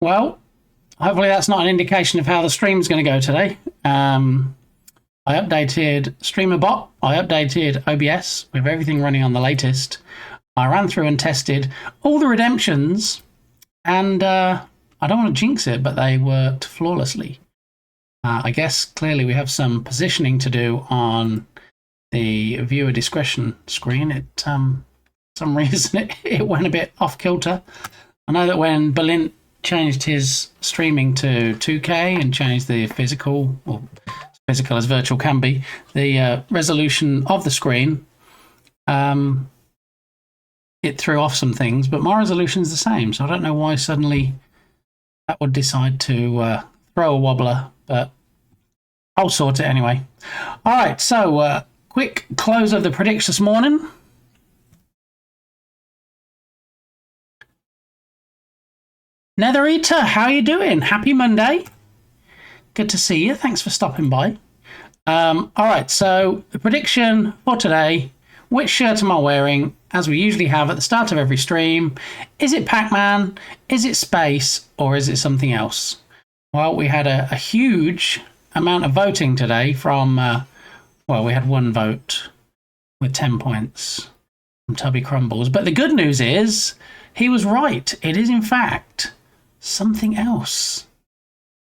Well, hopefully that's not an indication of how the stream's going to go today. I updated StreamerBot. I updated OBS with everything running on the latest. I ran through and tested all the redemptions, and I don't want to jinx it, but they worked flawlessly. I guess clearly we have some positioning to do on the viewer discretion screen. It some reason it went a bit off kilter. I know that when Balint changed his streaming to 2K and changed the physical, or physical as virtual can be, the resolution of the screen, it threw off some things, but my resolution's the same, so I don't know why suddenly that would decide to throw a wobbler, but I'll sort it anyway. All right, so quick close of the predicts this morning. Nether Eater, how you doing? Happy Monday. Good to see you. Thanks for stopping by. All right, so the prediction for today. Which shirt am I wearing? As we usually have at the start of every stream. Is it Pac-Man? Is it Space? Or is it something else? Well, we had a huge amount of voting today from, well, we had one vote with 10 points from Tubby Crumbles. But the good news is he was right. It is, in fact, something else.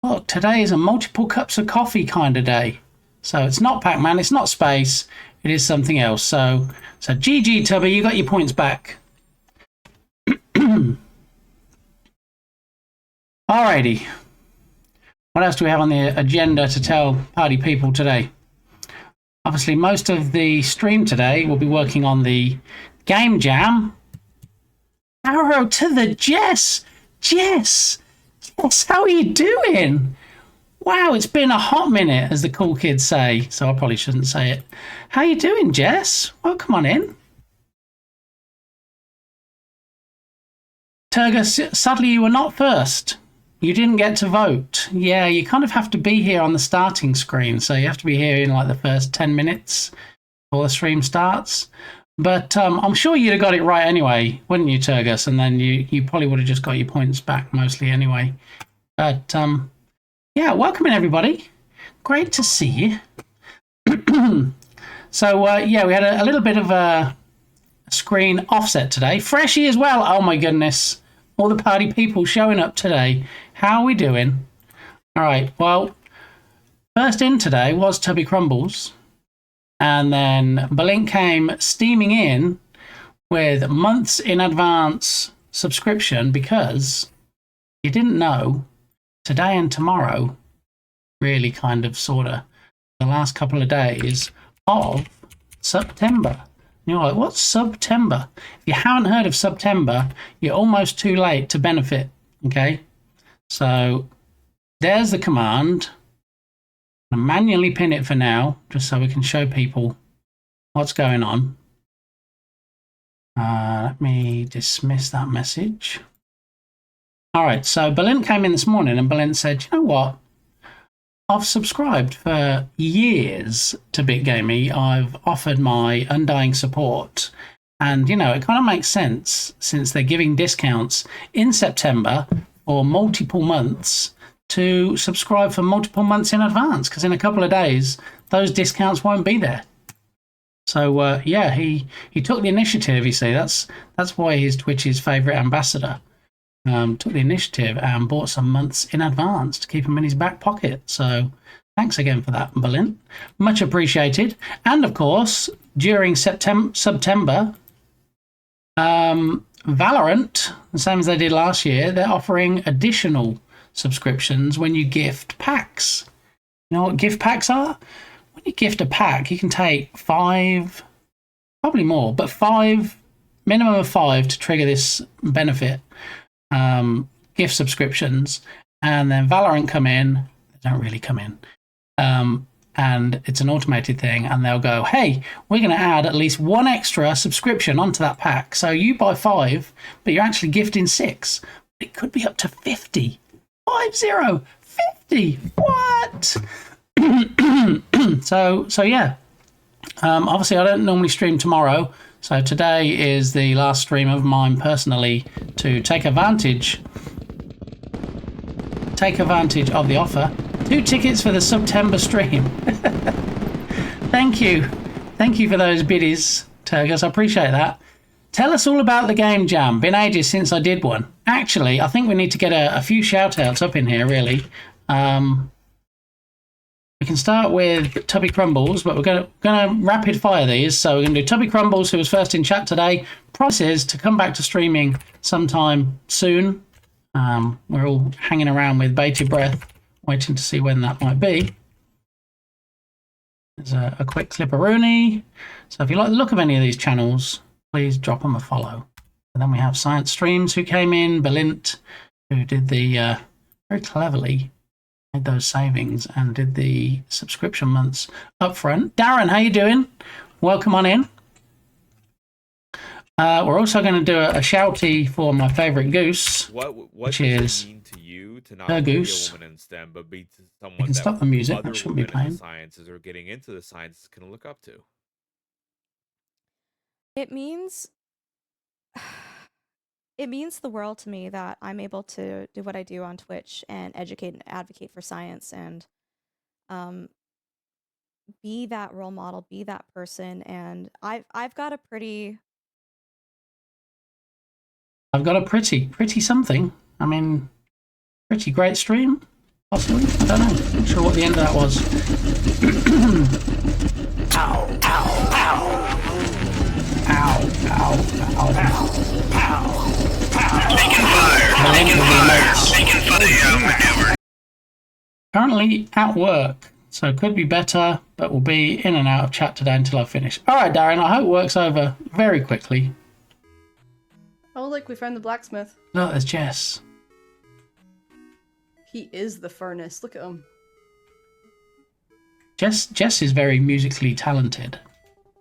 Look, today is a multiple cups of coffee kind of day. So it's not Pac-Man, it's not Space, it is something else. So GG Tubby, you got your points back. Alrighty. What else do we have on the agenda to tell party people today? Obviously, most of the stream today will be working on the game jam. Arrow to the Jess! Jess, how are you doing? Wow, it's been a hot minute, as the cool kids say, so I probably shouldn't say it. How you doing, Jess? Welcome on in. Turgus, sadly you were not first. You didn't get to vote. Yeah, you kind of have to be here on the starting screen, so you have to be here in like the first 10 minutes before the stream starts. But I'm sure you'd have got it right anyway, wouldn't you, Turgus? And then you probably would have just got your points back mostly anyway. But yeah, welcome in everybody. Great to see you. So yeah, we had a little bit of a screen offset today. Freshy as well. Oh my goodness. All the party people showing up today. How are we doing? All right, well, first in today was Tubby Crumbles. And then Balint came steaming in with months in advance subscription because you didn't know today and tomorrow, really kind of sort of the last couple of days of September. And you're like, what's Subtember? If you haven't heard of Subtember, you're almost too late to benefit, okay? So there's the command. I'm going to manually pin it for now, just so we can show people what's going on. Let me dismiss that message. All right, so Balint came in this morning and Balint said, you know what? I've subscribed for years to BitGamey. I've offered my undying support. And, you know, it kind of makes sense since they're giving discounts in September for multiple months to subscribe for multiple months in advance, because in a couple of days those discounts won't be there. So yeah, he took the initiative. You see, that's why he's Twitch's favorite ambassador. Took the initiative and bought some months in advance to keep him in his back pocket. So thanks again for that, Balint. Much appreciated. And of course, during September, Valorant, the same as they did last year, they're offering additional subscriptions when you gift packs. You know what gift packs are? When you gift a pack, you can take 5, probably more, but 5, minimum of 5 to trigger this benefit. Gift subscriptions, and then Valorant come in. They don't really come in, and it's an automated thing, and they'll go, hey, we're going to add at least 1 extra subscription onto that pack, so you buy 5 but you're actually gifting 6. It could be up to 50. 50. What? so yeah, obviously I don't normally stream tomorrow, so today is the last stream of mine personally to take advantage take advantage of the offer. 2 tickets for the Subtember stream. Thank you. Thank you for those biddies, Turgus. I appreciate that. Tell us all about the game jam. Been ages since I did one. Actually, I think we need to get a few shout-outs up in here, really. We can start with Tubby Crumbles, but we're going to rapid fire these. So we're going to do Tubby Crumbles, who was first in chat today. Promises to come back to streaming sometime soon. We're all hanging around with bated breath, waiting to see when that might be. There's a quick Clipperoonie. So if you like the look of any of these channels, please drop them a follow. And then we have Science Streams, who came in, Belint, who did the very cleverly made those savings and did the subscription months up front. Darren, how you doing? Welcome on in. We're also going to do a shouty for my favourite goose, which is mean to you to not her be goose. a woman in STEM, but be someone You can that stop the music. other That shouldn't be women in playing. the sciences or getting into the sciences can look up to? It means the world to me that I'm able to do what I do on Twitch and educate and advocate for science and be that role model, be that person. And I've got a pretty something. I mean, pretty great stream, possibly. I don't know. Not sure what the end of that was. Ow, ow, ow. Ow, ow, ow, ow. Taking fire. Taking fire. Maneuver. Currently at work, so could be better, but we'll be in and out of chat today until I finish. All right, Darren, I hope work's over very quickly. Oh, look, we found the blacksmith. Look, there's Jess. He is the furnace. Look at him. Jess is very musically talented.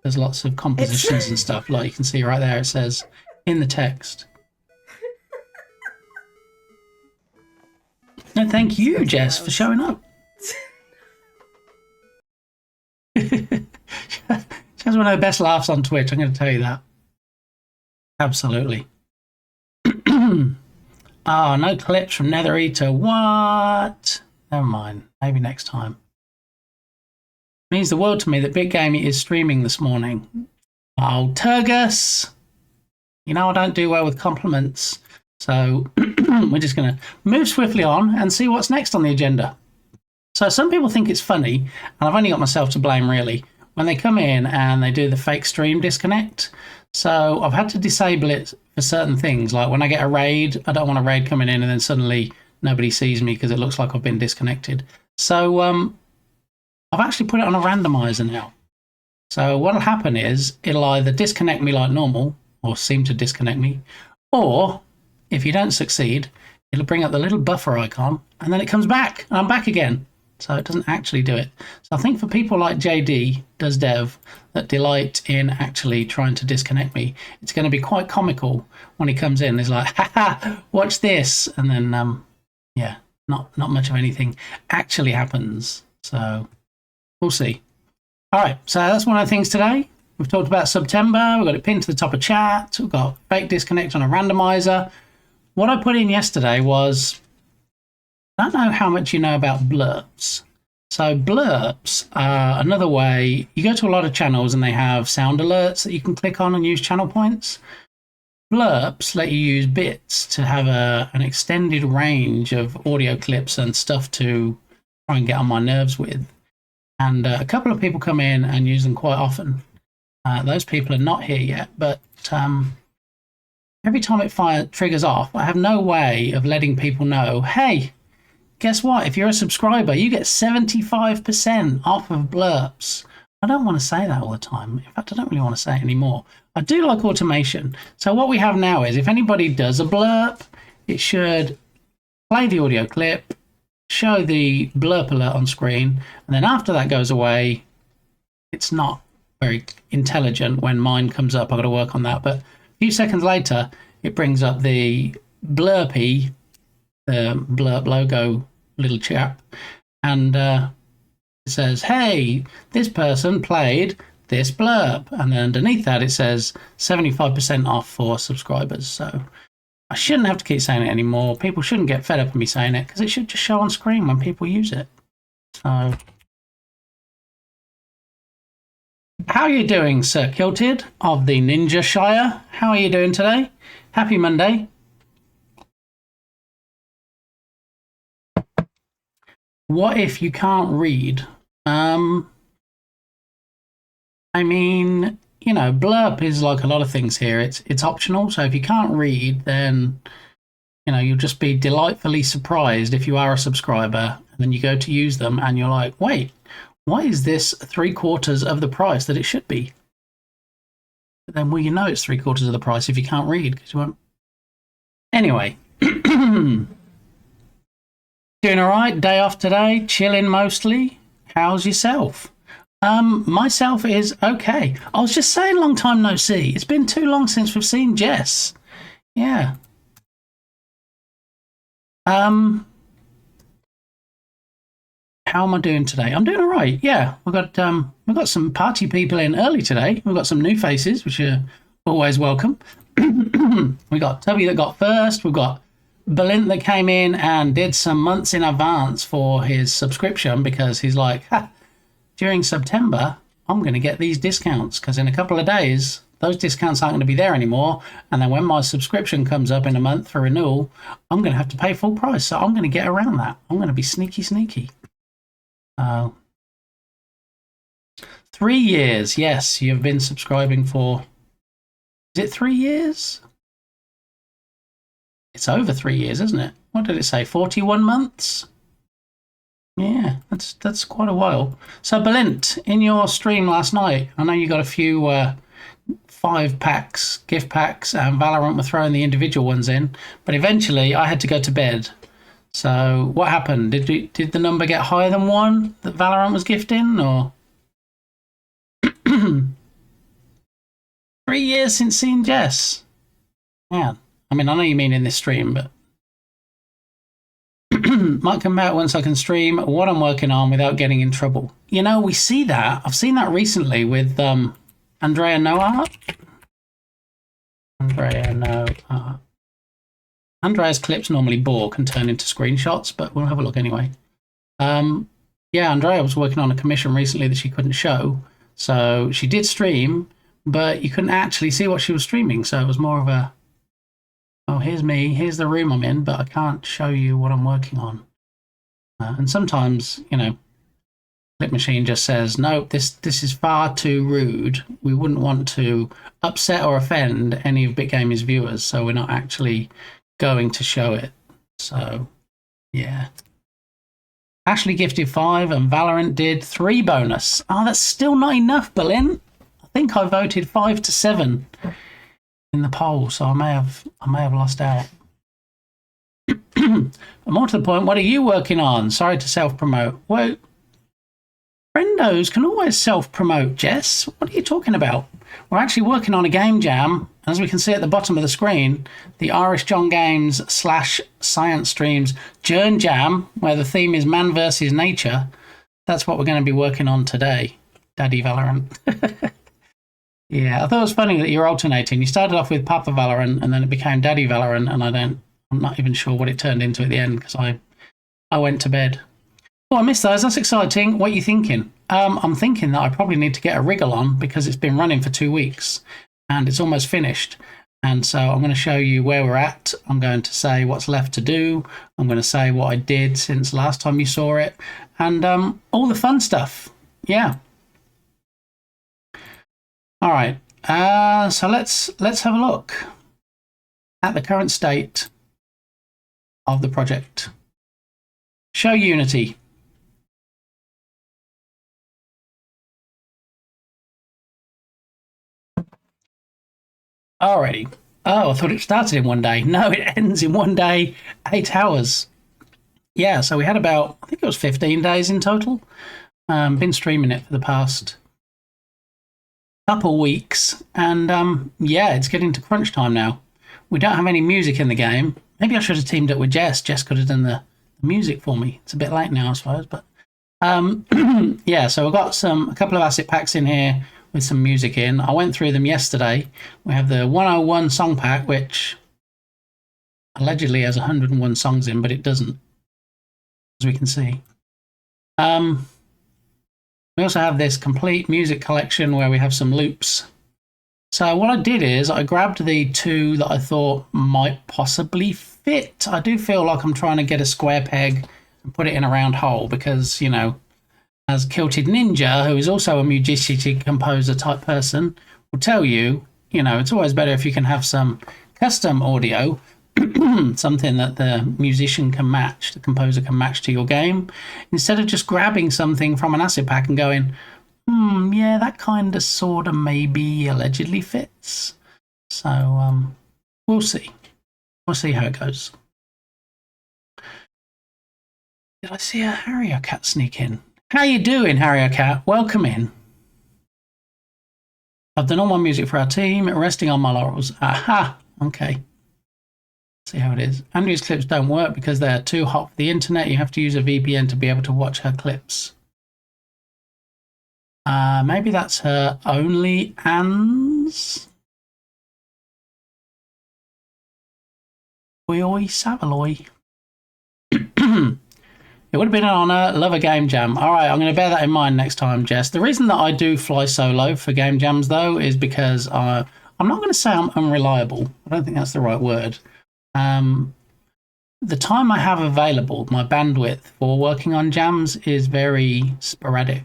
There's lots of compositions and stuff. Like you can see right there, it says in the text. No, thank you, Jess, for showing up. She has one of the best laughs on Twitch, I'm going to tell you that. Absolutely. Oh, no clips from Nether Eater. What? Never mind. Maybe next time. It means the world to me that Big Gamey is streaming this morning. Oh, Turgus. You know I don't do well with compliments. So we're just going to move swiftly on and see what's next on the agenda. So some people think it's funny, and I've only got myself to blame really, when they come in and they do the fake stream disconnect. So I've had to disable it for certain things. Like when I get a raid, I don't want a raid coming in and then suddenly nobody sees me because it looks like I've been disconnected. So I've actually put it on a randomizer now. So what'll happen is it'll either disconnect me like normal or seem to disconnect me, or if you don't succeed, it'll bring up the little buffer icon and then it comes back and I'm back again. So it doesn't actually do it. So I think for people like JD, does dev, that delight in actually trying to disconnect me, it's going to be quite comical when he comes in. He's like, haha, watch this. And then, yeah, not much of anything actually happens. So we'll see. All right, so that's one of the things today. We've talked about Subtember. We've got it pinned to the top of chat. We've got fake disconnect on a randomizer. What I put in yesterday was, I don't know how much you know about blurps. So blurps are another way. You go to a lot of channels and they have sound alerts that you can click on and use channel points. Blurps let you use bits to have an extended range of audio clips and stuff to try and get on my nerves with. And a couple of people come in and use them quite often. Those people are not here yet, but every time it triggers off, I have no way of letting people know, hey, guess what? If you're a subscriber, you get 75% off of blurps. I don't want to say that all the time. In fact, I don't really want to say it anymore. I do like automation. So what we have now is if anybody does a blurp, it should play the audio clip, show the blurp alert on screen, and then after that goes away, it's not very intelligent when mine comes up. I've got to work on that. But a few seconds later, it brings up the blurpy, the blurp logo little chap, and it says, hey, this person played this blurb. And then underneath that, it says 75% off for subscribers. So I shouldn't have to keep saying it anymore. People shouldn't get fed up of me saying it because it should just show on screen when people use it. So, how are you doing, Sir Kilted of the Ninja Shire? How are you doing today? Happy Monday. What if you can't read? I mean, you know, blurb is like a lot of things here. It's optional. So if you can't read, then, you know, you'll just be delightfully surprised if you are a subscriber and then you go to use them and you're like, wait, why is this 3/4 of the price that it should be? But then, well, you know it's 3/4 of the price if you can't read because you won't. Anyway. Doing all right? Day off today? Chilling mostly? How's yourself? Myself is okay. I was just saying long time no see. It's been too long since we've seen Jess. Yeah. How am I doing today? I'm doing all right. Yeah, we've got some party people in early today. We've got some new faces, which are always welcome. We got Tubby that got first. We've got Balint that came in and did some months in advance for his subscription because he's like, during September, I'm going to get these discounts because in a couple of days, those discounts aren't going to be there anymore. And then when my subscription comes up in a month for renewal, I'm going to have to pay full price. So I'm going to get around that. I'm going to be sneaky. 3 years. Yes, you've been subscribing for, is it 3 years? It's over 3 years, isn't it? What did it say? 41 months? Yeah, that's quite a while. So, Balint, in your stream last night, I know you got a few 5-packs, gift packs, and Valorant were throwing the individual ones in, but eventually I had to go to bed. So, what happened? Did the number get higher than 1 that Valorant was gifting, or? 3 years since seeing Jess. Yeah, I mean, I know you mean in this stream, but might come back once I can stream what I'm working on without getting in trouble. You know, we see that. I've seen that recently with Andrea Noah. Andrea's clips normally bore can turn into screenshots, but we'll have a look anyway. Yeah, Andrea was working on a commission recently that she couldn't show. So she did stream, but you couldn't actually see what she was streaming. So it was more of a, oh, here's me, here's the room I'm in, but I can't show you what I'm working on. And sometimes, you know, Clip Machine just says, no, this is far too rude. We wouldn't want to upset or offend any of BitGaming's viewers, so we're not actually going to show it. So, yeah. Ashley gifted 5 and Valorant did 3 bonus. Oh, that's still not enough, Berlin. I think I voted 5 to 7 in the poll, so I may have lost out. But more to the point, what are you working on? Sorry to self-promote. Well, friendos can always self-promote, Jess. What are you talking about? We're actually working on a game jam. As we can see at the bottom of the screen, the Irish John Games / Science Streams Journ Jam, where the theme is man versus nature. That's what we're going to be working on today, Daddy Valorant. Yeah, I thought it was funny that you're alternating. You started off with Papa Valorant, and then it became Daddy Valorant, and I'm not even sure what it turned into at the end because I went to bed. Oh, I missed those. That's exciting. What are you thinking? I'm thinking that I probably need to get a wriggle on because it's been running for 2 weeks and it's almost finished. And so I'm going to show you where we're at. I'm going to say what's left to do. I'm going to say what I did since last time you saw it, and all the fun stuff. Yeah. All right. So let's have a look at the current state of the project. Show Unity. Alrighty. Oh, I thought it started in 1 day. No, it ends in 1 day, 8 hours. Yeah, so we had about, I think it was 15 days in total. Been streaming it for the past couple weeks. And yeah, it's getting to crunch time now. We don't have any music in the game. Maybe I should have teamed up with Jess. Jess could have done the music for me. It's a bit late now, I suppose. But yeah, so we've got a couple of asset packs in here with some music in. I went through them yesterday. We have the 101 song pack, which allegedly has 101 songs in, but it doesn't, as we can see. We also have this complete music collection where we have some loops. So what I did is I grabbed the two that I thought might possibly fit. I do feel like I'm trying to get a square peg and put it in a round hole because, you know, as Kilted Ninja, who is also a musician composer type person, will tell you, you know, it's always better if you can have some custom audio, something that the musician can match, the composer can match to your game, instead of just grabbing something from an asset pack and going, yeah, that kind of sort of maybe allegedly fits. So we'll see. We'll see how it goes. Did I see a Harrier Cat sneak in? How you doing, Harrier Cat? Welcome in. I've done all my music for our team, resting on my laurels. Aha, okay. See how it is. Andrea's clips don't work because they're too hot for the internet. You have to use a VPN to be able to watch her clips. Maybe that's her only Anne's. Oi, oi, Savaloy. It would have been an honour. Love a game jam. All right, I'm going to bear that in mind next time, Jess. The reason that I do fly solo for game jams, though, is because I'm not going to say I'm unreliable. I don't think that's the right word. The time I have available, my bandwidth for working on jams is very sporadic.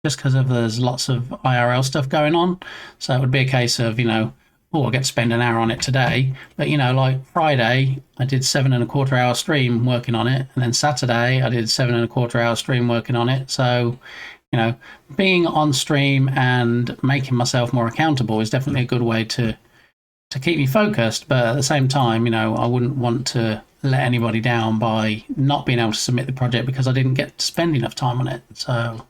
Just because there's lots of IRL stuff going on. So it would be a case of, you know, oh, I get to spend an hour on it today. But, you know, like Friday, I did 7.25 hour stream working on it. And then Saturday, I did 7.25 hour stream working on it. So, you know, being on stream and making myself more accountable is definitely a good way to keep me focused. But at the same time, you know, I wouldn't want to let anybody down by not being able to submit the project because I didn't get to spend enough time on it. So,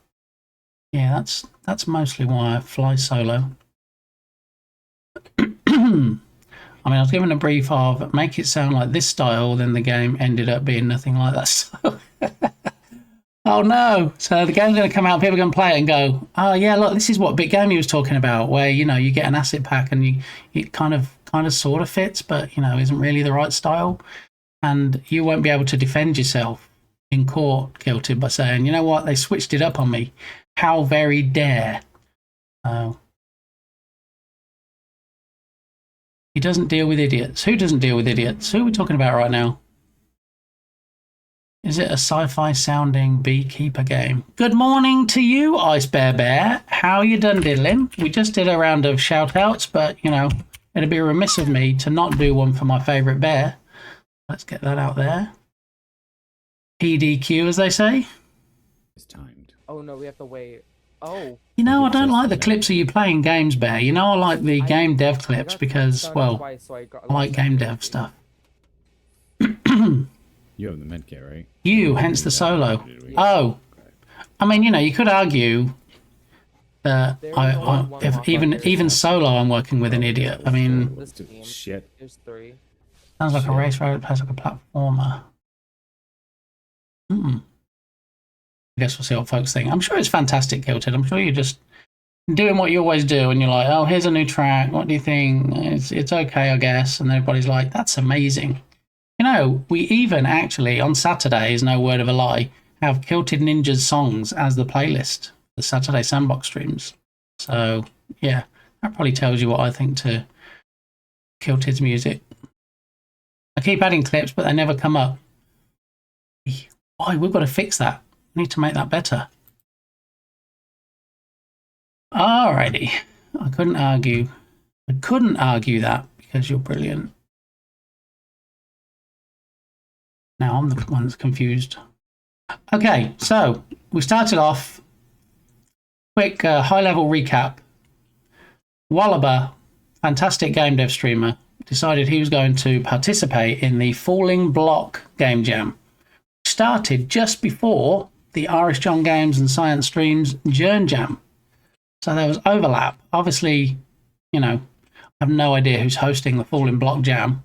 yeah, that's mostly why I fly solo. I mean, I was given a brief of make it sound like this style, then the game ended up being nothing like that style. Oh no! So the game's going to come out, people are going to play it and go, oh yeah, look, this is what Big Gamey was talking about, where, you know, you get an asset pack and it kind of sort of fits, but, you know, isn't really the right style. And you won't be able to defend yourself in court, Kilted, by saying, you know what, they switched it up on me. How very dare. He doesn't deal with idiots. Who doesn't deal with idiots? Who are we talking about right now? Is it a sci-fi sounding beekeeper game? Good morning to you, Ice Bear. How you done, diddling? We just did a round of shout-outs, but, you know, it'd be remiss of me to not do one for my favourite bear. Let's get that out there. PDQ, as they say. It's timed. Oh no, we have to wait. Oh. You know, I don't like the clips of you playing games, Bear. You know, I like the game dev clips because, well, I like game dev stuff. You have the medkit, right? You, hence the solo. Oh, I mean, you know, you could argue that if even solo, I'm working with an idiot. I mean, Shit. There's 3. sounds like a race road, plays like a platformer. I guess we'll see what folks think. I'm sure it's fantastic, Kilted. I'm sure you're just doing what you always do, and you're like, oh, here's a new track. What do you think? It's okay, I guess. And everybody's like, that's amazing. You know, we even actually, on Saturdays, no word of a lie, have Kilted Ninja's songs as the playlist, the Saturday Sandbox streams. So, yeah, that probably tells you what I think to Kilted's music. I keep adding clips, but they never come up. Why? We've got to fix that. We need to make that better. Alrighty. I couldn't argue that because you're brilliant. Now I'm the one that's confused. Okay, so we started off. Quick high-level recap. Wallaber, fantastic game dev streamer, decided he was going to participate in the Falling Block Game Jam, which started just before the Irish John Games and Science Streams Journ Jam. So there was overlap. Obviously, you know, I have no idea who's hosting the Falling Block Jam,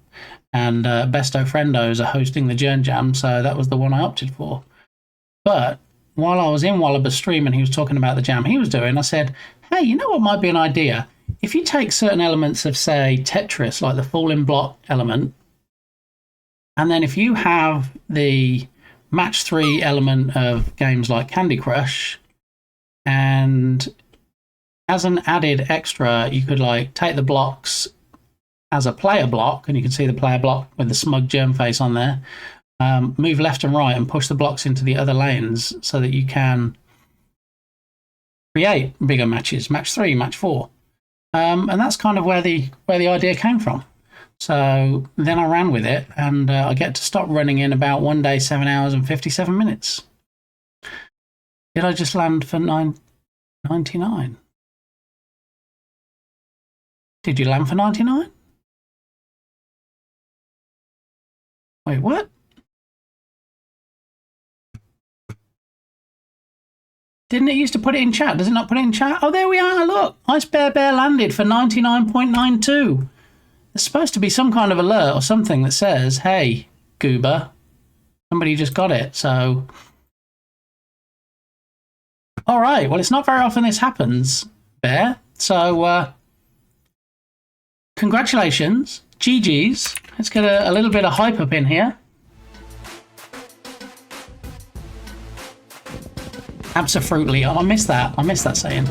and Besto Friendos are hosting the Journ Jam, so that was the one I opted for. But while I was in Wallaber's stream and he was talking about the jam he was doing, I said, hey, you know what might be an idea? If you take certain elements of, say, Tetris, like the Falling Block element, And then if you have the match 3 element of games like Candy Crush, and as an added extra, you could like take the blocks as a player block, and you can see the player block with the smug germ face on there. Move left and right and push the blocks into the other lanes so that you can create bigger matches, match 3, match 4. And that's kind of where the idea came from. So then I ran with it, and I get to stop running in about 1 day, 7 hours and 57 minutes. Did I just land for 99? Did you land for 99? Wait, what? Didn't it used to put it in chat? Does it not put it in chat? Oh, there we are. Look, Ice Bear landed for 99.92. There's supposed to be some kind of alert or something that says, hey, Goober, somebody just got it. So, all right. Well, it's not very often this happens, Bear. So, congratulations. GG's. Let's get a little bit of hype up in here. Absolutely. Oh, I missed that. I missed that saying.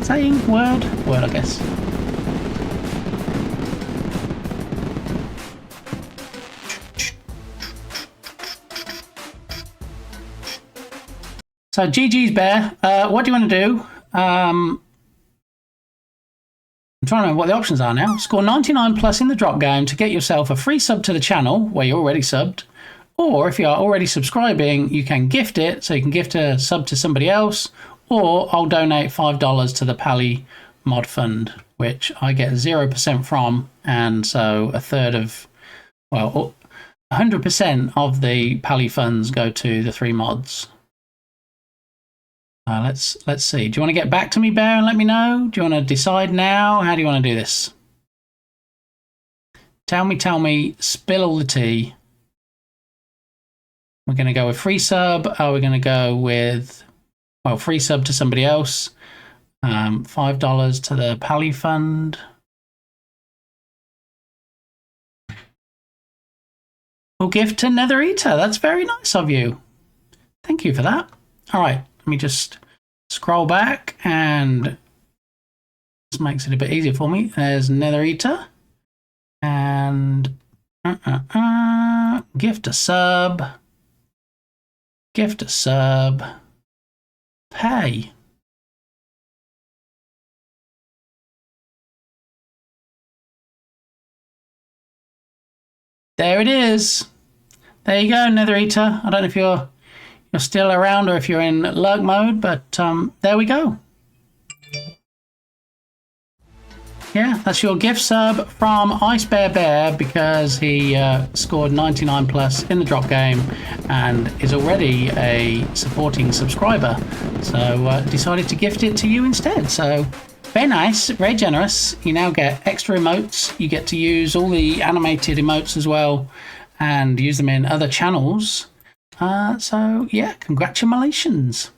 Saying, word, I guess. So GG's Bear. What do you want to do? I'm trying to remember what the options are now. Score 99 plus in the drop down to get yourself a free sub to the channel where you're already subbed. Or if you are already subscribing, you can gift it. So you can gift a sub to somebody else. Or I'll donate $5 to the Pally Mod Fund, which I get 0% from. And so a third of, well, 100% of the Pally funds go to the 3 mods. Let's see. Do you want to get back to me, Bear, and let me know? Do you want to decide now? How do you want to do this? Tell me, spill all the tea. We're going to go with free sub. Are we going to go with, well, free sub to somebody else? $5 to the Pally Fund. We'll gift to Nether Eater. That's very nice of you. Thank you for that. All right, let me just scroll back, and this makes it a bit easier for me. There's Nether Eater. And gift a sub. Gift a sub. Pay. There it is. There you go, Nether Eater. I don't know if you're still around or if you're in lurk mode, but there we go. Yeah, that's your gift sub from Ice Bear because he scored 99 plus in the drop game and is already a supporting subscriber. So decided to gift it to you instead. So very nice, very generous. You now get extra emotes. You get to use all the animated emotes as well and use them in other channels. So yeah, congratulations.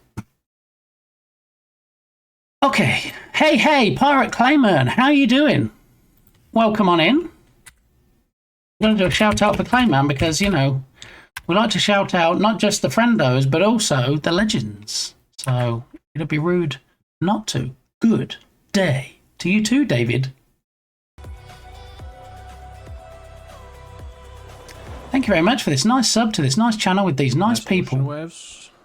Okay, hey, Pirate Clayman, how you doing? Welcome on in. I'm going to do a shout out for Clayman because, you know, we like to shout out not just the friendos, but also the legends. So it'd be rude not to. Good day to you too, David. Thank you very much for this nice sub to this nice channel with these nice people.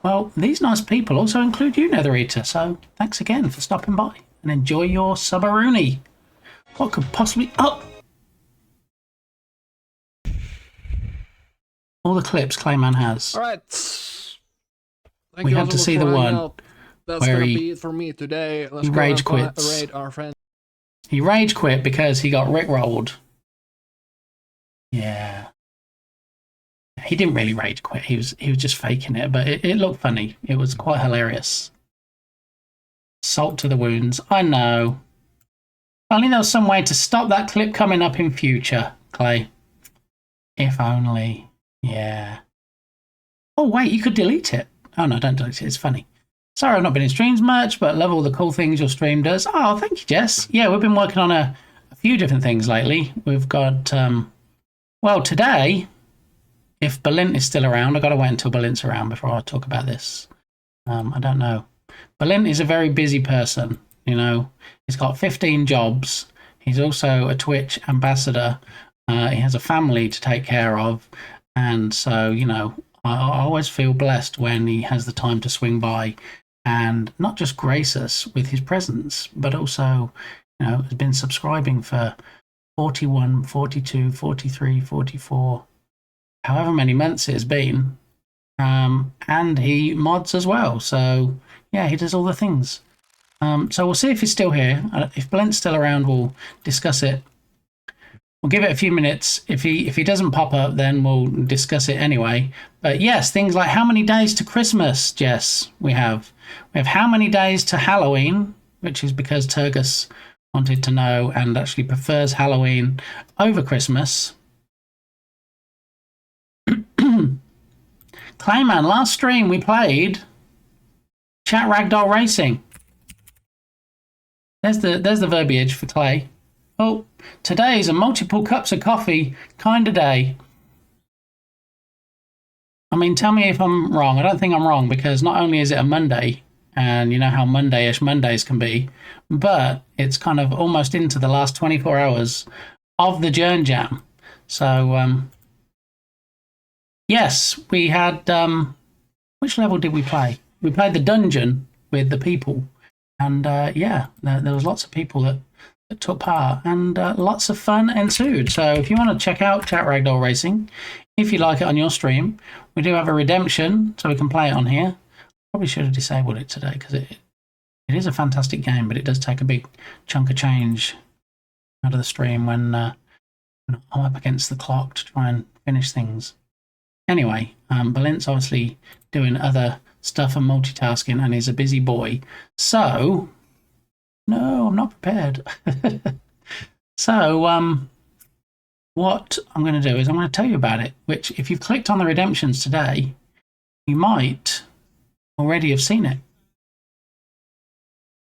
Well, these nice people also include you, Nether Eater, so thanks again for stopping by and enjoy your subbaroonie. What could possibly... Oh! All the clips Clayman has. Alright. We had to see the one That's where gonna he, be it for me today. Let's he go rage and quits. raid our friend. He rage quit because he got rickrolled. Yeah. He didn't really rage quit. He was just faking it, but it looked funny. It was quite hilarious. Salt to the wounds. I know. If only there was some way to stop that clip coming up in future, Clay. If only. Yeah. Oh, wait, you could delete it. Oh, no, don't delete it. It's funny. Sorry I've not been in streams much, but love all the cool things your stream does. Oh, thank you, Jess. Yeah, we've been working on a few different things lately. We've got, well, today... if Balint is still around. I've got to wait until Balint's around before I talk about this. I don't know. Balint is a very busy person. You know, he's got 15 jobs. He's also a Twitch ambassador. He has a family to take care of. And so, you know, I always feel blessed when he has the time to swing by and not just grace us with his presence, but also, you know, has been subscribing for 41, 42, 43, 44, however many months it's been. And he mods as well. So, yeah, he does all the things. So we'll see if he's still here. If Blent's still around, we'll discuss it. We'll give it a few minutes. If he doesn't pop up, then we'll discuss it anyway. But yes, things like how many days to Christmas, Jess, we have. We have how many days to Halloween, which is because Turgus wanted to know and actually prefers Halloween over Christmas. Clayman, last stream we played Chat Ragdoll Racing. There's the verbiage for Clay. Oh, today's a multiple cups of coffee kind of day. I mean, tell me if I'm wrong. I don't think I'm wrong, because not only is it a Monday, and you know how Monday-ish Mondays can be, but it's kind of almost into the last 24 hours of the Jern Jam. So, yes, we had... which level did we play? We played the dungeon with the people. And yeah, there was lots of people that took part, and lots of fun ensued. So if you want to check out Chat Ragdoll Racing, if you like it on your stream, we do have a redemption, so we can play it on here. Probably should have disabled it today, because it is a fantastic game, but it does take a big chunk of change out of the stream when I'm up against the clock to try and finish things. Anyway, Balint's obviously doing other stuff and multitasking, and he's a busy boy. So, no, I'm not prepared. So, what I'm going to do is I'm going to tell you about it, which if you've clicked on the redemptions today, you might already have seen it.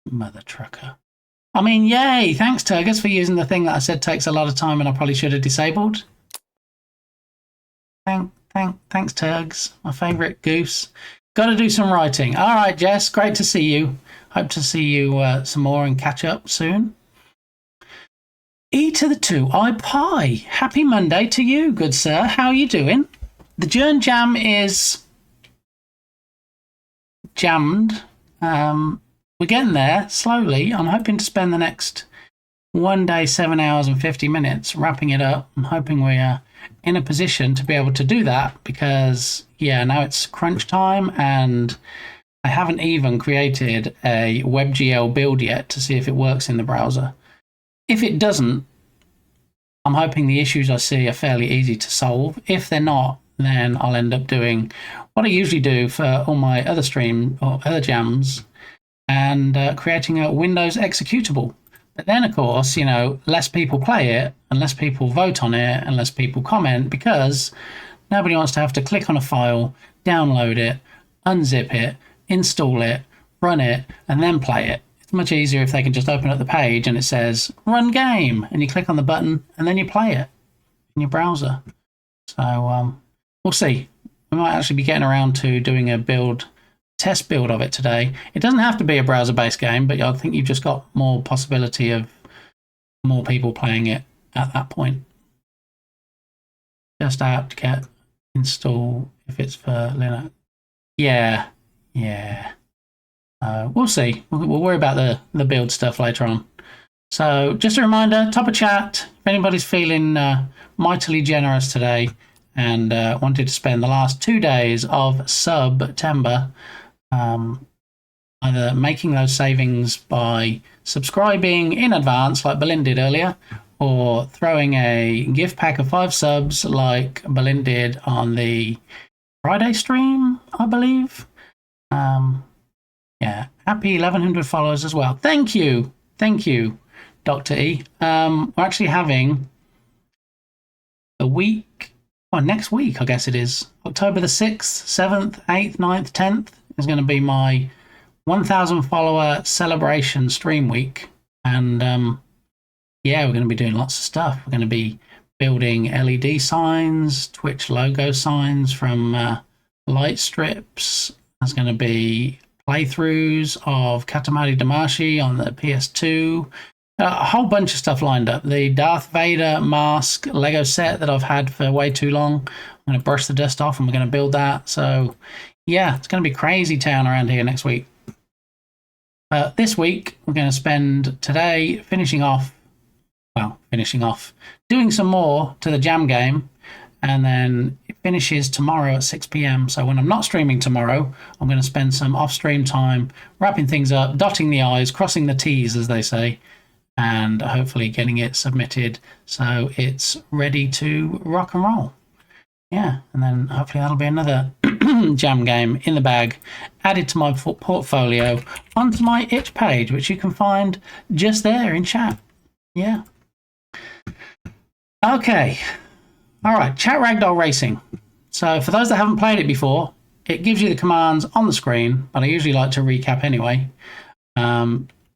Mother trucker. I mean, yay! Thanks, Turgus, for using the thing that I said takes a lot of time and I probably should have disabled. Thanks, Turgs, my favourite goose. Got to do some writing. All right, Jess, great to see you. Hope to see you some more and catch up soon. E to the 2i Pi. Happy Monday to you, good sir. How are you doing? The Jern Jam is jammed. We're getting there slowly. I'm hoping to spend the next one day, 7 hours and 50 minutes wrapping it up. I'm hoping we are in a position to be able to do that, because yeah, now it's crunch time and I haven't even created a WebGL build yet to see if it works in the browser. If it doesn't, I'm hoping the issues I see are fairly easy to solve. If they're not, then I'll end up doing what I usually do for all my other stream or other jams, and creating a Windows executable. But then, of course, you know, less people play it and less people vote on it and less people comment, because nobody wants to have to click on a file, download it, unzip it, install it, run it, and then play it. It's much easier if they can just open up the page and it says, run game, and you click on the button and then you play it in your browser. So we'll see. We might actually be getting around to doing a test build of it today. It doesn't have to be a browser-based game, but I think you've just got more possibility of more people playing it at that point. Just out to get install if it's for Linux. Yeah. We'll see. We'll worry about the build stuff later on. So just a reminder, top of chat, if anybody's feeling mightily generous today and wanted to spend the last 2 days of September either making those savings by subscribing in advance like Balin did earlier, or throwing a gift pack of 5 subs like Balin did on the Friday stream, I believe. Yeah, happy 1100 followers as well. Thank you, Dr. E. We're actually having a week, well, next week, I guess it is, October the 6th, 7th, 8th, 9th, 10th is going to be my 1,000 follower celebration stream week. And yeah, we're going to be doing lots of stuff. We're going to be building LED signs, Twitch logo signs from light strips. There's going to be playthroughs of Katamari Damacy on the PS2. A whole bunch of stuff lined up. The Darth Vader mask Lego set that I've had for way too long. I'm going to brush the dust off and we're going to build that. So yeah, it's going to be crazy town around here next week. This week, we're going to spend today finishing off, doing some more to the Jam game, and then it finishes tomorrow at 6 p.m. So when I'm not streaming tomorrow, I'm going to spend some off-stream time wrapping things up, dotting the I's, crossing the T's, as they say, and hopefully getting it submitted so it's ready to rock and roll. Yeah, and then hopefully that'll be another Jam game in the bag, added to my portfolio onto my itch page, which you can find just there in chat. Yeah. Okay. All right, Chat Ragdoll Racing. So for those that haven't played it before, it gives you the commands on the screen, but I usually like to recap anyway.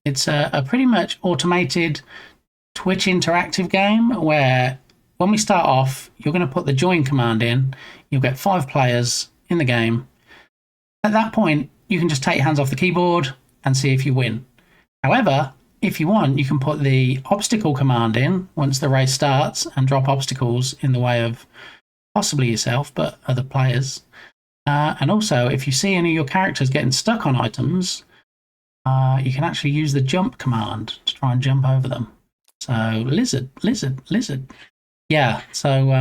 It's a pretty much automated Twitch interactive game where when we start off, you're going to put the join command in. You'll get 5 players in the game. At that point, you can just take your hands off the keyboard and see if you win. However, if you want, you can put the obstacle command in once the race starts and drop obstacles in the way of possibly yourself, but other players. And also, if you see any of your characters getting stuck on items, you can actually use the jump command to try and jump over them. So, lizard. Yeah, so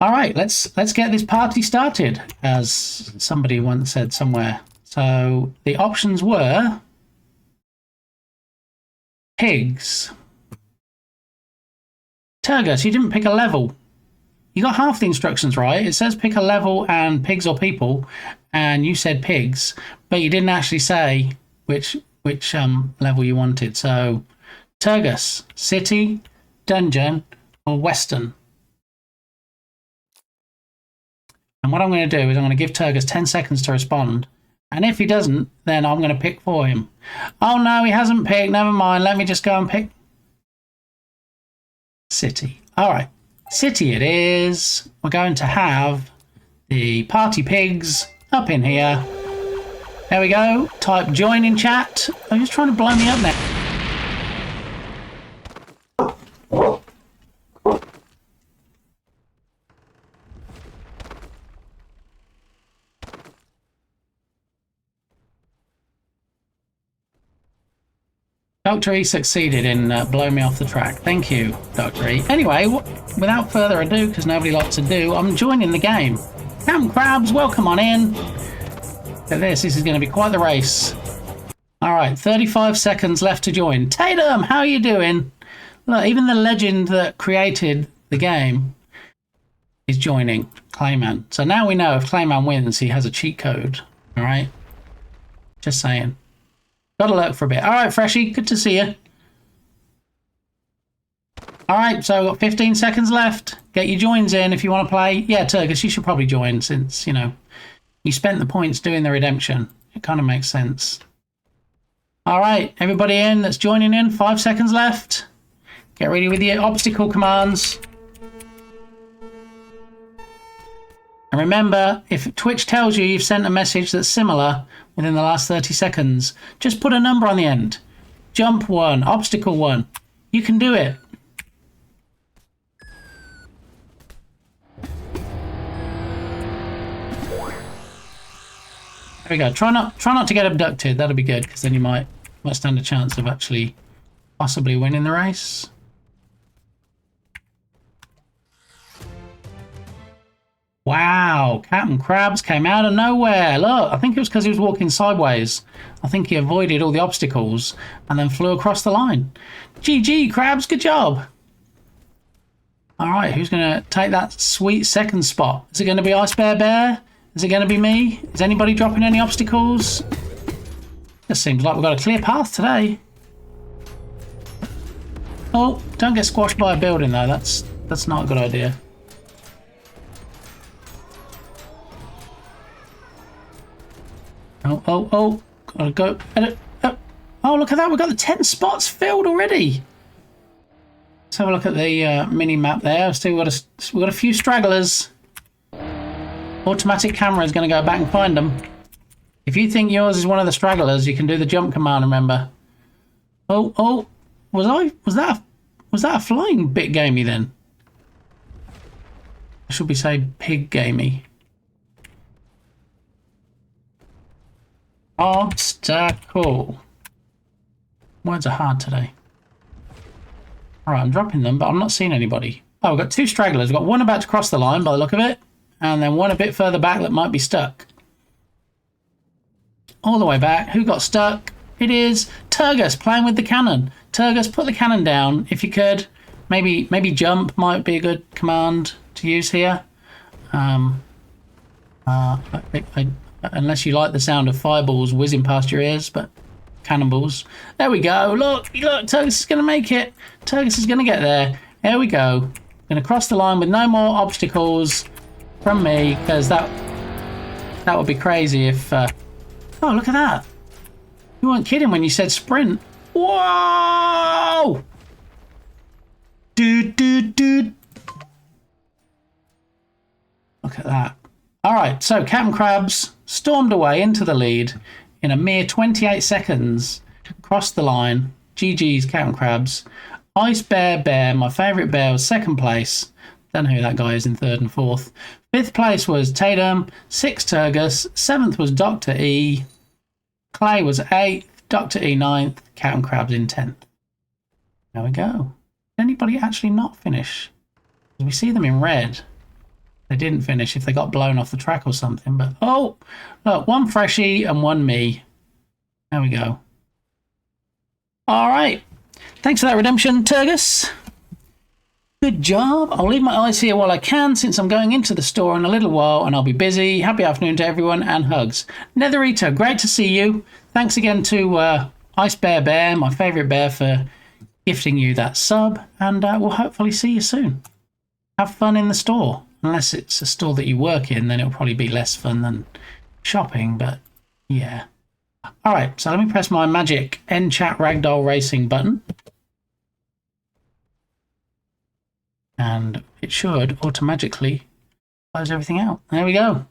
all right, let's get this party started, as somebody once said somewhere. So the options were pigs. Turgus, you didn't pick a level. You got half the instructions right. It says pick a level and pigs or people, and you said pigs, but you didn't actually say which level you wanted. So Turgus, city, dungeon, or western. And what I'm going to do is I'm going to give Turgus 10 seconds to respond, and if he doesn't, then I'm going to pick for him. Oh no, he hasn't picked, never mind, let me just go and pick city. All right, city it is. We're going to have the party pigs up in here. There we go. Type join in chat. I'm just trying to blow me up now. Dr. E succeeded in blowing me off the track. Thank you, Dr. E. Anyway, without further ado, because nobody likes to do, I'm joining the game. Cam Crabs, welcome on in. Look at this. This is going to be quite the race. All right, 35 seconds left to join. Tatum, how are you doing? Look, even the legend that created the game is joining, Clayman. So now we know if Clayman wins, he has a cheat code. All right? Just saying. Got to lurk for a bit. All right, Freshie, good to see you. All right, so I've got 15 seconds left. Get your joins in if you want to play. Yeah, Turgus, you should probably join since, you know, you spent the points doing the redemption. It kind of makes sense. All right, everybody in that's joining in. 5 seconds left. Get ready with your obstacle commands. And remember, if Twitch tells you you've sent a message that's similar within the last 30 seconds, just put a number on the end. Jump 1, obstacle 1. You can do it. There we go. Try not to get abducted. That'll be good, because then you might stand a chance of actually possibly winning the race. Wow, Captain Krabs came out of nowhere. Look, I think it was because he was walking sideways. I think he avoided all the obstacles and then flew across the line. GG, Krabs, good job. All right, who's going to take that sweet second spot? Is it going to be Ice Bear Bear? Is it going to be me? Is anybody dropping any obstacles? This seems like we've got a clear path today. Oh, don't get squashed by a building though. That's not a good idea. Oh, gotta go. Oh, look at that. We've got the 10 spots filled already. Let's have a look at the mini map there. We've got a few stragglers. Automatic camera is going to go back and find them. If you think yours is one of the stragglers, you can do the jump command. Remember? Oh! Was that a flying bit gamey then? Or should we say pig gamey? Obstacle. Words are hard today. All right, I'm dropping them, but I'm not seeing anybody. Oh, we've got two stragglers. We've got one about to cross the line by the look of it, and then one a bit further back that might be stuck. All the way back. Who got stuck? It is Turgus playing with the cannon. Turgus, put the cannon down if you could. Maybe jump might be a good command to use here. Unless you like the sound of fireballs whizzing past your ears, but cannonballs. There we go. Look, Turgus is going to make it. Turgus is going to get there. There we go. Going to cross the line with no more obstacles from me, because that would be crazy if... Oh, look at that. You weren't kidding when you said sprint. Whoa! Dude. Look at that. All right, so Captain Krabs stormed away into the lead in a mere 28 seconds. Crossed the line. GG's, Captain Krabs. Ice Bear, my favourite bear, was second place. Don't know who that guy is in third and fourth. Fifth place was Tatum. Sixth, Turgus. Seventh was Dr. E. Clay was eighth. Dr. E ninth. Captain Krabs in 10th. There we go. Did anybody actually not finish? We see them in red. They didn't finish if they got blown off the track or something. But, oh, look, one freshie and one me. There we go. All right. Thanks for that redemption, Turgus. Good job. I'll leave my eyes here while I can, since I'm going into the store in a little while and I'll be busy. Happy afternoon to everyone and hugs. Nether Eater, great to see you. Thanks again to Ice Bear, my favourite bear, for gifting you that sub. And we'll hopefully see you soon. Have fun in the store. Unless it's a store that you work in, then it'll probably be less fun than shopping, but yeah. All right, so let me press my magic End Chat Ragdoll Racing button. And it should automatically close everything out. There we go.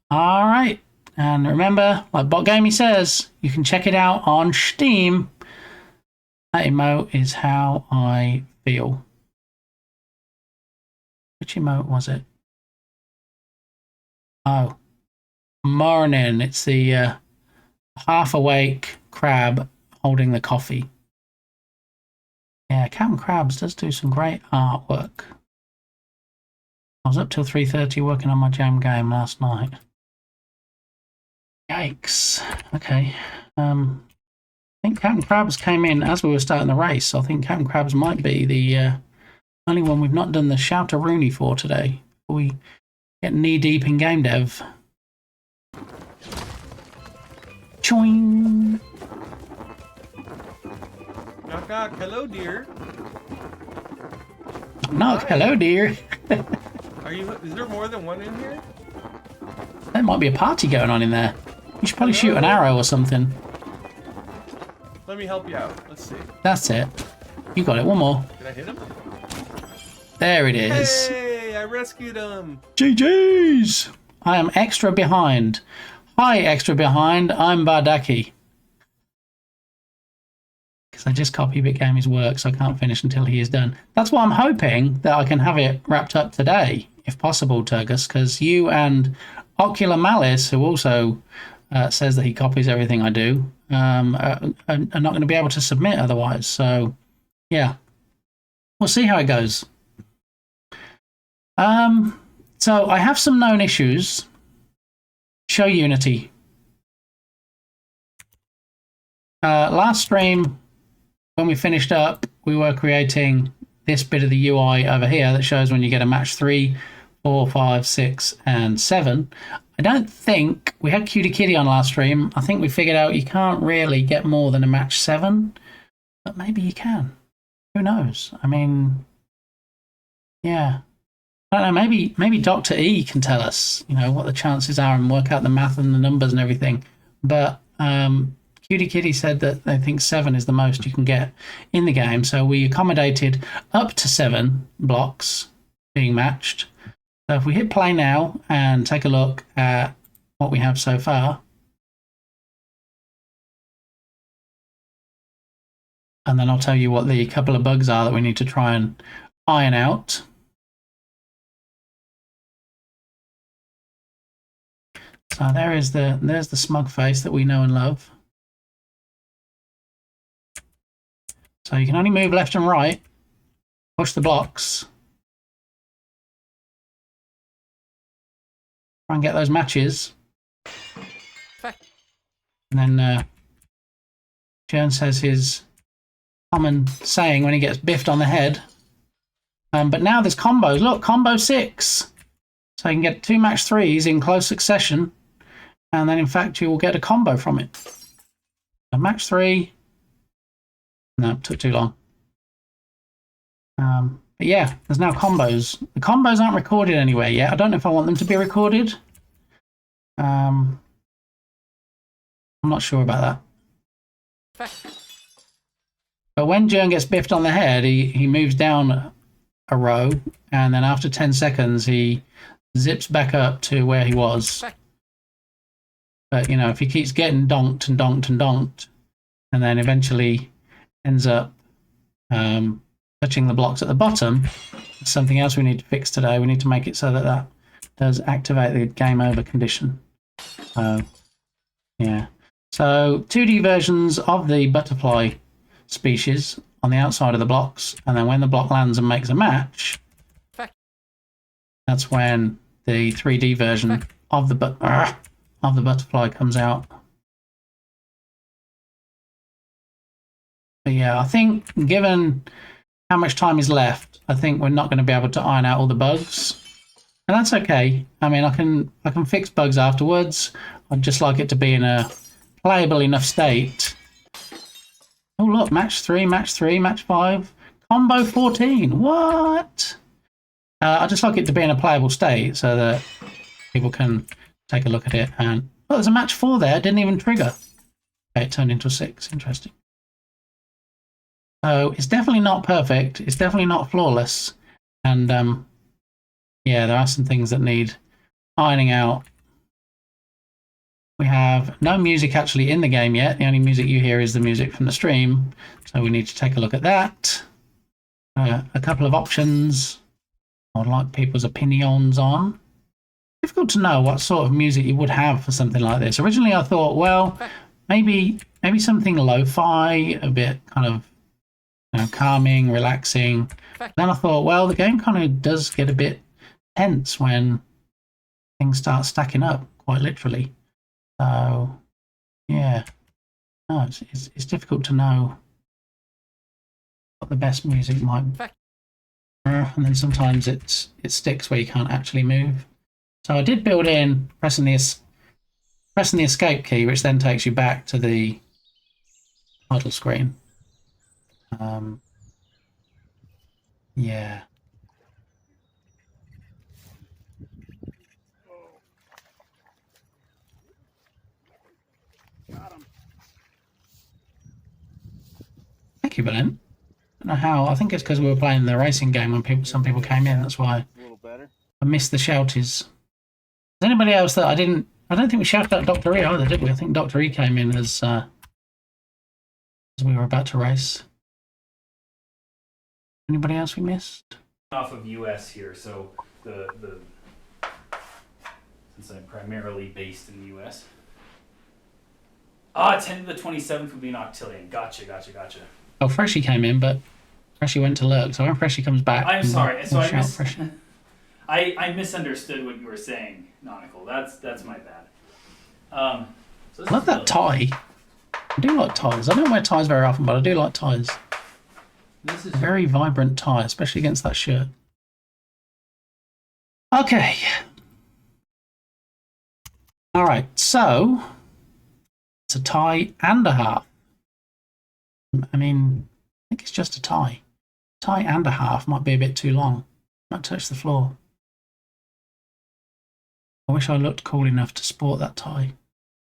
All right. And remember, like Bot Gamey says, you can check it out on Steam. That emote is how I feel. Which emote was it? Oh, morning. It's the half awake crab holding the coffee. Yeah, Captain Krabs does do some great artwork. I was up till 3:30 working on my jam game last night. Yikes. Okay. I think Captain Krabs came in as we were starting the race. So I think Captain Krabs might be the only one we've not done the shout-a-rooney for today. Before we get knee-deep in game dev. Choing! Knock knock, hello dear. Knock, hello dear. Is there more than one in here? There might be a party going on in there. You should probably shoot an arrow or something. Let me help you out. Let's see. That's it. You got it. One more. Did I hit him? There it is. Hey, I rescued him. GG's! I am extra behind. Hi, extra behind. I'm Bardaki. Because I just copy BitGamey's work, so I can't finish until he is done. That's why I'm hoping that I can have it wrapped up today, if possible, Turgus, because you and Ocular Malice, who also says that he copies everything I do, are not going to be able to submit otherwise. So, yeah. We'll see how it goes. So I have some known issues. Show Unity. Last stream, when we finished up, we were creating this bit of the UI over here that shows when you get a match 3, 4, 5, 6, and 7. I don't think we had Cutie Kitty on last stream. I think we figured out you can't really get more than a match 7, but maybe you can. Who knows? I mean, yeah. I don't know, maybe Dr. E can tell us, you know, what the chances are and work out the math and the numbers and everything. But Cutie Kitty said that they think 7 is the most you can get in the game. So we accommodated up to 7 blocks being matched. So if we hit play now and take a look at what we have so far. And then I'll tell you what the couple of bugs are that we need to try and iron out. So there's the smug face that we know and love. So you can only move left and right, push the blocks, try and get those matches. And then Jern says his common saying when he gets biffed on the head. But now there's combos. Look, combo 6. So you can get 2 match 3s in close succession. And then, in fact, you will get a combo from it. A match 3. No, it took too long. But yeah, there's now combos. The combos aren't recorded anywhere yet. I don't know if I want them to be recorded. I'm not sure about that. But when Jern gets biffed on the head, he moves down a row, and then after 10 seconds, he zips back up to where he was. But, you know, if he keeps getting donked and donked and donked, and then eventually ends up touching the blocks at the bottom, it's something else we need to fix today. We need to make it so that that does activate the game over condition. Yeah. So 2D versions of the butterfly species on the outside of the blocks, and then when the block lands and makes a match, that's when the 3D version of the butterfly comes out. But yeah, I think given how much time is left, I think we're not going to be able to iron out all the bugs. And that's okay. I mean, I can fix bugs afterwards. I'd just like it to be in a playable enough state. Oh look, match 3, match 3, match 5, combo 14. What? I just like it to be in a playable state so that people can take a look at it. And oh, there's a match 4 there. It didn't even trigger. Okay, it turned into a 6. Interesting. So it's definitely not perfect. It's definitely not flawless. And yeah, there are some things that need ironing out. We have no music actually in the game yet. The only music you hear is the music from the stream. So we need to take a look at that. A couple of options I would like people's opinions on. Difficult to know what sort of music you would have for something like this. Originally I thought, well, maybe something lo-fi, a bit kind of, you know, calming, relaxing. Then I thought, well, the game kind of does get a bit tense when things start stacking up, quite literally. So, yeah, no, it's difficult to know what the best music might be. And then sometimes it sticks where you can't actually move. So I did build in pressing the escape key, which then takes you back to the title screen. Yeah. Thank you, Belen. I don't know how. I think it's because we were playing the racing game when some people came in. That's why I missed the shouties. Is anybody else that I don't think we shouted out Dr. E either, did we? I think Dr. E came in as we were about to race. Anybody else we missed? Off of US here, so the since I'm primarily based in the US. 10 to the 27th would be an octillion. Gotcha. Oh, Freshie came in, but Freshie went to lurk. So when Freshie comes back, I'm sorry. So I I misunderstood what you were saying, Nautical. That's my bad. So love that tie. I do like ties. I don't wear ties very often, but I do like ties. This is A very vibrant tie, especially against that shirt. Okay. All right. So it's a tie and a half. I mean, I think it's just a tie. Tie and a half might be a bit too long. Might touch the floor. I wish I looked cool enough to sport that tie.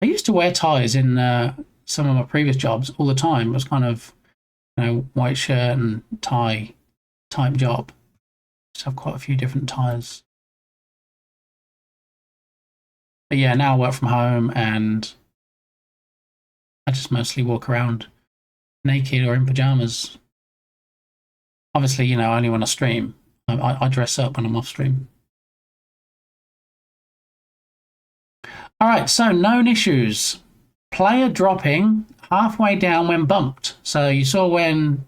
I used to wear ties in some of my previous jobs all the time. It was kind of, white shirt and tie type job. Just have quite a few different ties. But yeah, now I work from home and I just mostly walk around naked or in pajamas. Obviously, only when I stream. I dress up when I'm off stream. All right, so known issues. Player dropping halfway down when bumped. So you saw when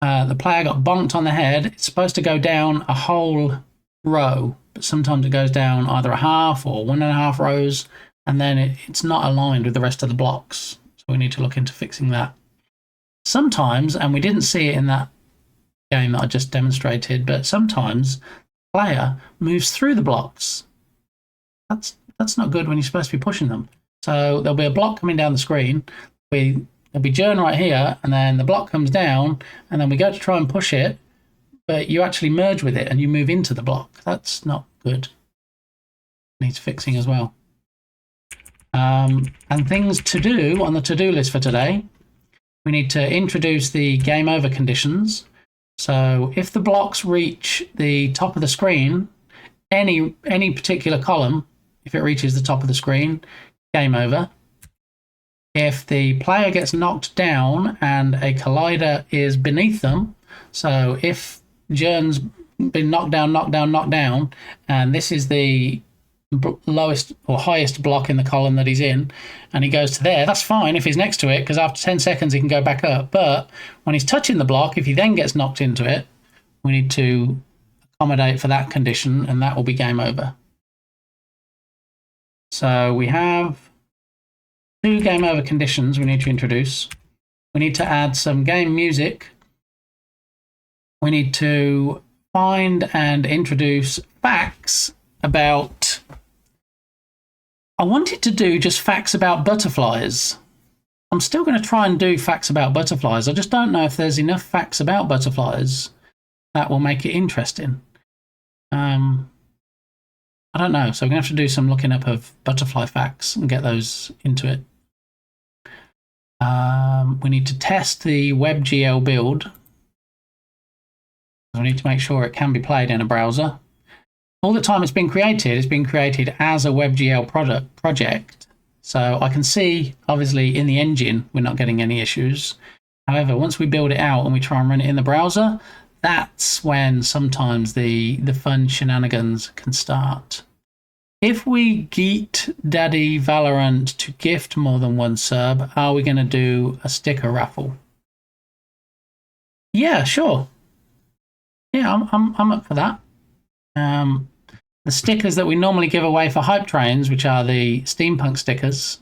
the player got bonked on the head, it's supposed to go down a whole row, but sometimes it goes down either a half or 1.5 rows, and then it's not aligned with the rest of the blocks. So we need to look into fixing that. Sometimes, and we didn't see it in that game that I just demonstrated, but sometimes the player moves through the blocks. That's not good when you're supposed to be pushing them. So there'll be a block coming down the screen. There'll be Jern right here, and then the block comes down, and then we go to try and push it, but you actually merge with it and you move into the block. That's not good. Needs fixing as well. And things to do on the to-do list for today. We need to introduce the game over conditions. So if the blocks reach the top of the screen, any particular column, if it reaches the top of the screen, game over. If the player gets knocked down and a collider is beneath them, so if Jern's been knocked down, and this is the lowest or highest block in the column that he's in, and he goes to there, that's fine if he's next to it, because after 10 seconds he can go back up. But when he's touching the block, if he then gets knocked into it, we need to accommodate for that condition, and that will be game over. So we have 2 game over conditions we need to introduce. We need to add some game music. We need to find and introduce facts about... I wanted to do just facts about butterflies. I'm still going to try and do facts about butterflies. I just don't know if there's enough facts about butterflies that will make it interesting. I don't know, so we're going to have to do some looking up of butterfly facts and get those into it. We need to test the WebGL build. We need to make sure it can be played in a browser. All the time it's been created as a WebGL project. So I can see, obviously, in the engine, we're not getting any issues. However, once we build it out and we try and run it in the browser, that's when sometimes the fun shenanigans can start. If we geet Daddy Valorant to gift more than 1 sub, are we going to do a sticker raffle? Yeah, sure. Yeah, I'm up for that. The stickers that we normally give away for hype trains, which are the steampunk stickers,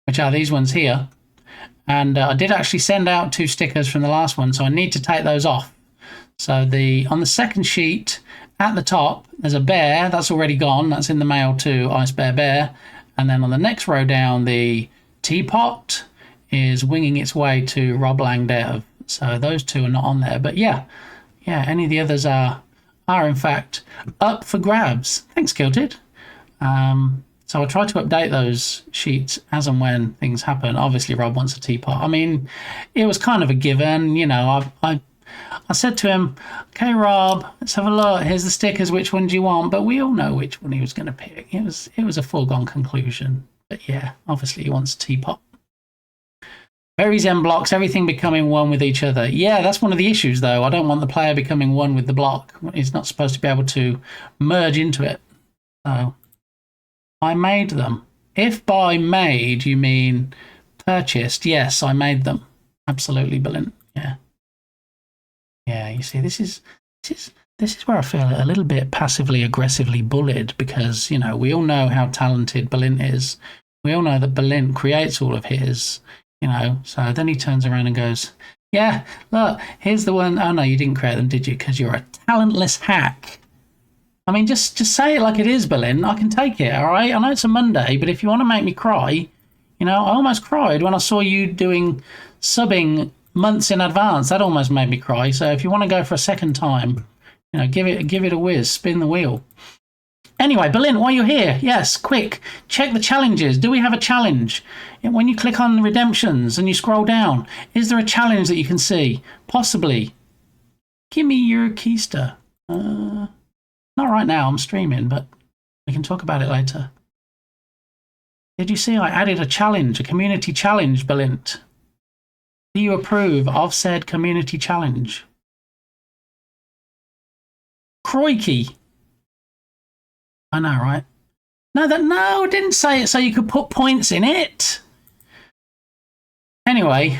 which are these ones here. And I did actually send out 2 stickers from the last one, so I need to take those off. So on the second sheet at the top, there's a bear that's already gone. That's in the mail to Ice Bear Bear. And then on the next row down, the teapot is winging its way to Rob Lang Dev. So those 2 are not on there. But yeah, any of the others are in fact up for grabs. Thanks, Kilted. So I try to update those sheets as and when things happen. Obviously, Rob wants a teapot. I mean, it was kind of a given. I said to him, okay, Rob, let's have a look. Here's the stickers. Which one do you want? But we all know which one he was going to pick. It was a foregone conclusion. But yeah, obviously he wants a teapot. Berries and blocks, everything becoming one with each other. Yeah, that's one of the issues, though. I don't want the player becoming one with the block. He's not supposed to be able to merge into it. So I made them. If by made you mean purchased, yes, I made them. Absolutely, Brilliant. Yeah. Yeah, you see, this is where I feel a little bit passively aggressively bullied, because we all know how talented Brilliant is. We all know that Brilliant creates all of his, So then he turns around and goes, "Yeah, look, here's the one. Oh no, you didn't create them, did you? Because you're a talentless hack." I mean, just say it like it is, Brilliant. I can take it. All right. I know it's a Monday, but if you want to make me cry, I almost cried when I saw you doing subbing months in advance. That almost made me cry. So if you want to go for a second time, give it a whiz, spin the wheel. Anyway, Berlin, while you're here, yes, quick, check the challenges. Do we have a challenge? When you click on redemptions and you scroll down, is there a challenge that you can see? Possibly. Give me your keister. Not right now, I'm streaming, but we can talk about it later. Did you see I added a challenge, a community challenge, Belint? Do you approve of said community challenge? Crikey. I know, right? No, I didn't say it so you could put points in it. Anyway,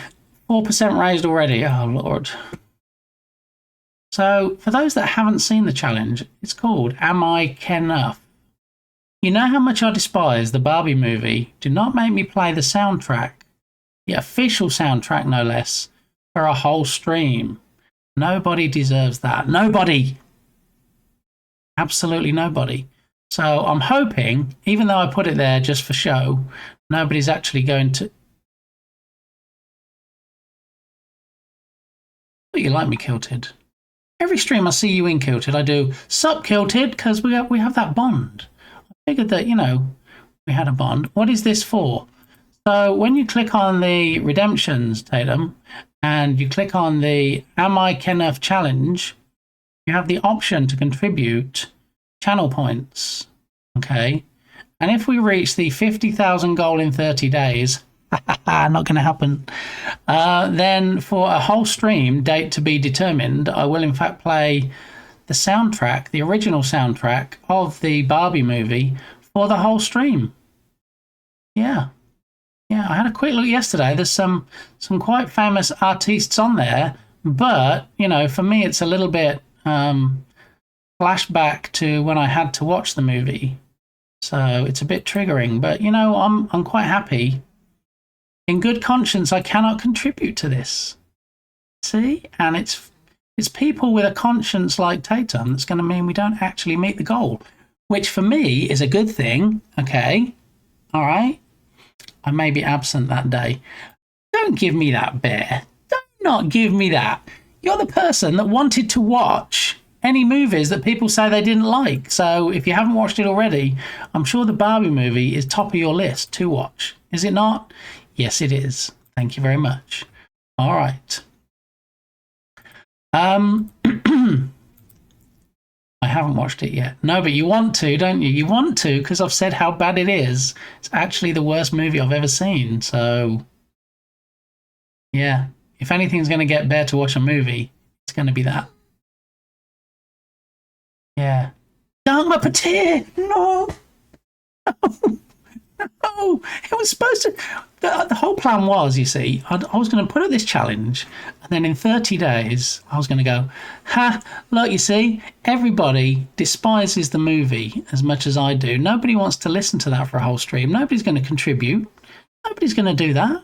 4% raised already. Oh, Lord. So, for those that haven't seen the challenge, it's called Am I Kenough? You know how much I despise the Barbie movie. Do not make me play the soundtrack, the official soundtrack no less, for a whole stream. Nobody deserves that. Nobody. Absolutely nobody. So I'm hoping, even though I put it there just for show, nobody's actually going to... But you like me kilted. Every stream I see you in kilted, I do sup kilted because we have that bond. I figured that, you know, we had a bond. What is this for? So when you click on the redemptions, Tatum, and you click on the Am I Kenneth challenge, you have the option to contribute channel points. Okay. And if we reach the 50,000 goal in 30 days, not going to happen, then for a whole stream, date to be determined, I will in fact play the soundtrack, the original soundtrack of the Barbie movie for the whole stream. Yeah. Yeah, I had a quick look yesterday. There's some quite famous artists on there, but, you know, for me it's a little bit flashback to when I had to watch the movie. So it's a bit triggering, but, you know, I'm quite happy. In good conscience, I cannot contribute to this. See? And it's people with a conscience like Tatum that's going to mean we don't actually meet the goal, which for me is a good thing. Okay. All right. I may be absent that day. Don't give me that, Bear. Do not give me that. You're the person that wanted to watch any movies that people say they didn't like. So if you haven't watched it already, I'm sure the Barbie movie is top of your list to watch. Is it not? Yes, it is. Thank you very much. All right. I haven't watched it yet. No, but you want to, don't you? You want to because I've said how bad it is. It's actually the worst movie I've ever seen. So, yeah. If anything's going to get Bear to watch a movie, it's going to be that. Yeah. Dharma Patir! No! No! It was supposed to... The whole plan was, you see, I was going to put up this challenge, and then in 30 days, I was going to go, ha, look, you see, everybody despises the movie as much as I do. Nobody wants to listen to that for a whole stream. Nobody's going to contribute. Nobody's going to do that.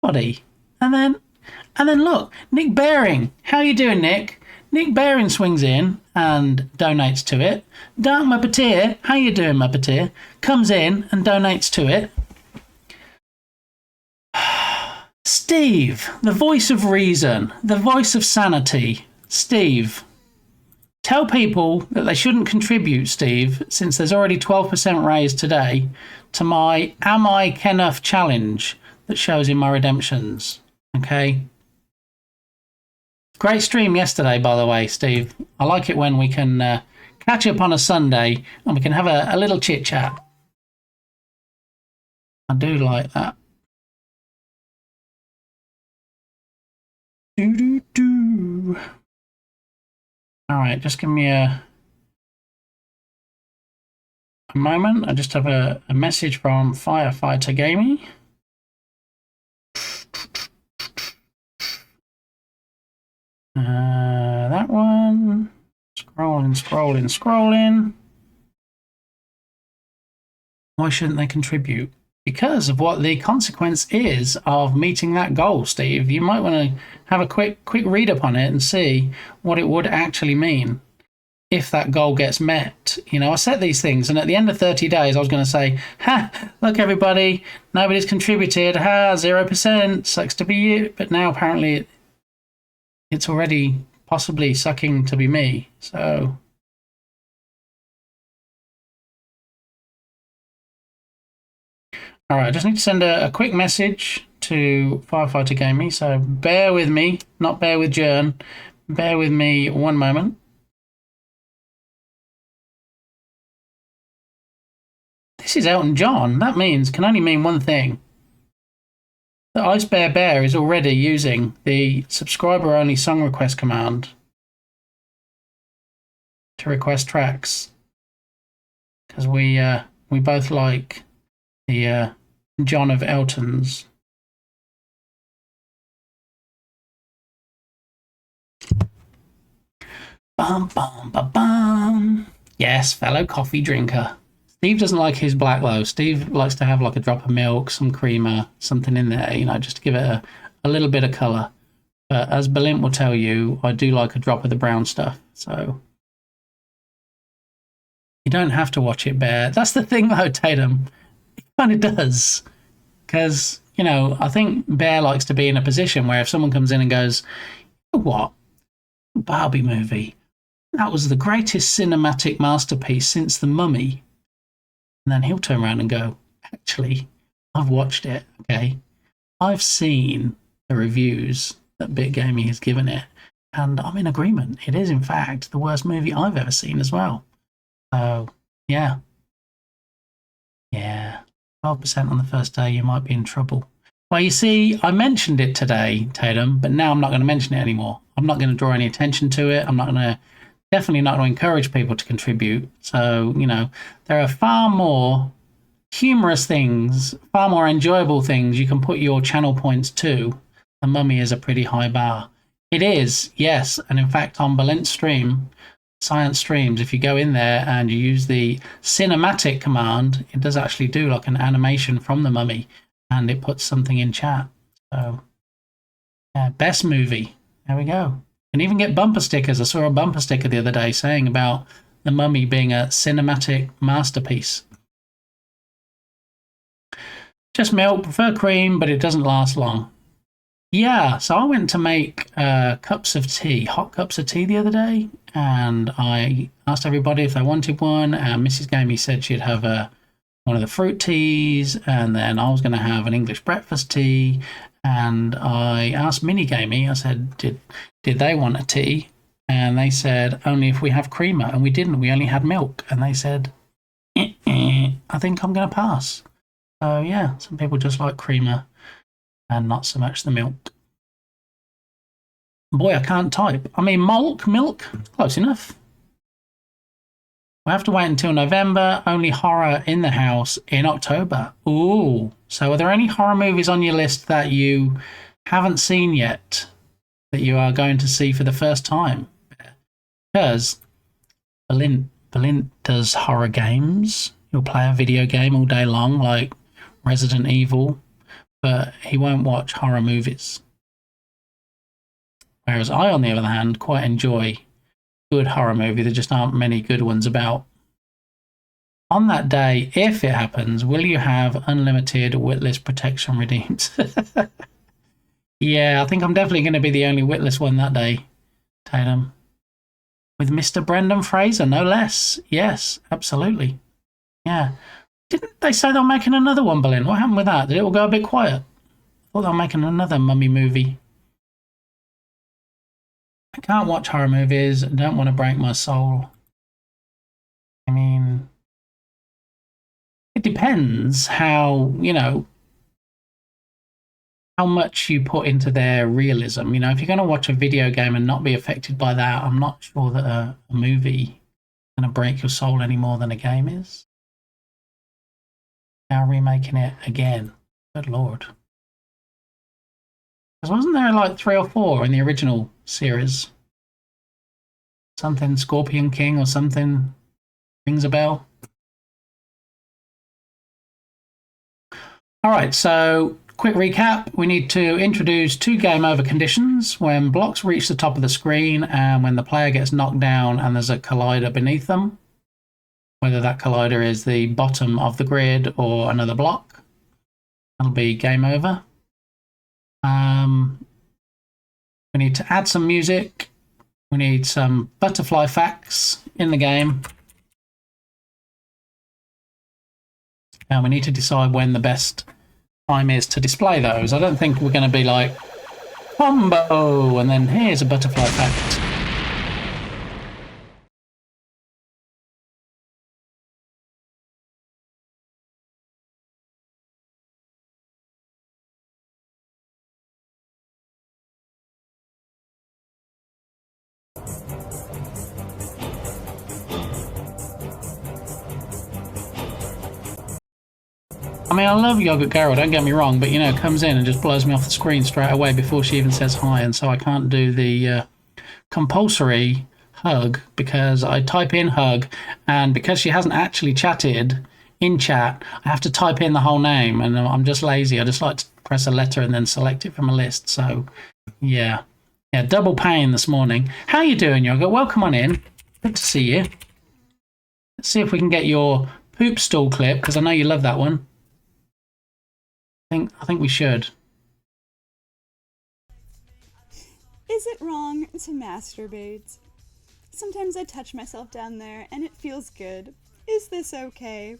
Nobody. And then look, Nick Baring. How you doing, Nick? Nick Baring swings in and donates to it. Dark Muppeteer, how you doing, Muppeteer? Comes in and donates to it. Steve, the voice of reason, the voice of sanity. Steve, tell people that they shouldn't contribute, Steve, since there's already 12% raised today, to my Am I Kenneth challenge that shows in my redemptions. Okay? Great stream yesterday, by the way, Steve. I like it when we can catch up on a Sunday and we can have a little chit-chat. I do like that. Do. All right, just give me a moment. I just have a message from Firefighter Gaming. That one. Scrolling. Why shouldn't they contribute? Because of what the consequence is of meeting that goal, Steve. You might want to have a quick read up on it and see what it would actually mean if that goal gets met. You know, I set these things, and at the end of 30 days, I was going to say, ha, look, everybody, nobody's contributed. Ha, 0%, sucks to be you. But now apparently it's already possibly sucking to be me. So All right, I just need to send a quick message to Firefighter Gaming, so bear with me, not bear with Jern. Bear with me one moment. This is Elton John. That can only mean one thing. The Ice Bear Bear is already using the subscriber-only song request command to request tracks, because we both like the John of Elton's. Bum bum ba bum. Yes, fellow coffee drinker. Steve doesn't like his black though. Steve likes to have like a drop of milk, some creamer, something in there, you know, just to give it a little bit of colour. But as Belint will tell you, I do like a drop of the brown stuff. So you don't have to watch it, Bear. That's the thing though, Tatum. It kind of does. Because, you know, I think Bear likes to be in a position where if someone comes in and goes, you know what? Barbie movie. That was the greatest cinematic masterpiece since The Mummy. And then he'll turn around and go, actually, I've watched it, okay? I've seen the reviews that Bit Gaming has given it, and I'm in agreement. It is, in fact, the worst movie I've ever seen as well. So, yeah. Yeah. 12% on the first day, you might be in trouble. Well, you see, I mentioned it today, Tatum, but now I'm not going to mention it anymore. I'm not going to draw any attention to it. I'm not going to... Definitely not going to encourage people to contribute. So, you know, there are far more humorous things, far more enjoyable things you can put your channel points to. The Mummy is a pretty high bar. It is, yes. And in fact, on Belint's stream, Science Streams, if you go in there and you use the cinematic command, it does actually do like an animation from The Mummy and it puts something in chat. So, yeah, best movie. There we go. And even get bumper stickers. I saw a bumper sticker the other day saying about The Mummy being a cinematic masterpiece. Just milk, prefer cream, but it doesn't last long. Yeah, so I went to make cups of tea, hot cups of tea the other day, and I asked everybody if they wanted one, and Mrs. Gamey said she'd have one of the fruit teas, and then I was going to have an English breakfast tea, and I asked Mini Gamey, I said, did they want a tea? And they said, only if we have creamer, and we didn't, we only had milk. And they said, I think I'm going to pass. So yeah, some people just like creamer and not so much the milk. Boy, I can't type. I mean, milk, close enough. We'll have to wait until November. Only horror in the house in October. Ooh. So are there any horror movies on your list that you haven't seen yet that you are going to see for the first time? Because Belint does horror games. He'll play a video game all day long, like Resident Evil, but he won't watch horror movies. Whereas I, on the other hand, quite enjoy good horror movie. There just aren't many good ones about. On that day, if it happens, will you have unlimited witlist protection redeemed? Yeah, I think I'm definitely going to be the only witless one that day, Tatum. With Mr. Brendan Fraser, no less. Yes, absolutely. Yeah. Didn't they say they were making another one, Belint? What happened with that? Did it all go a bit quiet? I thought they were making another Mummy movie. I can't watch horror movies. I don't want to break my soul. I mean, it depends how, you know, how much you put into their realism. You know, if you're going to watch a video game and not be affected by that, I'm not sure that a movie is going to break your soul any more than a game is. Now remaking it again. Good Lord. Because wasn't there like 3 or 4 in the original series? Something Scorpion King or something rings a bell. All right, so quick recap. We need to introduce 2 game over conditions when blocks reach the top of the screen and when the player gets knocked down and there's a collider beneath them. Whether that collider is the bottom of the grid or another block. That'll be game over. We need to add some music. We need some butterfly facts in the game. And we need to decide when the best time is to display those. I don't think we're going to be like, combo, and then here's a butterfly effect. I mean, I love Yogurt Garrel, don't get me wrong, but, you know, comes in and just blows me off the screen straight away before she even says hi, and so I can't do the compulsory hug because I type in hug, and because she hasn't actually chatted in chat, I have to type in the whole name, and I'm just lazy. I just like to press a letter and then select it from a list, so, yeah. Yeah, double pain this morning. How you doing, Yogurt? Welcome on in. Good to see you. Let's see if we can get your poop stool clip, because I know you love that one. I think we should. Is it wrong to masturbate? Sometimes I touch myself down there and it feels good. Is this okay?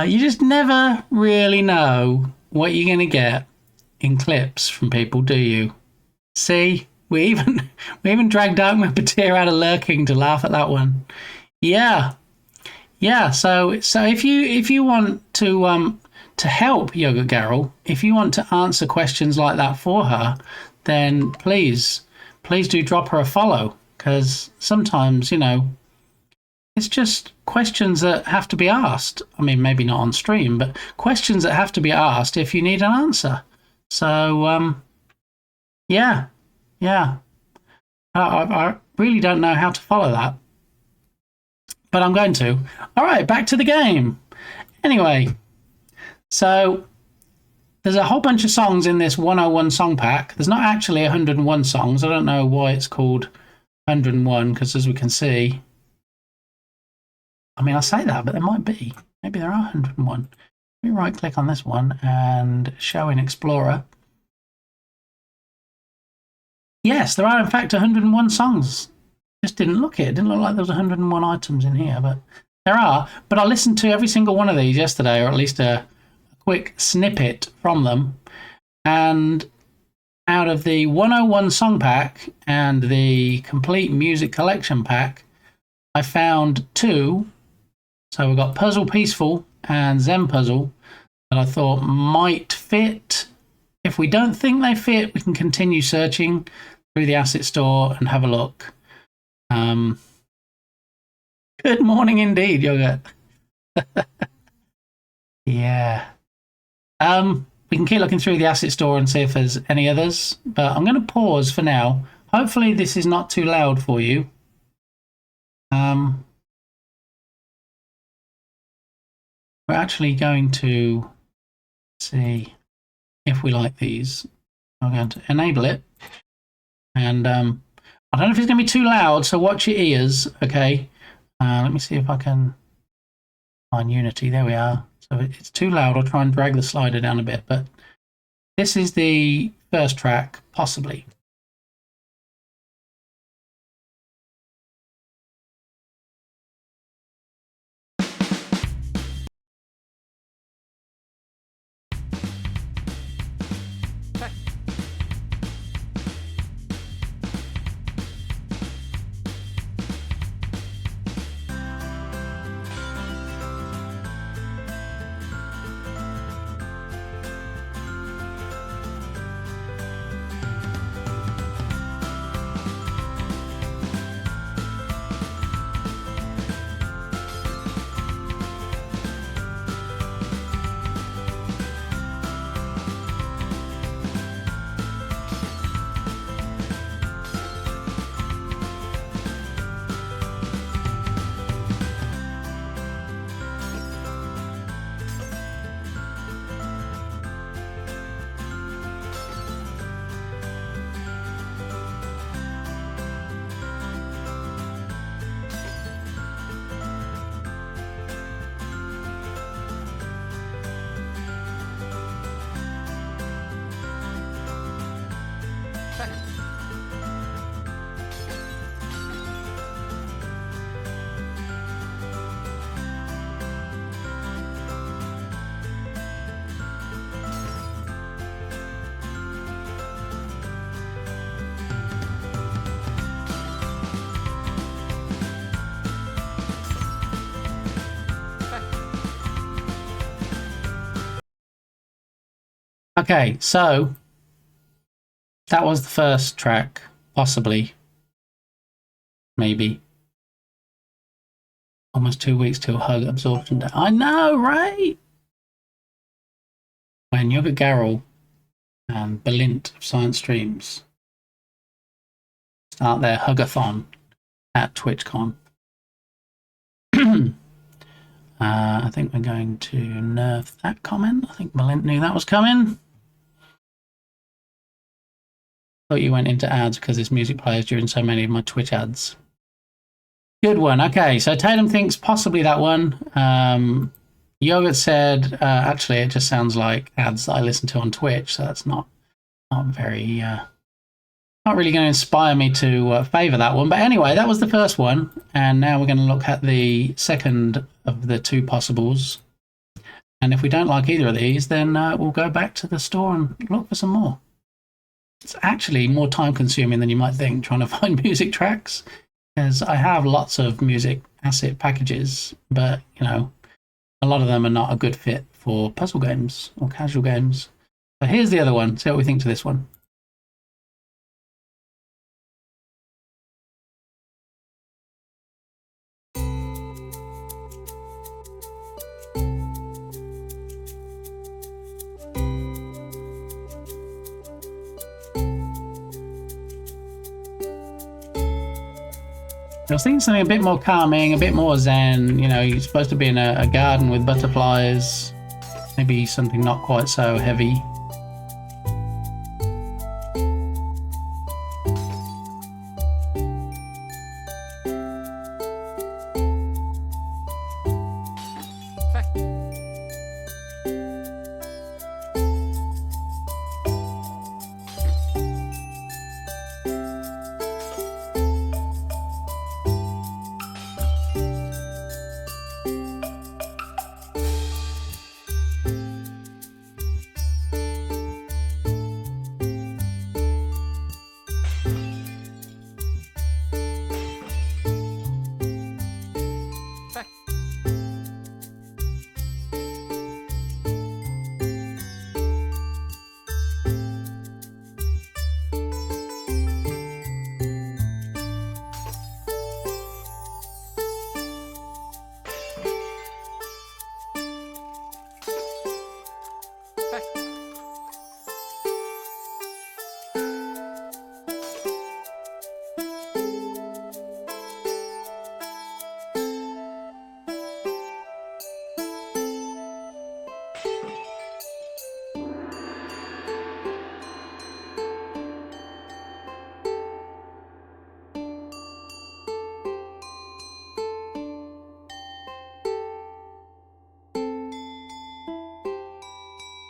You just never really know what you're going to get in clips from people, do you? See, we even dragged out my Batir out of lurking to laugh at that one. Yeah. So if you want to help Yogurt Garrel, if you want to answer questions like that for her, then please do drop her a follow, because sometimes, you know, it's just questions that have to be asked. I mean, maybe not on stream, but questions that have to be asked if you need an answer. So, yeah. I really don't know how to follow that, but I'm going to. All right, back to the game. Anyway, so there's a whole bunch of songs in this 101 song pack. There's not actually 101 songs. I don't know why it's called 101, because as we can see, I mean, I say that, but there might be. Maybe there are 101. Let me right click on this one and show in Explorer. Yes, there are in fact 101 songs. Just didn't look it. It didn't look like there was 101 items in here, but there are. But I listened to every single one of these yesterday, or at least a quick snippet from them. And out of the 101 song pack and the complete music collection pack, I found two. So we've got Puzzle Peaceful and Zen Puzzle that I thought might fit. If we don't think they fit, we can continue searching through the asset store and have a look. Good morning indeed, Yogurt. Yeah. We can keep looking through the asset store and see if there's any others, but I'm going to pause for now. Hopefully this is not too loud for you. We're actually going to see if we like these. I'm going to enable it. And I don't know if it's going to be too loud, so watch your ears, okay? Let me see if I can find Unity. There we are. So if it's too loud, I'll try and drag the slider down a bit. But this is the first track, possibly. Okay, so that was the first track, possibly, maybe. Almost 2 weeks till hug absorption day. I know, right? When Yoga Garrel and Belint of Science Streams start their hugathon at TwitchCon. I think we're going to nerf that comment. I think Belint knew that was coming. Thought you went into ads because this music plays during so many of my Twitch ads. Good one. Okay, so Tatum thinks possibly that one. Yogurt said, actually, it just sounds like ads that I listen to on Twitch, so that's not very, not really going to inspire me to favour that one. But anyway, that was the first one, and now we're going to look at the second of the two possibles. And if we don't like either of these, then we'll go back to the store and look for some more. It's actually more time-consuming than you might think, trying to find music tracks, because I have lots of music asset packages, but, you know, a lot of them are not a good fit for puzzle games or casual games. But here's the other one. See what we think to this one. I was thinking something a bit more calming, a bit more zen. You know, you're supposed to be in a garden with butterflies. Maybe something not quite so heavy.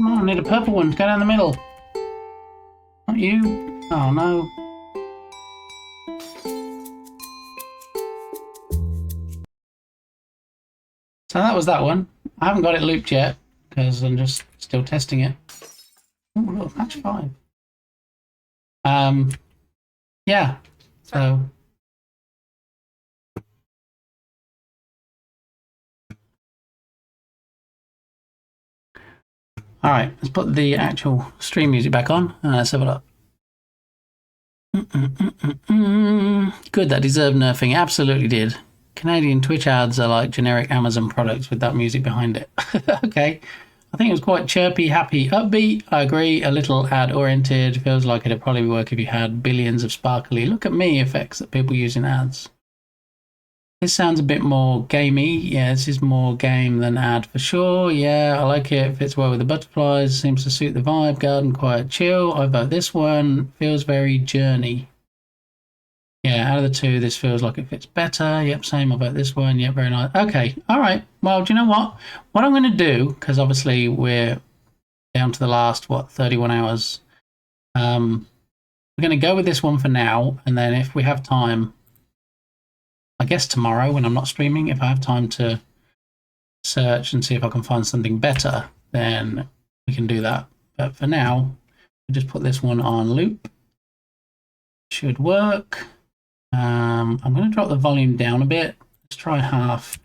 Come on, I need a purple one to go down the middle. Not you. Oh no. So that was that one. I haven't got it looped yet because I'm just still testing it. Oh look, match 5. Yeah. So all right, let's put the actual stream music back on and let's have a look. Good, that deserved nerfing. Absolutely did. Canadian Twitch ads are like generic Amazon products with that music behind it. Okay. I think it was quite chirpy, happy, upbeat. I agree. A little ad-oriented. Feels like it'd probably work if you had billions of sparkly look at me effects that people use in ads. This sounds a bit more gamey. Yeah, this is more game than ad for sure. Yeah, I like it. Fits well with the butterflies. Seems to suit the vibe. Garden, quiet, chill. I vote this one. Feels very journey. Yeah, out of the two, this feels like it fits better. Yep, same. I vote this one. Yep, very nice. Okay, all right. Well, do you know what? What I'm going to do, because obviously we're down to the last, 31 hours. We're going to go with this one for now, and then if we have time, I guess tomorrow when I'm not streaming, if I have time to search and see if I can find something better, then we can do that. But for now, we just put this one on loop. Should work. I'm going to drop the volume down a bit. Let's try half.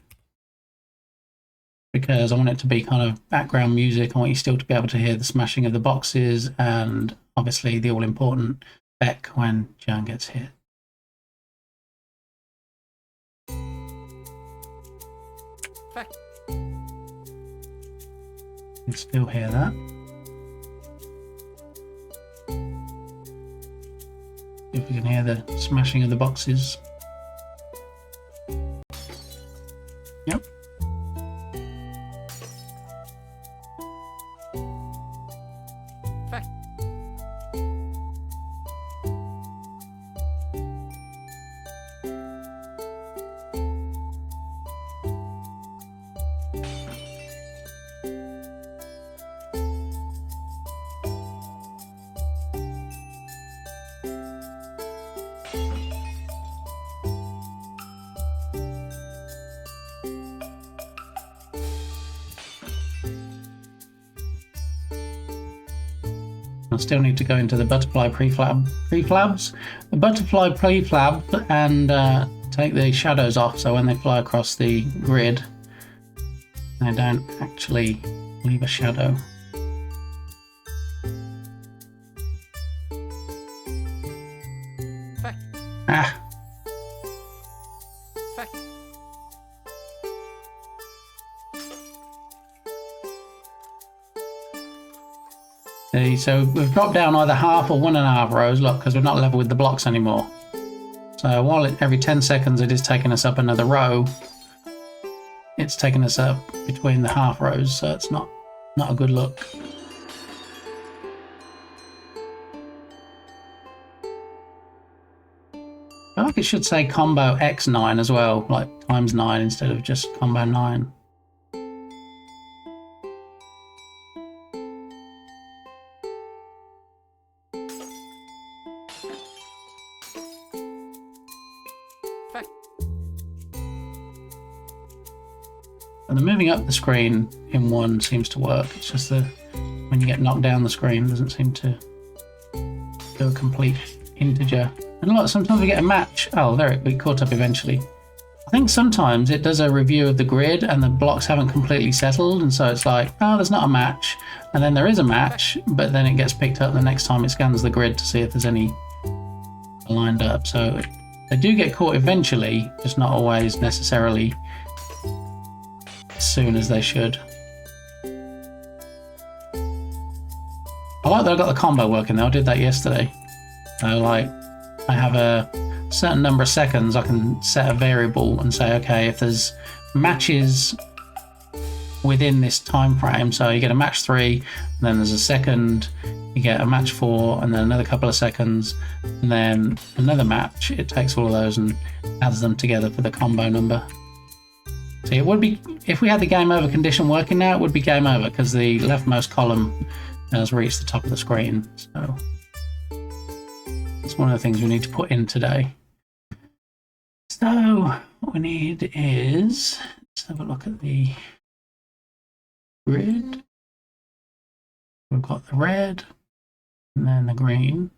because I want it to be kind of background music. I want you still to be able to hear the smashing of the boxes and obviously the all-important Beck when Jan gets hit. Fact. You can still hear that. See if we can hear the smashing of the boxes. Yep. Fact. I still need to go into the butterfly preflabs. The butterfly preflab and take the shadows off so when they fly across the grid, they don't actually leave a shadow. Fact. Ah, Fact. see, so we've dropped down either half or 1.5 rows, look, because we're not level with the blocks anymore. So while every 10 seconds it is taking us up another row, it's taking us up between the half rows, so it's not a good look. I feel like it should say combo X9 as well, like times 9 instead of just combo 9. Fact. And the moving up the screen in one seems to work. It's just the when you get knocked down the screen, it doesn't seem to do a complete integer. And look, sometimes we get a match. Oh, there we caught up eventually. I think sometimes it does a review of the grid and the blocks haven't completely settled, and so it's like, oh, there's not a match, and then there is a match, but then it gets picked up the next time it scans the grid to see if there's any lined up. So they do get caught eventually, just not always necessarily as soon as they should. I like that I got the combo working though. I did that yesterday. So like, I have a certain number of seconds, I can set a variable and say, okay, if there's matches within this time frame, so you get a match 3, and then there's a second, you get a match 4, and then another couple of seconds, and then another match. It takes all of those and adds them together for the combo number. So it would be, if we had the game over condition working now, it would be game over because the leftmost column has reached the top of the screen. So it's one of the things we need to put in today. So what we need is, let's have a look at the grid. We've got the red and then the green.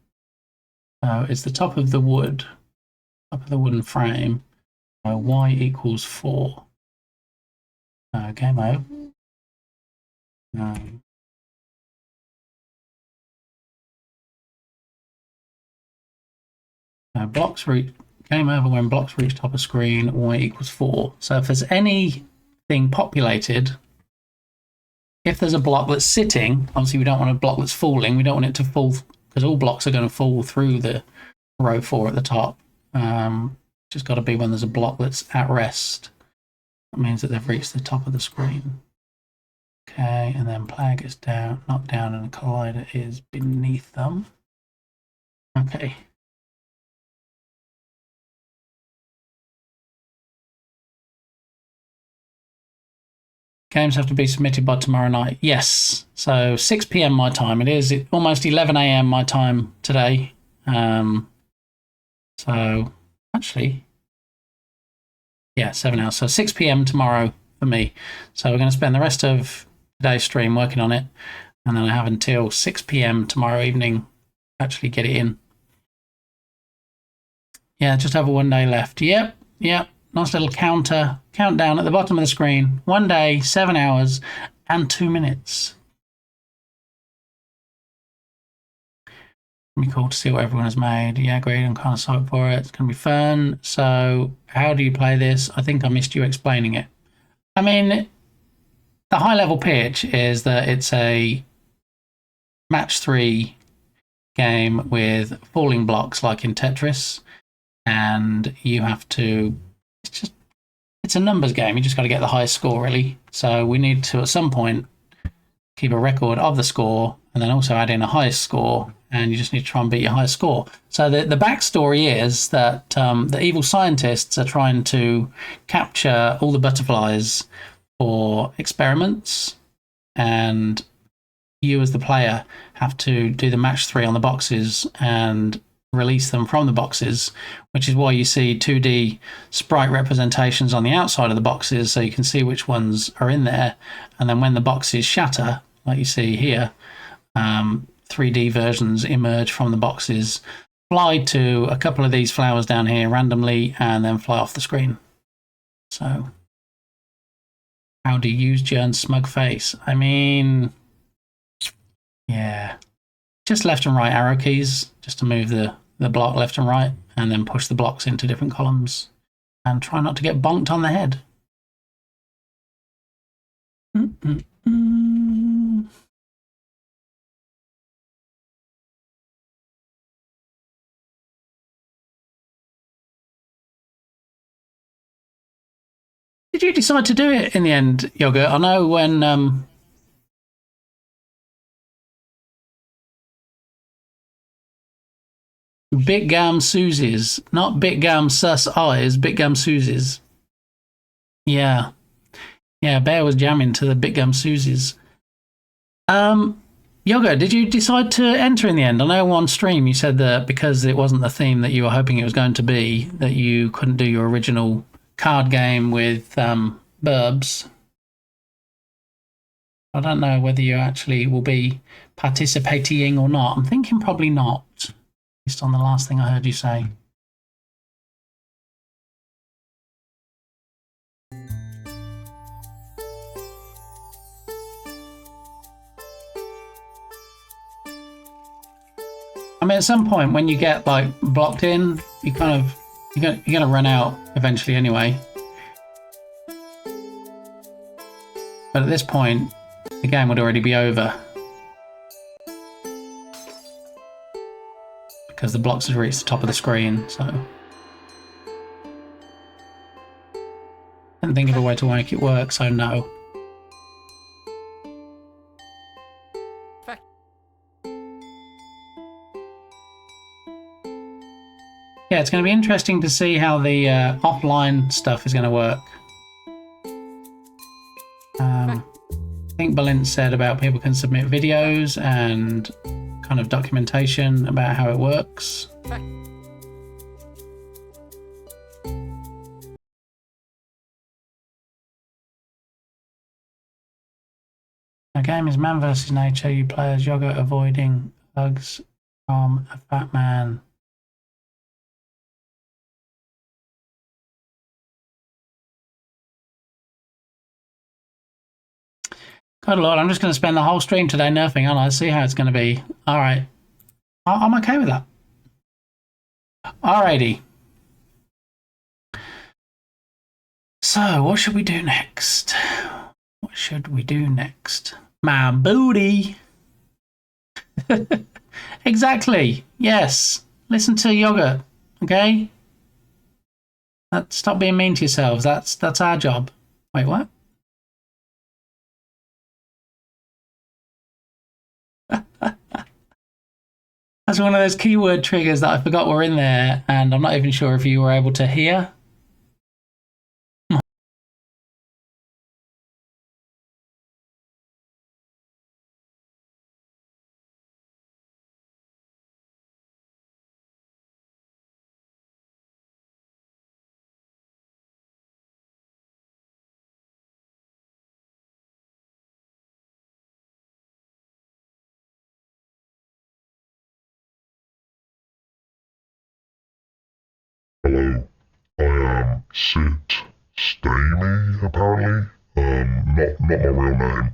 So it's the top of the wood, top of the wooden frame. So y equals 4. Game over. Blocks reach game over when blocks reach top of screen, y equals 4. So if there's anything populated, if there's a block that's sitting, obviously we don't want a block that's falling. We don't want it to fall because all blocks are going to fall through the row 4 at the top. Just got to be when there's a block that's at rest. That means that they've reached the top of the screen. Okay, and then player gets down, knocked down, and the collider is beneath them. Okay. Games have to be submitted by tomorrow night. Yes. So 6 p.m. my time. It is almost 11 a.m. my time today. So actually, yeah, 7 hours. So 6 p.m. tomorrow for me. So we're going to spend the rest of today's stream working on it. And then I have until 6 p.m. tomorrow evening to actually get it in. Yeah, just over 1 day left. Yep. nice little countdown at the bottom of the screen. 1 day, 7 hours, and 2 minutes. It'll be cool to see what everyone has made. Yeah, great. I'm kind of psyched for it. It's going to be fun. So, how do you play this? I think I missed you explaining it. I mean, the high level pitch is that it's a match 3 game with falling blocks like in Tetris, and you have to. It's a numbers game. You just got to get the highest score, really. So we need to, at some point, keep a record of the score and then also add in a highest score, and you just need to try and beat your highest score. So the backstory is that the evil scientists are trying to capture all the butterflies for experiments, and you as the player have to do the match 3 on the boxes and release them from the boxes, which is why you see 2D sprite representations on the outside of the boxes so you can see which ones are in there. And then when the boxes shatter, like you see here, 3D versions emerge from the boxes, fly to a couple of these flowers down here randomly, and then fly off the screen. So, how do you use Jern's smug face? I mean, yeah, just left and right arrow keys just to move the block left and right, and then push the blocks into different columns and try not to get bonked on the head. Did you decide to do it in the end, Yogurt? I know when Big Gam Susie's, not Big Gam Sus Eyes, Big Gam Susie's. Yeah. Yeah, Bear was jamming to the Big Gam Susie's. Yoga, did you decide to enter in the end? I know on stream you said that because it wasn't the theme that you were hoping it was going to be, that you couldn't do your original card game with Burbs. I don't know whether you actually will be participating or not. I'm thinking probably not, based on the last thing I heard you say. I mean, at some point when you get like blocked in, you're gonna run out eventually anyway. But at this point, the game would already be over because the blocks have reached the top of the screen. So, couldn't think of a way to make it work. So no. Yeah, it's going to be interesting to see how the offline stuff is going to work. I think Balint said about people can submit videos and kind of documentation about how it works. The game is man versus nature. You play as Yoga avoiding thugs from a fat man. God Lord, I'm just going to spend the whole stream today nerfing, aren't I? See how it's going to be. All right. I'm okay with that. Alrighty. So, what should we do next? What should we do next? My booty. Exactly. Yes. Listen to Yogurt. Okay? Stop being mean to yourselves. That's our job. Wait, what? That's one of those keyword triggers that I forgot were in there, and I'm not even sure if you were able to hear. Hello. I am Stamy, apparently. Not my real name,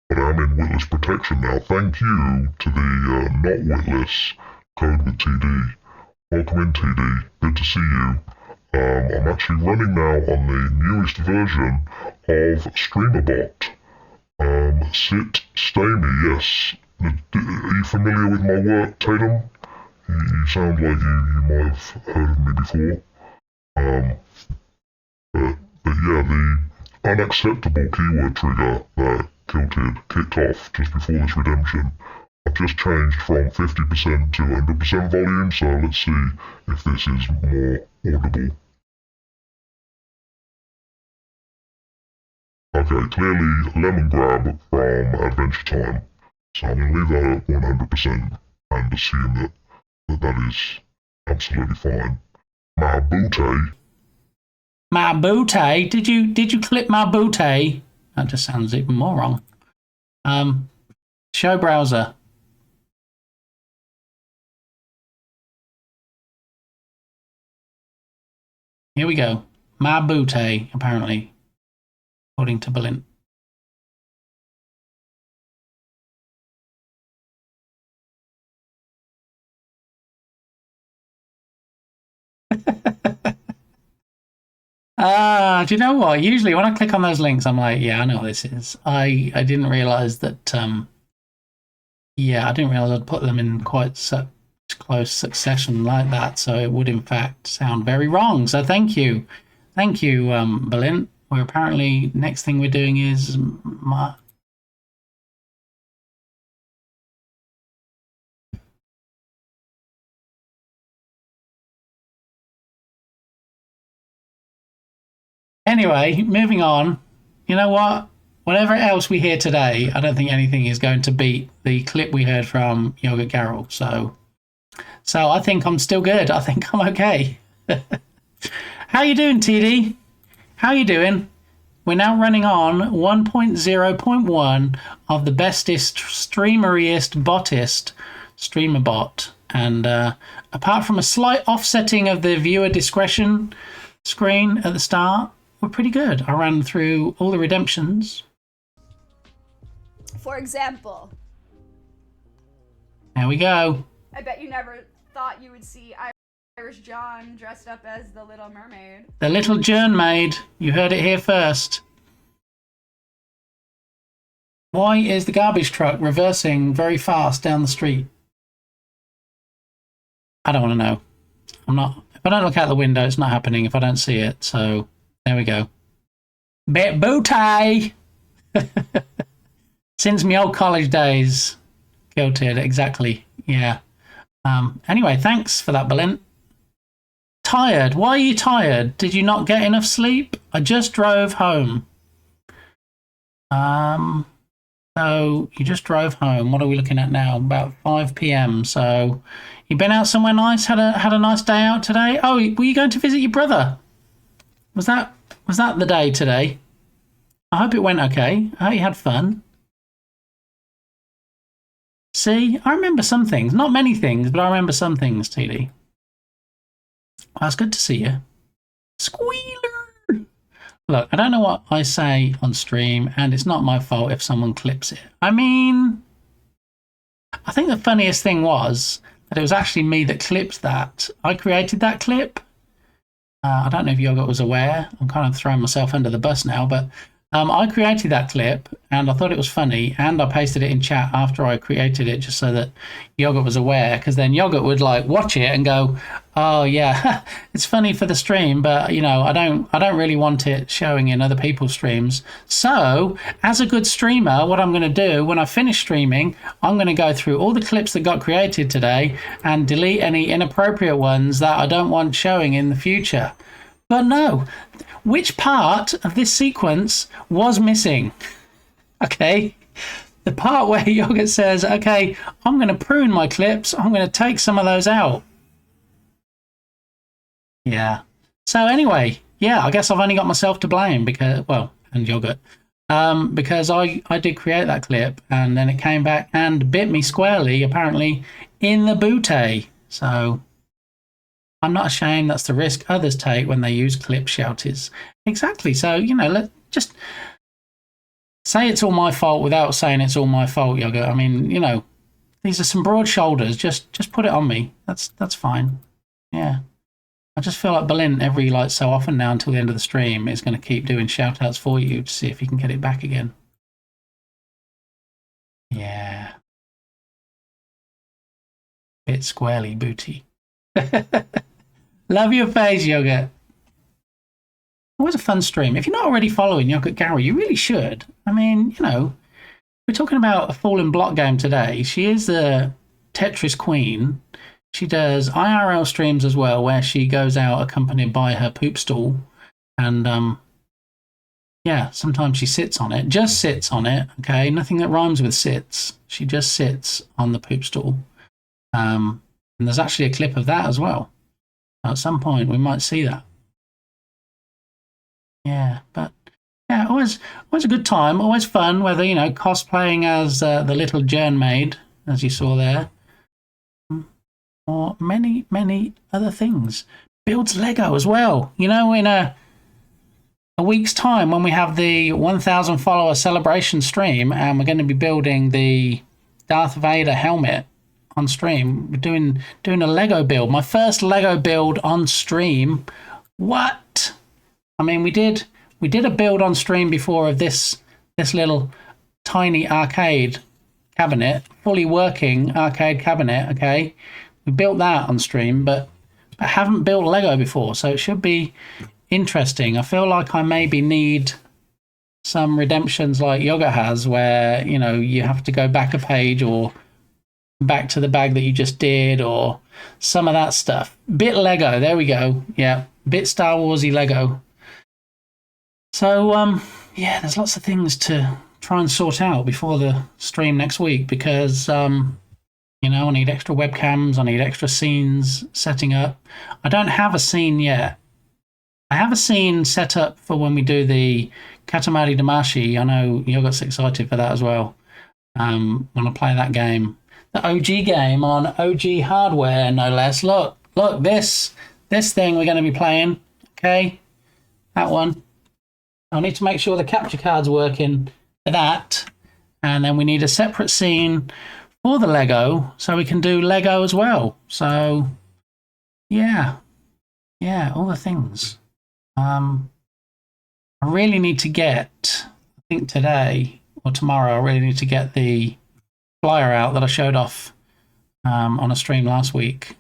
but I am in Witless protection now. Thank you to the not Witless code with TD. Welcome in, TD. Good to see you. I'm actually running now on the newest version of StreamerBot. Sit Stamy, yes. Are you familiar with my work, Tatum? You sound like you might have heard of me before. But yeah, the unacceptable keyword trigger that Kilted kicked off just before this redemption, I've just changed from 50% to 100% volume, so let's see if this is more audible. Okay, clearly lemon grab from Adventure Time, so I'm going to leave that at 100% and assume that is absolutely fine. Mabute. Mabute? Did you clip Mabute? That just sounds even more wrong. Show browser. Here we go. Mabute, apparently, according to Berlin. Do you know what? Usually when I click on those links, I'm like, yeah, I know what this is. I didn't realize that, yeah, I didn't realize I'd put them in quite such close succession like that. So it would, in fact, sound very wrong. So thank you. Thank you, Berlin. We're apparently, next thing we're doing is Anyway, moving on. You know what? Whatever else we hear today, I don't think anything is going to beat the clip we heard from Yogurt Carol. So I think I'm still good. I think I'm okay. How you doing, TD? How you doing? We're now running on 1.0.1 of the bestest, streameriest, bottest streamer bot. And apart from a slight offsetting of the viewer discretion screen at the start, we're pretty good. I ran through all the redemptions. For example, There we go. I bet you never thought you would see Irish John dressed up as the Little Mermaid. The little Jern maid. You heard it here first. Why is the garbage truck reversing very fast down the street? I don't want to know. I'm not. If I don't look out the window, it's not happening if I don't see it. So there we go. Bow tie. Since me old college days. Guilted, exactly. Yeah. Anyway, thanks for that, Berlin. Tired. Why are you tired? Did you not get enough sleep? I just drove home. So you just drove home. What are we looking at now? About 5 p.m. So you been out somewhere nice? Had a nice day out today? Oh, were you going to visit your brother? Was that the day today? I hope it went okay. I hope you had fun. See, I remember some things. Not many things, but I remember some things, TD. Well, it's good to see you. Squealer! Look, I don't know what I say on stream, and it's not my fault if someone clips it. I mean, I think the funniest thing was that it was actually me that clipped that. I created that clip. I don't know if Yogurt was aware. I'm kind of throwing myself under the bus now, but I created that clip, and I thought it was funny, and I pasted it in chat after I created it just so that Yogurt was aware, because then Yogurt would like watch it and go, oh yeah, it's funny for the stream, but you know, I don't really want it showing in other people's streams. So as a good streamer, what I'm going to do when I finish streaming, I'm going to go through all the clips that got created today and delete any inappropriate ones that I don't want showing in the future. But no, which part of this sequence was missing? Okay, the part where Yogurt says, okay, I'm going to prune my clips, I'm going to take some of those out. Yeah. So anyway, yeah, I guess I've only got myself to blame because, well, and Yogurt, because I did create that clip and then it came back and bit me squarely, apparently, in the booty. So I'm not ashamed. That's the risk others take when they use clip shouters. Exactly. So, you know, let's just say it's all my fault without saying it's all my fault, Yoga. I mean, you know, these are some broad shoulders. Just put it on me. That's fine. Yeah. I just feel like Berlin every like so often now until the end of the stream is going to keep doing shout outs for you to see if you can get it back again. Yeah. Bit squarely booty. Love your face, Yoga. Always a fun stream. If you're not already following Yogurt Gary, you really should. I mean, you know, we're talking about a falling block game today. She is the Tetris queen. She does IRL streams as well, where she goes out accompanied by her poop stool. And, yeah, sometimes she sits on it. Just sits on it, okay? Nothing that rhymes with sits. She just sits on the poop stool. And there's actually a clip of that as well. At some point, we might see that. Yeah, but yeah, always a good time, always fun, whether, you know, cosplaying as the little Jern maid, as you saw there, or many, many other things. Builds Lego as well. You know, in a week's time when we have the 1,000 follower celebration stream and we're going to be building the Darth Vader helmet on stream, we're doing a Lego build. My first Lego build on stream. What? I mean, we did a build on stream before of this little tiny arcade cabinet, fully working arcade cabinet, okay? We built that on stream, but I haven't built Lego before, so it should be interesting. I feel like I maybe need some redemptions like Yoga has, where, you know, you have to go back a page or back to the bag that you just did, or some of that stuff. Bit Lego, there we go. Yeah, bit Star Warsy Lego. So, yeah, there's lots of things to try and sort out before the stream next week because, you know, I need extra webcams, I need extra scenes setting up. I don't have a scene yet. I have a scene set up for when we do the Katamari Damacy. I know Yogurt's excited for that as well. When I play that game. The OG game on OG hardware, no less. Look, this thing we're going to be playing, okay? That one. I need to make sure the capture card's working for that. And then we need a separate scene for the Lego so we can do Lego as well. So, yeah, all the things. I really need to get, I think today or tomorrow, I really need to get the flyer out that I showed off on a stream last week.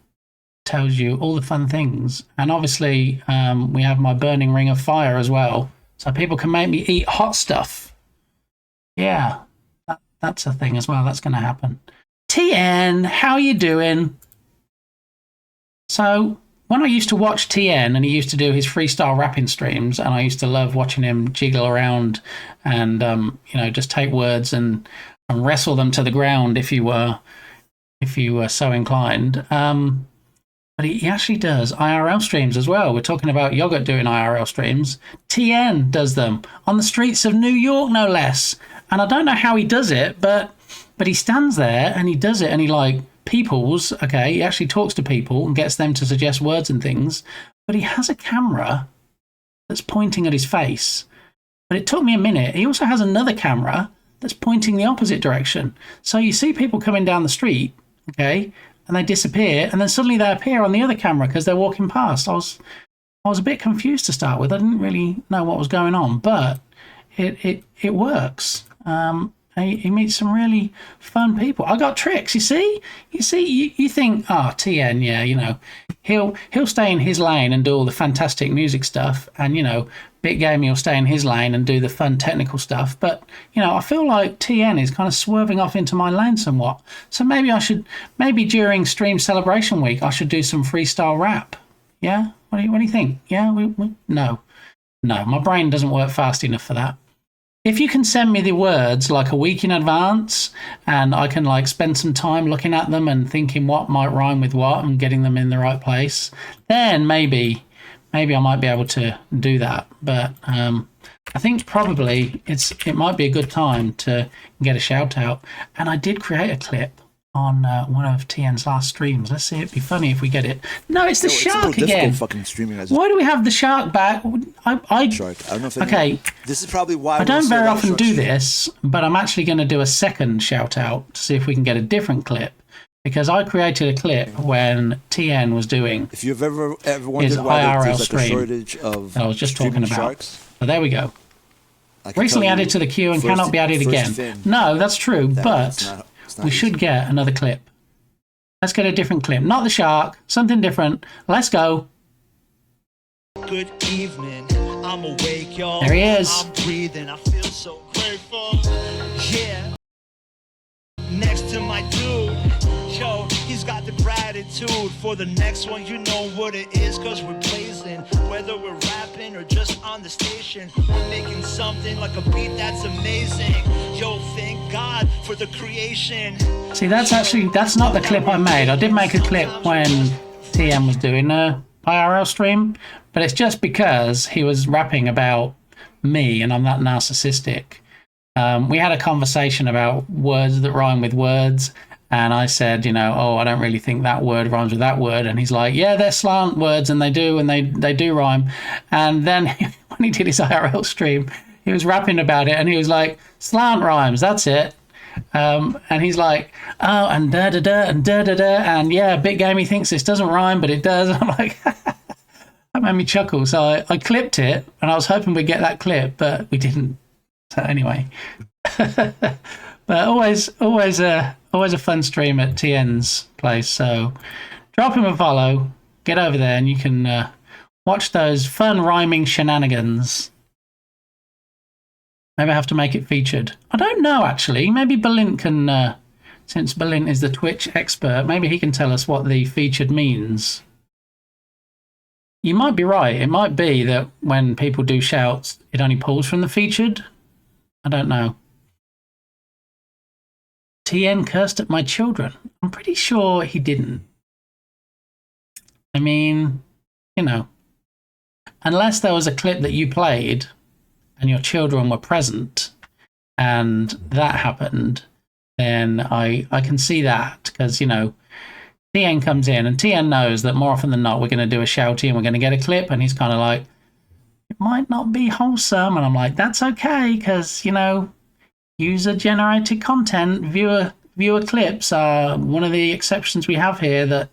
Tells you all the fun things. And obviously, we have my burning ring of fire as well. So people can make me eat hot stuff. Yeah, that's a thing as well. That's going to happen. TN, how you doing? So when I used to watch TN and he used to do his freestyle rapping streams, and I used to love watching him jiggle around and, you know, just take words and wrestle them to the ground if you were so inclined. But he actually does IRL streams as well. We're talking about Yogurt doing IRL streams. TN does them on the streets of New York, no less. And I don't know how he does it, but he stands there and he does it and he like peoples, okay? He actually talks to people and gets them to suggest words and things. But he has a camera that's pointing at his face. But it took me a minute. He also has another camera that's pointing the opposite direction. So you see people coming down the street, okay? And they disappear, and then suddenly they appear on the other camera because they're walking past. I was a bit confused to start with. I didn't really know what was going on, but it works. He meets some really fun people. I got tricks. You see, you think, TN, yeah, you know, he'll stay in his lane and do all the fantastic music stuff, and you know, Bit Gamey will stay in his lane and do the fun technical stuff. But you know, I feel like TN is kind of swerving off into my lane somewhat. So maybe during stream celebration week, I should do some freestyle rap. Yeah, what do you think? Yeah, no, my brain doesn't work fast enough for that. If you can send me the words like a week in advance and I can like spend some time looking at them and thinking what might rhyme with what and getting them in the right place, then maybe I might be able to do that. But I think probably it might be a good time to get a shout out. And I did create a clip on one of TN's last streams. Let's see. It'd be funny if we get it. No, it's the shark again. Fucking streaming as Why do we have the shark back? I shark. I don't know if okay. This is probably why I don't very often do this, but I'm actually going to do a second shout out to see if we can get a different clip, because I created a clip when TN was doing if you've ever wondered his why IRL there's like stream a shortage of that I was just talking about. sharks, so there we go. I can Recently tell you added to the queue and first- cannot be added first again. fin, No, that's true, that but it's not we easy. should get another clip. Let's get a different clip. Not the shark, something different. Let's go. Good evening, I'm awake, y'all. There he is. I'm breathing, I feel so grateful. Yeah. Next to my dude, yo, he's got the gratitude for the next one. You know what it is, cause we're blazing. Whether we're rapping or just on the station, we're making something like a beat that's amazing. Yo, thank God for the creation. See, that's not the clip I made. I did make a clip when TM was doing a IRL stream, but it's just because he was rapping about me and I'm that narcissistic. We had a conversation about words that rhyme with words, and I said, oh, I don't really think that word rhymes with that word, and he's like, yeah, they're slant words and they do rhyme. And then when he did his IRL stream, he was rapping about it and he was like, slant rhymes, that's it. And he's like, oh, and da da da and da da da, and yeah, Bit Gamey thinks this doesn't rhyme, but it does. I'm like, that made me chuckle. So I clipped it, and I was hoping we'd get that clip, but we didn't. So anyway, but always a fun stream at TN's place. So drop him a follow, get over there, and you can watch those fun rhyming shenanigans. Maybe I have to make it featured. I don't know, actually. Maybe Balint can, since Balint is the Twitch expert, maybe he can tell us what the featured means. You might be right. It might be that when people do shouts, it only pulls from the featured. I don't know. TN cursed at my children. I'm pretty sure he didn't. I mean, unless there was a clip that you played and your children were present and that happened, then I can see that, because, TN comes in and TN knows that more often than not we're going to do a shouty and we're going to get a clip, and he's kind of like, it might not be wholesome, and I'm like, that's okay, because, user-generated content, viewer clips are one of the exceptions we have here, that,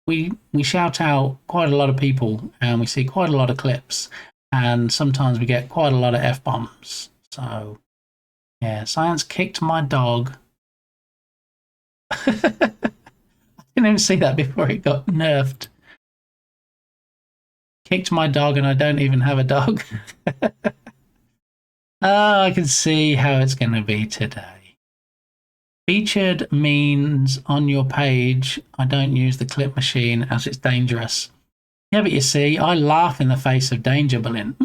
we shout out quite a lot of people and we see quite a lot of clips, and sometimes we get quite a lot of F-bombs. So, yeah, Science kicked my dog. I didn't even see that before it got nerfed. Kicked my dog and I don't even have a dog. Oh, I can see how it's going to be today. Featured means on your page, I don't use the clip machine as it's dangerous. Yeah, but you see, I laugh in the face of danger, Berlin.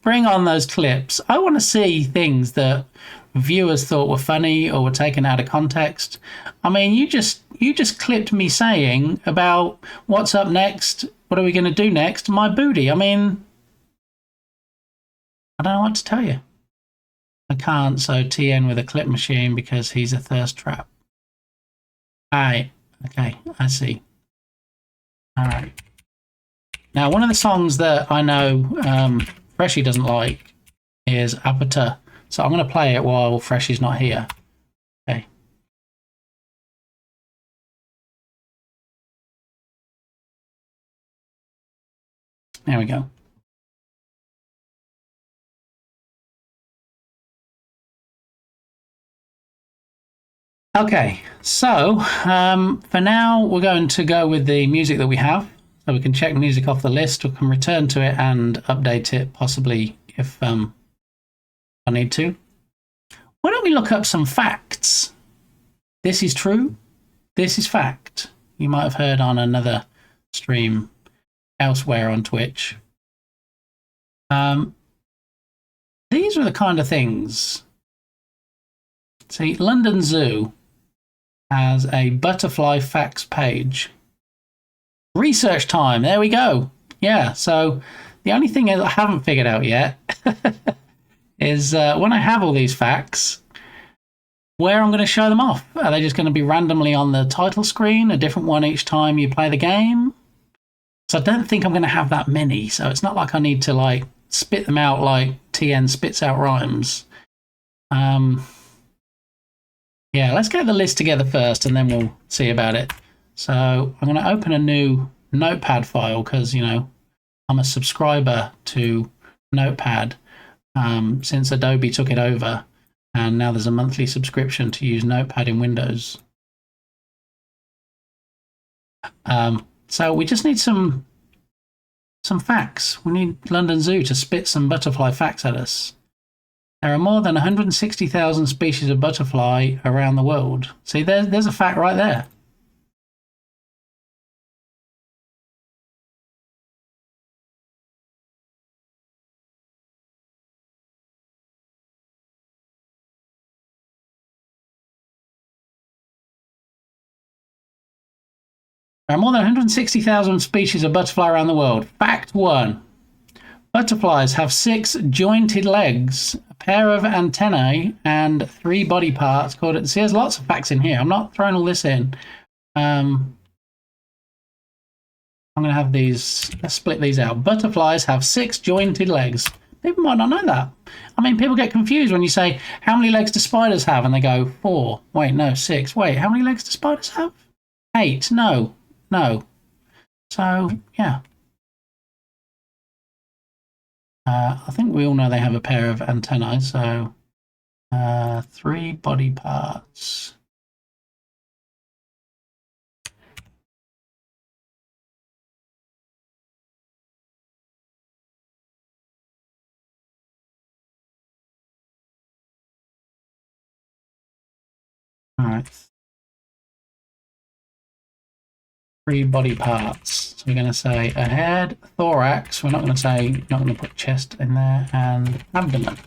Bring on those clips. I want to see things that viewers thought were funny or were taken out of context. I mean, you just clipped me saying about what's up next, what are we going to do next, my booty. I mean, I don't know what to tell you. I can't, so TN with a clip machine because he's a thirst trap. Alright, okay, I see. Alright. Now, one of the songs that I know Freshie doesn't like is Apata. So I'm going to play it while Freshie's not here. Okay. There we go. Okay, so for now we're going to go with the music that we have. So we can check music off the list, we can return to it and update it possibly if I need to. Why don't we look up some facts? This is true, this is fact. You might have heard on another stream elsewhere on Twitch. These are the kind of things. See, London Zoo has a butterfly facts page. Research time, there we go. Yeah, so the only thing I haven't figured out yet is when I have all these facts, where I'm going to show them off. Are they just going to be randomly on the title screen, a different one each time you play the game? So I don't think I'm going to have that many. So it's not like I need to like spit them out like TN spits out rhymes. Yeah, let's get the list together first and then we'll see about it. So I'm going to open a new Notepad file because, you know, I'm a subscriber to Notepad since Adobe took it over. And now there's a monthly subscription to use Notepad in Windows. So we just need some facts. We need London Zoo to spit some butterfly facts at us. There are more than 160,000 species of butterfly around the world. See, there's a fact right there. There are more than 160,000 species of butterfly around the world. Fact 1. Butterflies have 6 jointed legs, a pair of antennae, and 3 body parts called it. See, there's lots of facts in here. I'm not throwing all this in. I'm going to have these, let's split these out. Butterflies have 6 jointed legs. People might not know that. I mean, people get confused when you say, how many legs do spiders have? And they go, 4. Wait, no, 6. Wait, how many legs do spiders have? 8. No. So, yeah. I think we all know they have a pair of antennae, so 3 body parts. All right. 3 body parts. So we're going to say a head, thorax. We're not going to put chest in there, and abdomen.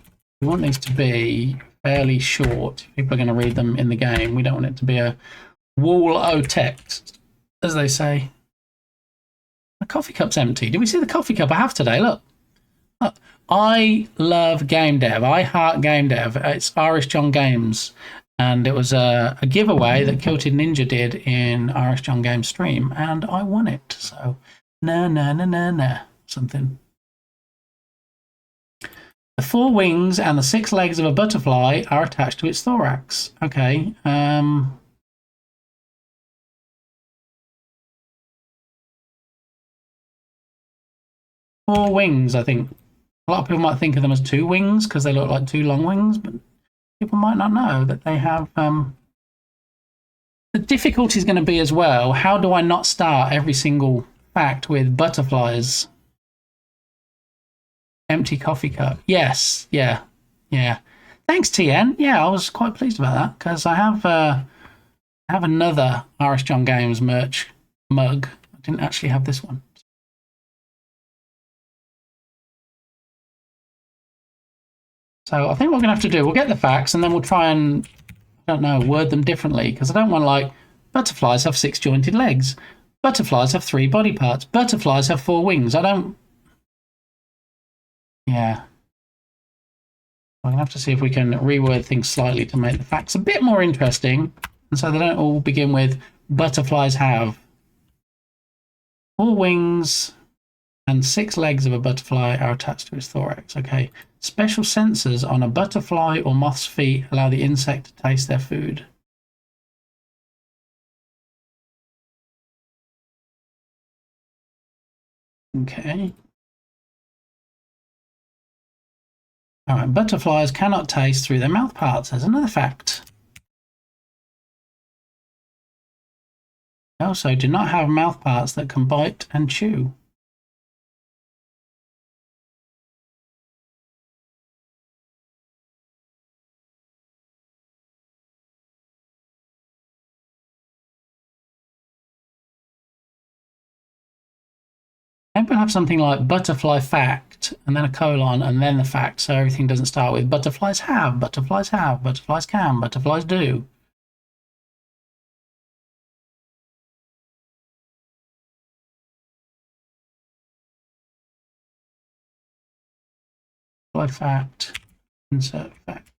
We want these to be fairly short. People are going to read them in the game. We don't want it to be a wall o' text, as they say. The coffee cup's empty. Did we see the coffee cup I have today? Look. I love game dev. I heart game dev. It's Irish John Games. And it was a giveaway that Kilted Ninja did in Irish John Games stream, and I won it. So, something. The 4 wings and the 6 legs of a butterfly are attached to its thorax. Okay. 4 wings, I think. A lot of people might think of them as 2 wings because they look like 2 long wings, but people might not know that they have. The difficulty is going to be as well, how do I not start every single fact with butterflies? Empty coffee cup. Yes, yeah. Thanks, TN. Yeah, I was quite pleased about that because I have another Irish John Games merch mug. I didn't actually have this one. So I think what we're going to have to do, we'll get the facts and then we'll try and, I don't know, word them differently because I don't want like, butterflies have 6 jointed legs. Butterflies have 3 body parts. Butterflies have 4 wings. I don't... Yeah. We're going to have to see if we can reword things slightly to make the facts a bit more interesting and so they don't all begin with butterflies have 4 wings and 6 legs of a butterfly are attached to its thorax. Okay. Special sensors on a butterfly or moth's feet allow the insect to taste their food. Okay. All right. Butterflies cannot taste through their mouth parts. There's another fact. They also do not have mouth parts that can bite and chew. Maybe we'll have something like butterfly fact, and then a colon, and then the fact, so everything doesn't start with butterflies have, butterflies can, butterflies do. Butterfly fact, insert fact.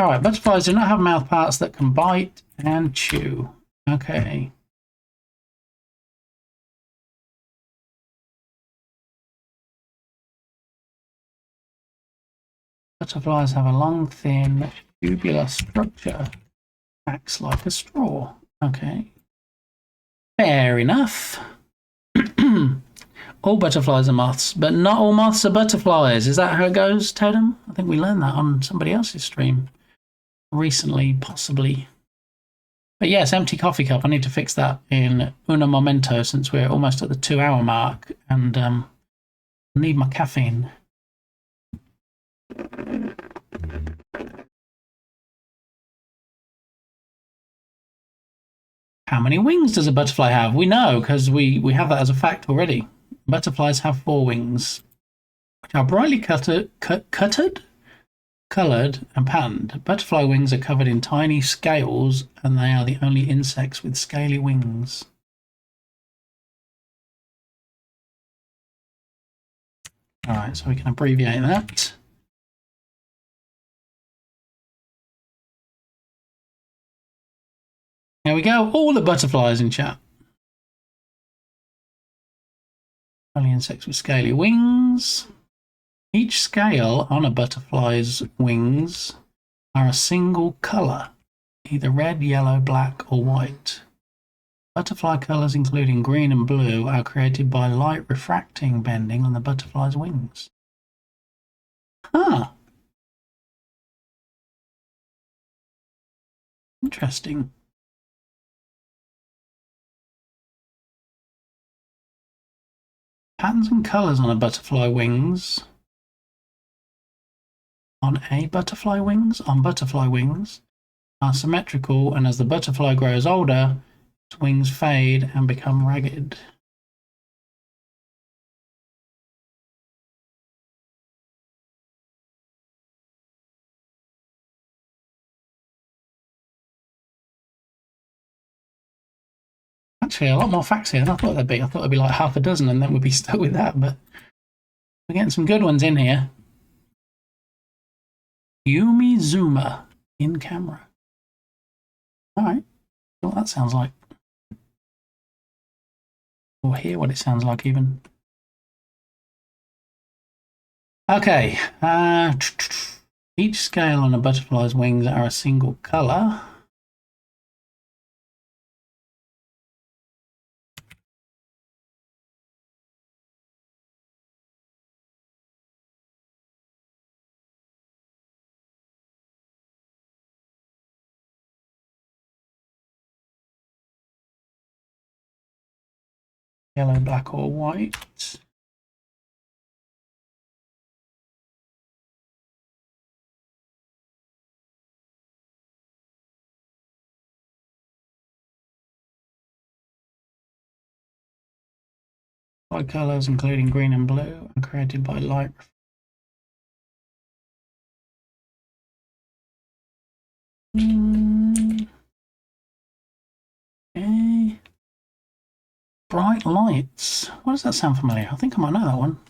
Alright, butterflies do not have mouth parts that can bite and chew. Okay. Butterflies have a long, thin, tubular structure. Acts like a straw. Okay. Fair enough. All butterflies are moths, but not all moths are butterflies. Is that how it goes, Totem? I think we learned that on somebody else's stream recently, possibly. But yes, empty coffee cup. I need to fix that in un momento since we're almost at the 2-hour mark and I need my caffeine. How many wings does a butterfly have? We know because we have that as a fact already. Butterflies have 4 wings, which are brightly coloured and patterned. Butterfly wings are covered in tiny scales, and they are the only insects with scaly wings. All right, so we can abbreviate that. There we go. All the butterflies in chat. Only insects with scaly wings. Each scale on a butterfly's wings are a single colour, either red, yellow, black, or white. Butterfly colours, including green and blue, are created by light refracting bending on the butterfly's wings. Huh. Interesting. Patterns and colours on butterfly wings are symmetrical, and as the butterfly grows older, its wings fade and become ragged. Actually, a lot more facts here than I thought there'd be. I thought there'd be like half a dozen and then we'd be stuck with that, but we're getting some good ones in here. Yumi Zuma in camera. Alright, what that sounds like. Or hear what it sounds like even. Okay, each scale on a butterfly's wings are a single colour. Yellow, black, or white. By colours, including green and blue, are created by light. Okay. Bright lights. Why does that sound familiar? I think I might know that one.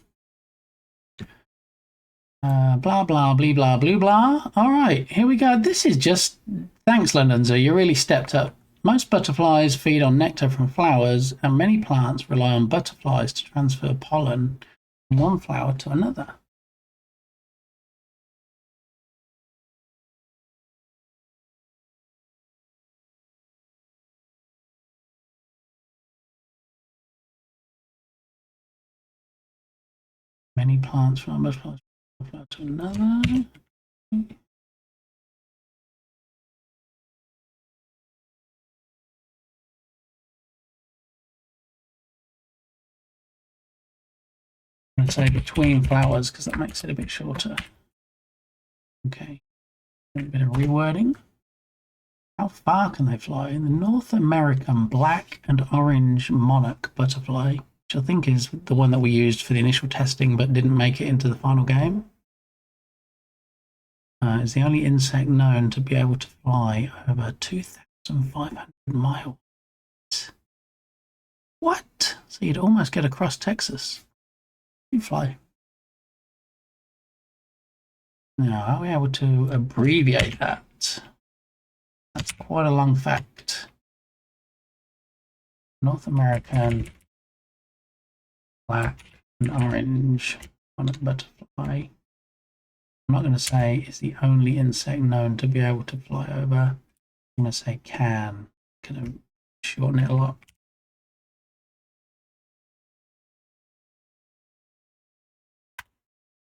Blah, blah, blee, blah, blue, blah. All right, here we go. This is just... Thanks, London Zoo. You really stepped up. Most butterflies feed on nectar from flowers, and many plants rely on butterflies to transfer pollen from one flower to another. Many plants from one flower to another. I'd say between flowers because that makes it a bit shorter. Okay, a bit of rewording. How far can they fly? In the North American black and orange monarch butterfly, which I think is the one that we used for the initial testing but didn't make it into the final game, is the only insect known to be able to fly over 2,500 miles. What? So you'd almost get across Texas. You fly. Now, are we able to abbreviate that? That's quite a long fact. North American black and orange monarch butterfly. I'm not going to say is the only insect known to be able to fly over. I'm going to say can. Going to shorten it a lot.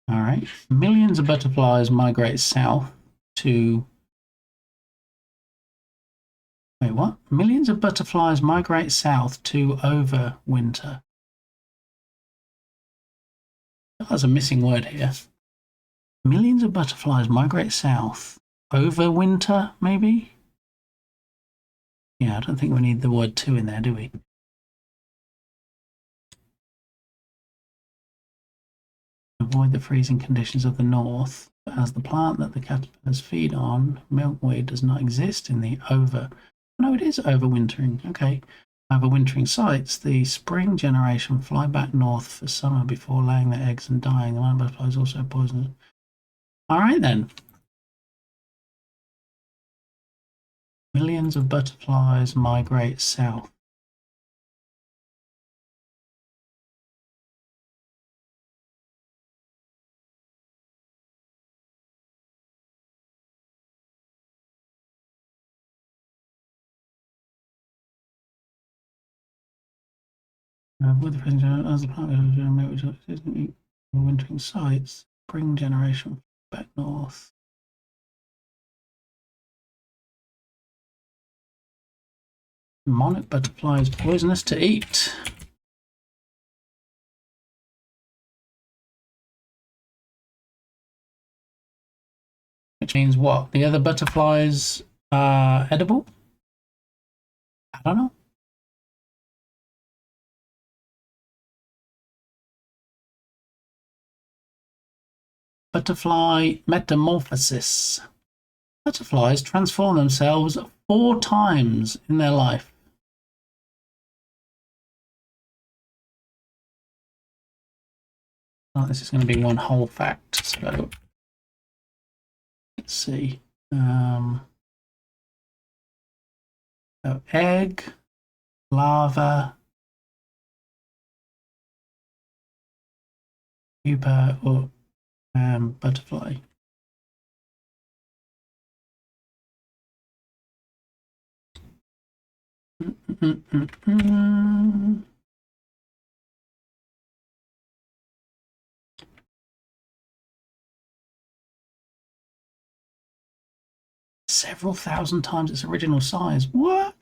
All right. Millions of butterflies migrate south to... Wait, what? Millions of butterflies migrate south to overwinter. There's a missing word here. Millions of butterflies migrate south. Overwinter, maybe? Yeah, I don't think we need the word to in there, do we? Avoid the freezing conditions of the north, but as the plant that the caterpillars feed on, milkweed, does not exist in the No, it is overwintering. Okay. Overwintering sites, the spring generation fly back north for summer before laying their eggs and dying. The monarch butterfly is also poisonous. All right, then. Millions of butterflies migrate south. With the present as the plant wintering sites, spring generation back north. Monarch butterfly is poisonous to eat. Which means what? The other butterflies are edible? I don't know. Butterfly metamorphosis. Butterflies transform themselves 4 times in their life. Oh, this is going to be one whole fact, so let's see. So egg, larva, pupa, or butterfly. Several thousand times its original size. What?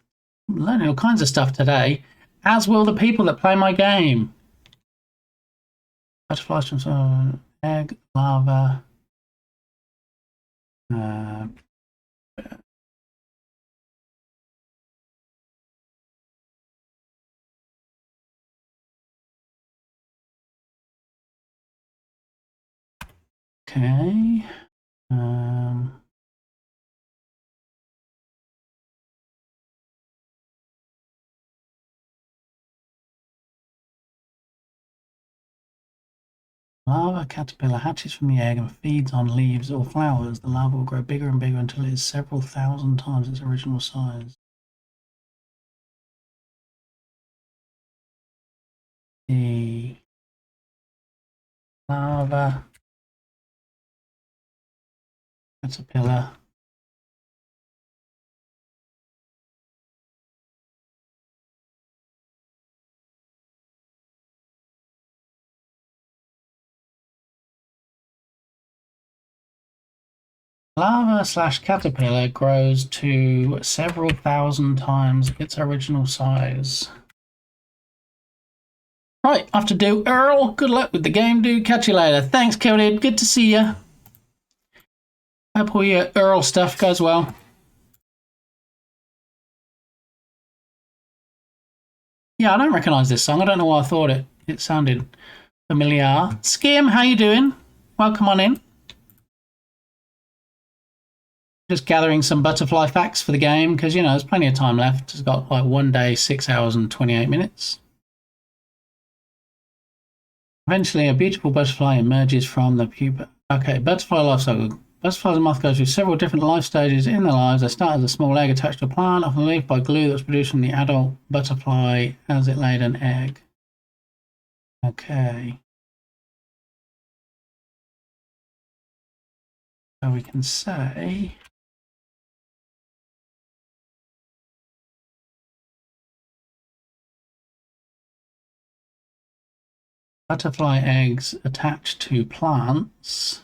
I'm learning all kinds of stuff today, as will the people that play my game. Butterflies from egg, larva. Okay. Larva caterpillar hatches from the egg and feeds on leaves or flowers. The larva will grow bigger and bigger until it is several thousand times its original size. The larva caterpillar larva/caterpillar grows to several thousand times its original size. Right, I have to do Earl. Good luck with the game, dude. Catch you later. Thanks, Kildid. Good to see you. Hope all your Earl stuff goes well. Yeah, I don't recognise this song. I don't know why I thought it sounded familiar. Skim, how you doing? Welcome on in. Just gathering some butterfly facts for the game because, you know, there's plenty of time left. It's got like 1 day, 6 hours and 28 minutes. Eventually, a beautiful butterfly emerges from the pupa. Okay, butterfly life cycle. Butterflies and moths go through several different life stages in their lives. They start as a small egg attached to a plant, often leaf by glue that's produced from the adult butterfly as it laid an egg. Okay. So we can say butterfly eggs attached to plants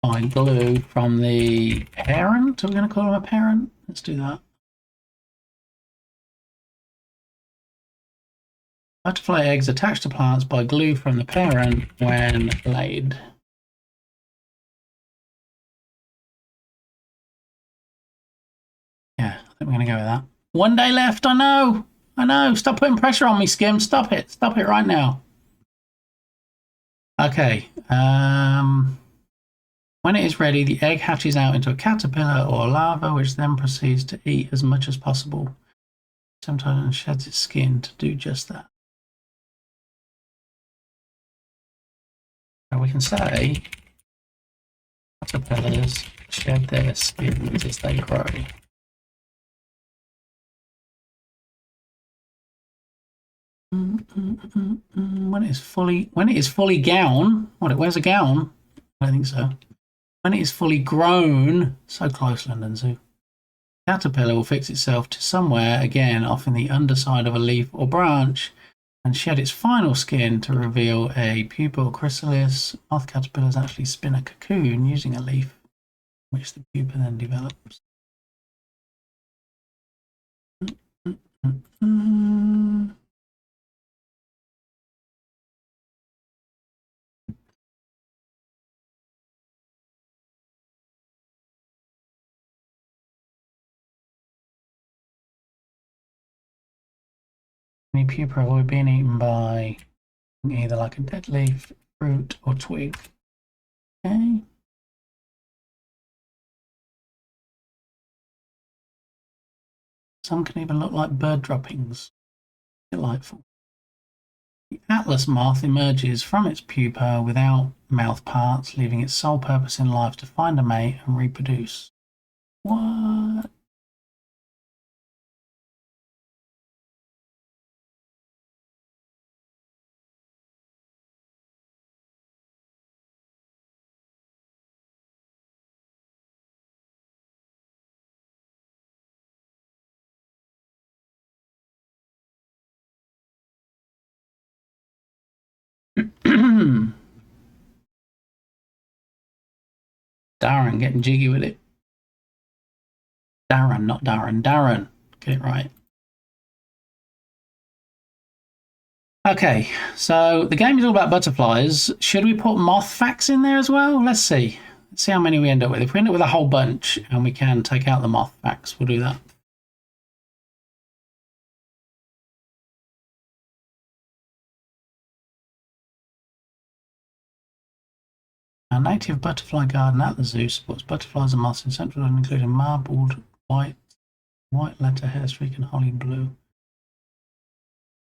by glue from the parent. Are we going to call them a parent? Let's do that. Butterfly eggs attached to plants by glue from the parent when laid. Yeah, I think we're going to go with that. 1 day left. I know. Stop putting pressure on me, Skim. Stop it. Stop it right now. Okay. When it is ready, the egg hatches out into a caterpillar or larva, which then proceeds to eat as much as possible. Sometimes it sheds its skin to do just that. So we can say caterpillars shed their skins as they grow. When it is fully gown. Where's a gown? I don't think so. When it is fully grown, so close, London Zoo. Caterpillar will fix itself to somewhere again, often the underside of a leaf or branch, and shed its final skin to reveal a pupa or chrysalis. Moth caterpillars actually spin a cocoon using a leaf, which the pupa then develops. Any pupa avoid being eaten by either like a dead leaf, fruit, or twig. Okay. Some can even look like bird droppings. Delightful. The atlas moth emerges from its pupa without mouth parts, leaving its sole purpose in life to find a mate and reproduce. What? Darren getting jiggy with it. Darren, not Darren. Darren. Get it right. Okay, so the game is all about butterflies. Should we put moth facts in there as well? Let's see. Let's see how many we end up with. If we end up with a whole bunch and we can take out the moth facts, we'll do that. Our native butterfly garden at the zoo supports butterflies and moths in central London, including marbled white letter hairstreak and holly blue.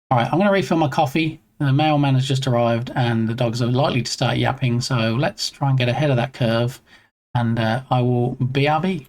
All right, I'm going to refill my coffee. The mailman has just arrived and the dogs are likely to start yapping, so let's try and get ahead of that curve, and I will BRB.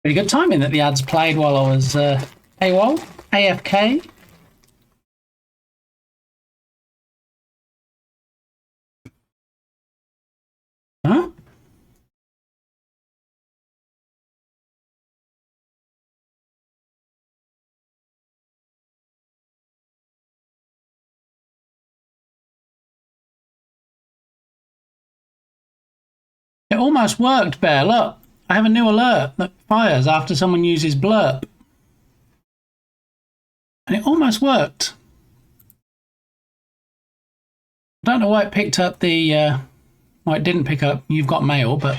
Pretty good timing that the ads played while I was AWOL, AFK. Huh? It almost worked, Bear. Look, I have a new alert that fires after someone uses blurp. And it almost worked. I don't know why it picked up the... well, it didn't pick up You've Got Mail, but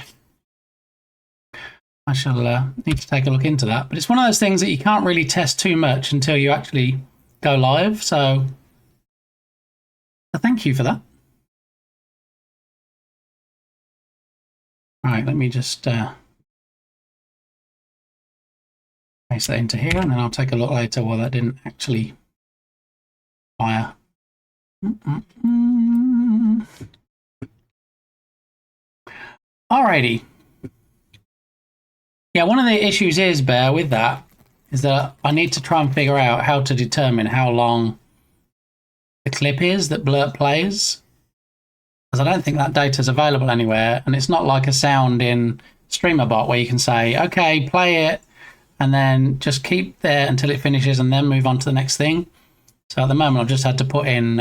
I shall need to take a look into that. But it's one of those things that you can't really test too much until you actually go live. So thank you for that. All right, let me just paste that into here, and then I'll take a look later why that didn't actually fire. Alrighty. Yeah, one of the issues is, Bear, with that, is that I need to try and figure out how to determine how long the clip is that Blurp plays. Because I don't think that data is available anywhere, and it's not like a sound in StreamerBot where you can say, okay, play it, and then just keep there until it finishes and then move on to the next thing. So at the moment, I've just had to put in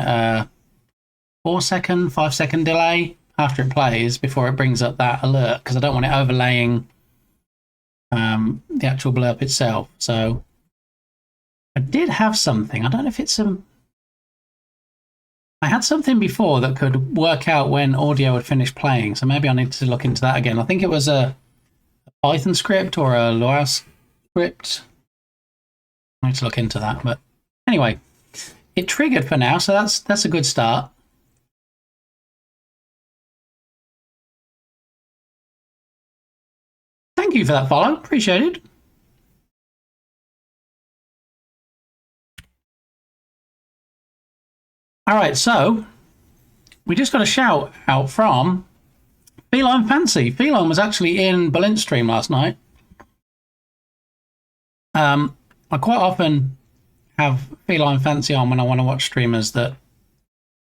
4-second, 5-second delay after it plays before it brings up that alert, because I don't want it overlaying the actual blurb itself. So I did have something. I don't know if it's some... I had something before that could work out when audio would finish playing, so maybe I need to look into that again. I think it was a Python script or a Lua script. I need to look into that, but anyway, it triggered for now, so that's a good start. Thank you for that follow, appreciate it. All right, so we just got a shout out from Feline Fancy. Feline was actually in Balint's stream last night. I quite often have Feline Fancy on when I want to watch streamers that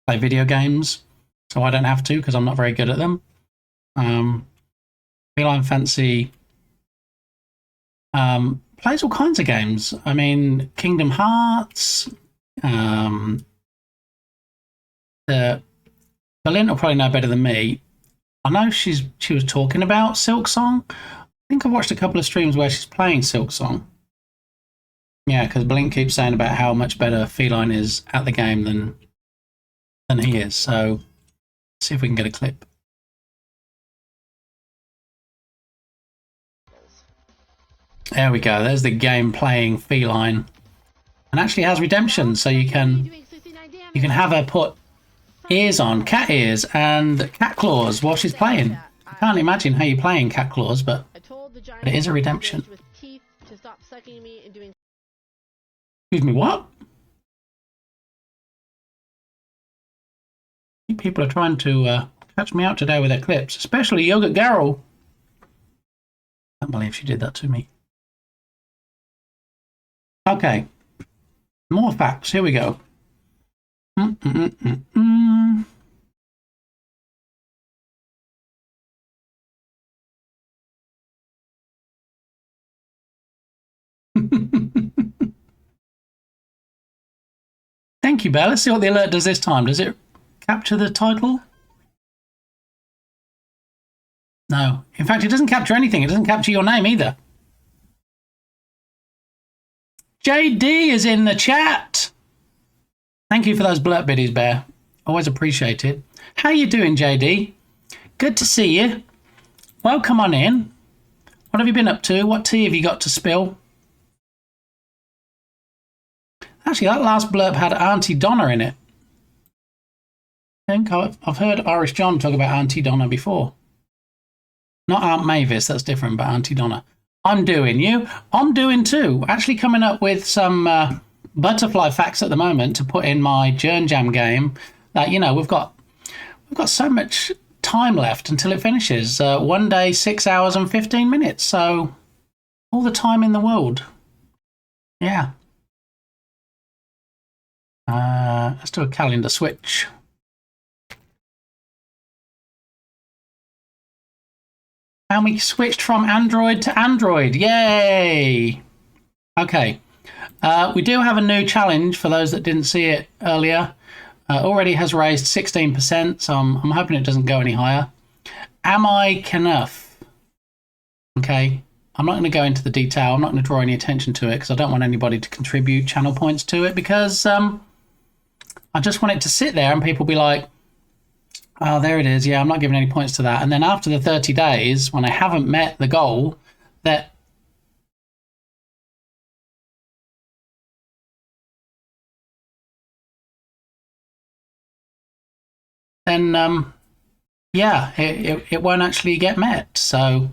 play video games, so I don't have to because I'm not very good at them. Feline Fancy plays all kinds of games. I mean, Kingdom Hearts. Balint will probably know better than me. I know she was talking about Silksong. I think I've watched a couple of streams where she's playing Silksong. Yeah, because Balint keeps saying about how much better Feline is at the game than he is. So let's see if we can get a clip. There we go. There's the game playing Feline, and actually has redemption, so you can have her put ears on, cat ears and cat claws while she's playing. I can't imagine how you're playing cat claws, but it is a redemption. Excuse me, what? People are trying to catch me out today with their clips, especially Yogurt Garrel. I can't believe she did that to me. Okay, more facts, here we go. Thank you, Belle. Let's see what the alert does this time. Does it capture the title? No. In fact, it doesn't capture anything. It doesn't capture your name either. JD is in the chat. Thank you for those blurb biddies, Bear. Always appreciate it. How you doing, JD? Good to see you. Well, come on in. What have you been up to? What tea have you got to spill? Actually, that last blurb had Auntie Donna in it. I think I've heard Irish John talk about Auntie Donna before. Not Aunt Mavis, that's different, but Auntie Donna. I'm doing you. I'm doing too. Actually coming up with some butterfly facts at the moment to put in my Journ Jam game. That, you know, we've got so much time left until it finishes. 1 day, 6 hours and 15 minutes. So All the time in the world. Yeah. Let's do a calendar switch. And we switched from Android to Android. Yay! Okay. We do have a new challenge for those that didn't see it earlier. Already has raised 16%, so I'm hoping it doesn't go any higher. Am I enough? Okay. I'm not going to go into the detail. I'm not going to draw any attention to it because I don't want anybody to contribute channel points to it because I just want it to sit there and people be like, oh, there it is. Yeah, I'm not giving any points to that. And then after the 30 days, when I haven't met the goal, that then, yeah, it won't actually get met. So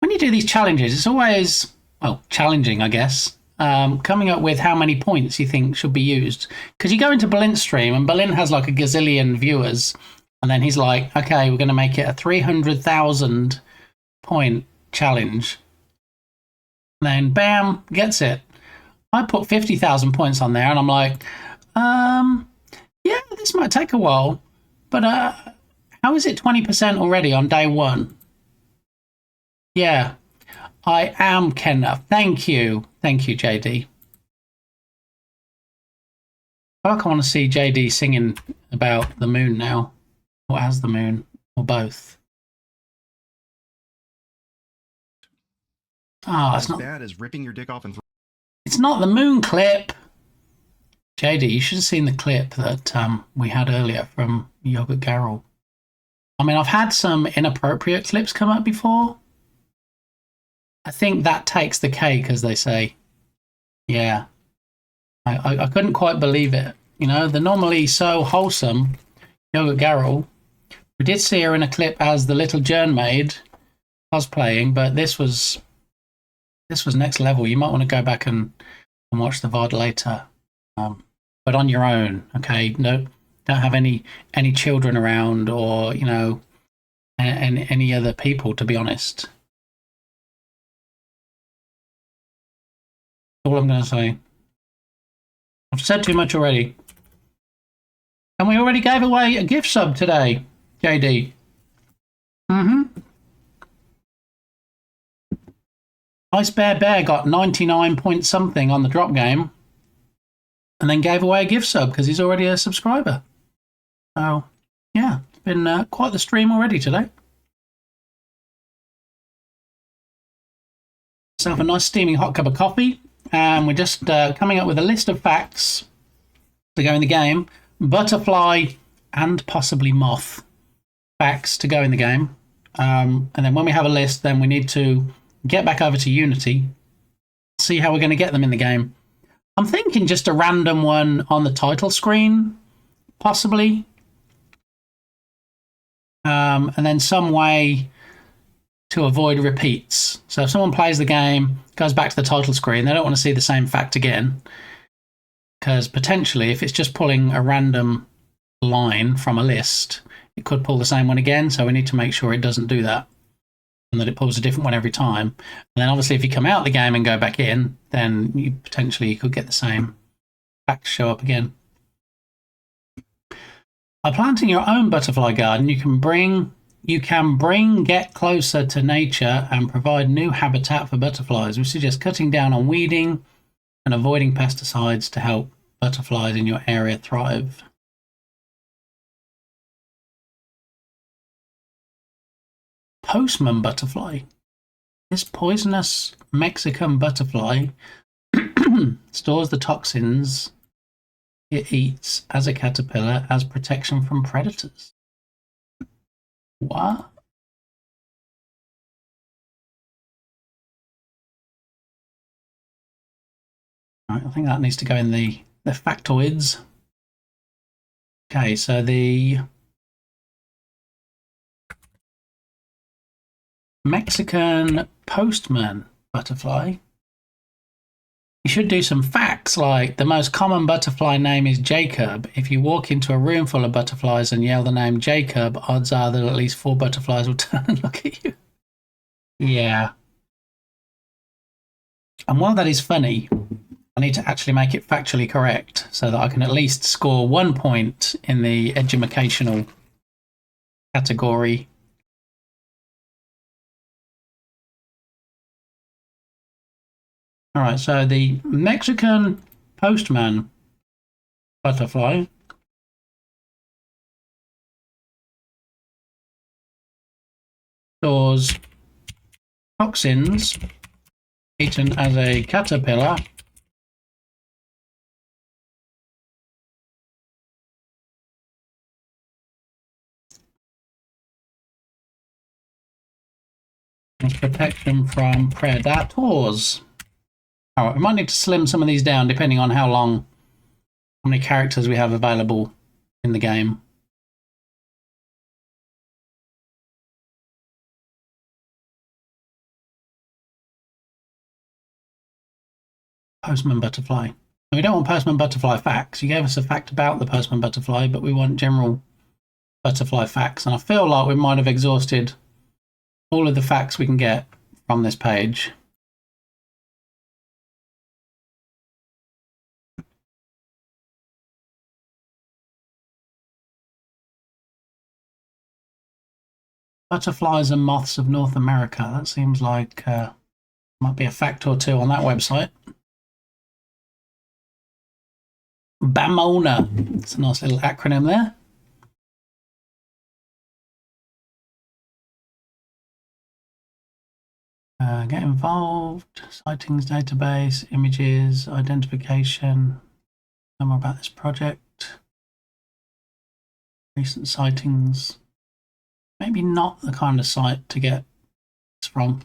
when you do these challenges, it's always, well, challenging, I guess, coming up with how many points you think should be used. Because you go into Berlin's stream, and Berlin has like a gazillion viewers, and then he's like, okay, we're going to make it a 300,000 point challenge. And then, bam, gets it. I put 50,000 points on there, and I'm like, yeah, this might take a while, but how is it 20% already on day one? Yeah, I am Kenneth. Thank you. Thank you, JD. I feel like I want to see JD singing about the moon now, or as the moon, or both. Ah, it's not bad as ripping your dick off and it's not the moon clip. JD, you should have seen the clip that we had earlier from Yogurt Garrel. I mean, I've had some inappropriate clips come up before. I think that takes the cake, as they say. Yeah. I couldn't quite believe it. You know, they're normally so wholesome, Yogurt Garrel. We did see her in a clip as the little Jern maid cosplaying, but this was next level. You might want to go back and watch the VOD later. But on your own, okay? No, don't have any children around or, you know, any other people, to be honest. All I'm going to say. I've said too much already. And we already gave away a gift sub today, JD. Ice Bear got 99 point something on the drop game and then gave away a gift sub because he's already a subscriber. So, yeah, it's been quite the stream already today. So, have a nice steaming hot cup of coffee. And we're just coming up with a list of facts to go in the game. Butterfly and possibly moth facts to go in the game. And then when we have a list, then we need to get back over to Unity, see how we're going to get them in the game. I'm thinking just a random one on the title screen, possibly. And then some way to avoid repeats. So if someone plays the game, goes back to the title screen, they don't want to see the same fact again. Because potentially, if it's just pulling a random line from a list, it could pull the same one again. So we need to make sure it doesn't do that and that it pulls a different one every time. And then obviously, if you come out the game and go back in, then you potentially could get the same facts show up again. By planting your own butterfly garden, you can bring Get closer to nature and provide new habitat for butterflies. We suggest cutting down on weeding and avoiding pesticides to help butterflies in your area thrive. Postman butterfly. This poisonous Mexican butterfly stores the toxins it eats as a caterpillar as protection from predators. What? Right, I think that needs to go in the factoids. Okay, so the Mexican postman butterfly. You should do some facts like the most common butterfly name is Jacob. If you walk into a room full of butterflies and yell the name Jacob, odds are that at least 4 butterflies will turn and look at you. Yeah. And while that is funny, I need to actually make it factually correct so that I can at least score 1 point in the educational category. All right, so the Mexican postman butterfly stores toxins eaten as a caterpillar as protection from predators. All right, we might need to slim some of these down depending on how many characters we have available in the game. Postman butterfly. We don't want postman butterfly facts. You gave us a fact about the postman butterfly, but we want general butterfly facts. And I feel like we might have exhausted all of the facts we can get from this page. Butterflies and moths of North America. That seems like might be a fact or two on that website. BAMONA. It's a nice little acronym there. Get involved. Sightings database, images, identification. Know more about this project. Recent sightings. Maybe not the kind of site to get this from.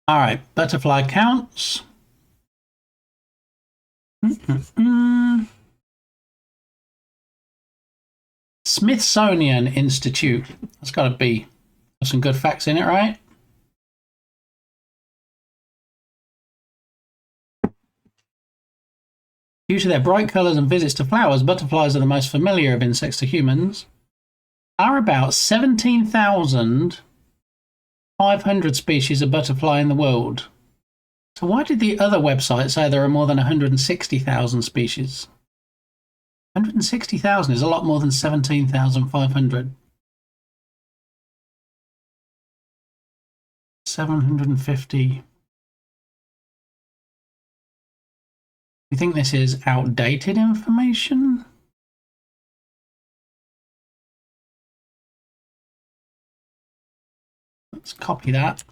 All right, butterfly counts. Smithsonian Institute. That's got to be some good facts in it, right? Due to their bright colours and visits to flowers, butterflies are the most familiar of insects to humans. There are about 17,500 species of butterfly in the world. So why did the other website say there are more than 160,000 species? 160,000 is a lot more than 17,500. 750. You think this is outdated information? Let's copy that.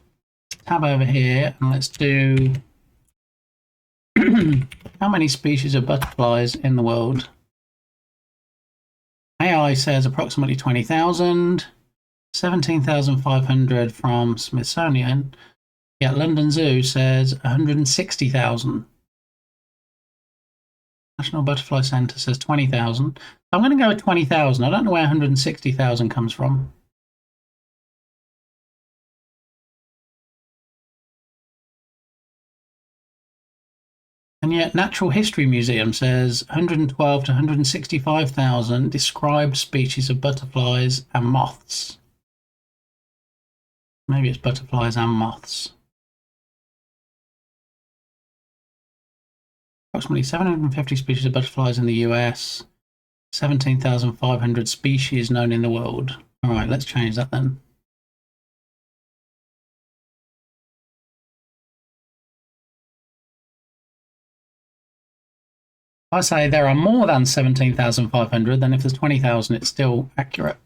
Tab over here and let's do how many species of butterflies in the world? AI says approximately 20,000. 17,500 from Smithsonian. Yeah, London Zoo says 160,000. National Butterfly Centre says 20,000. I'm going to go with 20,000. I don't know where 160,000 comes from. And yet Natural History Museum says 112 to 165,000 described species of butterflies and moths. Maybe it's butterflies and moths. Approximately 750 species of butterflies in the US. 17,500 species known in the world. All right, let's change that then. I say there are more than 17,500, then if there's 20,000, it's still accurate.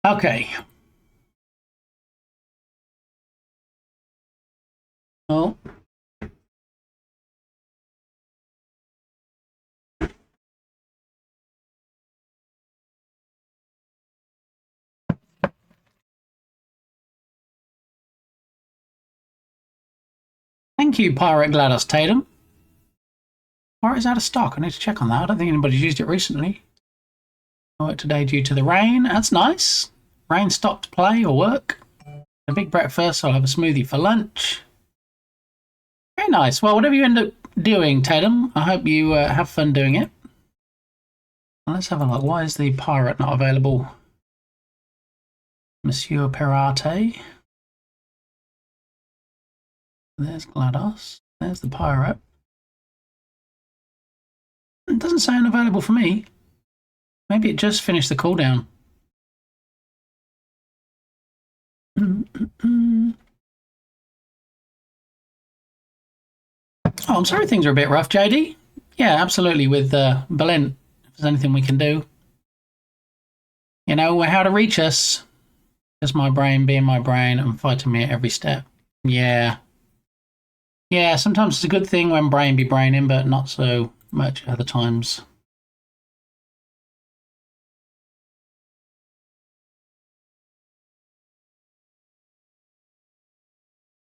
Okay. Oh. Thank you, Pirate GLaDOS Tatum. Or is out of stock? I need to check on that. I don't think anybody's used it recently. I worked today due to the rain. That's nice. Rain stopped play or work. A big breakfast. I'll have a smoothie for lunch. Very nice. Well, whatever you end up doing, Tatum, I hope you have fun doing it. Well, let's have a look. Why is the pirate not available? Monsieur Pirate. There's GLaDOS. There's the pirate. It doesn't say unavailable for me. Maybe it just finished the cooldown. Oh, I'm sorry things are a bit rough, JD. Yeah, absolutely. With Berlin, if there's anything we can do. You know how to reach us. Just my brain being my brain and fighting me at every step. Yeah. Yeah, sometimes it's a good thing when brain be braining, but not so much other times.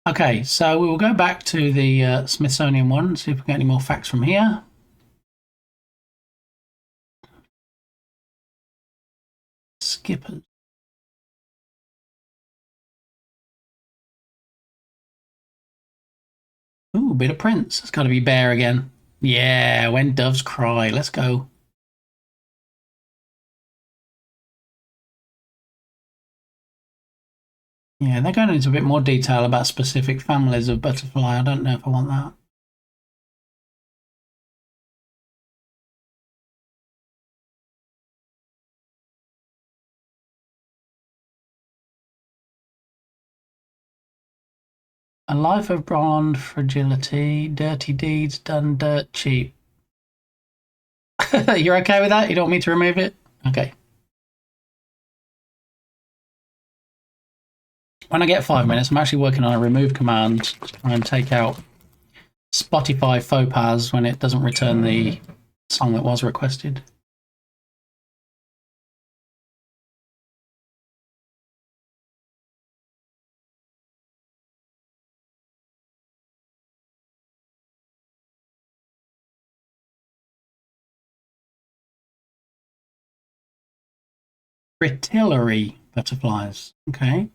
Okay, so we will go back to the Smithsonian one and see if we get any more facts from here. Skippers. Ooh, bit of Prince. It's got to be Bear again. Yeah, When Doves Cry. Let's go. Yeah, they're going into a bit more detail about specific families of butterfly. I don't know if I want that. A life of bond fragility, dirty deeds done dirt cheap. You're okay with that? You don't want me to remove it? Okay. When I get 5 minutes, I'm actually working on a remove command to try and take out Spotify faux pas when it doesn't return the song that was requested. Fritillary butterflies. Okay.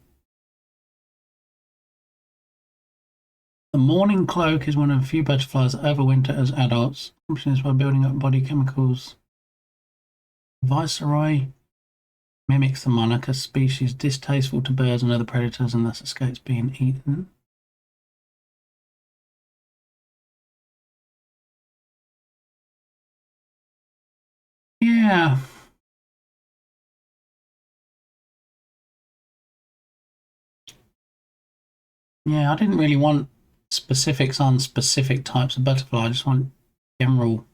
The morning cloak is one of a few butterflies that overwinter as adults. Function is by building up body chemicals. Viceroy mimics the monarch, a species distasteful to birds and other predators and thus escapes being eaten. Yeah. Yeah, I didn't really want specifics on specific types of butterfly. I just want general.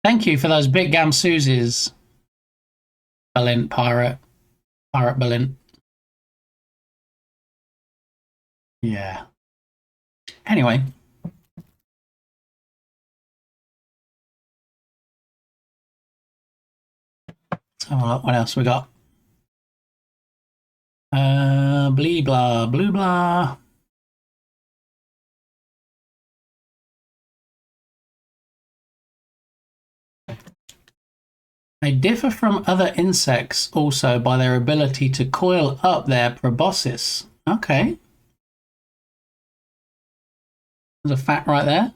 Thank you for those big gamsuses, Berlin Pirate Berlin. Yeah. Anyway. Let's have a look. What else we got? Blee blah, blue blah. They differ from other insects also by their ability to coil up their proboscis. Okay. There's a fact right there.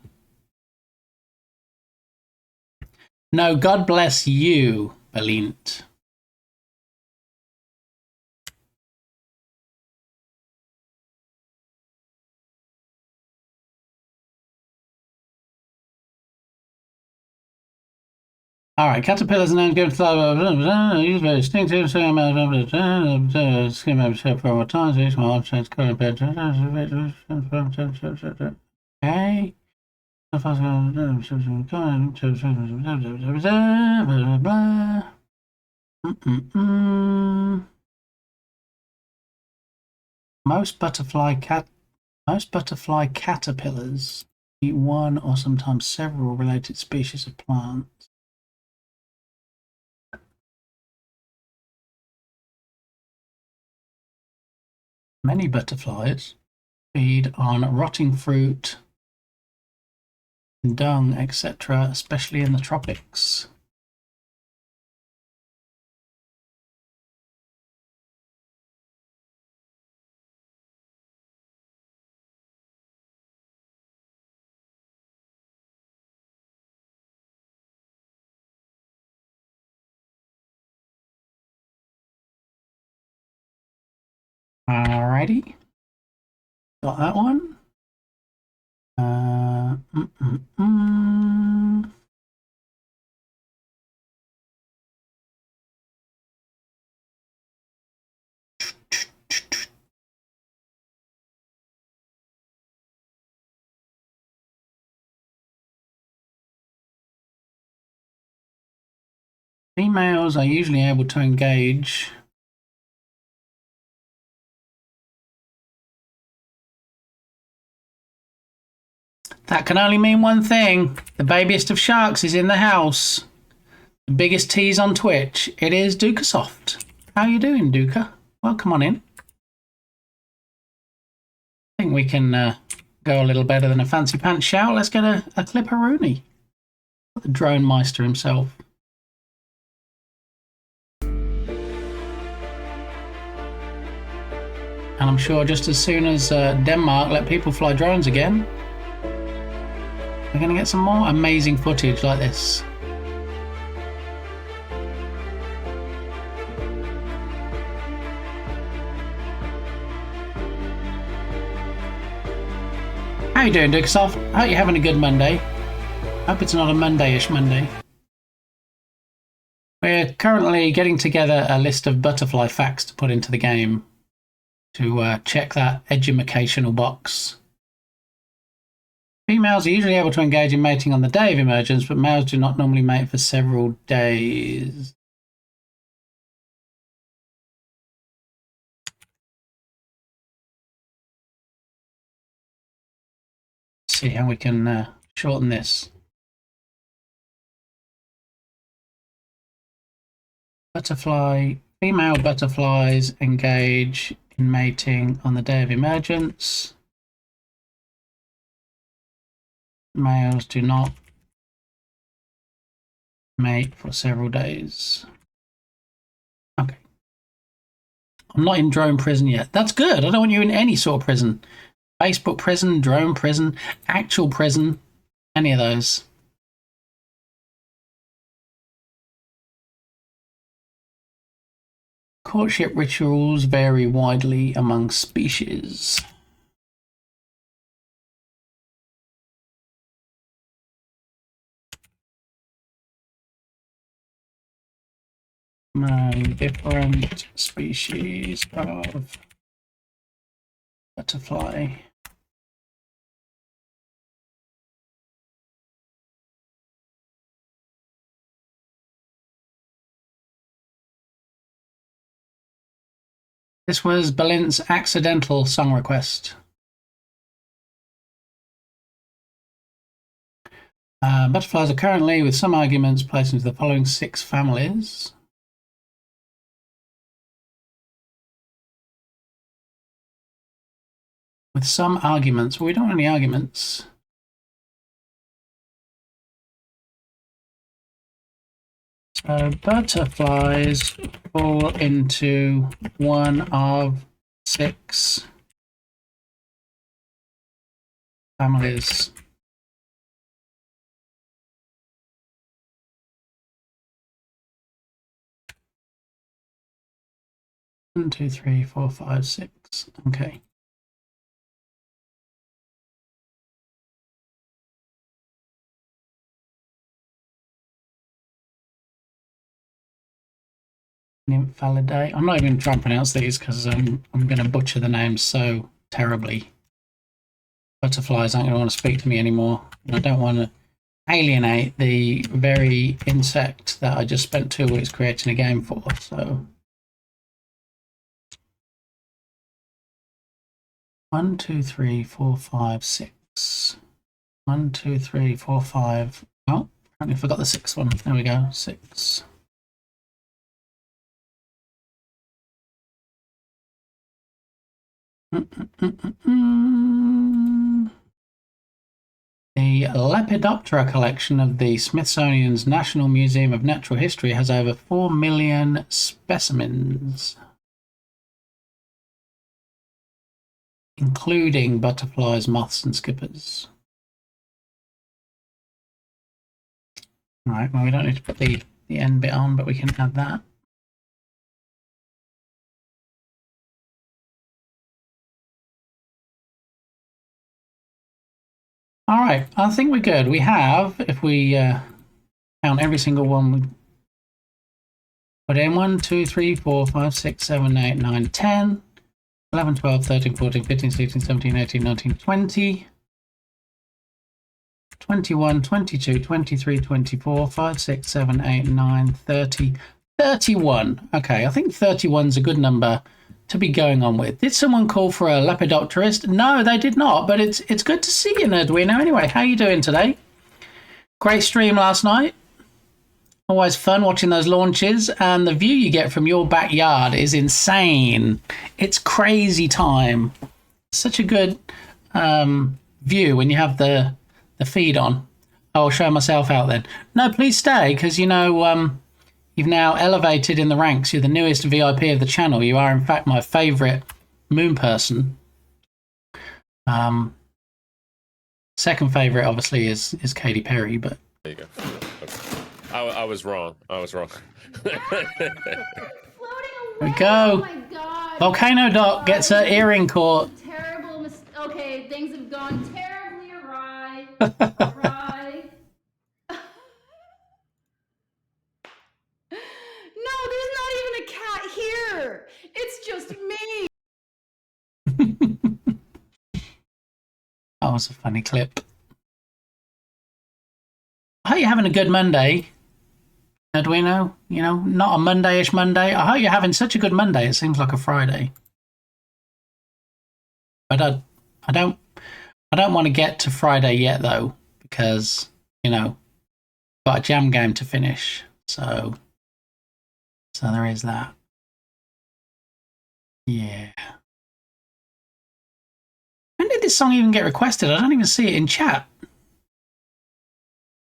No, God bless you, Belint. All right, caterpillars and then give use very distinctive skin membership for over time. Each one change current okay. Most butterfly caterpillars one or sometimes several related species of plants. Many butterflies feed on rotting fruit, dung, etc., especially in the tropics. Alrighty, got that one. Females are usually able to engage That can only mean one thing. The babiest of sharks is in the house. The biggest tease on Twitch. It is Dukasoft. How you doing, Duka? Well, come on in. I think we can go a little better than a fancy pants shout. Let's get a clip of Rooney. The drone meister himself. And I'm sure just as soon as Denmark let people fly drones again, we're going to get some more amazing footage like this. How you doing, Dukesoft? I hope you're having a good Monday. Hope it's not a Monday-ish Monday. We're currently getting together a list of butterfly facts to put into the game to check that educational box. Females are usually able to engage in mating on the day of emergence, but males do not normally mate for several days. Let's see how we can shorten this. Female butterflies engage in mating on the day of emergence. Males do not mate for several days. Okay. I'm not in drone prison yet. That's good. I don't want you in any sort of prison. Facebook prison, drone prison, actual prison, any of those. Courtship rituals vary widely among species. Different species of butterfly. This was Belin's accidental song request. Butterflies are currently, with some arguments, placed into the following 6 families. With some arguments. Well, we don't have any arguments. So butterflies fall into one of 6 families. One, 2, 3, 4, 5, 6. Okay. Nymphalidae. I'm not even trying to pronounce these because I'm going to butcher the names so terribly. Butterflies aren't going to want to speak to me anymore. I don't want to alienate the very insect that I just spent 2 weeks creating a game for. So 1, 2, 3, 4, 5, 6. 1, 2, 3, 4, 5. Oh, apparently forgot the 6th one. There we go. 6. The Lepidoptera collection of the Smithsonian's National Museum of Natural History has over 4 million specimens, including butterflies, moths, and skippers. Right, well, we don't need to put the end bit on, but we can add that. All right, I think we're good. We have, if we count every single one, we put in 1, 2, 3, 4, 5, 6, 7, 8, 9, 10, 11, 12, 13, 14, 15, 16, 17, 18, 19, 20, 21, 22, 23, 24, 5, 6, 7, 8, 9, 30, 31. Okay, I think 31 is a good number to be going on with. Did someone call for a lepidopterist? No, they did not, but it's good to see you, Nerdwino. Anyway, how you doing today? Great stream last night. Always fun watching those launches, and the view you get from your backyard is insane. It's crazy time. Such a good view when you have the feed on. I'll show myself out then. No, please stay, because you know you've now elevated in the ranks. You're the newest VIP of the channel. You are, in fact, my favourite moon person. Second favourite, obviously, is Katy Perry, but... There you go. I was wrong. There we go. Oh my god. Volcano Doc gets her earring caught. Terrible okay, things have gone terribly awry. Awry. No, there's not even a cat here. It's just me. That was a funny clip. I hope you're having a good Monday, Edwino. You know, not a Monday-ish Monday. I hope you're having such a good Monday. It seems like a Friday. But I don't want to get to Friday yet, though, because, you know, got a jam game to finish. So there is that. Yeah. When did this song even get requested? I don't even see it in chat.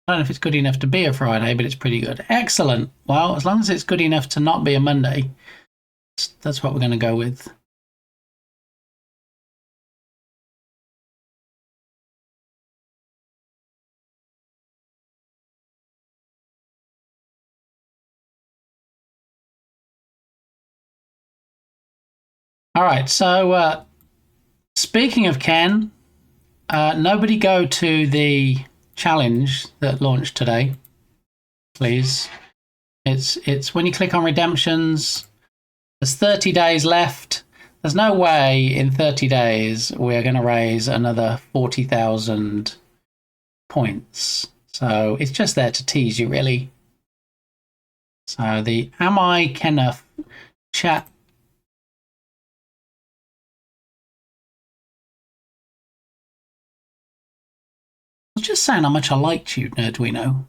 I don't know if it's good enough to be a Friday, but it's pretty good. Excellent. Well, as long as it's good enough to not be a Monday, that's what we're going to go with. All right, so speaking of Ken, nobody go to the challenge that launched today, please. It's when you click on redemptions, there's 30 days left. There's no way in 30 days we're going to raise another 40,000 points. So it's just there to tease you, really. So the Am I Kenneth chat. I was just saying how much I liked you, Nerdwino.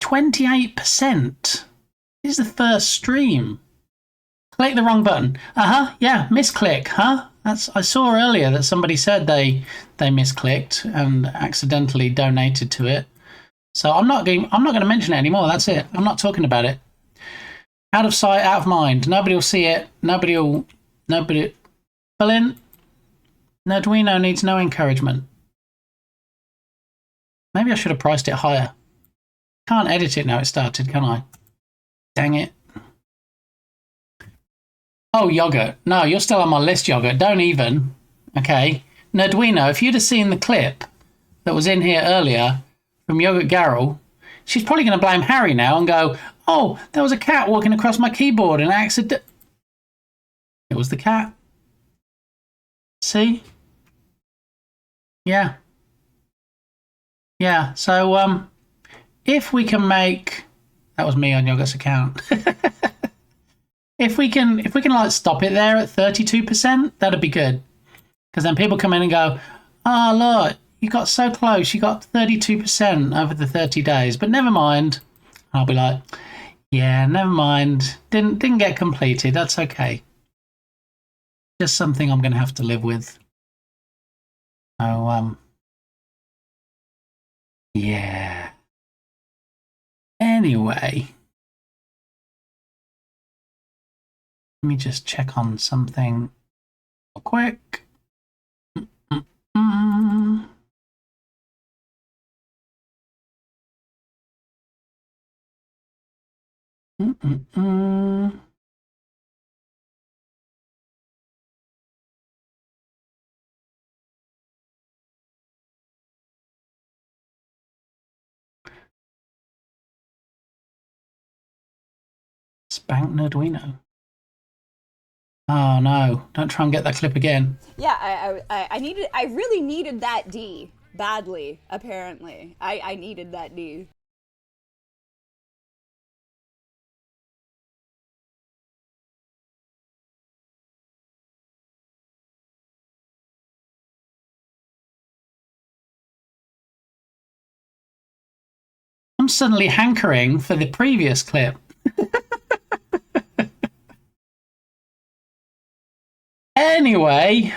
28%. This is the first stream. Click the wrong button. Yeah, misclick, huh? I saw earlier that somebody said they misclicked and accidentally donated to it. So I'm not going to mention it anymore. That's it. I'm not talking about it. Out of sight, out of mind. Nobody will see it. Nobody. Berlin. Nerdwino needs no encouragement. Maybe I should have priced it higher. Can't edit it now it started, can I? Dang it. Oh, Yogurt. No, you're still on my list, Yogurt. Don't even. Okay. Nerdwino, if you'd have seen the clip that was in here earlier from Yogurt Garrel, she's probably going to blame Harry now and go, oh, there was a cat walking across my keyboard and accident. It was the cat. See? Yeah. Yeah, so if we can make... That was me on Yogurt's account. If we can like stop it there at 32%, that'd be good. Because then people come in and go, oh, look, you got so close. You got 32% over the 30 days. But never mind. I'll be like, yeah, never mind. Didn't get completed. That's okay. Just something I'm going to have to live with. So, yeah. Anyway. Let me just check on something real quick. Spank Nerdwino. Oh no, don't try and get that clip again. Yeah, I really needed that D badly, apparently. I needed that D. I'm suddenly hankering for the previous clip. Anyway,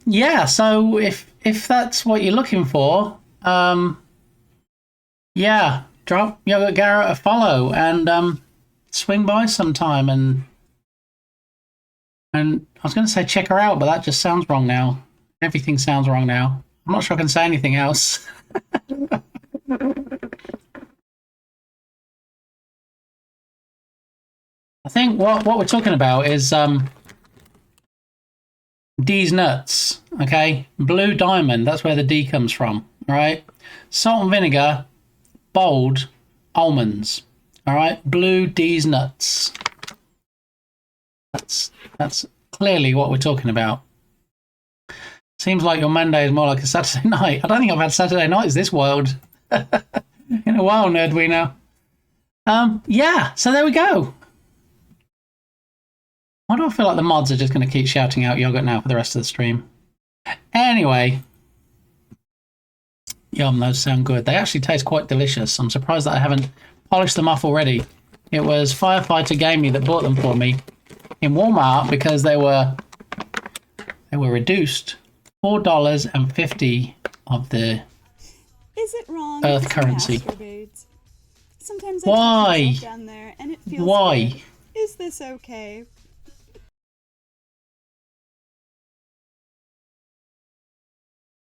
yeah, so if that's what you're looking for, yeah, drop Yogurt Garrett a follow and swing by sometime and I was going to say check her out, but that just sounds wrong now. Everything sounds wrong now. I'm not sure I can say anything else. I think what we're talking about is D's nuts, okay? Blue diamond, that's where the D comes from, all right? Salt and vinegar, bold, almonds, all right? Blue D's nuts. That's clearly what we're talking about. Seems like your Monday is more like a Saturday night. I don't think I've had Saturday nights this wild in a while, Nerdwino. Yeah, so there we go. Why do I feel like the mods are just going to keep shouting out yogurt now for the rest of the stream? Anyway. Yum, those sound good. They actually taste quite delicious. I'm surprised that I haven't polished them off already. It was Firefighter Gamey that bought them for me in Walmart because they were reduced $4.50 of the Is it wrong Earth to currency. masturbate? Sometimes I Why? touch myself down there and it feels Why? good. Is this okay?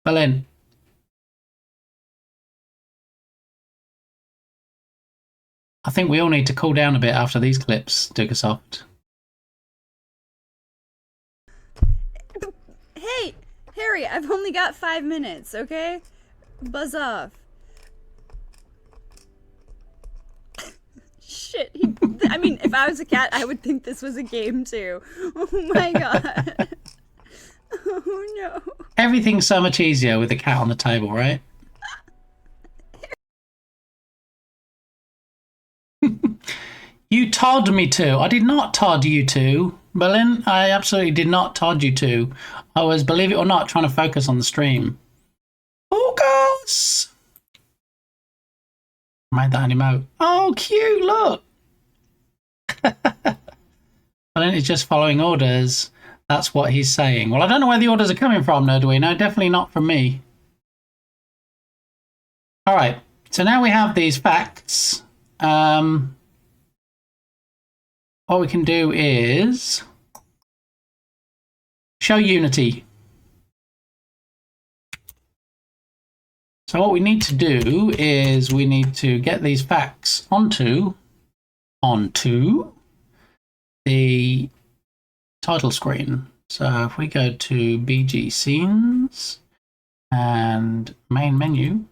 Berlin. I think we all need to cool down a bit after these clips, Dugasoft. Hey, Harry, I've only got 5 minutes, okay? Buzz off. Shit, I mean, if I was a cat, I would think this was a game too. Oh my god. Oh no. Everything's so much easier with a cat on the table, right? You told me to. I did not Todd you to. Berlin, I absolutely did not Todd you to. I was, believe it or not, trying to focus on the stream. Oh, gosh! Made that an emote. Oh, cute, look! Berlin is just following orders. That's what he's saying. Well, I don't know where the orders are coming from, Nerdwino. Definitely not from me. All right. So now we have these facts. What we can do is show unity. So what we need to do is we need to get these facts onto the title screen. So if we go to BG Scenes and main menu,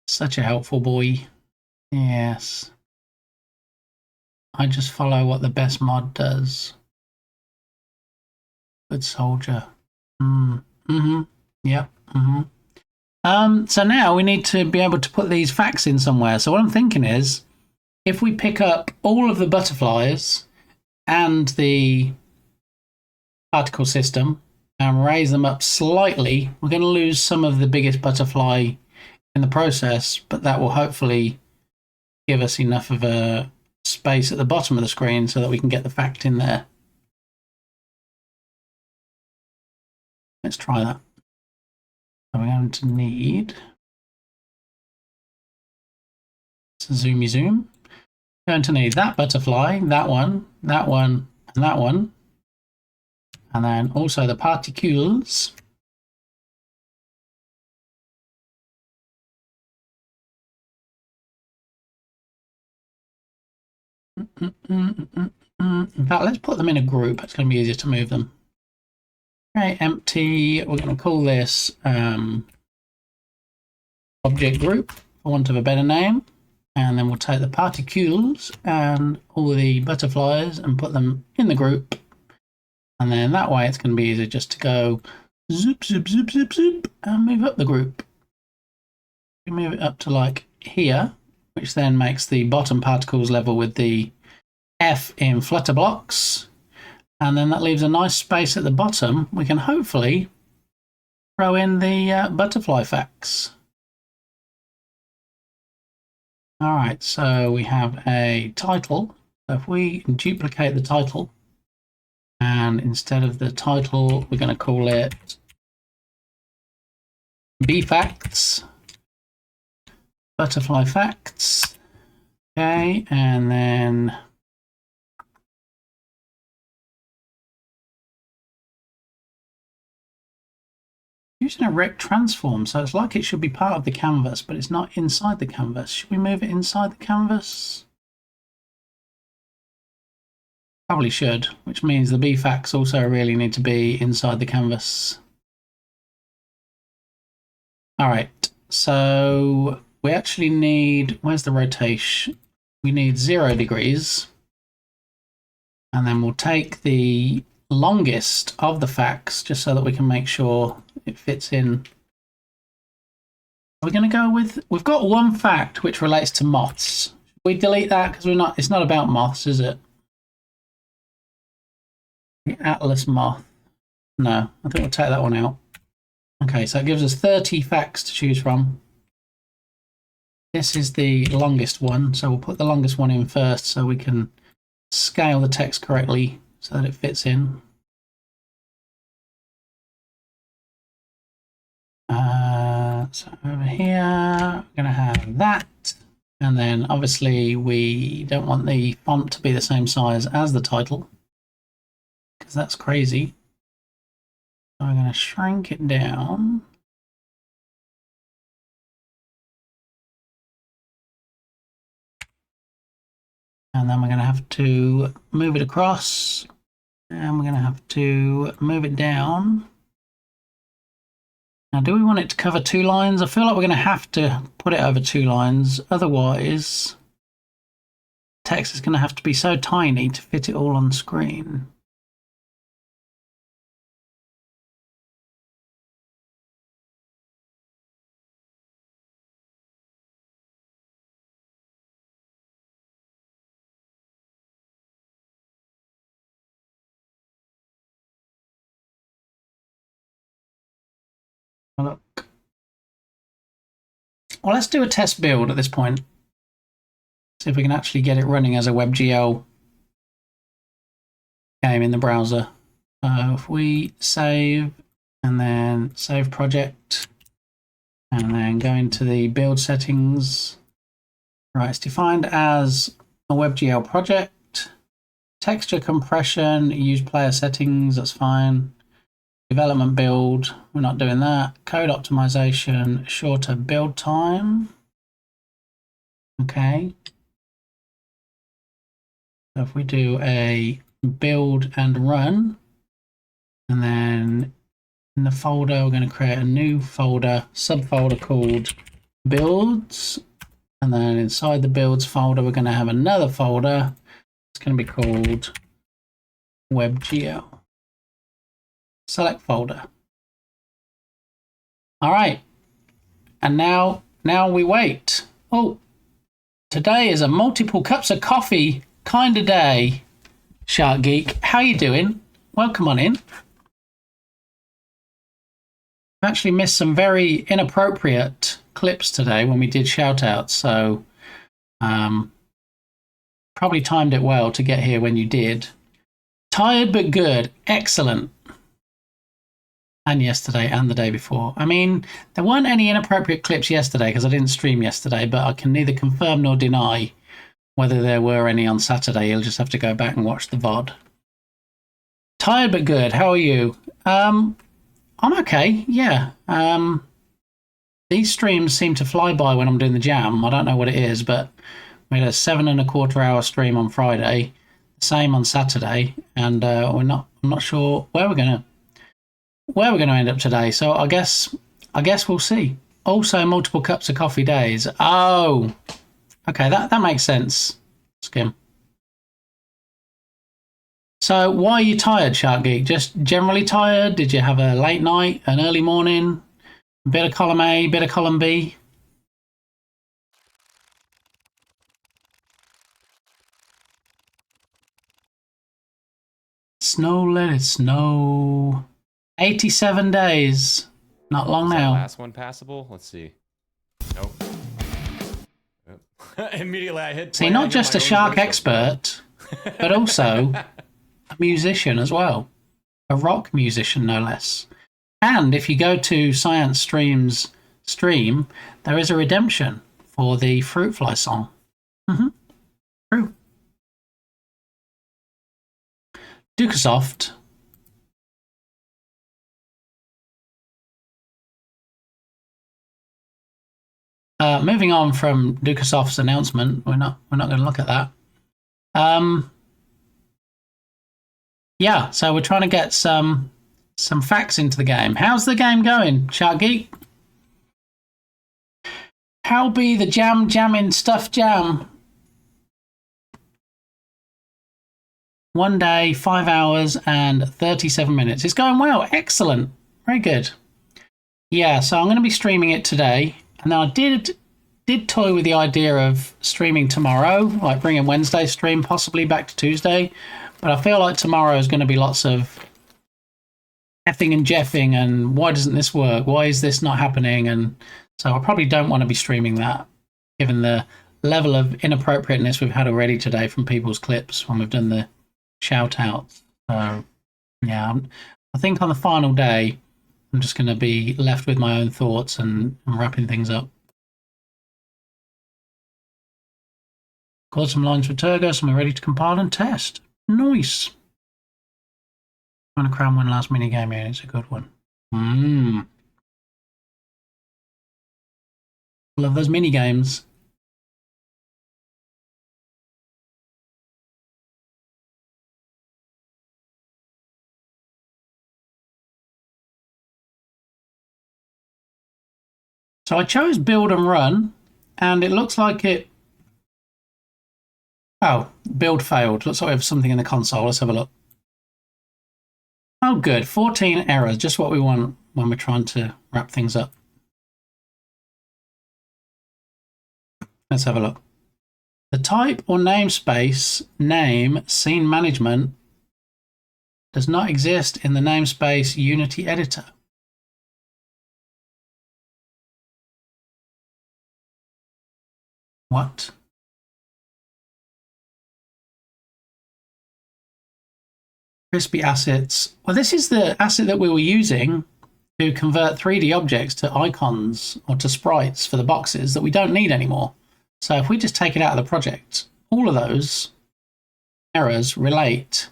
such a helpful boy. Yes. I just follow what the best mod does. Good soldier. Yep. So now we need to be able to put these facts in somewhere. So what I'm thinking is if we pick up all of the butterflies and the particle system and raise them up slightly, we're going to lose some of the biggest butterfly in the process, but that will hopefully give us enough of a space at the bottom of the screen so that we can get the fact in there. Let's try that. So we're going to need zoomy zoom. We're going to need that butterfly, that one, and that one. And then also the particles. In fact, let's put them in a group. It's going to be easier to move them. Okay, empty. We're going to call this object group, for want of a better name. And then we'll take the particles and all the butterflies and put them in the group. And then that way it's going to be easier just to go zoop, zoop, zoop, zoop, zoop, and move up the group. We move it up to like here, which then makes the bottom particles level with the F in Flutter blocks. And then that leaves a nice space at the bottom. We can hopefully throw in the butterfly facts. All right, so we have a title. So if we duplicate the title, and instead of the title, we're going to call it B Facts, Butterfly Facts. Okay, and then using a rect transform, so it's like it should be part of the canvas, but it's not inside the canvas. Should we move it inside the canvas? Probably should, which means the BFACs also really need to be inside the canvas. All right, so we actually need, where's the rotation? We need 0 degrees. And then we'll take the longest of the facts just so that we can make sure it fits in. We're going to go with, we've got one fact which relates to moths. Should we delete that because we're not, it's not about moths, is it? The Atlas moth. No, I think we'll take that one out. Okay, so it gives us 30 facts to choose from. This is the longest one, so we'll put the longest one in first so we can scale the text correctly so that it fits in. So over here, we're going to have that. And then obviously we don't want the font to be the same size as the title, because that's crazy. So I'm going to shrink it down. And then we're going to have to move it across. And we're going to have to move it down. Now, do we want it to cover 2 lines? I feel like we're going to have to put it over 2 lines. Otherwise, text is going to have to be so tiny to fit it all on screen. Look. Well, let's do a test build at this point. See if we can actually get it running as a WebGL game in the browser. So if we save and then save project and then go into the build settings. Right, it's defined as a WebGL project. Texture compression, use player settings, that's fine. Development build, we're not doing that. Code optimization, shorter build time. Okay. So if we do a build and run, and then in the folder, we're going to create a new folder, subfolder called builds. And then inside the builds folder, we're going to have another folder. It's going to be called WebGL. Select folder. All right. And now we wait. Oh, Today is a multiple cups of coffee kind of day. Shark Geek, how you doing? Welcome on in. I've actually missed some very inappropriate clips today when we did shout-outs, so probably timed it well to get here when you did. Tired but good. Excellent. And yesterday and the day before. I mean, there weren't any inappropriate clips yesterday because I didn't stream yesterday, but I can neither confirm nor deny whether there were any on Saturday. You'll just have to go back and watch the VOD. Tired but good. How are you? I'm okay, yeah. These streams seem to fly by when I'm doing the jam. I don't know what it is, but we had a 7.25-hour stream on Friday, same on Saturday, and I'm not sure where we're gonna end up today. So I guess we'll see. Also, multiple cups of coffee days. Oh, okay, that makes sense. Skim. So why are you tired, Shark Geek? Just generally tired? Did you have a late night, an early morning, a bit of column A, bit of column B? Snow, let it snow. 87 days. Not long now. Last one passable? Let's see. Nope. Immediately I hit. See, not just a shark expert, but also a musician as well. A rock musician, no less. And if you go to Science Stream's stream, there is a redemption for the Fruit Fly song. True. Dukasoft. Moving on from Dukasoft's announcement, we're not going to look at that. Yeah, so we're trying to get some facts into the game. How's the game going, Shark Geek? How be the jamming stuff jam? 1 day, 5 hours, and 37 minutes. It's going well. Excellent. Very good. Yeah, so I'm going to be streaming it today. And then I did toy with the idea of streaming tomorrow, like bringing Wednesday stream possibly back to Tuesday. But I feel like tomorrow is going to be lots of effing and jeffing and why doesn't this work? Why is this not happening? And so I probably don't want to be streaming that, given the level of inappropriateness we've had already today from people's clips when we've done the shout-outs. So, yeah, I think on the final day, I'm just going to be left with my own thoughts and wrapping things up. Got some lines for Turgos and we're ready to compile and test. Nice. Trying to cram one last mini game here. It's a good one. Love those mini games. So I chose build and run, and it looks like it... Oh, build failed. Looks like we have something in the console. Let's have a look. Oh, good. 14 errors. Just what we want when we're trying to wrap things up. Let's have a look. The type or namespace name scene management does not exist in the namespace Unity editor. What? Crispy assets. Well, this is the asset that we were using to convert 3D objects to icons or to sprites for the boxes that we don't need anymore. So if we just take it out of the project, all of those errors relate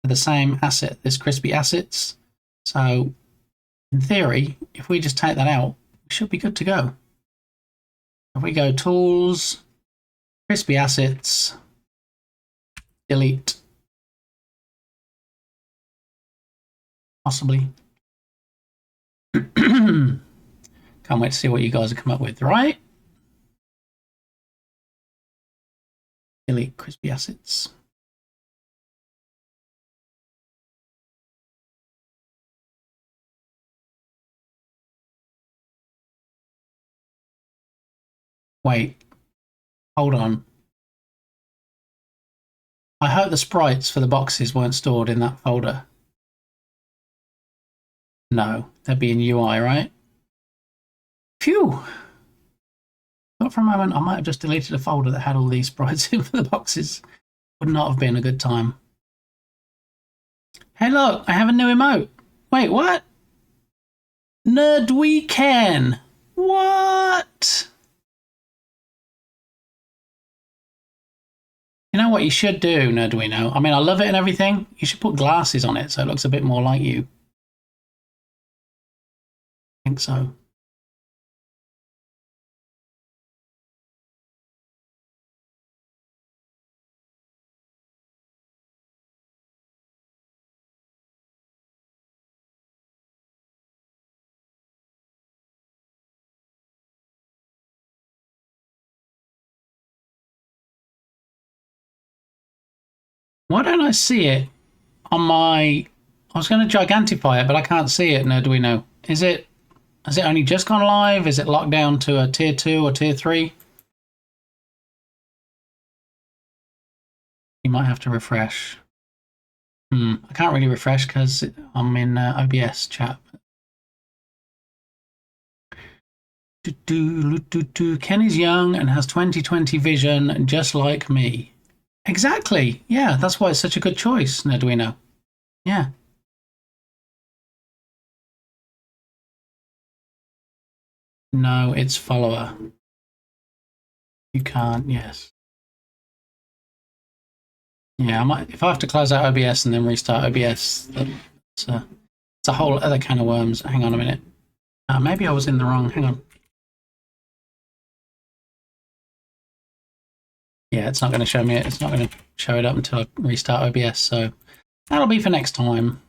to the same asset, this crispy assets. So in theory, if we just take that out, we should be good to go. If we go tools, crispy assets, delete, possibly. Can't wait to see what you guys have come up with, right? Delete crispy assets. Wait, Hold on. I hope the sprites for the boxes weren't stored in that folder. No, they'd be in UI, right? Phew! Thought for a moment I might have just deleted a folder that had all these sprites in for the boxes. Would not have been a good time. Hey look, I have a new emote. Wait, what? Nerd Weekend! What? You know what you should do, Nerduino? I mean, I love it and everything. You should put glasses on it so it looks a bit more like you. I think so. Why don't I see it on my... I was going to gigantify it, but I can't see it, Nerduino. Is it... Has it only just gone live? Is it locked down to a tier 2 or tier 3? You might have to refresh. I can't really refresh because I'm in OBS chat. Ken is young and has 20/20 vision, just like me. Exactly. Yeah, that's why it's such a good choice, Nerduino. Yeah. No, it's follower. You can't, yes. Yeah, I might, if I have to close out OBS and then restart OBS, it's a whole other can of worms. Hang on a minute. Maybe I was in the wrong. Hang on. Yeah, it's not going to show me it. It's not going to show it up until I restart OBS, so that'll be for next time.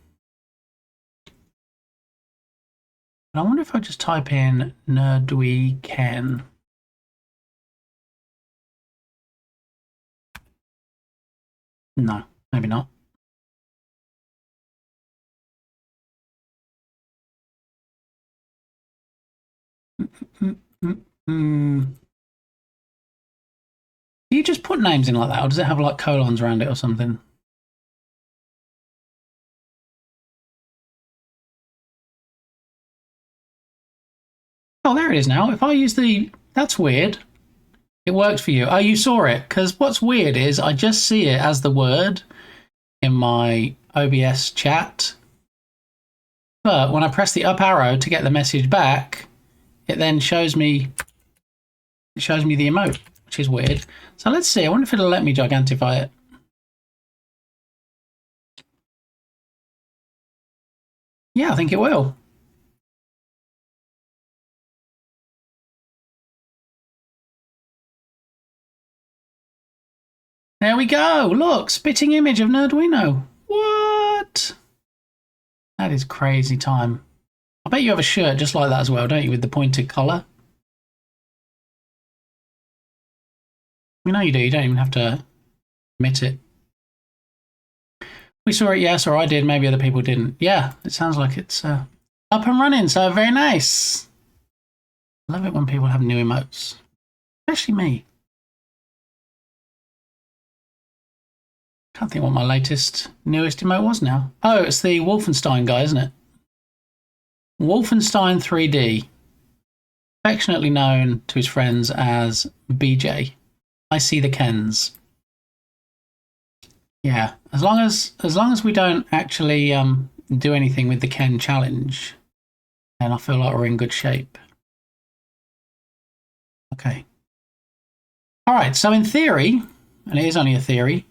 I wonder if I just type in Nerdweekend. No, maybe not. Do you just put names in like that, or does it have like colons around it or something? Oh, there it is now. If I use the... That's weird. It worked for you. Oh, you saw it. Because what's weird is I just see it as the word in my OBS chat. But when I press the up arrow to get the message back, it then shows me... It shows me the emote, which is weird. So let's see. I wonder if it'll let me gigantify it. Yeah, I think it will. There we go. Look, spitting image of Nerduino. What? That is crazy time. I bet you have a shirt just like that as well, don't you, with the pointed collar? We know you do. You don't even have to admit it. We saw it, yes, or I did. Maybe other people didn't. Yeah, it sounds like it's up and running, so very nice. Love it when people have new emotes, especially me. Can't think what my latest, newest emote was now. Oh, it's the Wolfenstein guy, isn't it? Wolfenstein 3D. Affectionately known to his friends as BJ. I see the Kens. Yeah, as long as we don't actually do anything with the Ken challenge, then I feel like we're in good shape. Okay. All right, so in theory, and it is only a theory,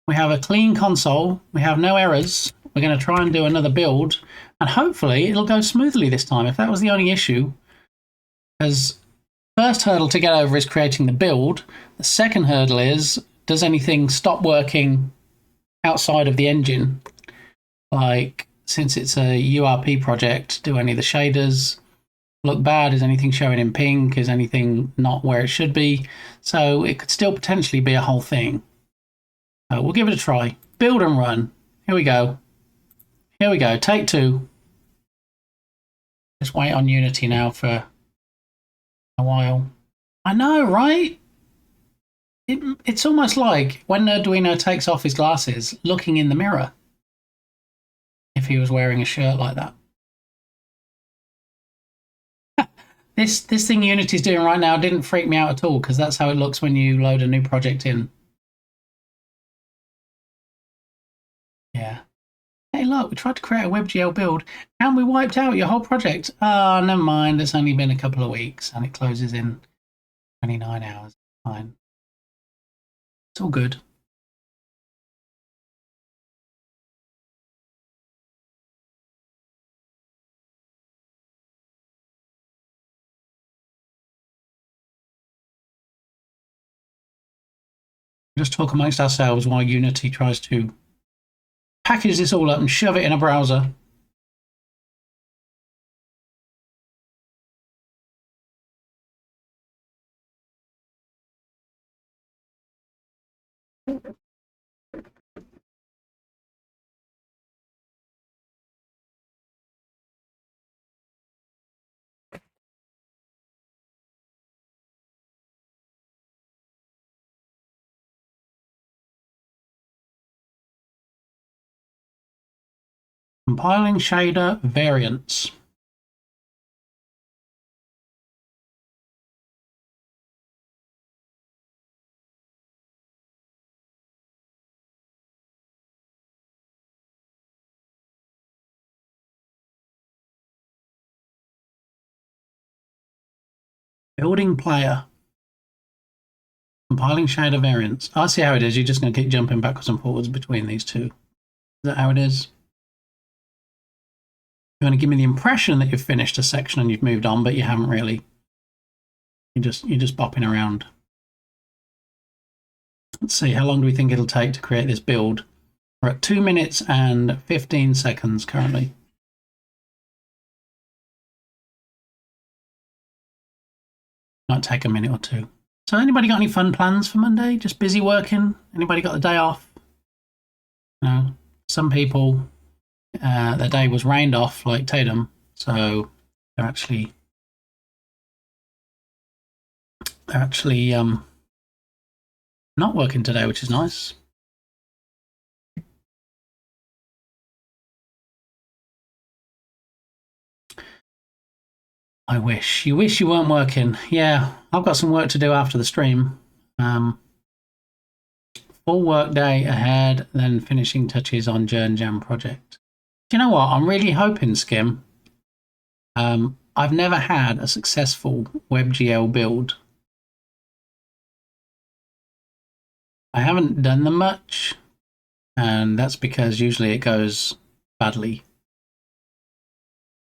we have a clean console, we have no errors, we're going to try and do another build, and hopefully it'll go smoothly this time. If that was the only issue, because first hurdle to get over is creating the build, the second hurdle is, does anything stop working outside of the engine? Like, since it's a URP project, do any of the shaders look bad? Is anything showing in pink? Is anything not where it should be? So it could still potentially be a whole thing. We'll give it a try. Build and run. Here we go. Here we go. Take two. Just wait on Unity now for a while. I know, right? it's almost like when Arduino takes off his glasses, looking in the mirror. If he was wearing a shirt like that. This thing Unity's doing right now didn't freak me out at all, because that's how it looks when you load a new project in. Yeah. Hey, look, we tried to create a WebGL build, and we wiped out your whole project. Ah, oh, never mind. It's only been a couple of weeks, and it closes in 29 hours. Fine. It's all good. Just talk amongst ourselves while Unity tries to package this all up and shove it in a browser. Compiling shader variants. Building player. Compiling shader variants. I see how it is. You're just going to keep jumping backwards and forwards between these two. Is that how it is? You're going to give me the impression that you've finished a section and you've moved on, but you haven't really. You're just bopping around. Let's see, how long do we think it'll take to create this build? We're at 2 minutes and 15 seconds currently. Might take a minute or two. So anybody got any fun plans for Monday? Just busy working? Anybody got the day off? No. Some people, their day was rained off like Tatum, so they're actually not working today, which is nice. I wish. You wish you weren't working. Yeah, I've got some work to do after the stream. Full work day ahead, then finishing touches on Jern Jam project. Do you know what? I'm really hoping, Skim. I've never had a successful WebGL build. I haven't done them much, and that's because usually it goes badly.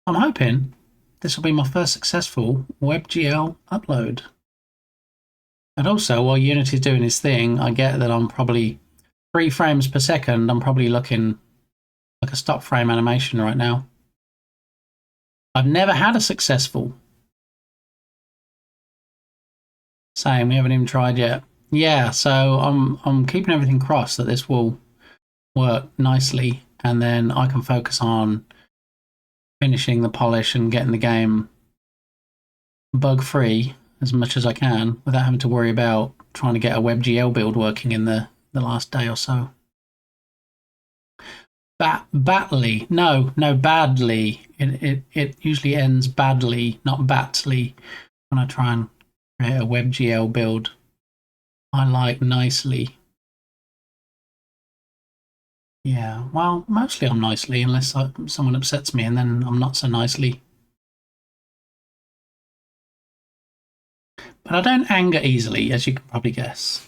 I'm hoping this will be my first successful WebGL upload. And also, while Unity's doing his thing, I get that I'm probably 3 frames per second. I'm probably looking like a stop frame animation right now. I've never had a successful. Same, we haven't even tried yet. Yeah, so I'm keeping everything crossed that this will work nicely, and then I can focus on finishing the polish and getting the game bug-free as much as I can without having to worry about trying to get a WebGL build working in the last day or so. Badly. No, badly. It usually ends badly, not batly, when I try and create a WebGL build. I like nicely. Yeah, well, mostly I'm nicely, unless someone upsets me, and then I'm not so nicely. But I don't anger easily, as you can probably guess.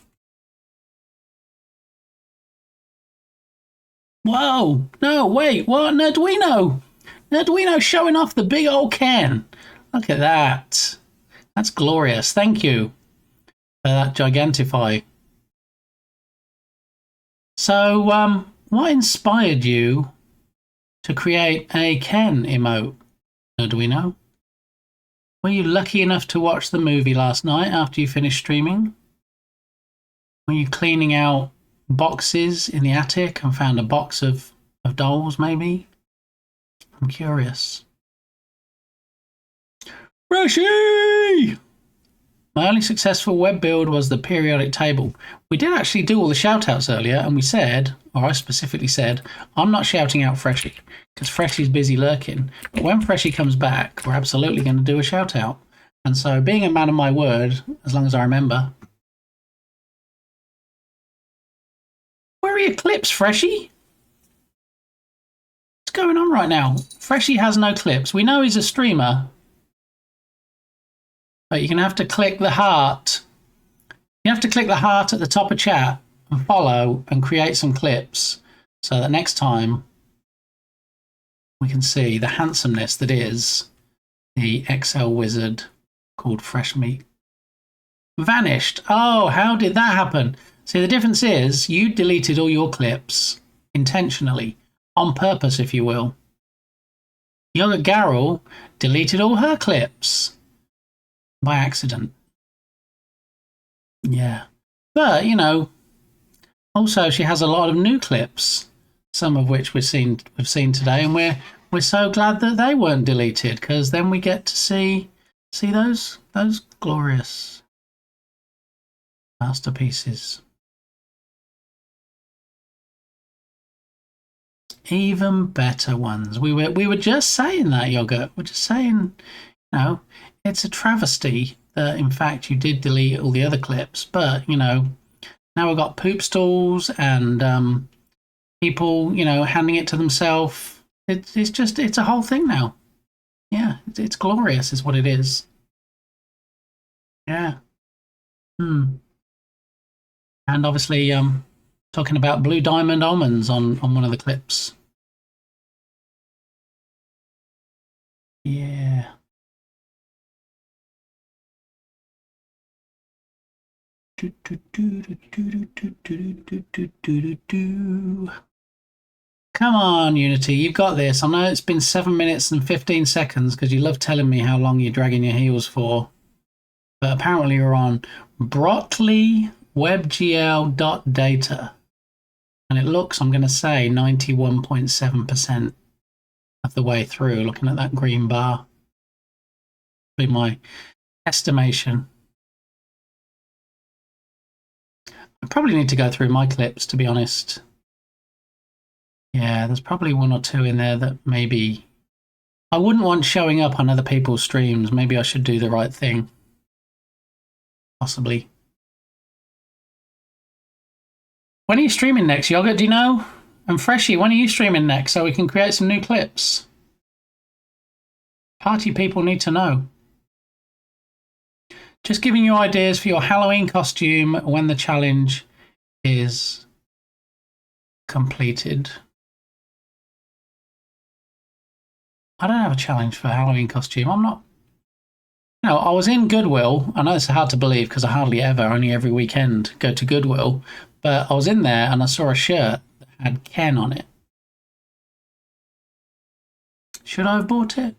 Whoa! No, wait, what? Nerduino! Nerduino showing off the big old can. Look at that. That's glorious. Thank you for that Gigantify. So, what inspired you to create a Ken emote, Nerduino? Were you lucky enough to watch the movie last night after you finished streaming? Were you cleaning out boxes in the attic and found a box of dolls, maybe? I'm curious. Rishi! My only successful web build was the periodic table. We did actually do all the shout-outs earlier, and we said, or I specifically said, I'm not shouting out Freshie, because Freshie's busy lurking. But when Freshie comes back, we're absolutely going to do a shout-out. And so, being a man of my word, as long as I remember... Where are your clips, Freshie? What's going on right now? Freshie has no clips. We know he's a streamer. But you're going to have to click the heart. You have to click the heart at the top of chat and follow and create some clips so that next time we can see the handsomeness that is the Excel wizard called Fresh Meat. Vanished. Oh, how did that happen? See, the difference is you deleted all your clips intentionally, on purpose, if you will. Yoga Garrel deleted all her clips by accident. Yeah. But, you know, also she has a lot of new clips, some of which we've seen today, and we're so glad that they weren't deleted, because then we get to see those glorious masterpieces. Even better ones. We were just saying that, Yogurt. We're just saying, you know, it's a travesty that in fact you did delete all the other clips, but you know, now we've got poop stalls and people, you know, handing it to themselves. It's a whole thing now. Yeah, it's glorious is what it is. Yeah. And obviously talking about blue diamond almonds on one of the clips. Yeah. Come on, Unity, you've got this. I know it's been 7 minutes and 15 seconds because you love telling me how long you're dragging your heels for. But apparently you're on Brotley WebGL.data. And it looks, I'm going to say, 91.7% of the way through, looking at that green bar. Be my estimation. I probably need to go through my clips, to be honest. Yeah, there's probably one or two in there that maybe I wouldn't want showing up on other people's streams. Maybe I should do the right thing. Possibly. When are you streaming next, Yogurt? Do you know? And Freshie, when are you streaming next so we can create some new clips? Party people need to know. Just giving you ideas for your Halloween costume when the challenge is completed. I don't have a challenge for Halloween costume. I'm not... You know, I was in Goodwill. I know it's hard to believe because I hardly ever, only every weekend, go to Goodwill. But I was in there and I saw a shirt that had Ken on it. Should I have bought it?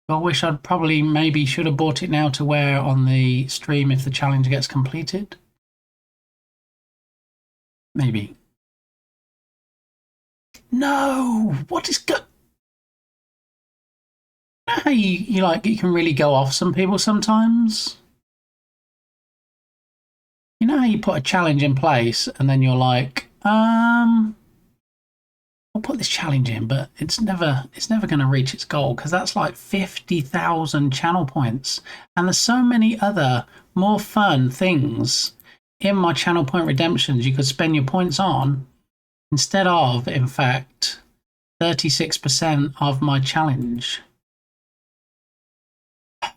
I wish I'd probably maybe should have bought it now to wear on the stream if the challenge gets completed. Maybe. No! What is good? You know how you can really go off some people sometimes? You know how you put a challenge in place and then you're like, I'll put this challenge in, but it's never going to reach its goal because that's like 50,000 channel points. And there's so many other more fun things in my channel point redemptions you could spend your points on instead of, in fact, 36% of my challenge. It's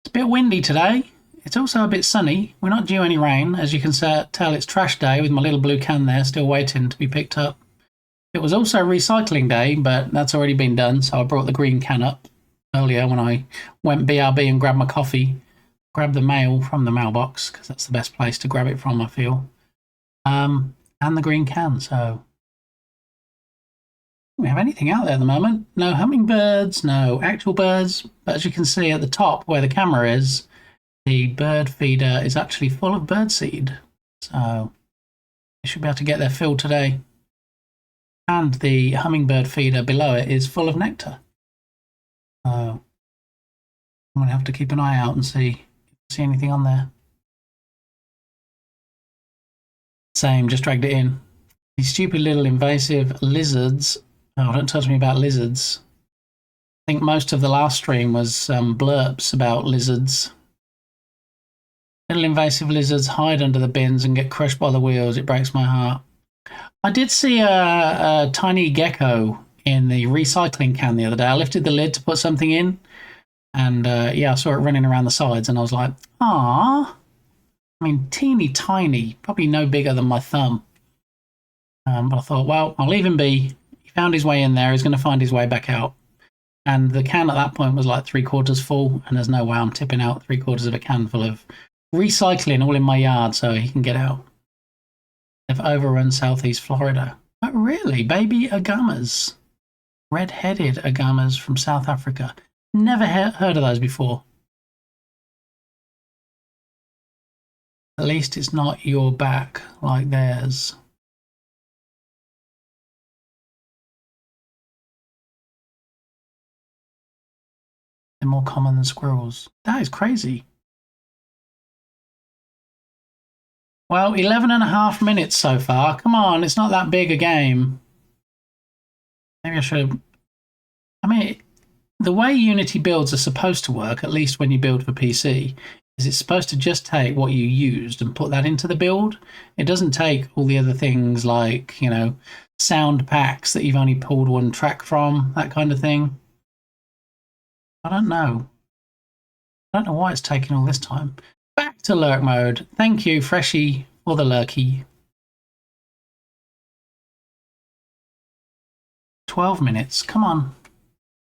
a bit windy today. It's also a bit sunny. We're not due any rain. As you can tell, it's trash day with my little blue can there still waiting to be picked up. It was also recycling day, but that's already been done, so I brought the green can up earlier when I went BRB and grabbed my coffee. Grabbed the mail from the mailbox, because that's the best place to grab it from, I feel. And the green can, so... We have anything out there at the moment. No hummingbirds, no actual birds, but as you can see at the top where the camera is, the bird feeder is actually full of birdseed. So, they should be able to get their fill today. And the hummingbird feeder below it is full of nectar. So I'm going to have to keep an eye out and see anything on there. Same, just dragged it in. These stupid little invasive lizards. Oh, don't touch me about lizards. I think most of the last stream was blurps about lizards. Little invasive lizards hide under the bins and get crushed by the wheels. It breaks my heart. I did see a tiny gecko in the recycling can the other day. I lifted the lid to put something in, and yeah, I saw it running around the sides, and I was like, "Ah!" I mean, teeny tiny, probably no bigger than my thumb. But I thought, well, I'll leave him be. He found his way in there. He's going to find his way back out. And the can at that point was like 3/4 full, and there's no way I'm tipping out 3/4 of a can full of recycling all in my yard so he can get out. They've overrun southeast Florida. Oh, really? Baby agamas. Red-headed agamas from South Africa. Never heard of those before. At least it's not your back like theirs. They're more common than squirrels. That is crazy. Well, 11.5 minutes so far. Come on, it's not that big a game. Maybe I should... I mean, the way Unity builds are supposed to work, at least when you build for PC, is it's supposed to just take what you used and put that into the build. It doesn't take all the other things like, you know, sound packs that you've only pulled one track from, that kind of thing. I don't know. I don't know why it's taking all this time. Back to lurk mode. Thank you, Freshie, for the lurky. 12 minutes. Come on.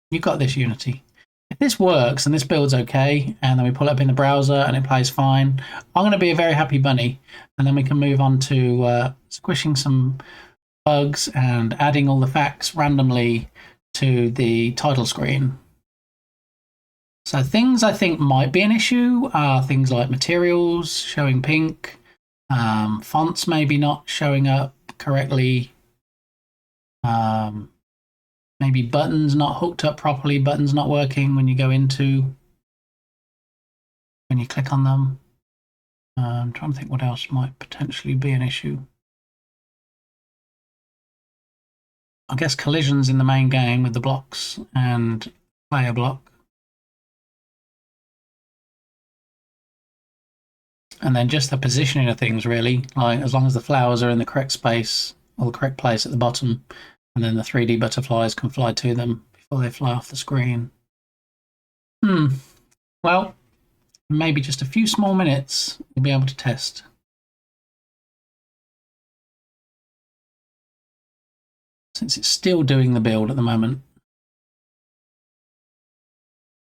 You got this, Unity. If this works and this build's okay, and then we pull it up in the browser and it plays fine, I'm going to be a very happy bunny. And then we can move on to squishing some bugs and adding all the facts randomly to the title screen. So things I think might be an issue are things like materials showing pink, fonts maybe not showing up correctly, maybe buttons not hooked up properly, buttons not working when you go into, when you click on them. I'm trying to think what else might potentially be an issue. I guess collisions in the main game with the blocks and player block. And then just the positioning of things, really. Like, as long as the flowers are in the correct space or the correct place at the bottom, and then the 3D butterflies can fly to them before they fly off the screen. Well, maybe just a few small minutes we'll be able to test. Since it's still doing the build at the moment.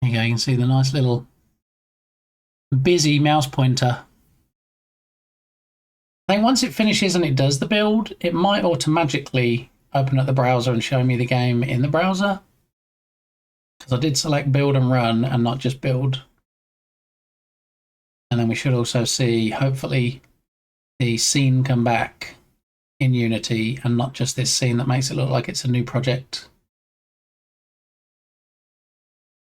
There you go, you can see the nice little busy mouse pointer. I think once it finishes and it does the build, it might automatically open up the browser and show me the game in the browser. Because I did select build and run and not just build. And then we should also see, hopefully, the scene come back in Unity and not just this scene that makes it look like it's a new project.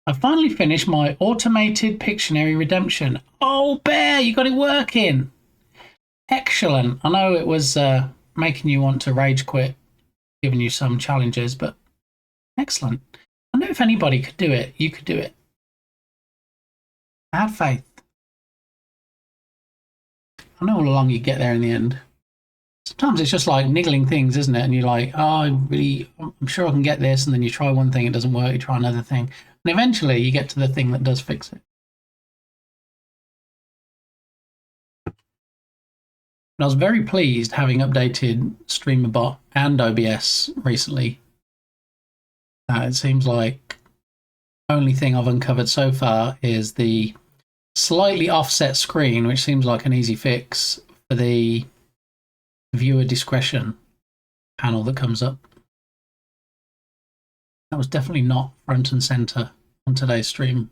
I finally finished my automated Pictionary redemption. Oh, Bear, you got it working! Excellent. I know it was making you want to rage quit, giving you some challenges, but excellent. I know if anybody could do it, you could do it. I had faith. I know all along you'd get there in the end. Sometimes it's just like niggling things, isn't it? And you're like, oh, I'm sure I can get this, and then you try one thing, it doesn't work, you try another thing. And eventually you get to the thing that does fix it. And I was very pleased having updated StreamerBot and OBS recently. It seems like the only thing I've uncovered so far is the slightly offset screen, which seems like an easy fix for the viewer discretion panel that comes up. That was definitely not front and center on today's stream.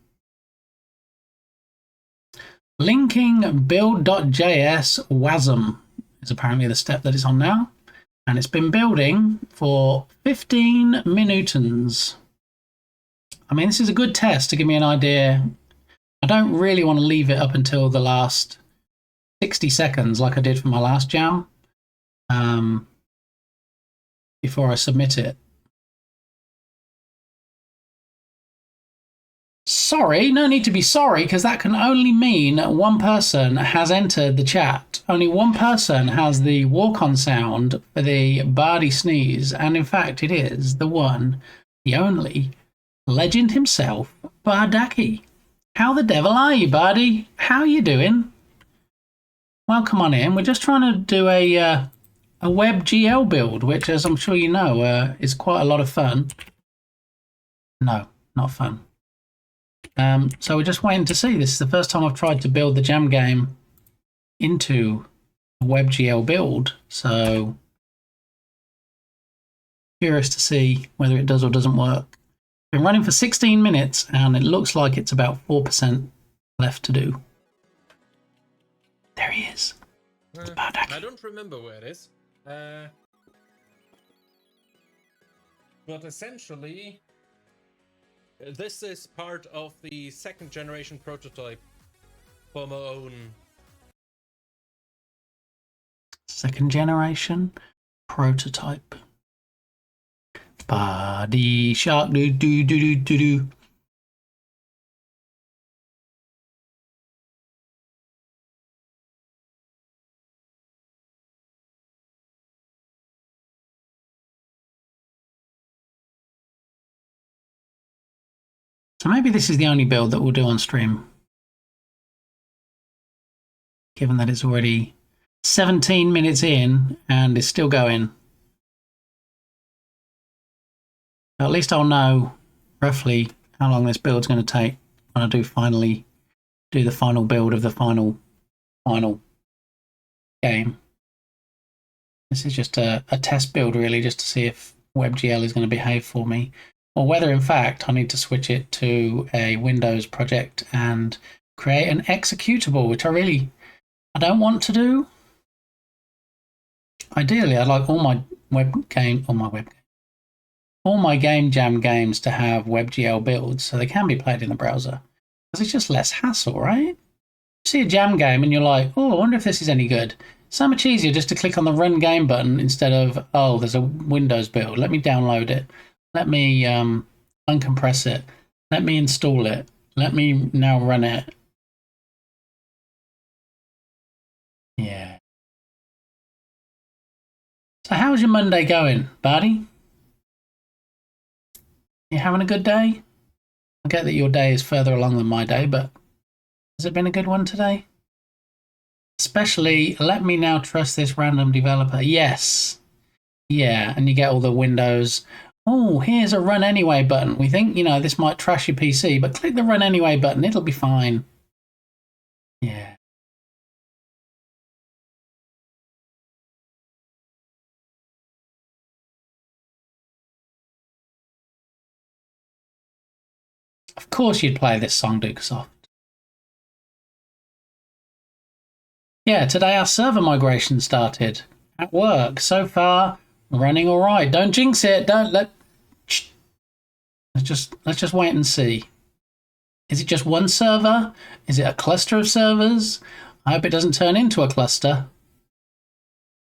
Linking build.js WASM is apparently the step that it's on now. And it's been building for 15 minutons. I mean, this is a good test to give me an idea. I don't really want to leave it up until the last 60 seconds like I did for my last jam before I submit it. Sorry, no need to be sorry, because that can only mean one person has entered the chat. Only one person has the walk-on sound for the Bardi sneeze, and in fact it is the one, the only, legend himself, Bardaki. How the devil are you, Bardi? How are you doing? Well, come on in. We're just trying to do a WebGL build, which, as I'm sure you know, is quite a lot of fun. No, not fun. So we're just waiting to see. This is the first time I've tried to build the jam game into a WebGL build. So curious to see whether it does or doesn't work. Been running for 16 minutes and it looks like it's about 4% left to do. There he is. I don't remember where it is. But essentially, this is part of the second generation prototype for my own. Second generation prototype. Body shark do do do do do do. So maybe this is the only build that we'll do on stream, given that it's already 17 minutes in and is still going. At least I'll know roughly how long this build's going to take when I do finally do the final build of the final game. This is just a test build, really, just to see if WebGL is going to behave for me, or whether in fact I need to switch it to a Windows project and create an executable, which I don't want to do. Ideally, I'd like all my game jam games to have WebGL builds so they can be played in the browser, because it's just less hassle, right? You see a jam game and you're like, oh, I wonder if this is any good. So much easier just to click on the run game button instead of, oh, there's a Windows build, let me download it, let me uncompress it, let me install it, let me now run it. Yeah. So how's your Monday going, Bardi? You having a good day? I get that your day is further along than my day, but has it been a good one today? Especially, let me now trust this random developer. Yes. Yeah, and you get all the windows. Oh, here's a run anyway button. We think, this might trash your PC, but click the run anyway button. It'll be fine. Yeah. Of course you'd play this song, Dukesoft. Yeah, today our server migration started at work. So far, running all right. Don't jinx it. Let's just wait and see. Is it just one server? Is it a cluster of servers? I hope it doesn't turn into a cluster.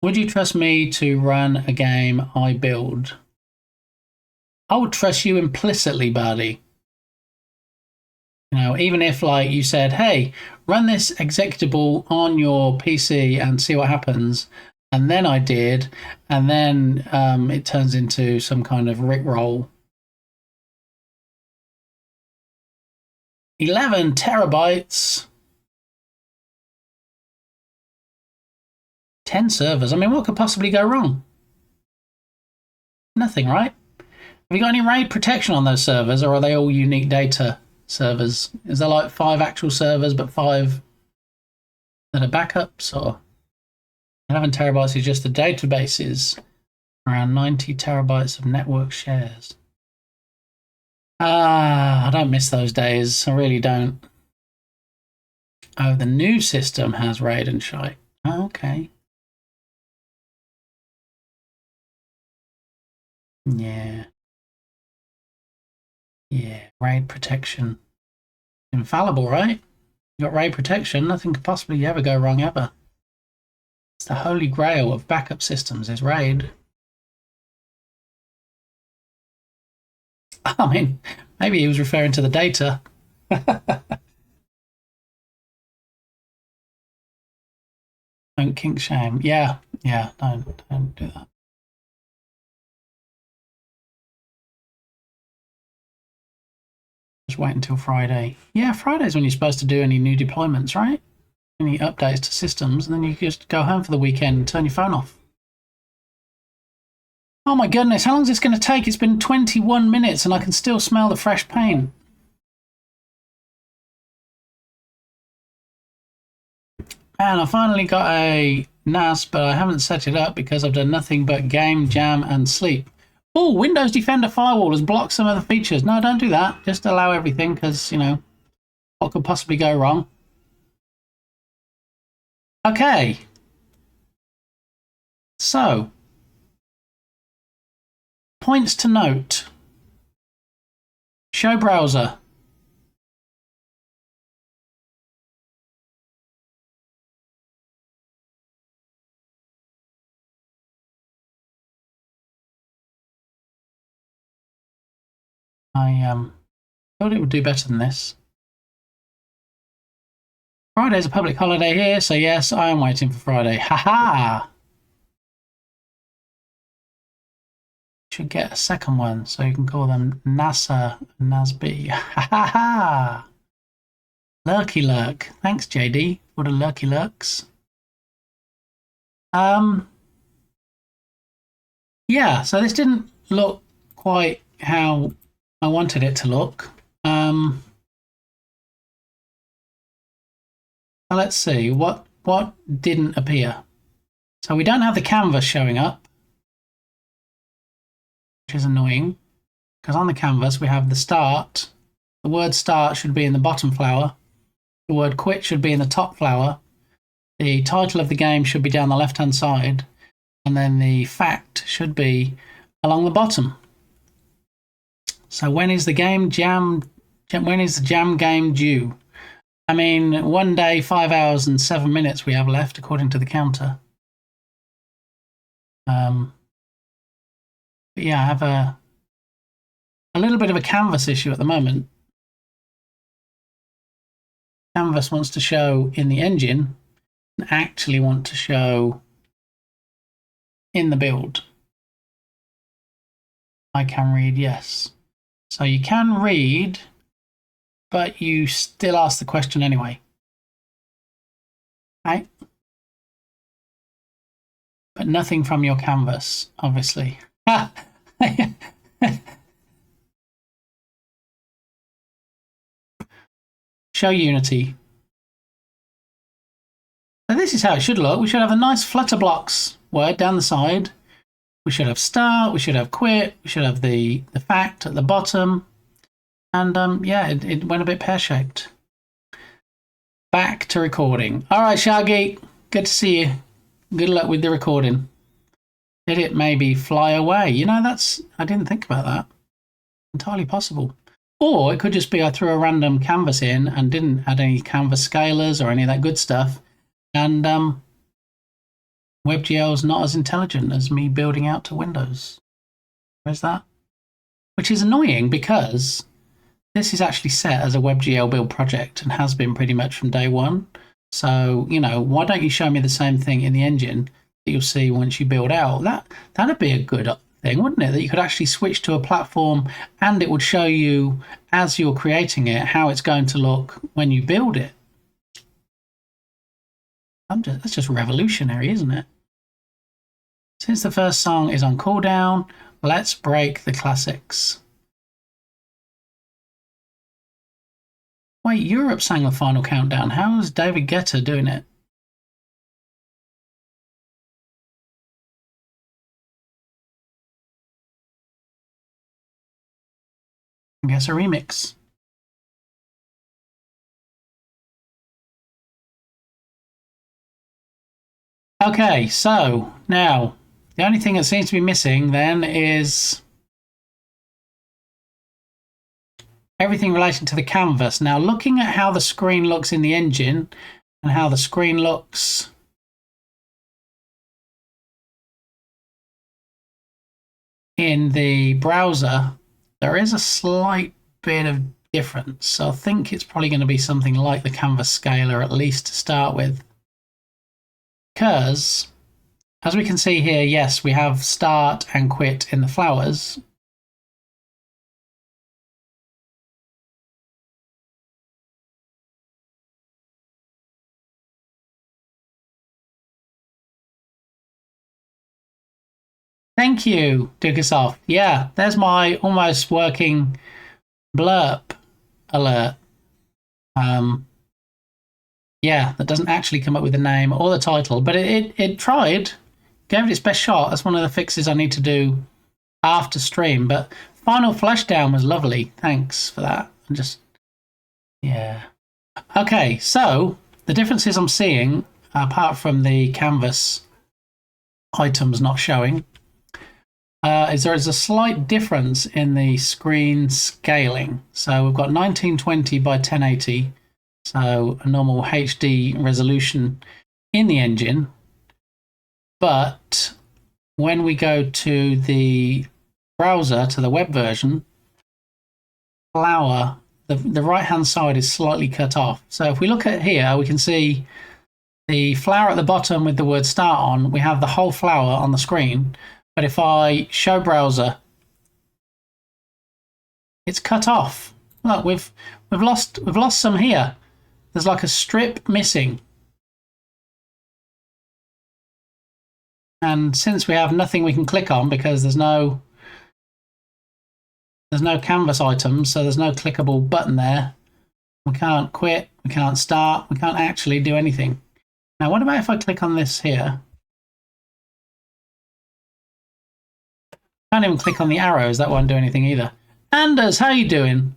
Would you trust me to run a game I build? I would trust you implicitly, Bardi. Even if you said, hey, run this executable on your PC and see what happens, and then I did, and then it turns into some kind of rickroll. 11 terabytes. 10 servers. I mean, what could possibly go wrong? Nothing, right? Have you got any RAID protection on those servers, or are they all unique data servers? Is there like 5 actual servers but 5 that are backups? Or 11 terabytes is just the databases, around 90 terabytes of network shares. I don't miss those days. I really don't. Oh, the new system has RAID and shite. Oh, okay. Yeah. Yeah, raid protection. Infallible, right? You got raid protection, nothing could possibly ever go wrong ever. It's the holy grail of backup systems is raid. I mean, maybe he was referring to the data. Don't kink shame. Yeah, don't do that. Just wait until Friday. Yeah, Friday's when you're supposed to do any new deployments, right? Any updates to systems, and then you just go home for the weekend and turn your phone off. Oh my goodness, how long is this going to take? It's been 21 minutes and I can still smell the fresh paint. And I finally got a NAS, but I haven't set it up because I've done nothing but game, jam, and sleep. Oh, Windows Defender Firewall has blocked some of the features. No, don't do that. Just allow everything because, you know, what could possibly go wrong? Okay. So, points to note. Show browser. I thought it would do better than this. Friday's a public holiday here, so yes, I am waiting for Friday. Haha! Should get a second one, so you can call them NASA and NASB. Ha ha ha! Lurky lurk. Thanks, JD, for the lurky lurks. Yeah, so this didn't look quite how I wanted it to look. Let's see, what didn't appear? So we don't have the canvas showing up, which is annoying, because on the canvas we have the start. The word start should be in the bottom flower. The word quit should be in the top flower. The title of the game should be down the left-hand side. And then the fact should be along the bottom. So when is the when is the jam game due? I mean, 1 day, 5 hours and 7 minutes we have left, according to the counter. But yeah, I have a little bit of a canvas issue at the moment. Canvas wants to show in the engine and actually want to show in the build. I can read, yes. So you can read, but you still ask the question anyway. Right? But nothing from your canvas, obviously. Show Unity. So this is how it should look. We should have a nice Flutterblocks word down the side. We should have start, we should have quit, we should have the fact at the bottom. And yeah, it went a bit pear-shaped. Back to recording. All right, Shaggy, good to see you. Good luck with the recording. Did it maybe fly away? You know, I didn't think about that. Entirely possible. Or it could just be I threw a random canvas in and didn't add any canvas scalars or any of that good stuff. And WebGL's not as intelligent as me building out to Windows. Where's that? Which is annoying because this is actually set as a WebGL build project and has been pretty much from day one. So, you know, why don't you show me the same thing in the engine that you'll see once you build out? That'd be a good thing, wouldn't it? That you could actually switch to a platform and it would show you as you're creating it how it's going to look when you build it. That's just revolutionary, isn't it? Since the first song is on cooldown, let's break the classics. Wait, Europe sang the final countdown. How is David Guetta doing it? I guess a remix. Okay, so now the only thing that seems to be missing then is everything relating to the canvas. Now, looking at how the screen looks in the engine and how the screen looks in the browser, there is a slight bit of difference. So I think it's probably going to be something like the canvas scaler, at least to start with. Because, as we can see here, yes, we have start and quit in the flowers. Thank you, Dukasoft. Yeah, there's my almost working blurb alert. Yeah, that doesn't actually come up with the name or the title, but it tried, gave it its best shot. That's one of the fixes I need to do after stream. But final flashdown was lovely. Thanks for that. Yeah. Okay, so the differences I'm seeing, apart from the canvas items not showing, is there is a slight difference in the screen scaling. So we've got 1920 by 1080, so a normal HD resolution in the engine. But when we go to the browser, to the web version, flower, the right-hand side is slightly cut off. So if we look at here, we can see the flower at the bottom with the word start on. We have the whole flower on the screen. But if I show browser, it's cut off. Look, we've lost some here. There's like a strip missing. And since we have nothing we can click on because there's no canvas items, so there's no clickable button there. We can't quit, we can't start, we can't actually do anything. Now, what about if I click on this here? Can't even click on the arrows. That won't do anything either. Anders, how you doing?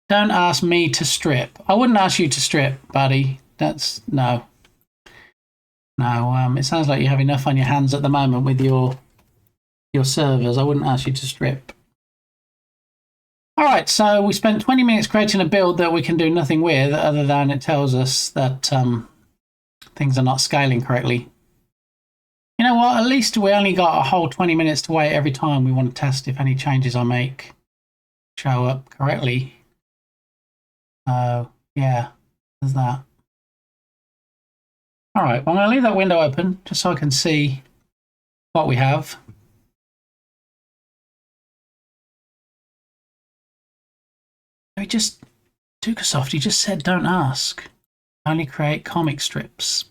Don't ask me to strip. I wouldn't ask you to strip, buddy. That's no. No, it sounds like you have enough on your hands at the moment with your servers. I wouldn't ask you to strip. All right, so we spent 20 minutes creating a build that we can do nothing with other than it tells us that things are not scaling correctly. You know what? At least we only got a whole 20 minutes to wait every time we want to test if any changes I make show up correctly. Yeah, there's that. All right, well, I'm going to leave that window open just so I can see what we have. Dukasoft, you just said don't ask. Only create comic strips.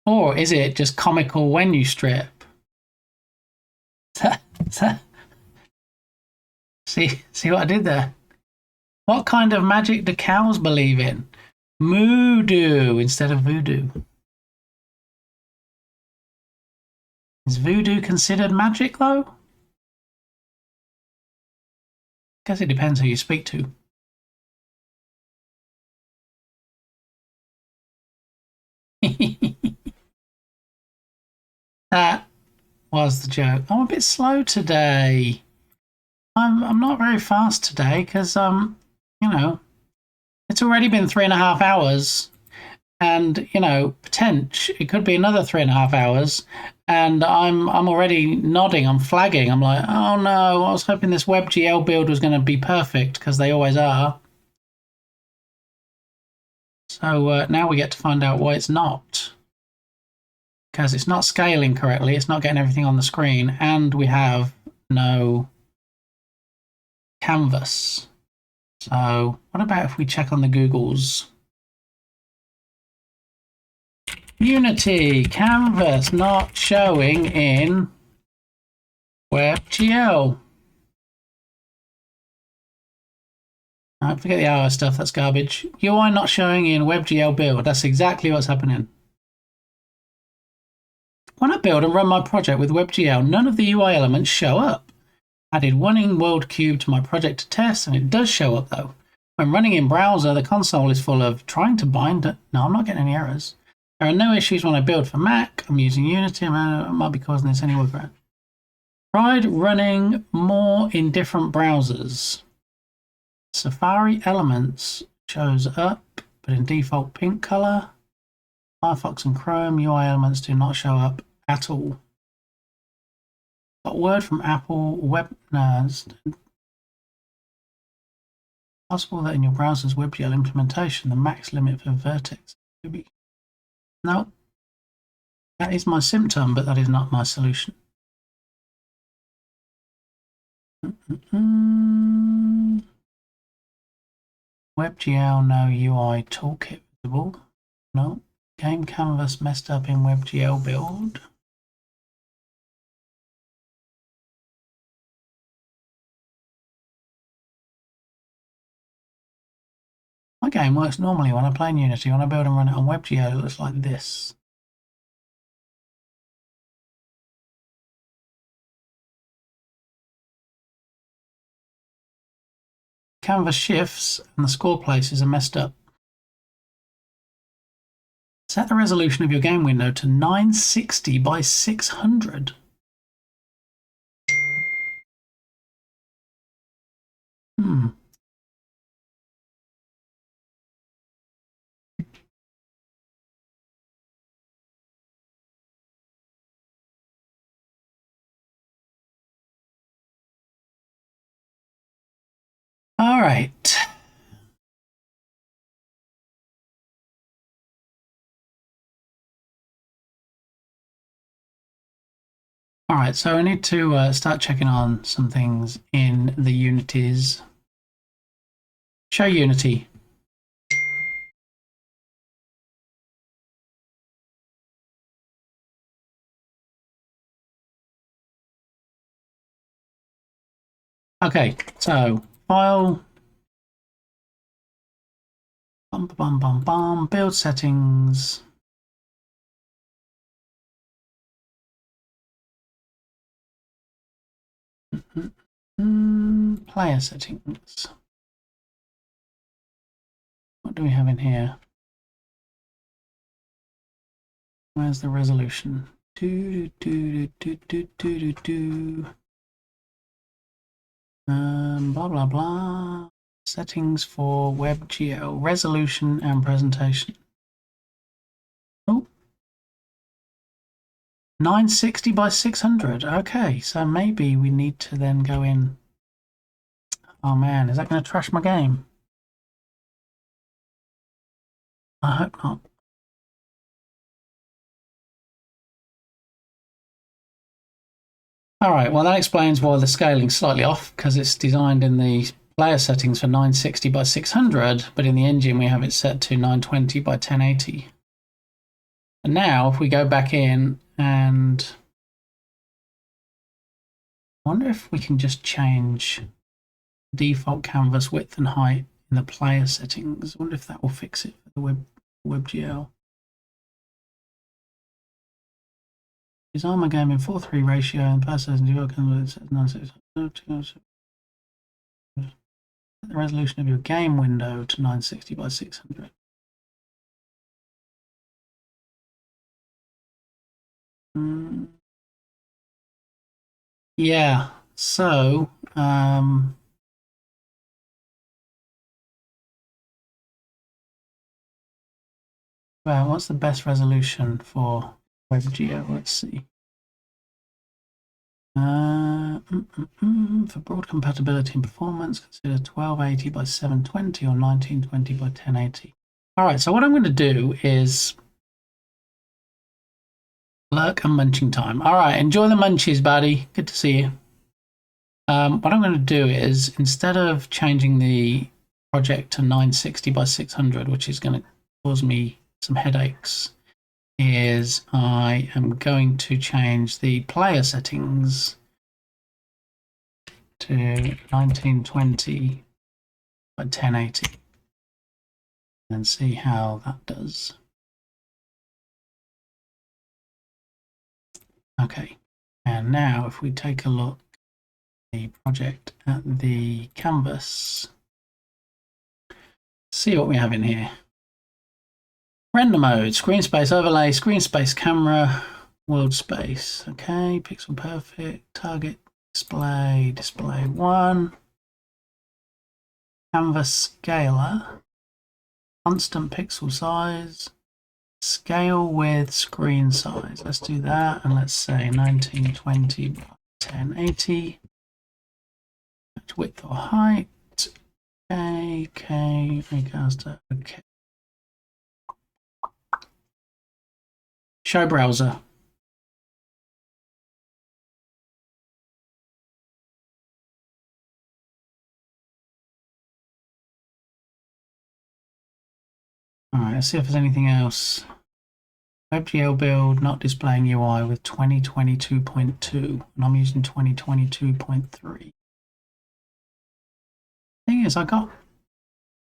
Or is it just comical when you strip? See what I did there? What kind of magic do cows believe in? Moodoo instead of voodoo. Is voodoo considered magic though? Guess it depends who you speak to. That was the joke. I'm a bit slow today. I'm not very fast today because you know, it's already been 3.5 hours, and you know, it could be another 3.5 hours, and I'm already nodding. I'm flagging. I'm like, oh no, I was hoping this WebGL build was going to be perfect because they always are. So now we get to find out why it's not. Because it's not scaling correctly, it's not getting everything on the screen, and we have no canvas. So what about if we check on the Googles? Unity, canvas not showing in WebGL. Forget the hour stuff, that's garbage. UI not showing in WebGL build, that's exactly what's happening. When I build and run my project with WebGL, none of the UI elements show up. Added one in World Cube to my project to test, and it does show up though. When running in browser, the console is full of trying to bind. No, I'm not getting any errors. There are no issues when I build for Mac. I'm using Unity. I might be causing this anyway. Tried running more in different browsers. Safari Elements shows up, but in default pink color. Firefox and Chrome UI elements do not show up at all. Got word from Apple Web Nerds. Possible that in your browser's WebGL implementation, the max limit for vertex could be. No, that is my symptom, but that is not my solution. WebGL no UI toolkit visible. No. Game canvas messed up in WebGL build. My game works normally when I play in Unity. When I build and run it on WebGL, it looks like this. Canvas shifts and the score places are messed up. Set the resolution of your game window to 960 by 600. All right. All right, so I need to start checking on some things in the Unities. Show Unity. Okay, so file, build settings. Player settings. What do we have in here? Where's the resolution? Blah blah blah. Settings for WebGL, resolution and presentation. Oh, 960 by 600. Okay, so maybe we need to then go in. Oh man, is that going to trash my game? I hope not. All right, well that explains why the scaling's slightly off, because it's designed in the player settings for 960 by 600, but in the engine we have it set to 920 by 1080. And now if we go back in and I wonder if we can just change default canvas width and height in the player settings. I wonder if that will fix it for the WebGL. Design my game in 4:3 ratio and passes and default canvas at 960. Set the resolution of your game window to 960 by 600. Yeah, so well, what's the best resolution for WebGL? Let's see. For broad compatibility and performance, consider 1280 by 720 or 1920 by 1080. All right, so what I'm going to do is lurk and munching time. All right, enjoy the munchies, buddy. Good to see you. What I'm going to do is, instead of changing the project to 960 by 600, which is going to cause me some headaches, is I am going to change the player settings to 1920 by 1080 and see how that does. Okay, and now if we take a look at the project at the canvas, see what we have in here. Render mode, screen space overlay, screen space camera, world space. Okay, pixel perfect, target, display, display 1. Canvas scaler, constant pixel size, scale with screen size. Let's do that, and let's say 1920 by 1080. Width or height. Okay, recaster. Okay. Show browser. Alright, let's see if there's anything else. WebGL build not displaying UI with 2022.2, and I'm using 2022.3. Thing is,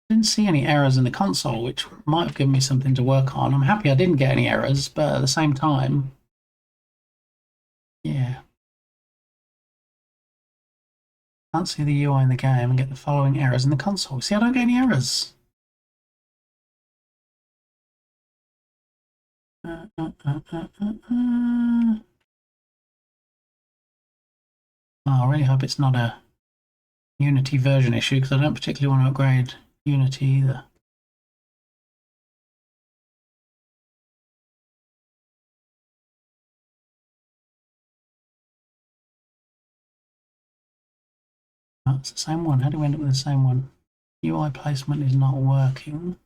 didn't see any errors in the console, which might have given me something to work on. I'm happy I didn't get any errors, but at the same time, yeah. Can't see the UI in the game and get the following errors in the console. See, I don't get any errors. Oh, I really hope it's not a Unity version issue, because I don't particularly want to upgrade Unity either. Oh, it's the same one. How do we end up with the same one? UI placement is not working.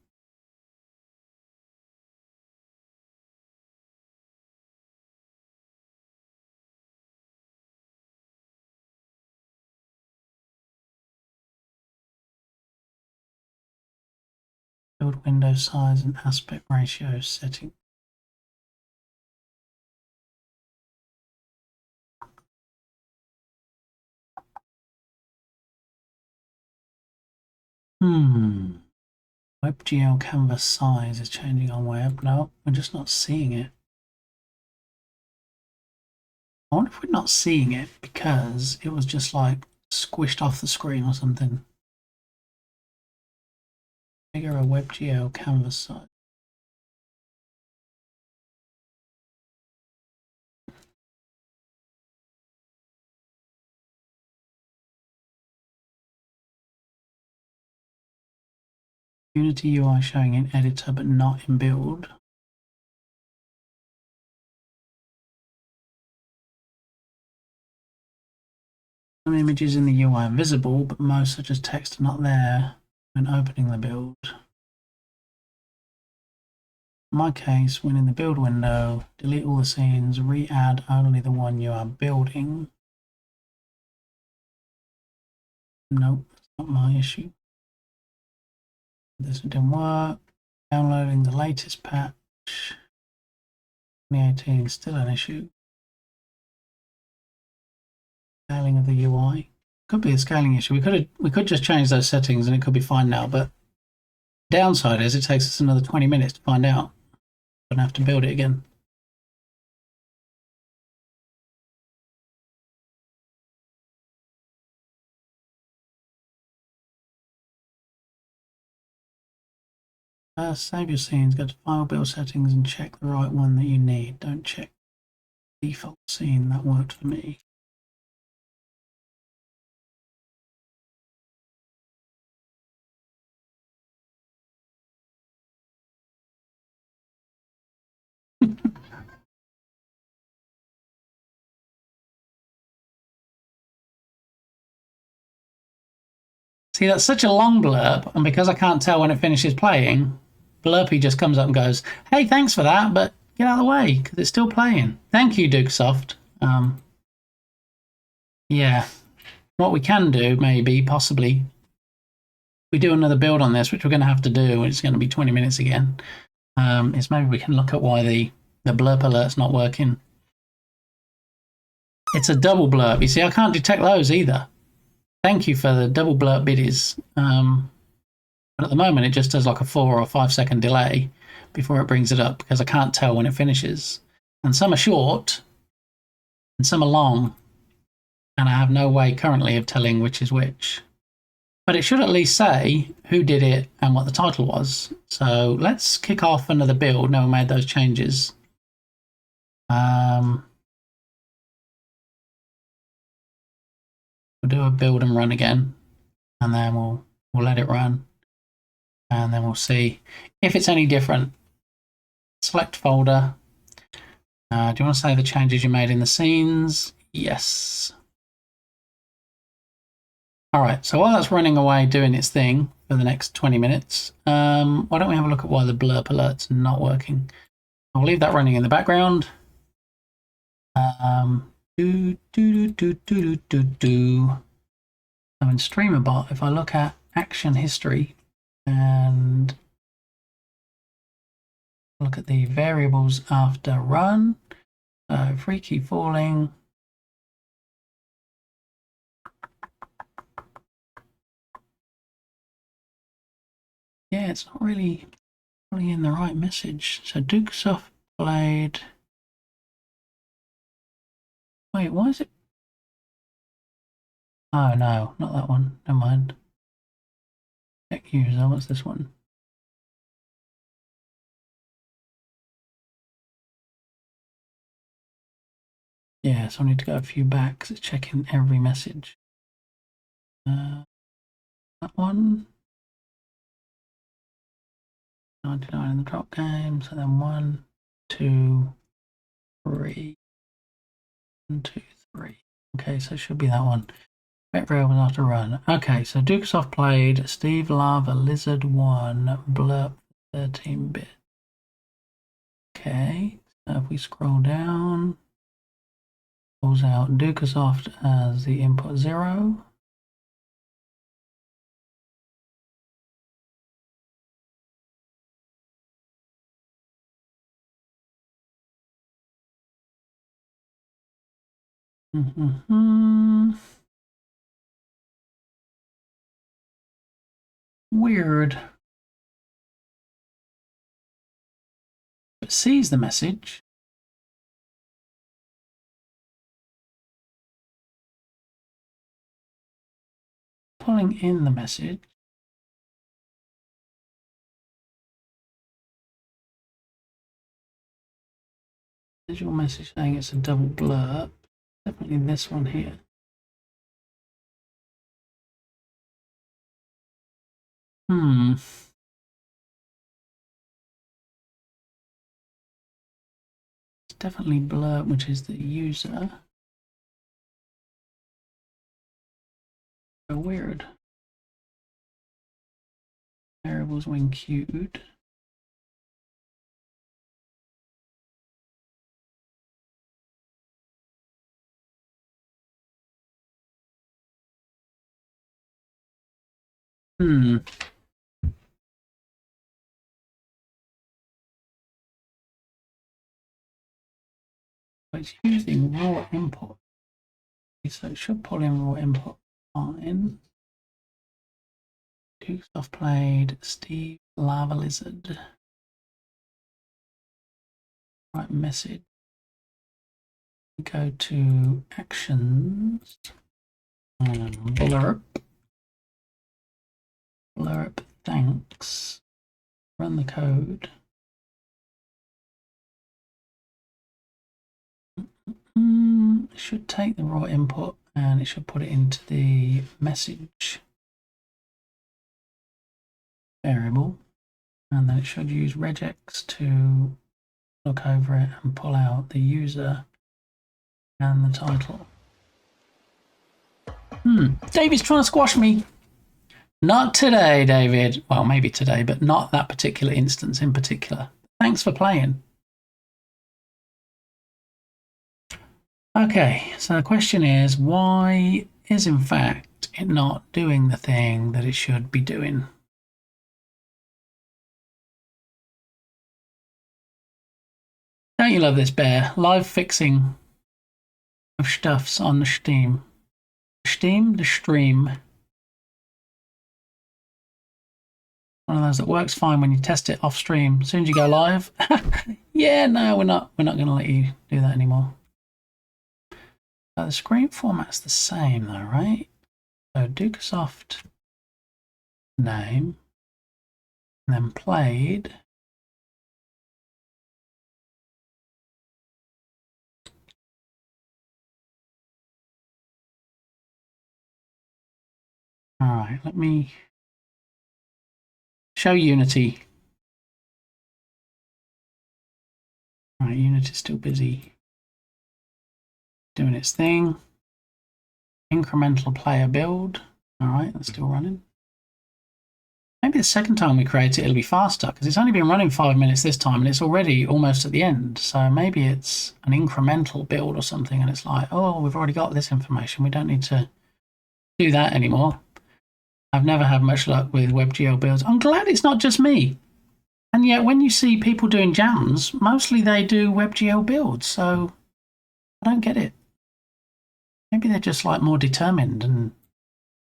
Build window size and aspect ratio setting. WebGL canvas size is changing on web. No, we're just not seeing it. I wonder if we're not seeing it because it was just like squished off the screen or something. Figure a WebGL canvas size. Unity UI showing in editor but not in build. Some images in the UI are visible, but most such as text are not there when opening the build. In my case, when in the build window, delete all the scenes, re-add only the one you are building. Nope, that's not my issue. This didn't work. Downloading the latest patch. 2018 still an issue. Scaling of the UI. Could be a scaling issue. We could just change those settings and it could be fine now, but downside is it takes us another 20 minutes to find out. Gonna have to build it again. Save your scenes, go to File Build Settings and check the right one that you need. Don't check the default scene. That worked for me. See, that's such a long blurb, and because I can't tell when it finishes playing, Blurpy just comes up and goes, "Hey, thanks for that, but get out of the way, because it's still playing." Thank you, Dukesoft. Yeah. What we can do, maybe, possibly, we do another build on this, which we're going to have to do, and it's going to be 20 minutes again, is maybe we can look at why the blurb alert's not working. It's a double blurb. You see, I can't detect those either. Thank you for the double blurb biddies. But at the moment, it just does like a 4 or 5 second delay before it brings it up because I can't tell when it finishes. And some are short and some are long. And I have no way currently of telling which is which. But it should at least say who did it and what the title was. So let's kick off another build. Now we made those changes. We'll do a build and run again, and then we'll let it run, and then we'll see if it's any different. Select folder. Do you want to say the changes you made in the scenes? Yes. All right, so while that's running away doing its thing for the next 20 minutes, why don't we have a look at why the blurb alert's not working? I'll leave that running in the background. So in StreamerBot, if I look at action history and look at the variables after run, so freaky falling, yeah, it's not really in the right message. So Dukesoft played. Wait, why is it? Oh no, not that one. Never mind. Check user. What's this one? Yeah, so I need to go a few back because it's checking every message. That one. 99 in the drop game. So then 1, 2, 3. 1, 2, 3. Okay, so it should be that one. Wait variable after run. Okay, so Dukesoft played Steve Lava Lizard 1 Blurp 13-bit. Okay, so if we scroll down, pulls out Dukesoft as the input 0. Weird. It sees the message. Pulling in the message. Visual message saying it's a double blurb. Definitely this one here. It's definitely blurb, which is the user. So weird. Variables when queued. It's using raw input. So it should pull in raw input fine. Dukesoft played Steve Lava Lizard. Right message. Go to actions. Blurb. Blurb, thanks. Run the code. It should take the raw input and it should put it into the message variable, and then it should use regex to look over it and pull out the user and the title. David's trying to squash me. Not today, David. Well, maybe today, but not that particular instance in particular. Thanks for playing. Okay, so the question is, why is in fact it not doing the thing that it should be doing? Don't you love this, Bear? Live fixing of stuffs on the Steam. The stream. One of those that works fine when you test it off stream. As soon as you go live, yeah, no, we're not going to let you do that anymore. So the screen format's the same though, right? So Dukesoft name, and then played. All right, let me show Unity. All right, Unity's still busy doing its thing. Incremental player build. All right, that's still running. Maybe the second time we create it, it'll be faster because it's only been running 5 minutes this time and it's already almost at the end. So maybe it's an incremental build or something and it's like, oh, we've already got this information. We don't need to do that anymore. I've never had much luck with WebGL builds. I'm glad it's not just me. And yet when you see people doing jams, mostly they do WebGL builds. So I don't get it. Maybe they're just like more determined and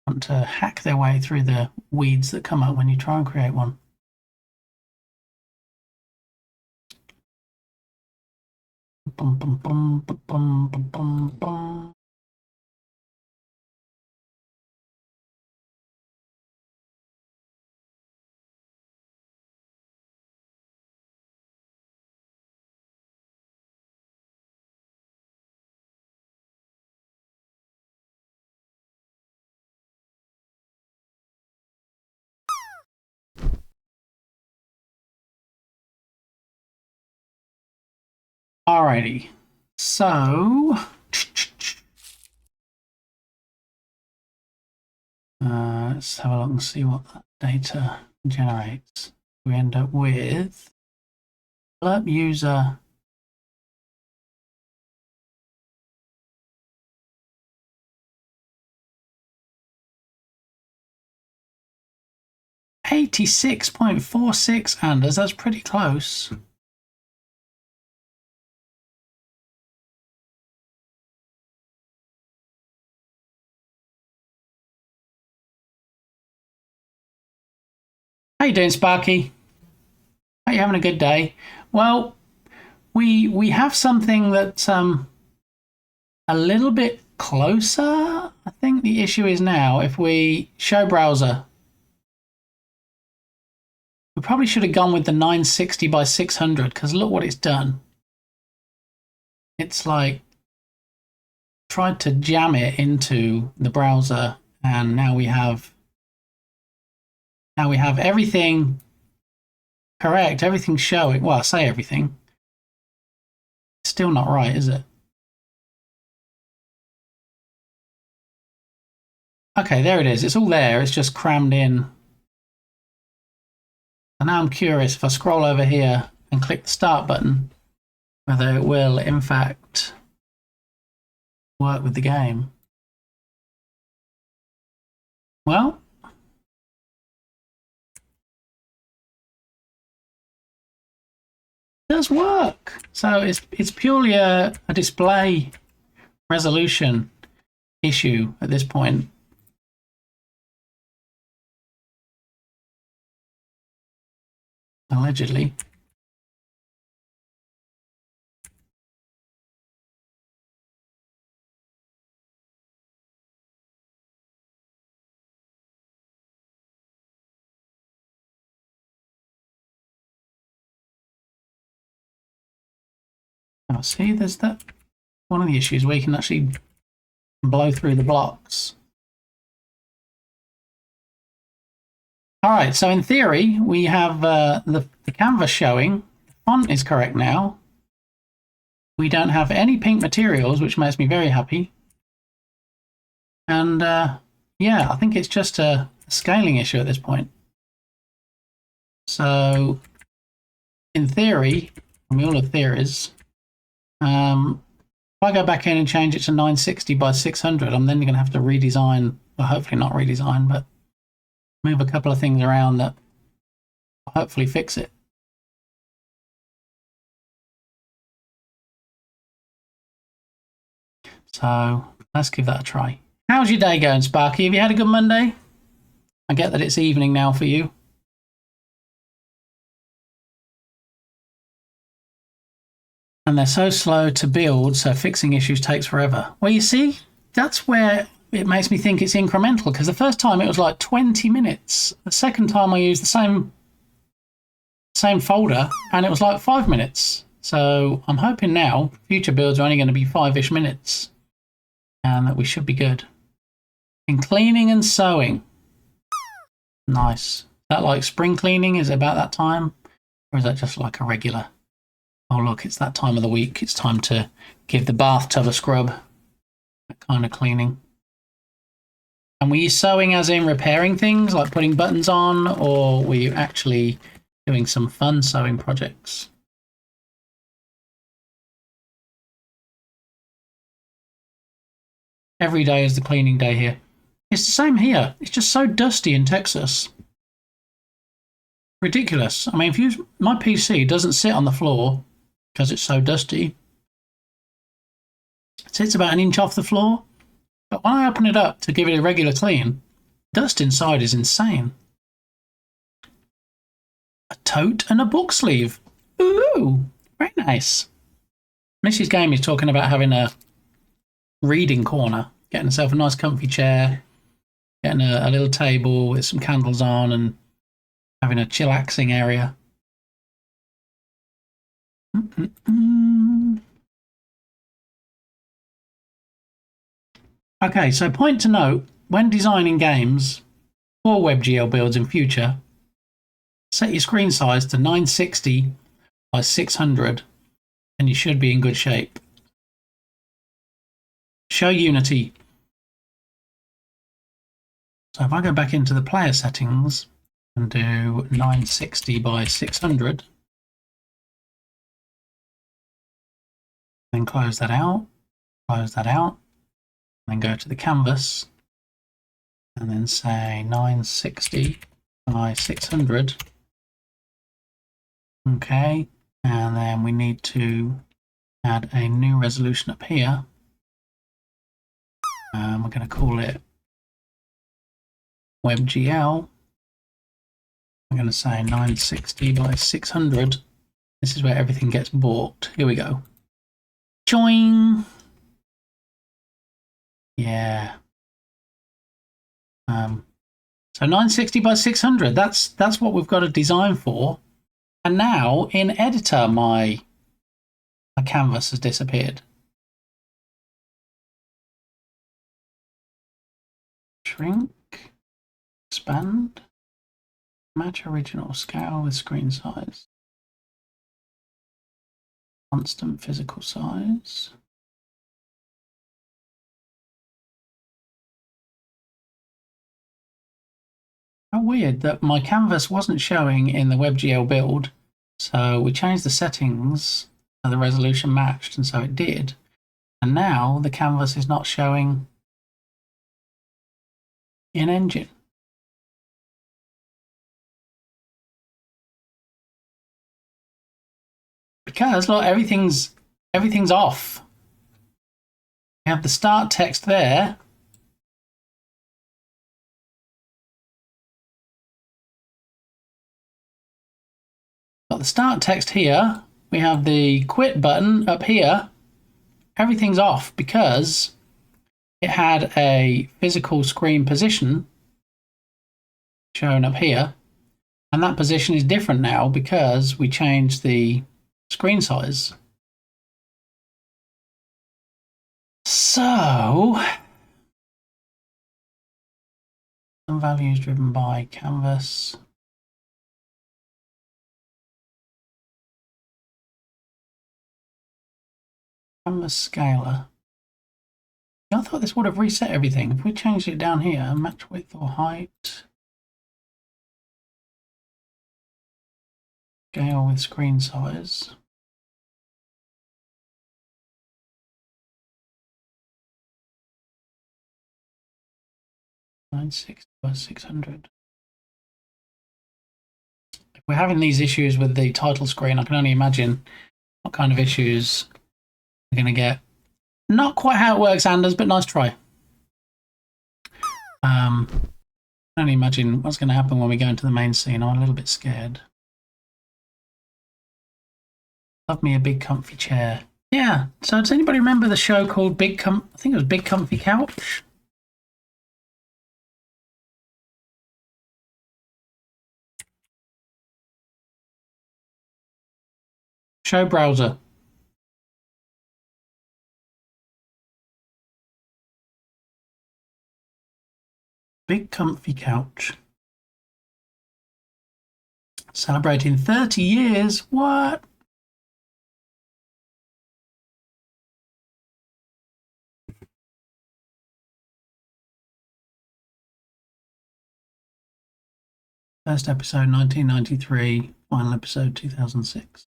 want to hack their way through the weeds that come up when you try and create one. Bum, bum, bum, bum, bum, bum, bum. Alrighty, so let's have a look and see what that data generates. We end up with alert user $86.46 Anders. That's pretty close. How you doing, Sparky? Are you having a good day? Well, we have something that's a little bit closer. I think the issue is now if we show browser, we probably should have gone with the 960 by 600 because look what it's done. It's like tried to jam it into the browser, and now we have everything correct, everything showing. Well, I say everything. It's still not right, is it? Okay, there it is. It's all there. It's just crammed in. And now I'm curious if I scroll over here and click the start button, whether it will, in fact, work with the game. Well, it does work. So it's purely a display resolution issue at this point. Allegedly. Oh, see, there's that one of the issues where you can actually blow through the blocks. All right, so in theory, we have the canvas showing. The font is correct now. We don't have any pink materials, which makes me very happy. And yeah, I think it's just a scaling issue at this point. So in theory, and we all have theories, if I go back in and change it to 960 by 600, I'm then going to have to redesign, well, hopefully not redesign, but move a couple of things around that will hopefully fix it. So let's give that a try. How's your day going, Sparky? Have you had a good Monday? I get that it's evening now for you. And they're so slow to build, so fixing issues takes forever. Well, you see, that's where it makes me think it's incremental, because the first time it was like 20 minutes. The second time I used the same folder and it was like 5 minutes. So I'm hoping now future builds are only going to be 5-ish minutes and that we should be good. In cleaning and sewing. Nice. Is that like spring cleaning? Is it about that time? Or is that just like a regular? Oh, look, it's that time of the week. It's time to give the bathtub a scrub. That kind of cleaning. And were you sewing as in repairing things, like putting buttons on, or were you actually doing some fun sewing projects? Every day is the cleaning day here. It's the same here. It's just so dusty in Texas. Ridiculous. I mean, my PC doesn't sit on the floor because it's so dusty. It sits about an inch off the floor. But when I open it up to give it a regular clean, dust inside is insane. A tote and a book sleeve. Ooh, very nice. Mrs. Game is talking about having a reading corner, getting herself a nice comfy chair, getting a little table with some candles on and having a chillaxing area. Okay, so point to note, when designing games or WebGL builds in future, set your screen size to 960 by 600 and you should be in good shape. Show Unity. So if I go back into the player settings and do 960 by 600, then close that out, then go to the canvas and then say 960 by 600. Okay, and then we need to add a new resolution up here. We're going to call it WebGL. I'm going to say 960 by 600. This is where everything gets bought. Here we go. Join. Yeah. So 960 by 600. That's what we've got a design for. And now in editor, my canvas has disappeared. Shrink, expand, match original scale with screen size. Constant physical size. How weird that my canvas wasn't showing in the WebGL build. So we changed the settings so the resolution matched, and so it did. And now the canvas is not showing in Engine. Because look, everything's off. We have the start text there. Got the start text here. We have the quit button up here. Everything's off because it had a physical screen position shown up here. And that position is different now because we changed the screen size. So, some values driven by canvas. Canvas scaler. I thought this would have reset everything. If we changed it down here, match width or height. Scale with screen size. $960 by 600. If we're having these issues with the title screen, I can only imagine what kind of issues we're going to get. Not quite how it works, Anders, but nice try. I can only imagine what's going to happen when we go into the main scene. I'm a little bit scared. Love me a big comfy chair. Yeah, so does anybody remember the show called I think it was Big Comfy Couch? Show browser. Big Comfy Couch. Celebrating 30 years. What? First episode 1993, final episode 2006.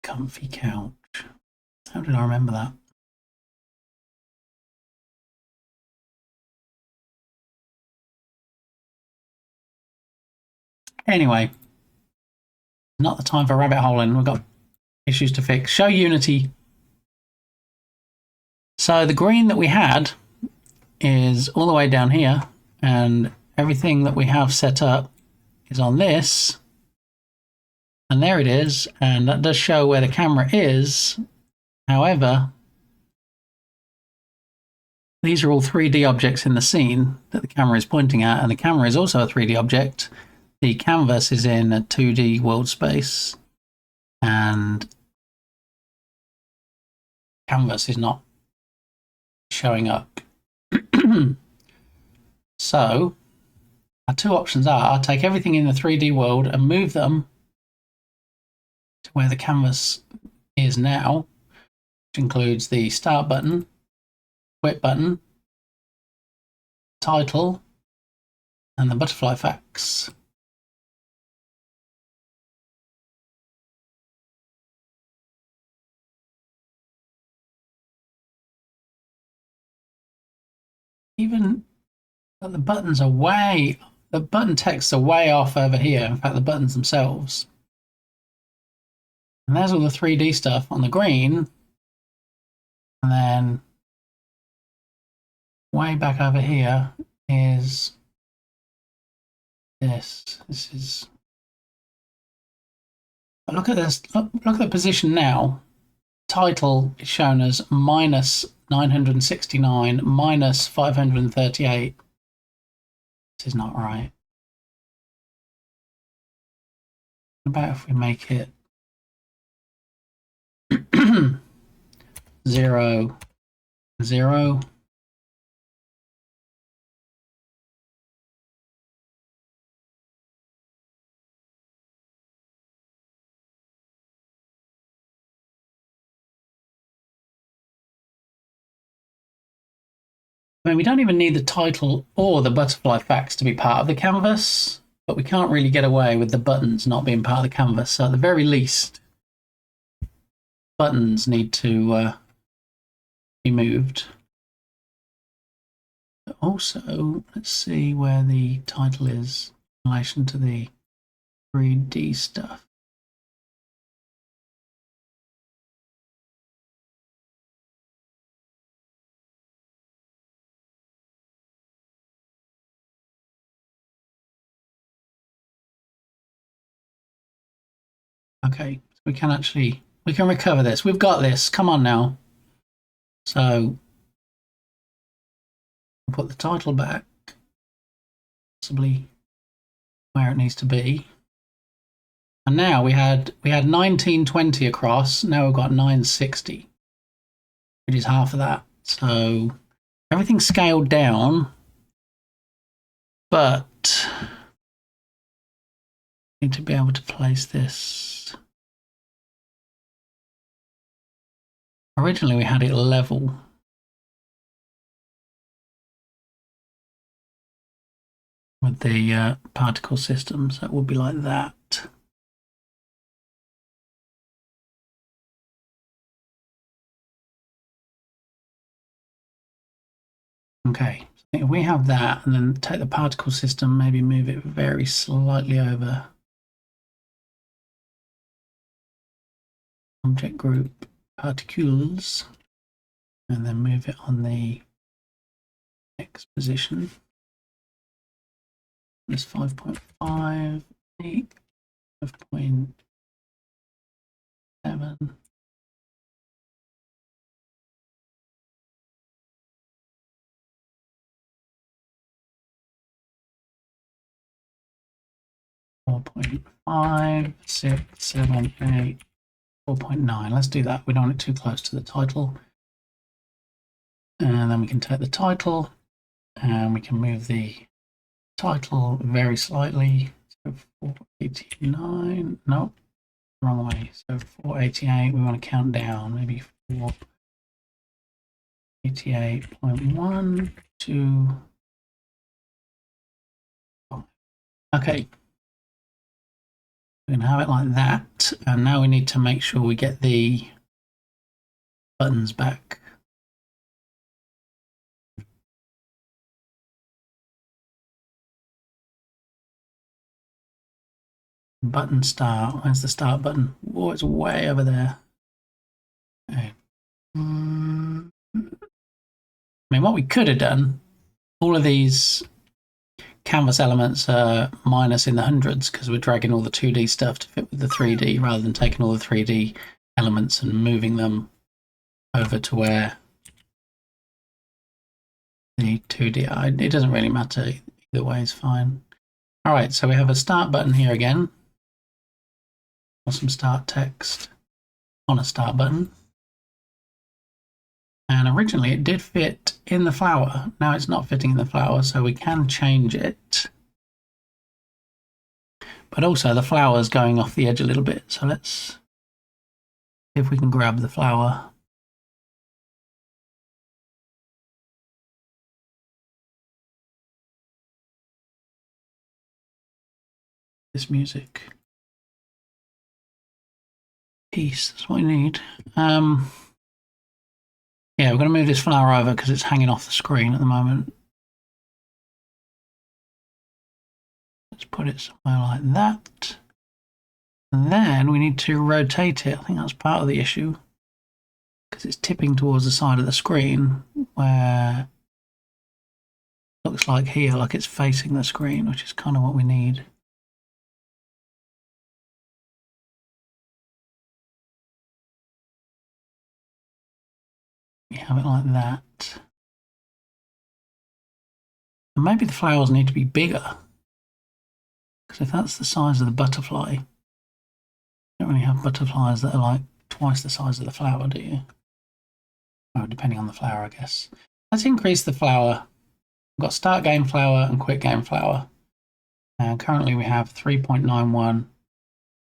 Comfy couch. How did I remember that? Anyway, not the time for rabbit holing. We've got issues to fix. Show Unity. So the green that we had is all the way down here, and everything that we have set up is on this. And there it is, and that does show where the camera is. However, these are all 3D objects in the scene that the camera is pointing at, and the camera is also a 3D object. The canvas is in a 2D world space, and canvas is not showing up. So, our two options are take everything in the 3D world and move them to where the canvas is now, which includes the start button, quit button, title, and the butterfly facts. Even the buttons are the button texts are way off over here. In fact, the buttons themselves. And there's all the 3D stuff on the green. And then way back over here is this. This is. But look at this. Look at the position now. Title is shown as minus 969, minus 538. This is not right. What about if we make it 0, 0? I mean, we don't even need the title or the butterfly facts to be part of the canvas, but we can't really get away with the buttons not being part of the canvas. So at the very least, buttons need to be moved. But also, let's see where the title is in relation to the 3D stuff. Okay, so we can recover this. We've got this. Come on now. So we'll put the title back, possibly where it needs to be. And now we had 1920 across. Now we've got 960, which is half of that. So everything's scaled down, but I need to be able to place this. Originally we had it level. With the particle system, so it would be like that. Okay, so if we have that and then take the particle system, maybe move it very slightly over. Object group particles, and then move it on the X position. It's 5.5, 8, 5.7. .5, 6, 7, 8, 4.9. Let's do that. We don't want it too close to the title. And then we can take the title and we can move the title very slightly. So 489, no, wrong way. So 488, we want to count down, maybe 488.1 to, okay. We can have it like that. And now we need to make sure we get the buttons back. Button start. Where's the start button? Oh, it's way over there. Okay. I mean, what we could have done, all of these canvas elements are minus in the hundreds because we're dragging all the 2D stuff to fit with the 3D rather than taking all the 3D elements and moving them over to where the 2D, it doesn't really matter, either way is fine. All right, so we have a start button here again. Or some start text on a start button. And originally it did fit in the flower. Now it's not fitting in the flower, so we can change it. But also the flower is going off the edge a little bit. So let's see if we can grab the flower. This music. Peace, that's what we need. Yeah, we're going to move this flower over because it's hanging off the screen at the moment. Let's put it somewhere like that. And then we need to rotate it. I think that's part of the issue because it's tipping towards the side of the screen where it looks like here, like it's facing the screen, which is kind of what we need. You have it like that. And maybe the flowers need to be bigger. Because if that's the size of the butterfly, you don't really have butterflies that are like twice the size of the flower, do you? Well, depending on the flower, I guess. Let's increase the flower. We've got start game flower and quit game flower. And currently we have 3.91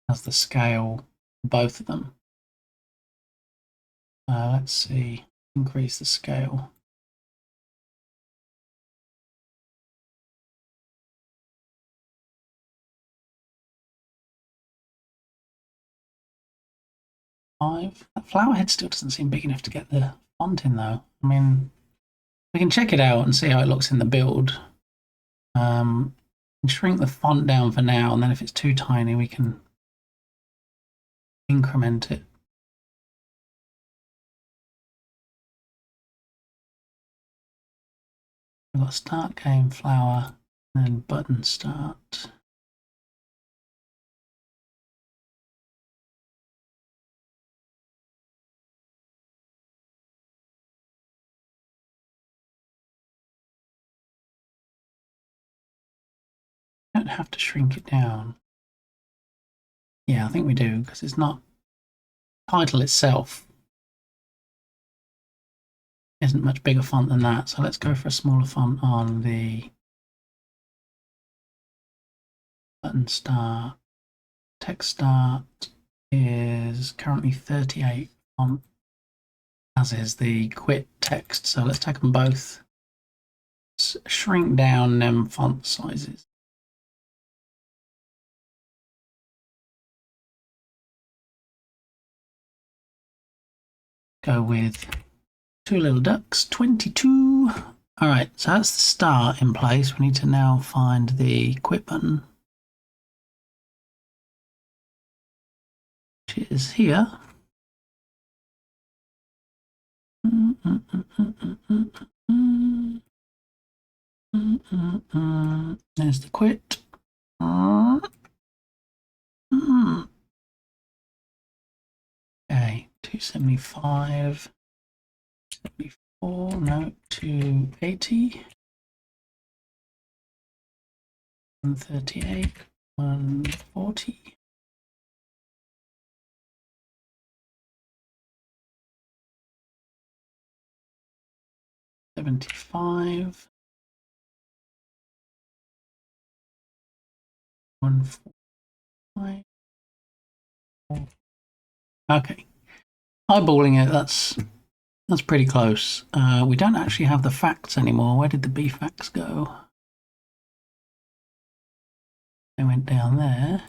as the scale, both of them. Let's see. Increase the scale. That flower head still doesn't seem big enough to get the font in though. I mean, we can check it out and see how it looks in the build. Shrink the font down for now, and then if it's too tiny we can increment it. We've got start game flower and then button start. We don't have to shrink it down. Yeah, I think we do because it's not title itself isn't much bigger font than that. So let's go for a smaller font on the button start. Text start is currently 38 font, as is the quit text. So let's take them both, shrink down them font sizes. Go with two little ducks, 22. All right, so that's the start in place. We need to now find the quit button, which is here. There's the quit. Okay, 275, 74, no, 280, 138, 140. 75. 145. Okay. Eyeballing it, that's pretty close. We don't actually have the facts anymore. Where did the B facts go? They went down there.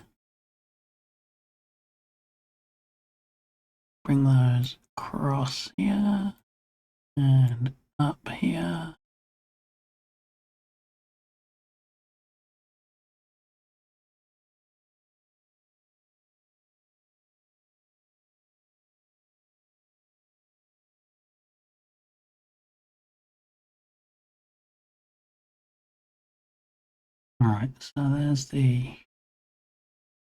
Bring those across here and up here. All right, so there's the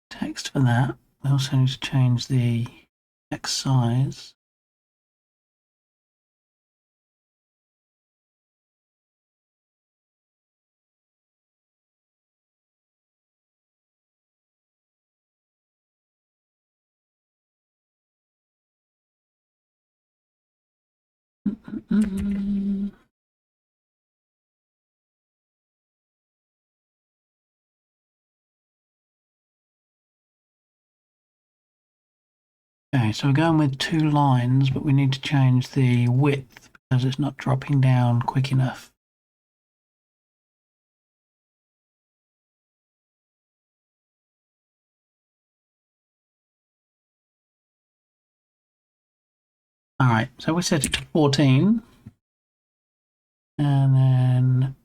text for that. We also need to change the text size. Okay, so we're going with 2 lines, but we need to change the width because it's not dropping down quick enough. All right, so we set it to 14. And then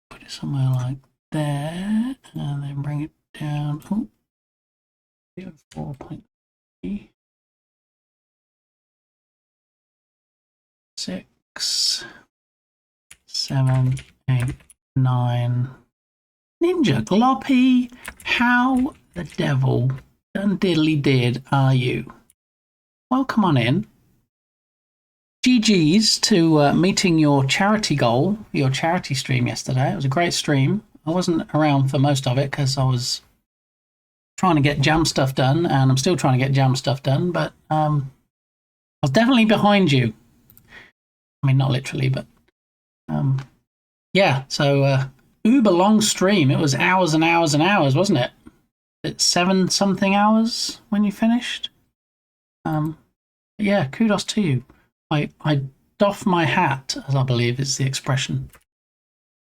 put it somewhere like there, and then bring it down. Oh, 4.3. 6, 7, 8, 9. Ninja Gloppy, how the devil done diddly did are you? Well, come on in. GG's to meeting your charity goal, your charity stream yesterday. It was a great stream. I wasn't around for most of it because I was trying to get jam stuff done, and I'm still trying to get jam stuff done, but I was definitely behind you. I mean, not literally, but yeah, so uber long stream. It was hours and hours and hours, wasn't it? It's 7-something hours when you finished. Yeah, kudos to you. I doff my hat, as I believe is the expression.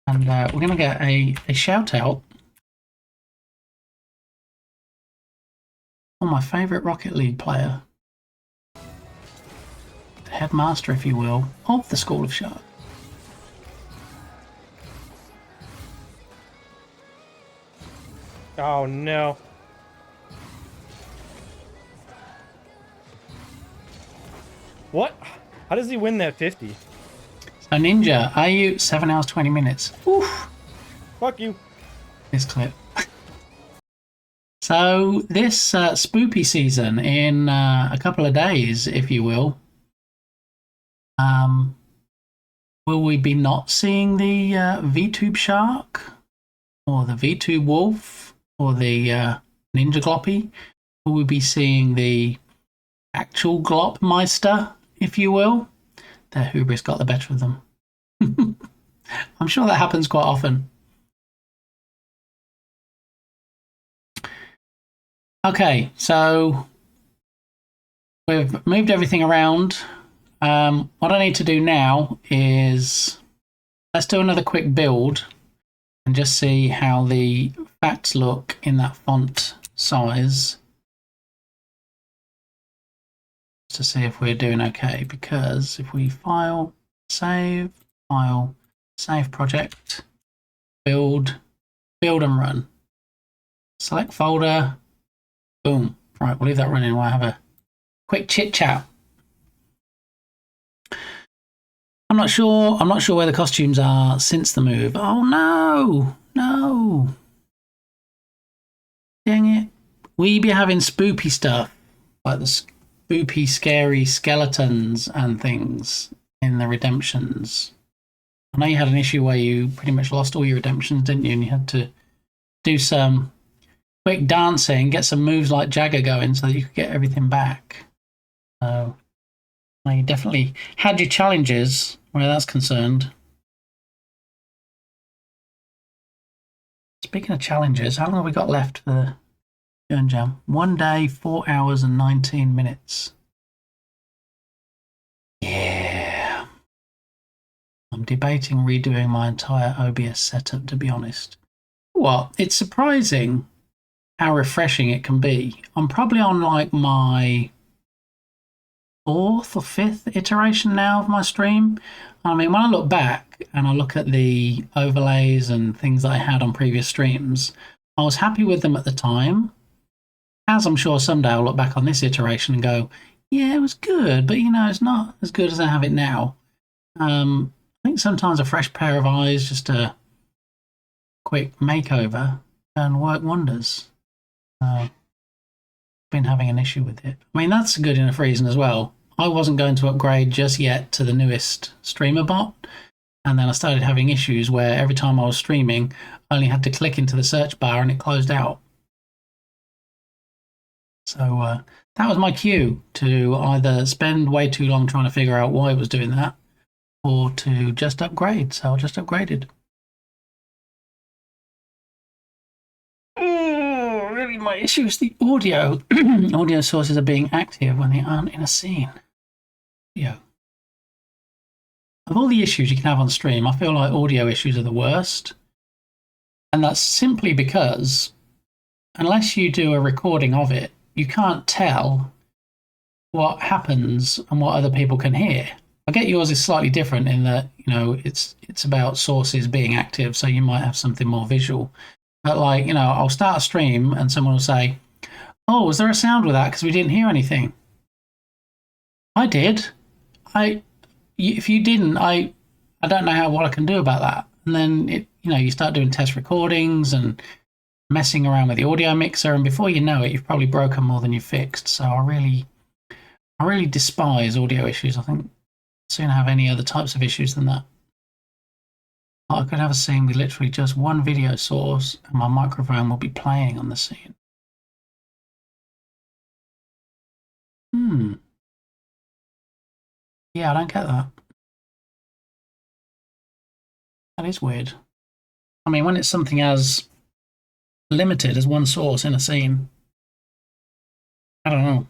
And we're going to get a shout out on my favourite Rocket League player. The headmaster, if you will, of the School of Shark. Oh no. What? How does he win that 50? So Ninja, are you 7 hours 20 minutes? Oof. Fuck you. This clip. So this spoopy season in a couple of days, if you will we be not seeing the VTube shark or the VTube wolf or the Ninja Gloppy? Will we be seeing the actual Glopmeister, if you will? Their hubris got the better of them. I'm sure that happens quite often. Okay, so we've moved everything around. What I need to do now is let's do another quick build and just see how the facts look in that font size to see if we're doing okay, because if we file, save project, build and run, select folder, boom. Right, we'll leave that running while I have a quick chit chat. I'm not sure where the costumes are since the move. Oh no. Dang it. We be having spoopy stuff, like the spoopy, scary skeletons and things in the redemptions. I know you had an issue where you pretty much lost all your redemptions, didn't you? And you had to do some quick dancing, get some moves like Jagger going so that you could get everything back. So Well, you definitely had your challenges where that's concerned. Speaking of challenges, how long have we got left for the Burn Jam? 1 day, 4 hours and 19 minutes. Yeah. I'm debating redoing my entire OBS setup, to be honest. What? It's surprising how refreshing it can be. I'm probably on like my 4th or 5th iteration now of my stream. I mean, when I look back and I look at the overlays and things that I had on previous streams, I was happy with them at the time. As I'm sure someday I'll look back on this iteration and go, yeah, it was good, but you know, it's not as good as I have it now. I think sometimes a fresh pair of eyes, just a quick makeover, can work wonders. Been having an issue with it. I mean, that's a good enough reason as well. I wasn't going to upgrade just yet to the newest streamer bot, and then I started having issues where every time I was streaming, I only had to click into the search bar and it closed out. So that was my cue to either spend way too long trying to figure out why it was doing that, or to just upgrade. So I just upgraded. Really, my issue is the audio. Audio sources are being active when they aren't in a scene. Yeah. Of all the issues you can have on stream, I feel like audio issues are the worst. And that's simply because unless you do a recording of it, you can't tell what happens and what other people can hear. I get yours is slightly different in that, you know, it's about sources being active, so you might have something more visual. But like, you know, I'll start a stream and someone will say, oh, was there a sound with that? Because we didn't hear anything. I did. If you didn't, I don't know what I can do about that. And then, you know, you start doing test recordings and messing around with the audio mixer, and before you know it, you've probably broken more than you've fixed. So I really despise audio issues. I think I'd sooner have any other types of issues than that. I could have a scene with literally just one video source and my microphone will be playing on the scene. Yeah, I don't get that. That is weird. I mean, when it's something as limited as one source in a scene, I don't know.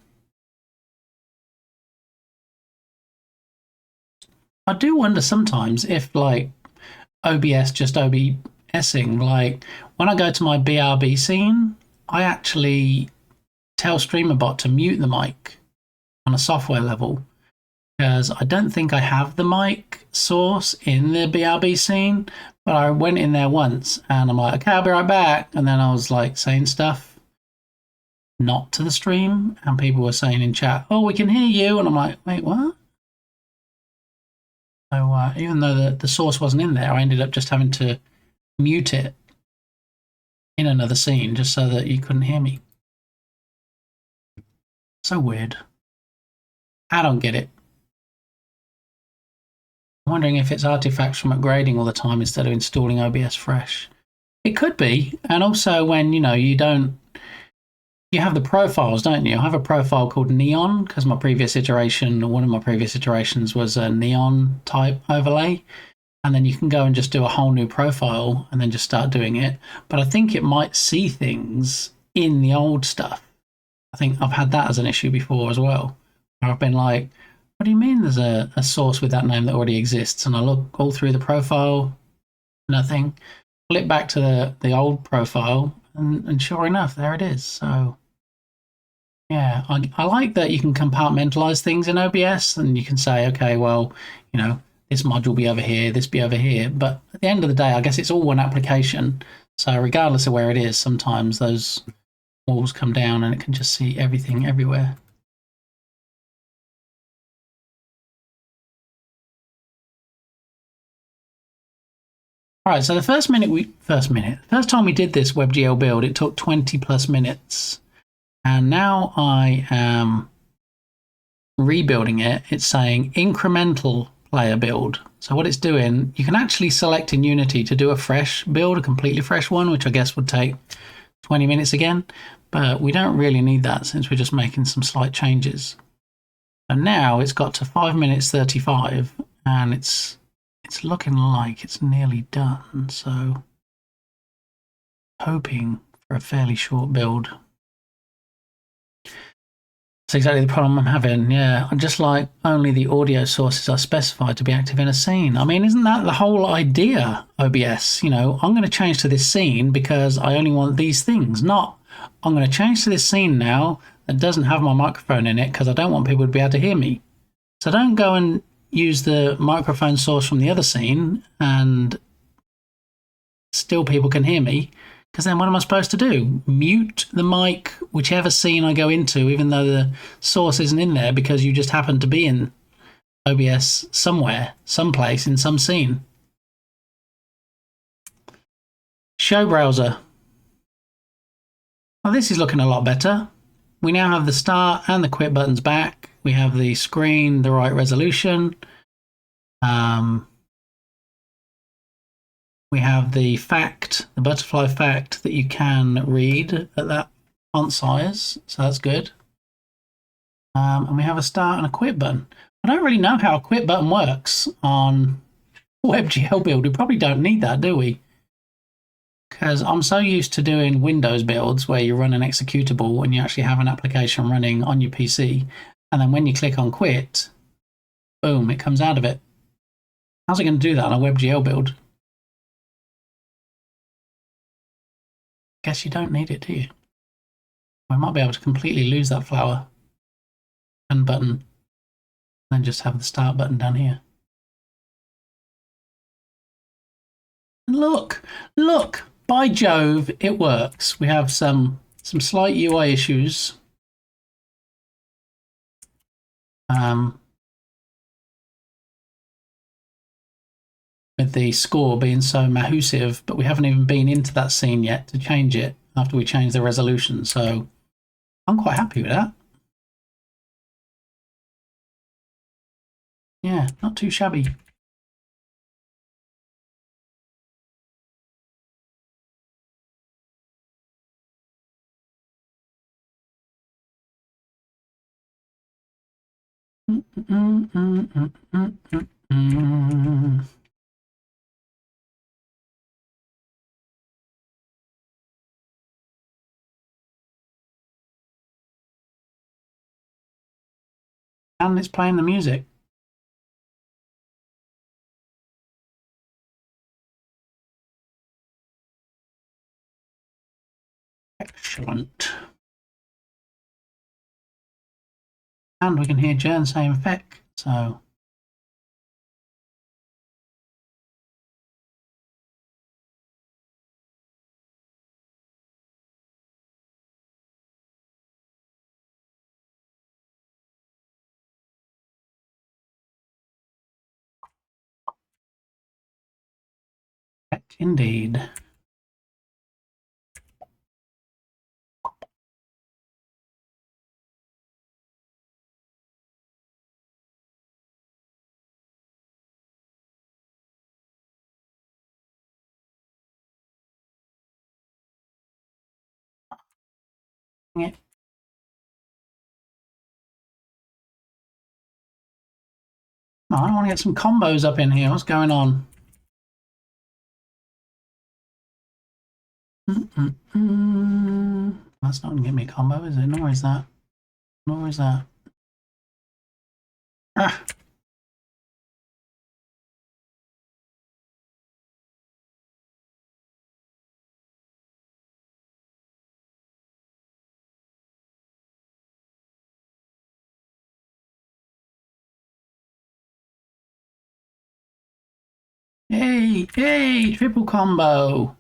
I do wonder sometimes if, like, OBS just OBSing, like, when I go to my BRB scene, I actually tell StreamerBot to mute the mic on a software level, because I don't think I have the mic source in the BRB scene, but I went in there once and I'm like, okay, I'll be right back. And then I was like saying stuff not to the stream, and people were saying in chat, oh, we can hear you. And I'm like, wait, what? So even though the source wasn't in there, I ended up just having to mute it in another scene just so that you couldn't hear me. So weird. I don't get it. I'm wondering if it's artifacts from upgrading all the time instead of installing OBS fresh. It could be. And also when, you know, you have the profiles, don't you? I have a profile called Neon because my previous iteration, or one of my previous iterations, was a neon type overlay. And then you can go and just do a whole new profile and then just start doing it. But I think it might see things in the old stuff. I think I've had that as an issue before as well, where I've been like, what do you mean there's a source with that name that already exists? And I look all through the profile, nothing. Flip back to the old profile, and sure enough, there it is. So, yeah, I like that you can compartmentalize things in OBS, and you can say, okay, well, you know, this module be over here, this be over here. But at the end of the day, I guess it's all one application. So regardless of where it is, sometimes those walls come down and it can just see everything everywhere. All right, so the first time we did this WebGL build, it took 20 plus minutes. And now I am rebuilding it. It's saying incremental player build. So what it's doing, you can actually select in Unity to do a fresh build, a completely fresh one, which I guess would take 20 minutes again. But we don't really need that since we're just making some slight changes. And now it's got to 5 minutes 35, and it's looking like it's nearly done. So hoping for a fairly short build. That's exactly the problem I'm having. Yeah, I'm just like only the audio sources are specified to be active in a scene. I mean, isn't that the whole idea, OBS? You know, I'm going to change to this scene because I only want these things, not I'm going to change to this scene now that doesn't have my microphone in it because I don't want people to be able to hear me. So don't go and use the microphone source from the other scene and still people can hear me. Because then what am I supposed to do? Mute the mic, whichever scene I go into, even though the source isn't in there, because you just happen to be in OBS somewhere, someplace, in some scene. Show browser. Well, this is looking a lot better. We now have the start and the quit buttons back. We have the screen, the right resolution. We have the fact, the butterfly fact that you can read at that font size, so that's good. And we have a start and a quit button. I don't really know how a quit button works on WebGL build. We probably don't need that, do we? Because I'm so used to doing Windows builds where you run an executable and you actually have an application running on your PC. And then when you click on quit, boom, it comes out of it. How's it going to do that on a WebGL build? Guess you don't need it, do you? We might be able to completely lose that flower and button, and then just have the start button down here. And look, by Jove, it works. We have some slight UI issues. With the score being so mahoosive, but we haven't even been into that scene yet to change it after we change the resolution, so I'm quite happy with that. Yeah, not too shabby. And it's playing the music. Excellent. And we can hear Jern saying feck, so. Feck indeed. Yeah. Oh, I want to get some combos up in here. What's going on? That's not going to give me a combo, is it? Nor is that. Nor is that. Ah. Hey, triple combo.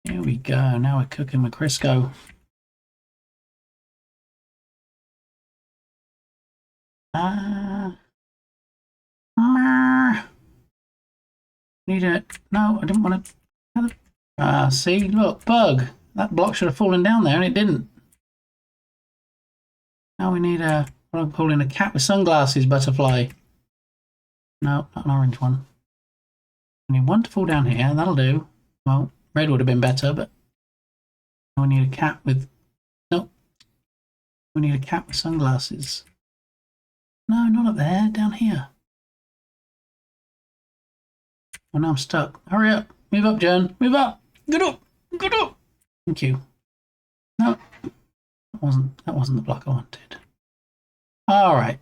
Here we go. Now we're cooking with Crisco. Need it. No, I didn't want to. See, look, bug. That block should have fallen down there and it didn't. Now we need a, what I'm calling a cat with sunglasses butterfly. No, not an orange one. We need one to fall down here. That'll do. Well, red would have been better, but we need a cat with. Nope. We need a cat with sunglasses. No, not up there, down here. Oh, now I'm stuck. Hurry up. Move up, Jen. Move up. Get up. Get up. Thank you. No, that wasn't the block I wanted. All right.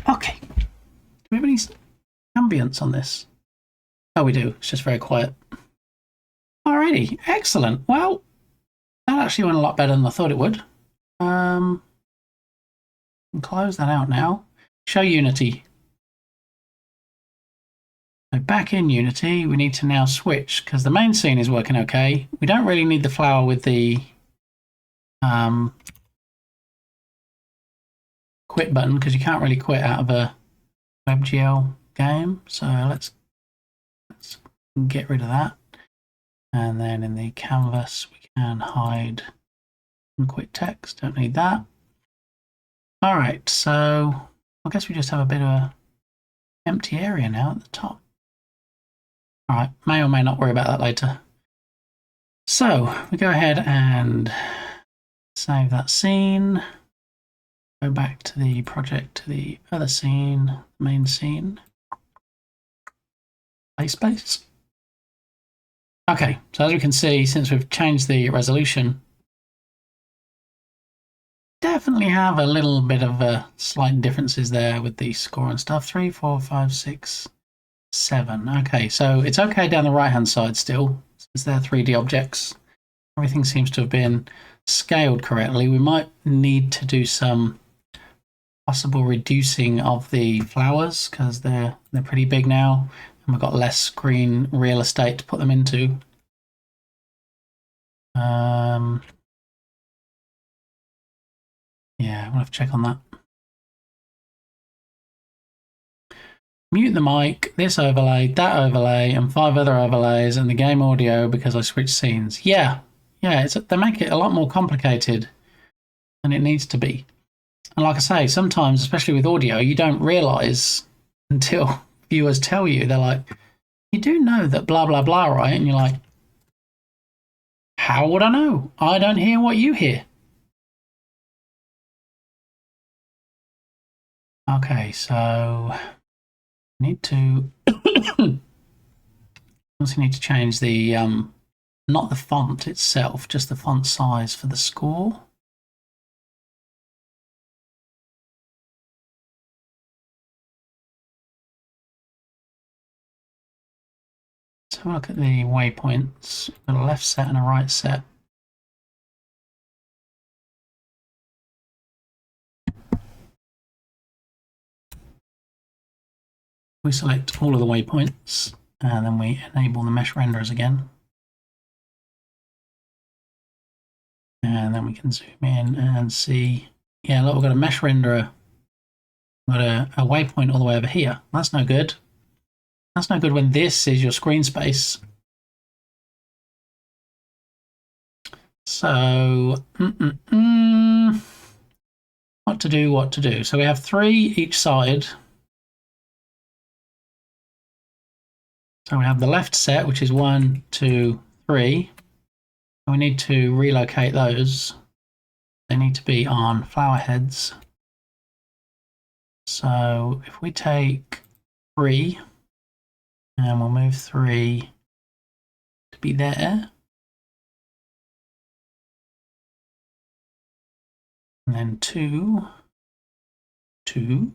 Okay. Do we have any ambience on this? Oh, we do. It's just very quiet. Alrighty. Excellent. Well, that actually went a lot better than I thought it would. Close that out now. Show Unity. So back in Unity, we need to now switch because the main scene is working okay. We don't really need the flower with the quit button because you can't really quit out of a WebGL game. So let's get rid of that. And then in the canvas, we can hide and quit text. Don't need that. All right, so I guess we just have a bit of an empty area now at the top. All right, may or may not worry about that later. So we go ahead and save that scene. Go back to the project, to the other scene, main scene. Play space. Okay, so as we can see, since we've changed the resolution, definitely have a little bit of slight differences there with the score and stuff. 3, 4, 5, 6, 7. Okay, so it's okay down the right-hand side still, since they're 3D objects. Everything seems to have been scaled correctly. We might need to do some possible reducing of the flowers because they're pretty big now. And we've got less screen real estate to put them into. Yeah, we'll have to check on that. Mute the mic, this overlay, that overlay, and 5 other overlays, and the game audio because I switched scenes. Yeah, they make it a lot more complicated than it needs to be. And like I say, sometimes, especially with audio, you don't realise until viewers tell you. They're like, you do know that blah, blah, blah, right? And you're like, how would I know? I don't hear what you hear. Okay, so I need to also need to change the not the font itself, just the font size for the score. Let's have a look at the waypoints. Got a left set and a right set. We select all of the waypoints and then we enable the mesh renderers again. And then we can zoom in and see, yeah, look, we've got a mesh renderer. We've got a waypoint all the way over here. That's no good. That's no good when this is your screen space. So, what to do? So we have 3 each side. So we have the left set, which is 1, 2, 3. And we need to relocate those. They need to be on flower heads. So if we take 3, and we'll move 3 to be there. And then 2, 2.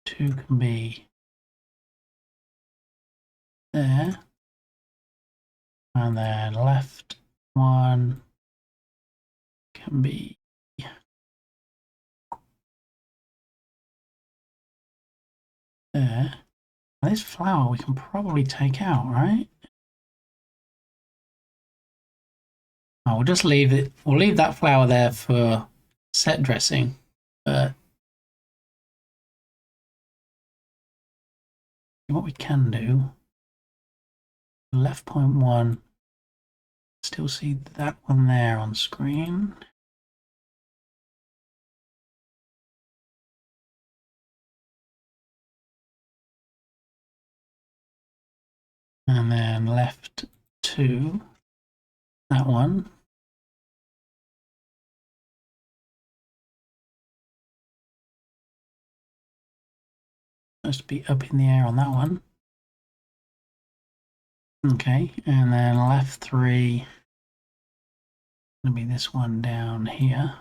2 can be there. And then left 1 can be there. Now this flower we can probably take out, right? Oh, we'll just leave it. We'll leave that flower there for set dressing, but what we can do, left point 1, still see that one there on screen. And then left to that one. Supposed to be up in the air on that one. Okay, and then left 3. Gonna be this one down here.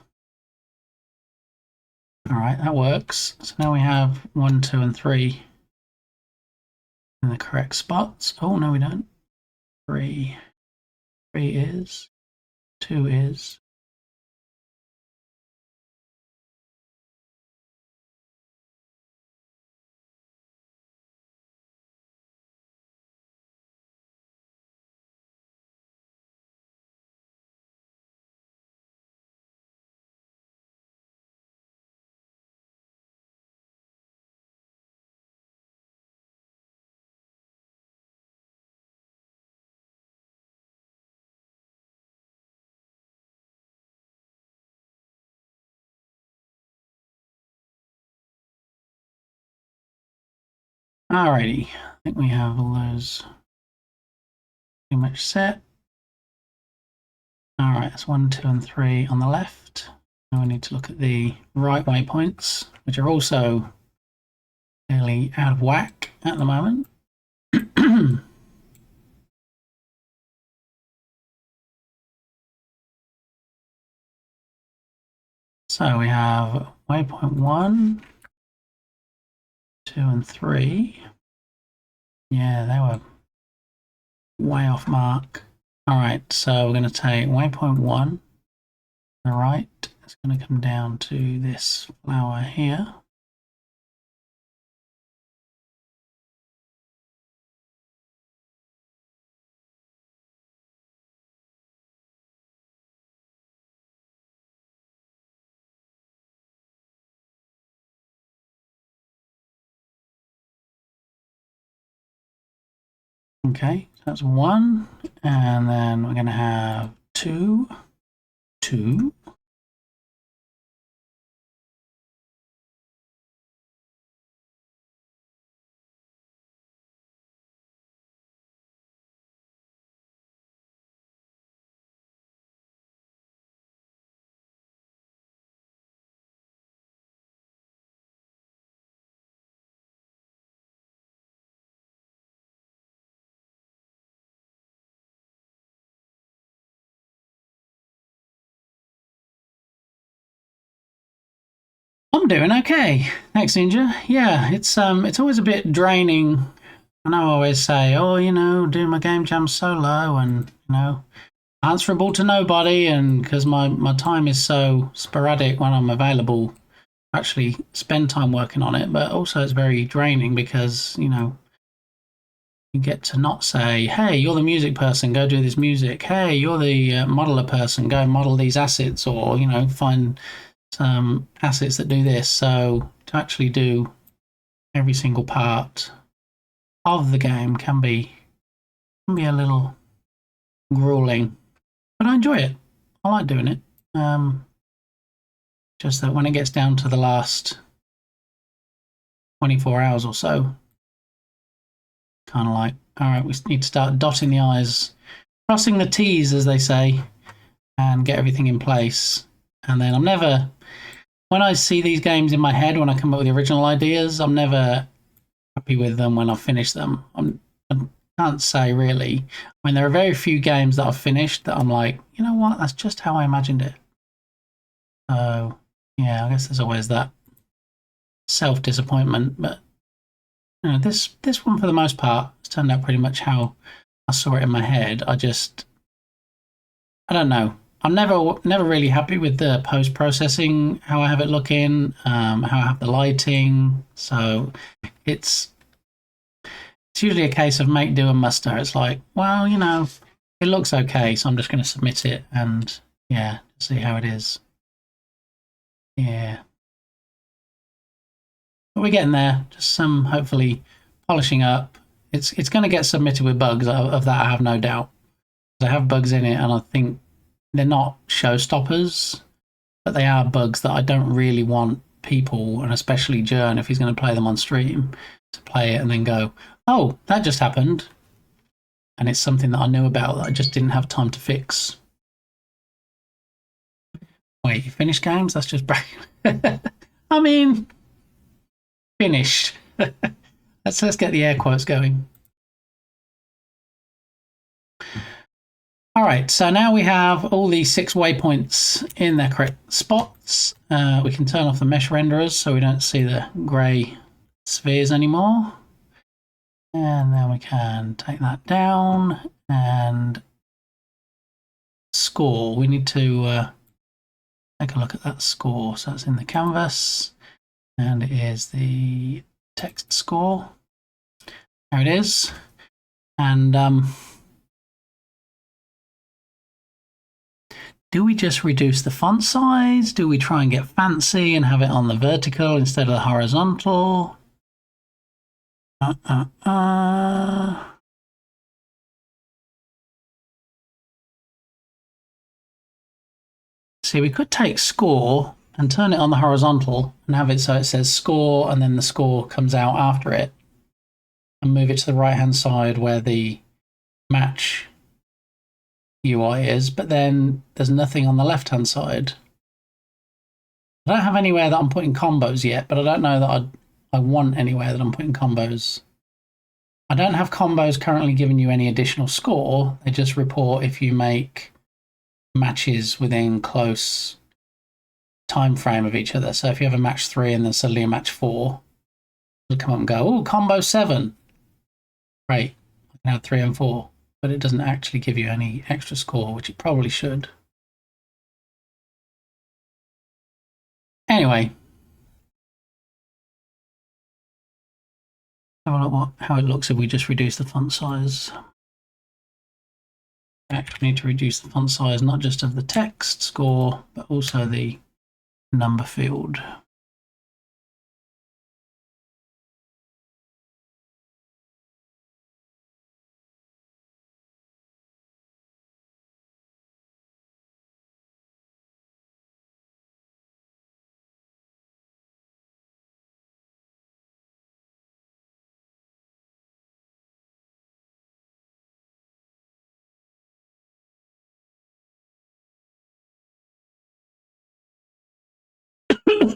All right, that works. So now we have 1, 2, and 3 in the correct spots. Oh no, we don't. 3 is. 2 is. Alrighty, I think we have all those pretty much set. Alright, that's 1, 2, and 3 on the left. Now we need to look at the right waypoints, which are also fairly out of whack at the moment. So we have waypoint 1, 2, and 3. Yeah, they were way off mark. Alright, so we're going to take waypoint 1 on the right. It's going to come down to this flower here. Okay, so that's 1, and then we're going to have 2, 2. I'm doing okay. Thanks, Ninja. Yeah, it's always a bit draining. I know I always say, oh, you know, do my game jam solo and, you know, answerable to nobody, and because my time is so sporadic when I'm available, I actually spend time working on it, but also it's very draining because, you know, you get to not say, hey, you're the music person, go do this music. Hey, you're the modeler person, go model these assets, or, you know, find some assets that do this. So to actually do every single part of the game can be a little grueling, but I enjoy it. I like doing it. Just that when it gets down to the last 24 hours or so, kind of like, all right, we need to start dotting the I's, crossing the T's, as they say, and get everything in place. And then I'm never, when I see these games in my head, when I come up with the original ideas, I'm never happy with them when I've finished them. I can't say really. I mean, there are very few games that I've finished that I'm like, you know what, that's just how I imagined it. So, yeah, I guess there's always that self-disappointment. But, you know, this one, for the most part, has turned out pretty much how I saw it in my head. I don't know. I'm never really happy with the post-processing, how I have it looking, how I have the lighting. So it's usually a case of make, do, and muster. It's like, well, you know, it looks okay, so I'm just going to submit it and, yeah, see how it is. Yeah. But we're getting there. Just some, hopefully, polishing up. It's going to get submitted with bugs, of that I have no doubt. I have bugs in it, and I think they're not showstoppers, but they are bugs that I don't really want people, and especially Jern, if he's going to play them on stream, to play it and then go, oh, that just happened. and it's something that I knew about that I just didn't have time to fix. Wait, you finished games? That's just I mean, finished. let's get the air quotes going. All right, so now we have all these 6 waypoints in their correct spots. We can turn off the mesh renderers so we don't see the grey spheres anymore. And then we can take that down and score. We need to take a look at that score. So it's in the canvas and it is the text score. There it is. And do we just reduce the font size? Do we try and get fancy and have it on the vertical instead of the horizontal? See, we could take score and turn it on the horizontal and have it so it says score and then the score comes out after it, and move it to the right hand side where the match UI is, but then there's nothing on the left hand side. I don't have anywhere that I'm putting combos yet, but I don't know that I want anywhere that I'm putting combos. I don't have combos currently giving you any additional score. They just report if you make matches within close time frame of each other. So if you have a match 3 and then suddenly a match 4, it'll come up and go, oh, combo 7. Great, I can have 3 and 4. But it doesn't actually give you any extra score, which it probably should. Anyway, have a look how it looks if we just reduce the font size. We actually need to reduce the font size not just of the text score, but also the number field.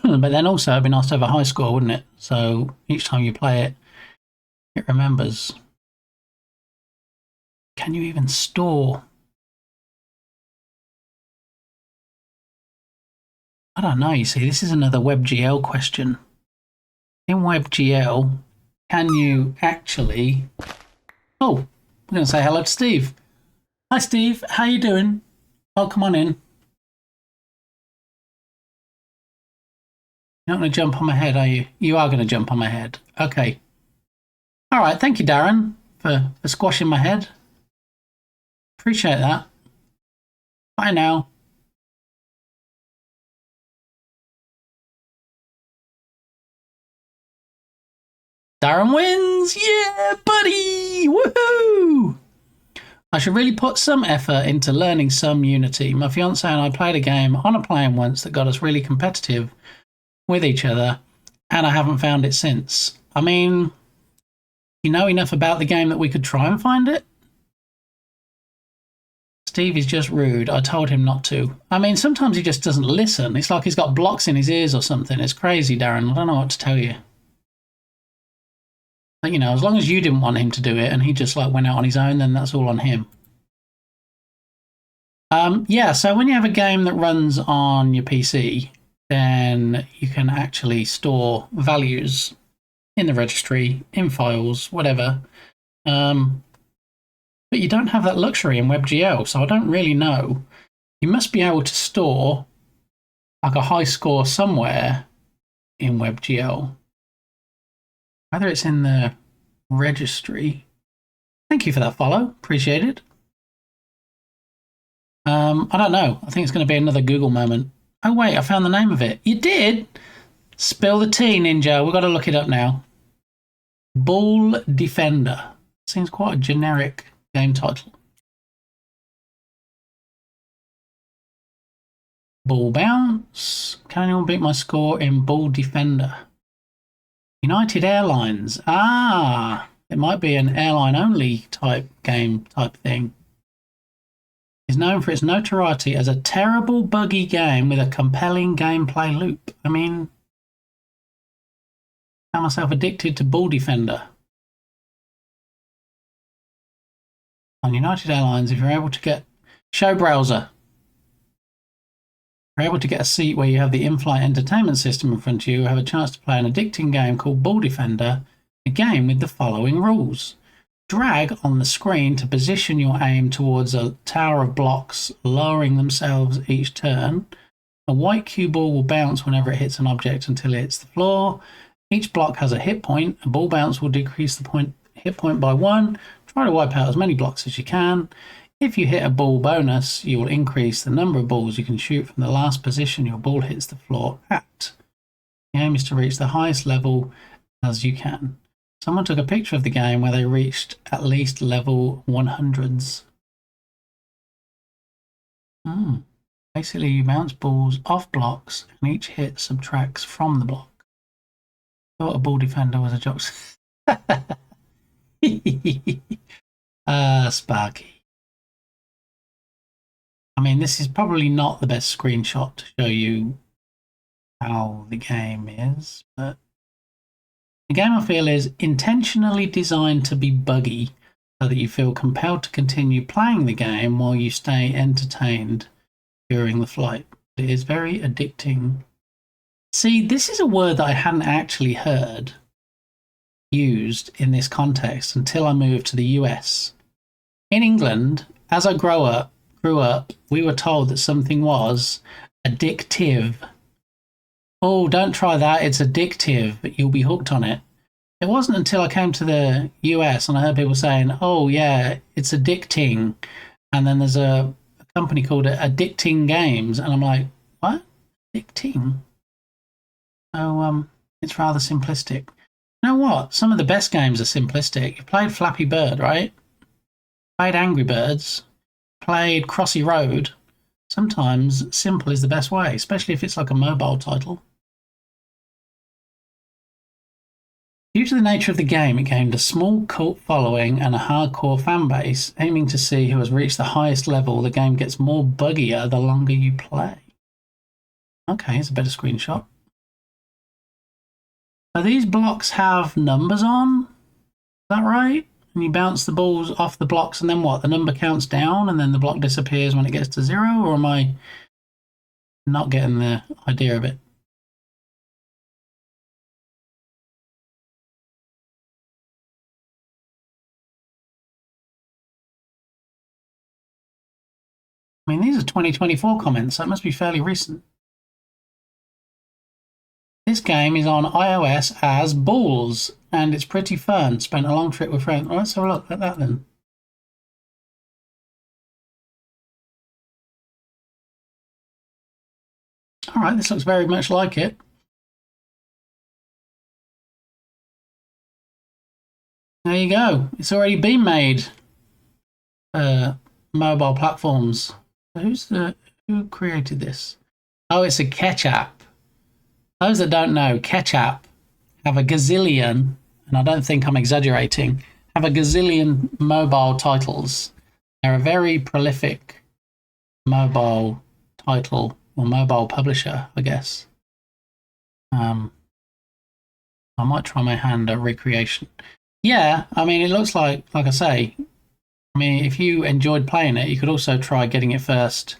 But then also it'd be nice to have a high score, wouldn't it? So each time you play it, it remembers. Can you even store? I don't know, you see, this is another WebGL question. In WebGL, can you actually... Oh, I'm going to say hello to Steve. Hi Steve, how you doing? Oh, come on in. You're not going to jump on my head, are you? You are going to jump on my head. Okay. All right, thank you, Darren, for squashing my head. Appreciate that. Bye now. Darren wins! Yeah, buddy! Woohoo! I should really put some effort into learning some Unity. My fiance and I played a game on a plane once that got us really competitive with each other, and I haven't found it since. I mean, you know enough about the game that we could try and find it? Steve is just rude. I told him not to. I mean, sometimes he just doesn't listen. It's like he's got blocks in his ears or something. It's crazy, Darren. I don't know what to tell you. But, you know, as long as you didn't want him to do it and he just like went out on his own, then that's all on him. Yeah, so when you have a game that runs on your PC, then you can actually store values in the registry, in files, whatever. But you don't have that luxury in WebGL, so I don't really know. You must be able to store like a high score somewhere in WebGL. Whether it's in the registry. Thank you for that follow. Appreciate it. I don't know. I think it's going to be another Google moment. Oh, wait, I found the name of it. You did? Spill the tea, Ninja. We've got to look it up now. Ball Defender. Seems quite a generic game title. Ball Bounce. Can anyone beat my score in Ball Defender? United Airlines. Ah, it might be an airline only type game type thing. Is known for its notoriety as a terrible, buggy game with a compelling gameplay loop. I mean, I found myself addicted to Ball Defender. On United Airlines, if you're able to get show browser, you're able to get a seat where you have the in-flight entertainment system in front of you, have a chance to play an addicting game called Ball Defender, a game with the following rules. Drag on the screen to position your aim towards a tower of blocks, lowering themselves each turn. A white cue ball will bounce whenever it hits an object until it hits the floor. Each block has a hit point. A ball bounce will decrease the hit point by 1. Try to wipe out as many blocks as you can. If you hit a ball bonus, you will increase the number of balls you can shoot from the last position your ball hits the floor at. The aim is to reach the highest level as you can. Someone took a picture of the game where they reached at least level 100s. Basically, you bounce balls off blocks and each hit subtracts from the block. Thought a Ball Defender was a joke. Sparky. I mean, this is probably not the best screenshot to show you how the game is, but the game, I feel, is intentionally designed to be buggy so that you feel compelled to continue playing the game while you stay entertained during the flight. It is very addicting. See, this is a word that I hadn't actually heard used in this context until I moved to the US. In England, as I grew up, we were told that something was addictive. Oh, don't try that, it's addictive, you'll be hooked on it. It wasn't until I came to the US and I heard people saying, oh yeah, it's addicting. And then there's a company called Addicting Games. And I'm like, what? Addicting? So it's rather simplistic. You know what? Some of the best games are simplistic. You played Flappy Bird, right? Played Angry Birds. Played Crossy Road. Sometimes simple is the best way, especially if it's like a mobile title. Due to the nature of the game, it gained a small cult following and a hardcore fan base, aiming to see who has reached the highest level. The game gets more buggier the longer you play. Okay, here's a better screenshot. So these blocks have numbers on? Is that right? And you bounce the balls off the blocks and then what? The number counts down and then the block disappears when it gets to 0? Or am I not getting the idea of it? I mean, these are 2024 comments, so it must be fairly recent. This game is on iOS as Balls, and it's pretty fun. Spent a long trip with friends. Well, let's have a look at that then. All right, this looks very much like it. There you go. It's already been made. Mobile platforms. Who created this? Oh, it's a Ketchup. Those that don't know, Ketchup have a gazillion, and I don't think I'm exaggerating, have a gazillion mobile titles. They're a very prolific mobile title, or mobile publisher, I guess. I might try my hand at recreation. Yeah, I mean, it looks like I say, I mean, if you enjoyed playing it, you could also try getting it first,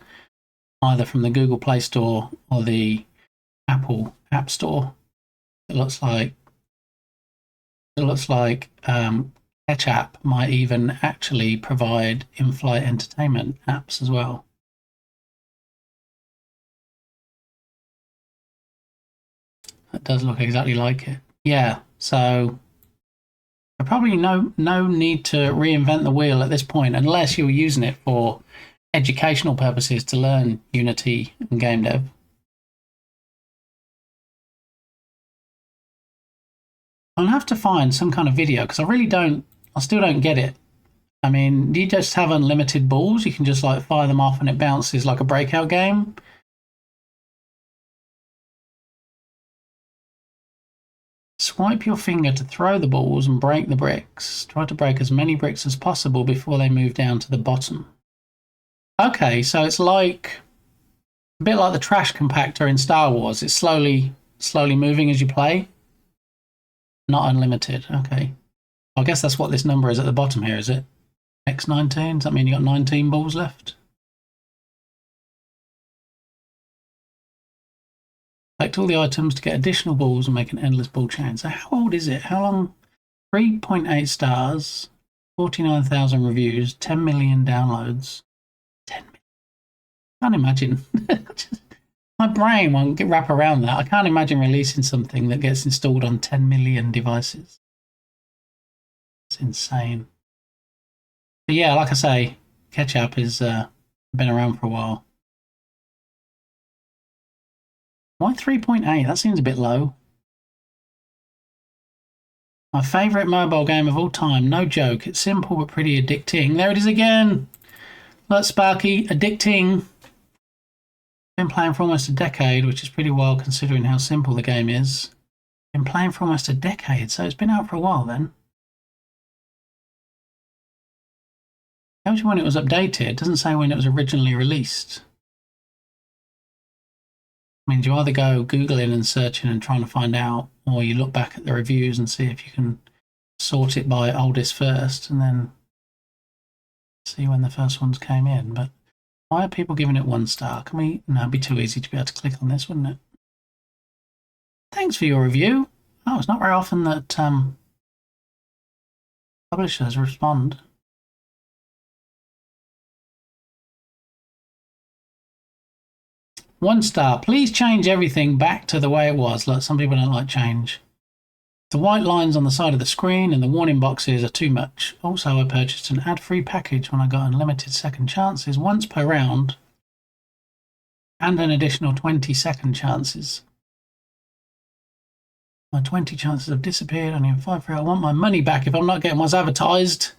either from the Google Play Store or the Apple App Store. It looks like Ketchup might even actually provide in-flight entertainment apps as well. That does look exactly like it. Yeah, so there's probably no need to reinvent the wheel at this point, unless you were using it for educational purposes to learn Unity and game dev. I'll have to find some kind of video because I still don't get it. I mean, do you just have unlimited balls? You can just like fire them off and it bounces like a breakout game? Swipe your finger to throw the balls and break the bricks. Try to break as many bricks as possible before they move down to the bottom. Okay, so it's like a bit like the trash compactor in Star Wars. It's slowly moving as you play. Not unlimited. Okay. I guess that's what this number is at the bottom here, is it? X19? Does that mean you got 19 balls left? Collect all the items to get additional balls and make an endless ball chain. So how old is it? How long? 3.8 stars, 49,000 reviews, 10 million downloads. 10 million. I can't imagine. My brain won't wrap around that. I can't imagine releasing something that gets installed on 10 million devices. It's insane. But yeah, like I say, Ketchup has been around for a while. Why 3.8? That seems a bit low. My favourite mobile game of all time. No joke. It's simple but pretty addicting. There it is again. Look, Sparky. Addicting. Been playing for almost a decade, which is pretty wild considering how simple the game is. Been playing for almost a decade, so it's been out for a while then. Tells you when it was updated. It doesn't say when it was originally released. Means you either go Googling and searching and trying to find out, or you look back at the reviews and see if you can sort it by oldest first and then see when the first ones came in. But why are people giving it 1 star? Can we? No, it'd be too easy to be able to click on this, wouldn't it? Thanks for your review. Oh, it's not very often that publishers respond. One star. Please change everything back to the way it was. Look, some people don't like change. The white lines on the side of the screen and the warning boxes are too much. Also, I purchased an ad-free package when I got unlimited second chances once per round and an additional 20 second chances. My 20 chances have disappeared. I need 5 free. I want my money back if I'm not getting what's advertised.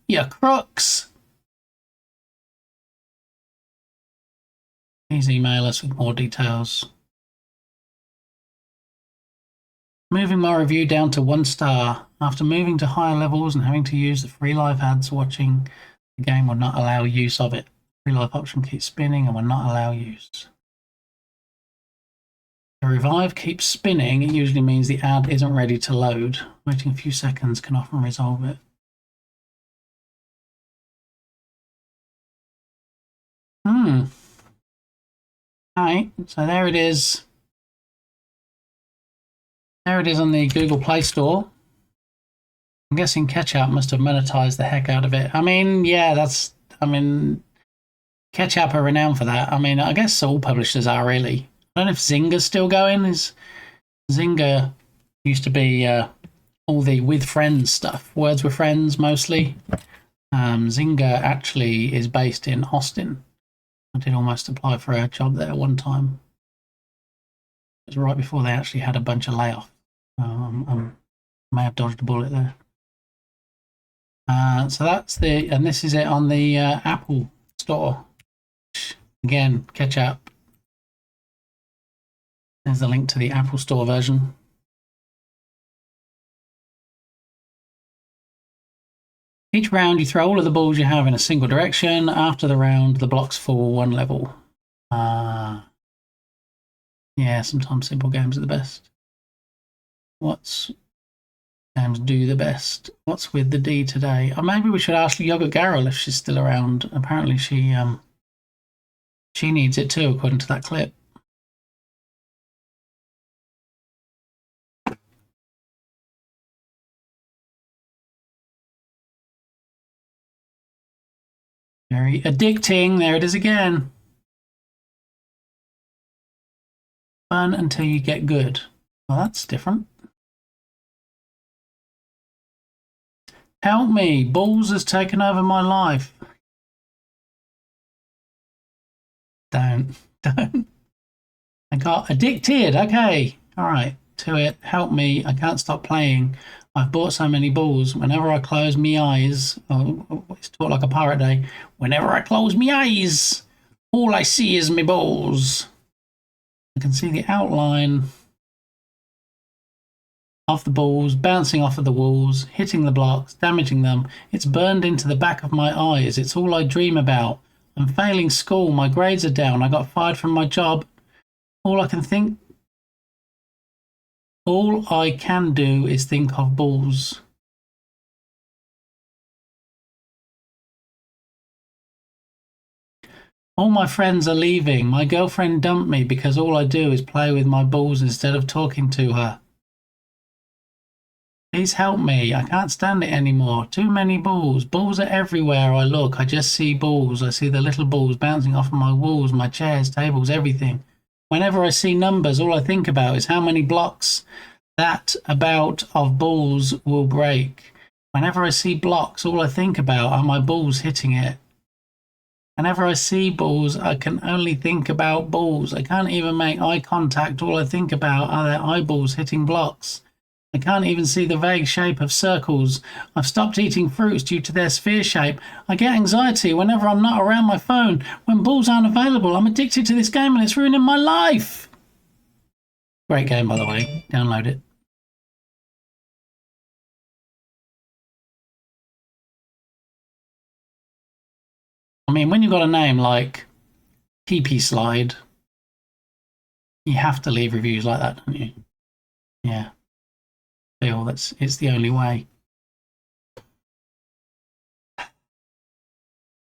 You crooks. Please email us with more details. Moving my review down to 1 star. After moving to higher levels and having to use the free life ads, watching the game will not allow use of it. Free life option keeps spinning and will not allow use. The revive keeps spinning. It usually means the ad isn't ready to load. Waiting a few seconds can often resolve it. Alright, so there it is. There it is on the Google Play Store. I'm guessing Ketchup must have monetized the heck out of it. I mean, yeah, Ketchup are renowned for that. I mean, I guess all publishers are really. I don't know if Zynga's still going. Zynga used to be all the with friends stuff. Words with friends mostly. Zynga actually is based in Austin. I did almost apply for a job there one time. It was right before they actually had a bunch of layoffs. I may have dodged a bullet there. So that's and this is it on the Apple Store. Again, Ketchup. There's the link to the Apple Store version. Each round, you throw all of the balls you have in a single direction. After the round, the blocks fall 1 level. Yeah, sometimes simple games are the best. What's games do the best? What's with the D today? Or maybe we should ask Yogurt Garrel if she's still around. Apparently she needs it too, according to that clip. Very addicting. There it is again. Fun until you get good. Well, that's different. Help me. Balls has taken over my life. Don't. I got addicted. Okay. All right. To it. Help me. I can't stop playing. I've bought so many balls. Whenever I close me eyes, it's talk like a pirate day. Whenever I close me eyes, all I see is me balls. I can see the outline. off the balls, bouncing off of the walls, hitting the blocks, damaging them. It's burned into the back of my eyes. It's all I dream about. I'm failing school. My grades are down. I got fired from my job. All I can do is think of balls. All my friends are leaving. My girlfriend dumped me because all I do is play with my balls instead of talking to her. Please help me. I can't stand it anymore. Too many balls. Balls are everywhere I look. I just see balls. I see the little balls bouncing off of my walls, my chairs, tables, everything. Whenever I see numbers, all I think about is how many blocks that about of balls will break. Whenever I see blocks, all I think about are my balls hitting it. Whenever I see balls, I can only think about balls. I can't even make eye contact. All I think about are their eyeballs hitting blocks. I can't even see the vague shape of circles. I've stopped eating fruits due to their sphere shape. I get anxiety whenever I'm not around my phone. When balls aren't available, I'm addicted to this game and it's ruining my life. Great game, by the way. Download it. I mean, when you've got a name like PP Slide, you have to leave reviews like that, don't you? Yeah. Feel it's the only way.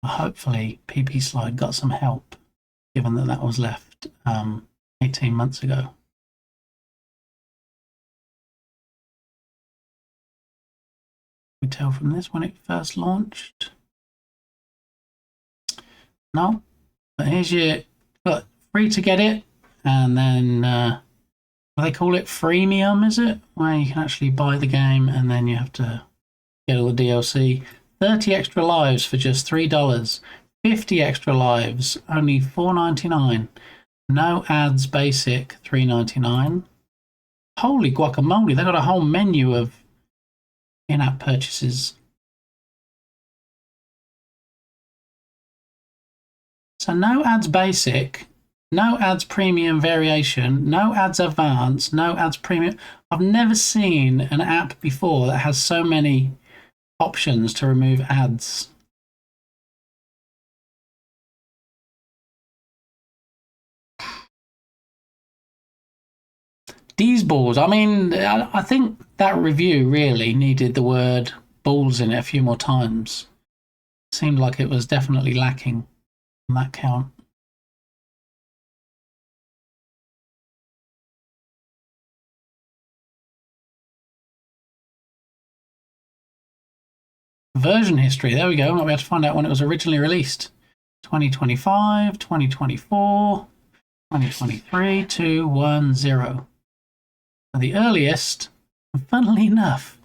Hopefully, PP Slide got some help, given that that was left 18 months ago. We tell from this when it first launched. No, but here's your free to get it, and then they call it freemium, is it? Where you can actually buy the game and then you have to get all the DLC. 30 extra lives for just $3. 50 extra lives, only $4.99. No ads, basic, $3.99. Holy guacamole! They got a whole menu of in-app purchases. So no ads basic, no ads premium variation, no ads advanced, no ads premium. I've never seen an app before that has so many options to remove ads. These balls, I mean, I think that review really needed the word balls in it a few more times. Seemed like it was definitely lacking on that count. Version history, there we go. Might be able to find out when it was originally released. 2025, 2024, 2023, 210. The earliest, funnily enough,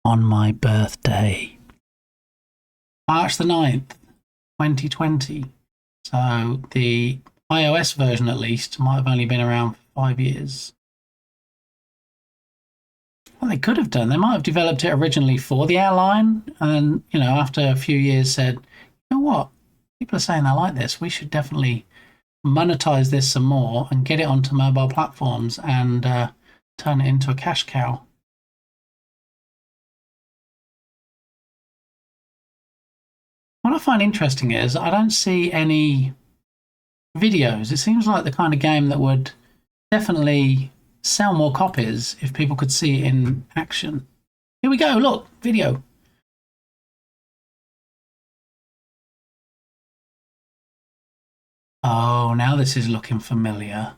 on my birthday. March the 9th, 2020. So the iOS version, at least, might have only been around for 5 years. Well, they could have done. They might have developed it originally for the airline, and then, you know, after a few years said, you know what, people are saying they like this. We should definitely monetize this some more and get it onto mobile platforms and turn it into a cash cow. What I find interesting is I don't see any videos. It seems like the kind of game that would definitely sell more copies if people could see it in action. Here we go, look, video. Oh, now this is looking familiar.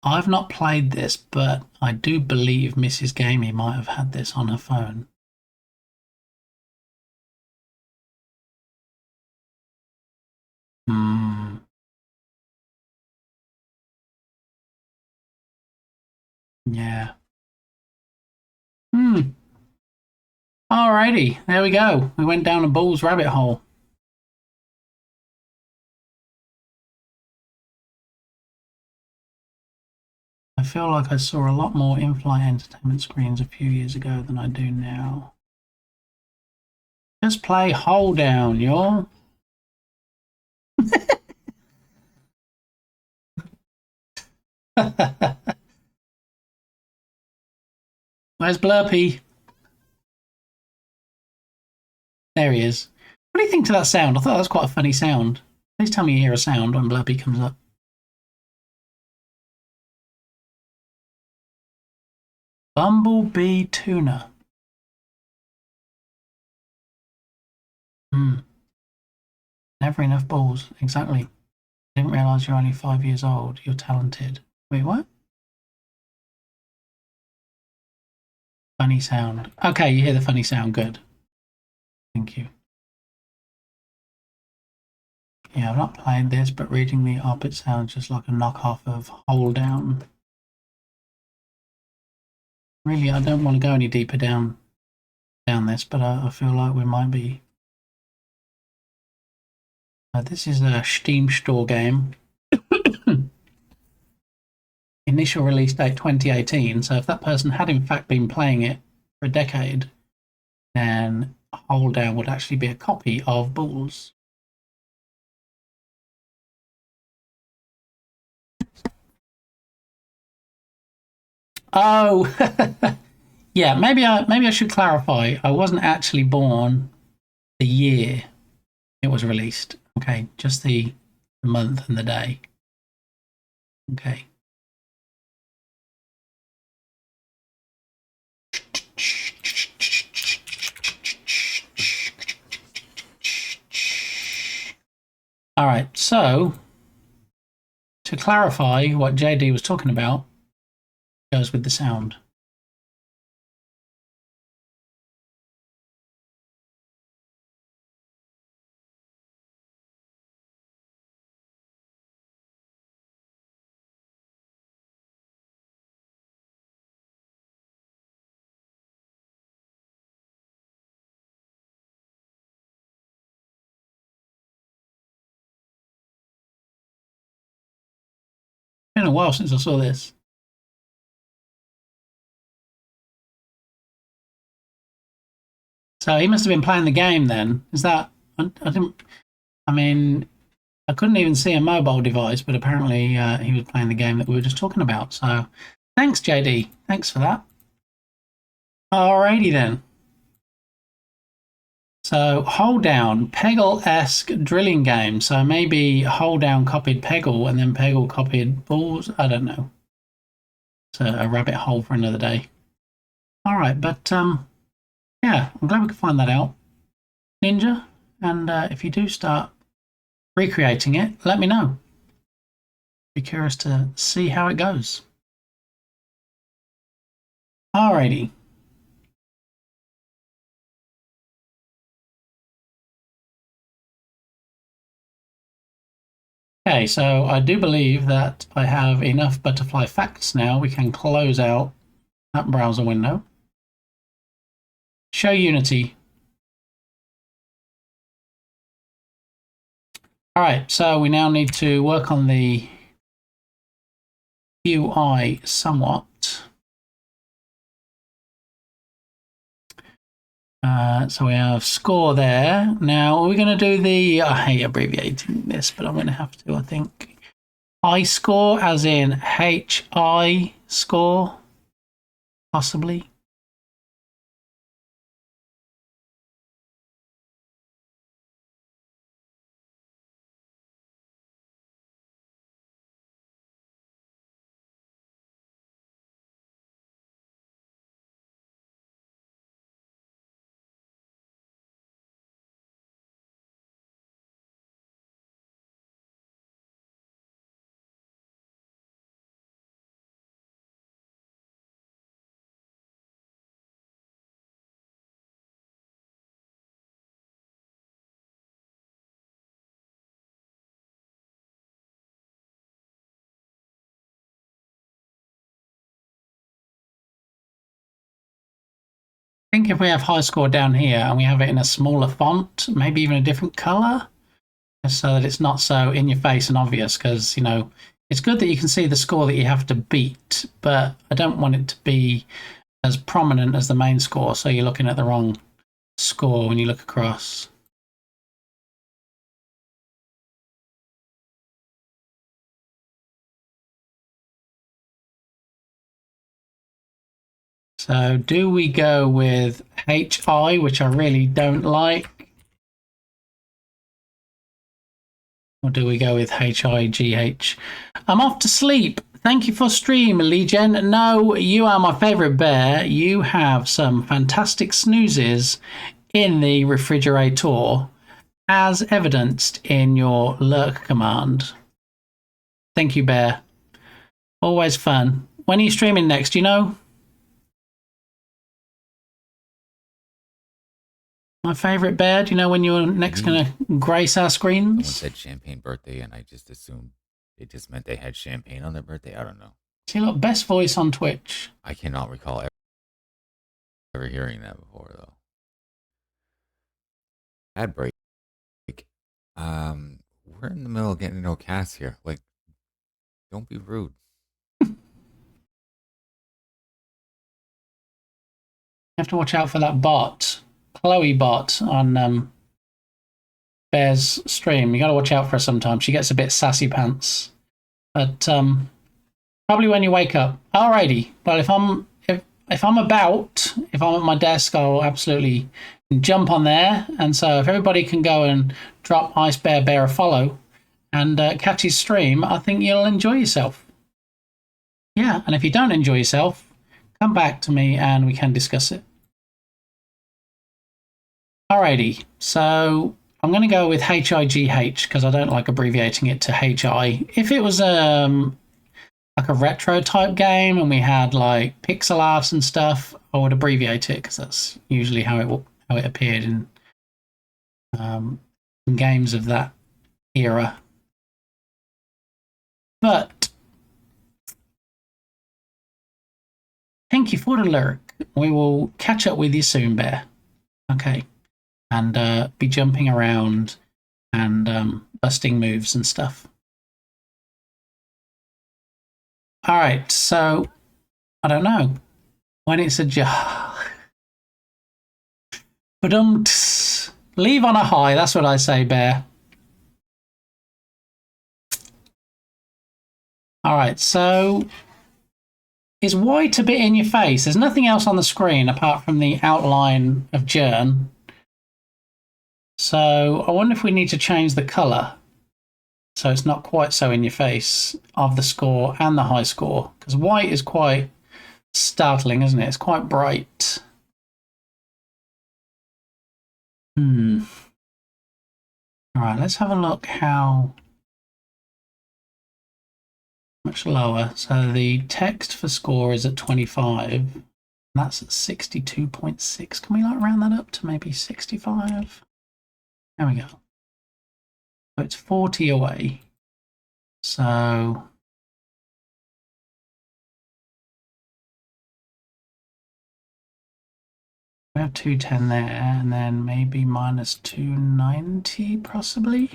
I've not played this, but I do believe Mrs. Gamey might have had this on her phone. Yeah. Alrighty, there we go. We went down a balls rabbit hole. I feel like I saw a lot more in-flight entertainment screens a few years ago than I do now. Just play Hold Down, y'all. Where's Blurpy? There he is. What do you think to that sound? I thought that was quite a funny sound. Please tell me you hear a sound when Blurpy comes up. Bumblebee tuna. Never enough balls. Exactly. Didn't realise you're only 5 years old. You're talented. Wait, what? Funny sound. Okay, you hear the funny sound. Good. Thank you. Yeah, I've not played this, but reading the op, it sounds just like a knockoff of Hold Down. Really, I don't want to go any deeper down this, but I feel like we might be. This is a Steam Store game. Initial release date 2018. So if that person had in fact been playing it for a decade, then Hold Down would actually be a copy of Bulls. Oh, yeah. Maybe I should clarify. I wasn't actually born the year it was released. Okay, just the month and the day. Okay. All right. So to clarify what JD was talking about, goes with the sound. It's been a while since I saw this. So he must have been playing the game then. Is that? I didn't. I mean, I couldn't even see a mobile device, but apparently he was playing the game that we were just talking about. So thanks, JD. Thanks for that. Alrighty then. So Hold Down, Peggle-esque drilling game. So maybe Hold Down copied Peggle and then Peggle copied Bulls. I don't know. It's a rabbit hole for another day. All right, but yeah, I'm glad we could find that out, Ninja. And if you do start recreating it, let me know. Be curious to see how it goes. Alrighty. Okay, so I do believe that I have enough butterfly facts now. We can close out that browser window. Show Unity. All right, so we now need to work on the UI somewhat. So we have score there. Now we're going to do the, I hate abbreviating this, but I'm going to have to, I think. I score as in HI score, possibly. I think if we have high score down here and we have it in a smaller font, maybe even a different color, so that it's not so in your face and obvious, because, you know, it's good that you can see the score that you have to beat, but I don't want it to be as prominent as the main score, so you're looking at the wrong score when you look across. So do we go with HI, which I really don't like? Or do we go with HIGH? I'm off to sleep. Thank you for stream, Legion. No, you are my favourite bear. You have some fantastic snoozes in the refrigerator, as evidenced in your lurk command. Thank you, bear. Always fun. When are you streaming next, do you know? My favourite bear, do you know when you're next going to grace our screens? Someone said champagne birthday, and I just assumed it just meant they had champagne on their birthday. I don't know. See, look, best voice on Twitch. I cannot recall ever hearing that before, though. Ad break. We're in the middle of getting to know Cass here. Like, don't be rude. You have to watch out for that bot, Chloe bot on Bear's stream. You got to watch out for her sometimes. She gets a bit sassy pants. But probably when you wake up. Alrighty. Well, if I'm at my desk, I'll absolutely jump on there. And so if everybody can go and drop Ice Bear a follow and catch his stream, I think you'll enjoy yourself. Yeah, and if you don't enjoy yourself, come back to me and we can discuss it. Alrighty, so I'm going to go with HIGH because I don't like abbreviating it to HI. If it was like a retro type game and we had like pixel arts and stuff, I would abbreviate it because that's usually how it appeared in games of that era. But thank you for the lurk. We will catch up with you soon, Bear. Okay. And be jumping around and busting moves and stuff. All right, so I don't know when it's a job. But leave on a high. That's what I say, Bear. All right, so is white a bit in your face? There's nothing else on the screen apart from the outline of Jern. So I wonder if we need to change the colour so it's not quite so in your face of the score and the high score, because white is quite startling, isn't it? It's quite bright. All right, let's have a look how much lower. So the text for score is at 25. That's at 62.6. Can we like round that up to maybe 65? There we go. So it's 40 away. So we have 210 there, and then maybe minus 290 possibly.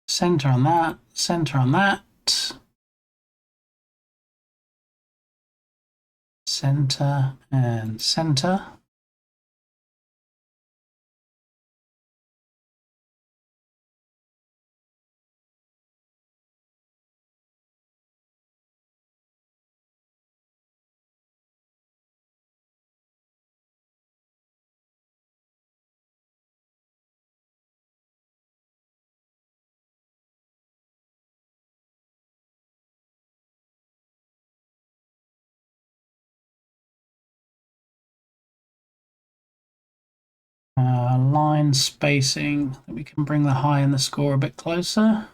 Center on that, center on that. Center and center. Line spacing, we can bring the high and the score a bit closer.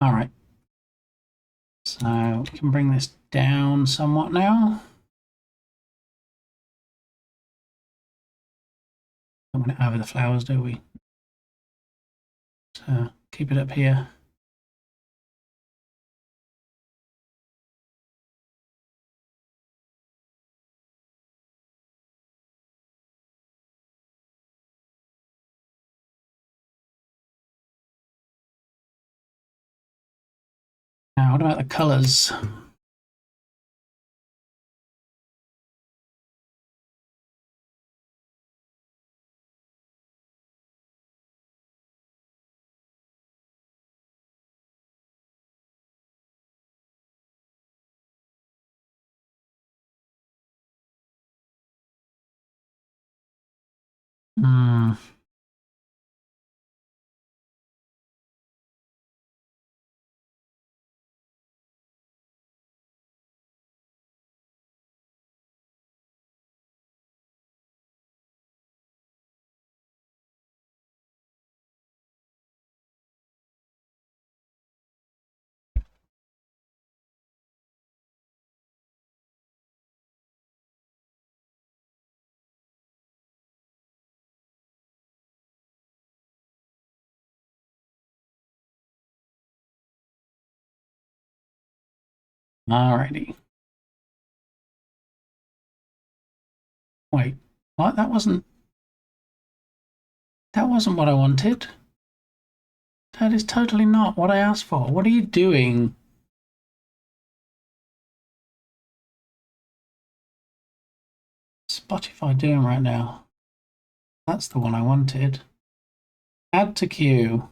All right. So we can bring this down somewhat now. Don't want it over the flowers, do we? So keep it up here. Now, what about the colours? Hmm. Alrighty. Wait, what? That wasn't what I wanted. That is totally not what I asked for. What are you doing? Spotify doing right now? That's the one I wanted. Add to queue.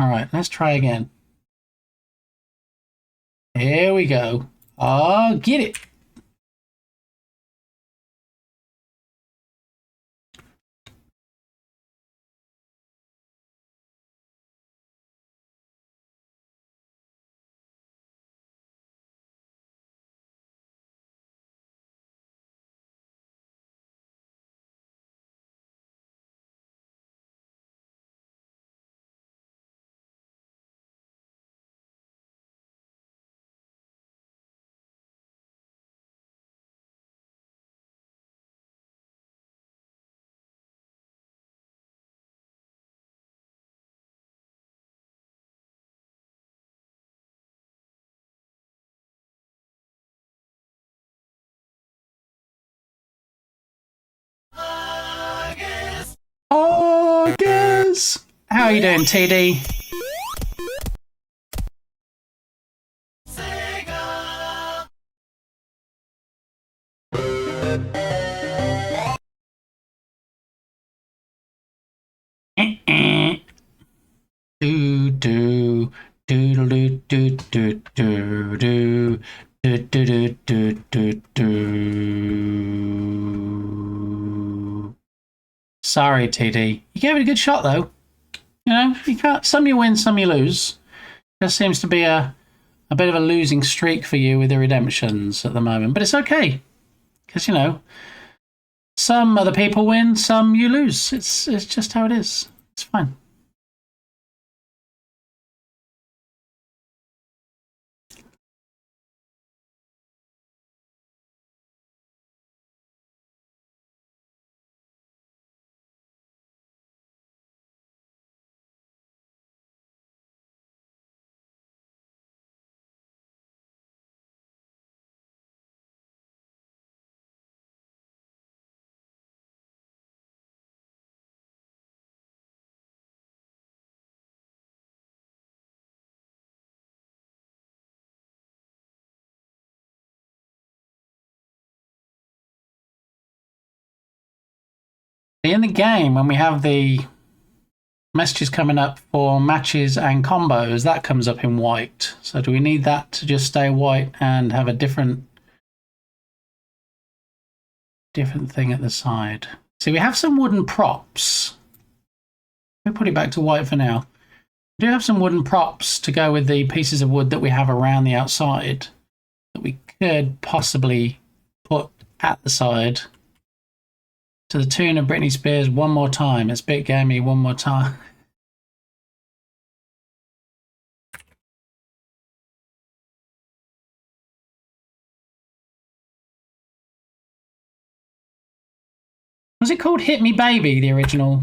Alright, let's try again. Here we go. Oh, get it. August! How are you doing, TD? Do do do do do do do do do do do do do. Sorry, TD. You gave it a good shot, though. You know, you can't. Some you win, some you lose. There seems to be a bit of a losing streak for you with the redemptions at the moment, but it's okay because you know some other people win, some you lose. It's just how it is. It's fine. In the game, when we have the messages coming up for matches and combos, that comes up in white. So do we need that to just stay white and have a different thing at the side? See, we have some wooden props. We'll put it back to white for now. We do have some wooden props to go with the pieces of wood that we have around the outside that we could possibly put at the side. To the tune of Britney Spears, One More Time. It's Bit Gamey, One More Time. Was it called Hit Me Baby, the original?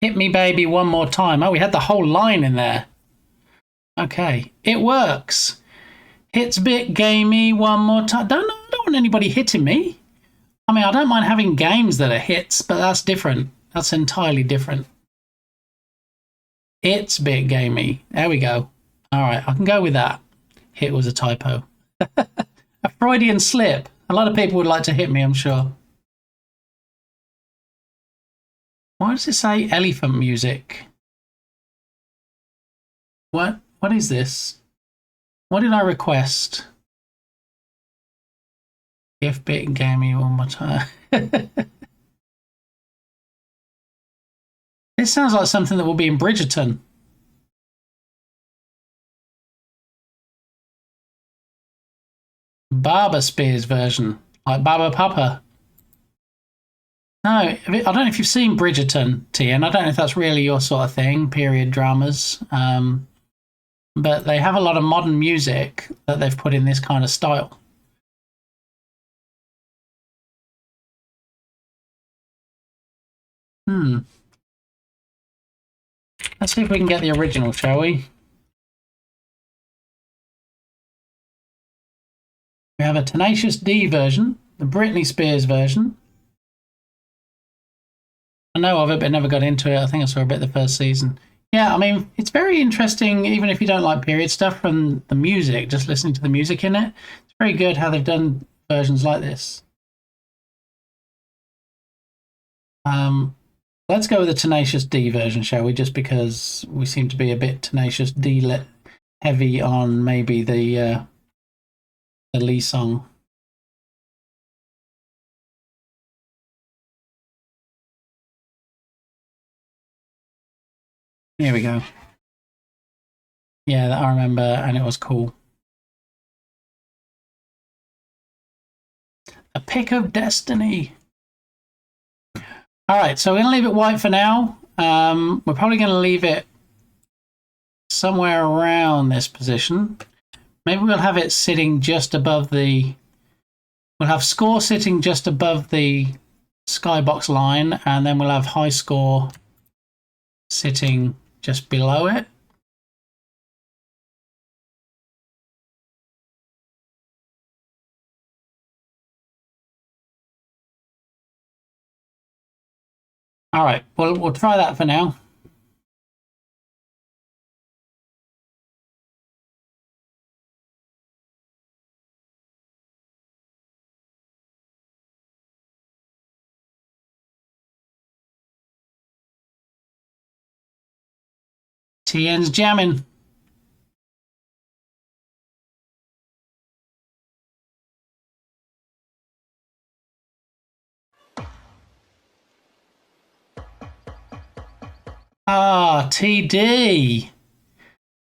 Hit Me Baby One More Time. Oh, we had the whole line in there. Okay, it works. Hits Bit Gamey One More Time. I don't want anybody hitting me. I mean, I don't mind having games that are hits, but that's different. That's entirely different. It's bit gamey. There we go. All right, I can go with that. It was a typo. A Freudian slip. A lot of people would like to hit me, I'm sure. Why does it say elephant music? What is this? What did I request? If bit gamey one more time. This sounds like something that will be in Bridgerton. Barber Spears version, like Barber Papa. No, I don't know if you've seen Bridgerton, Tian. I don't know if that's really your sort of thing, period dramas. But they have a lot of modern music that they've put in this kind of style. Let's see if we can get the original, shall we? We have a Tenacious D version, the Britney Spears version. I know of it, but never got into it. I think I saw a bit the first season. Yeah, I mean, it's very interesting, even if you don't like period stuff, from the music, just listening to the music in it. It's very good how they've done versions like this. Let's go with the Tenacious D version, shall we? Just because we seem to be a bit Tenacious D heavy on maybe the Lee song. Here we go. Yeah, that I remember, and it was cool. A Pick of Destiny. All right, so we're going to leave it white for now. We're probably going to leave it somewhere around this position. Maybe we'll have it sitting just above the... We'll have score sitting just above the skybox line, and then we'll have high score sitting just below it. All right, well, we'll try that for now. TN's jamming. Ah, TD.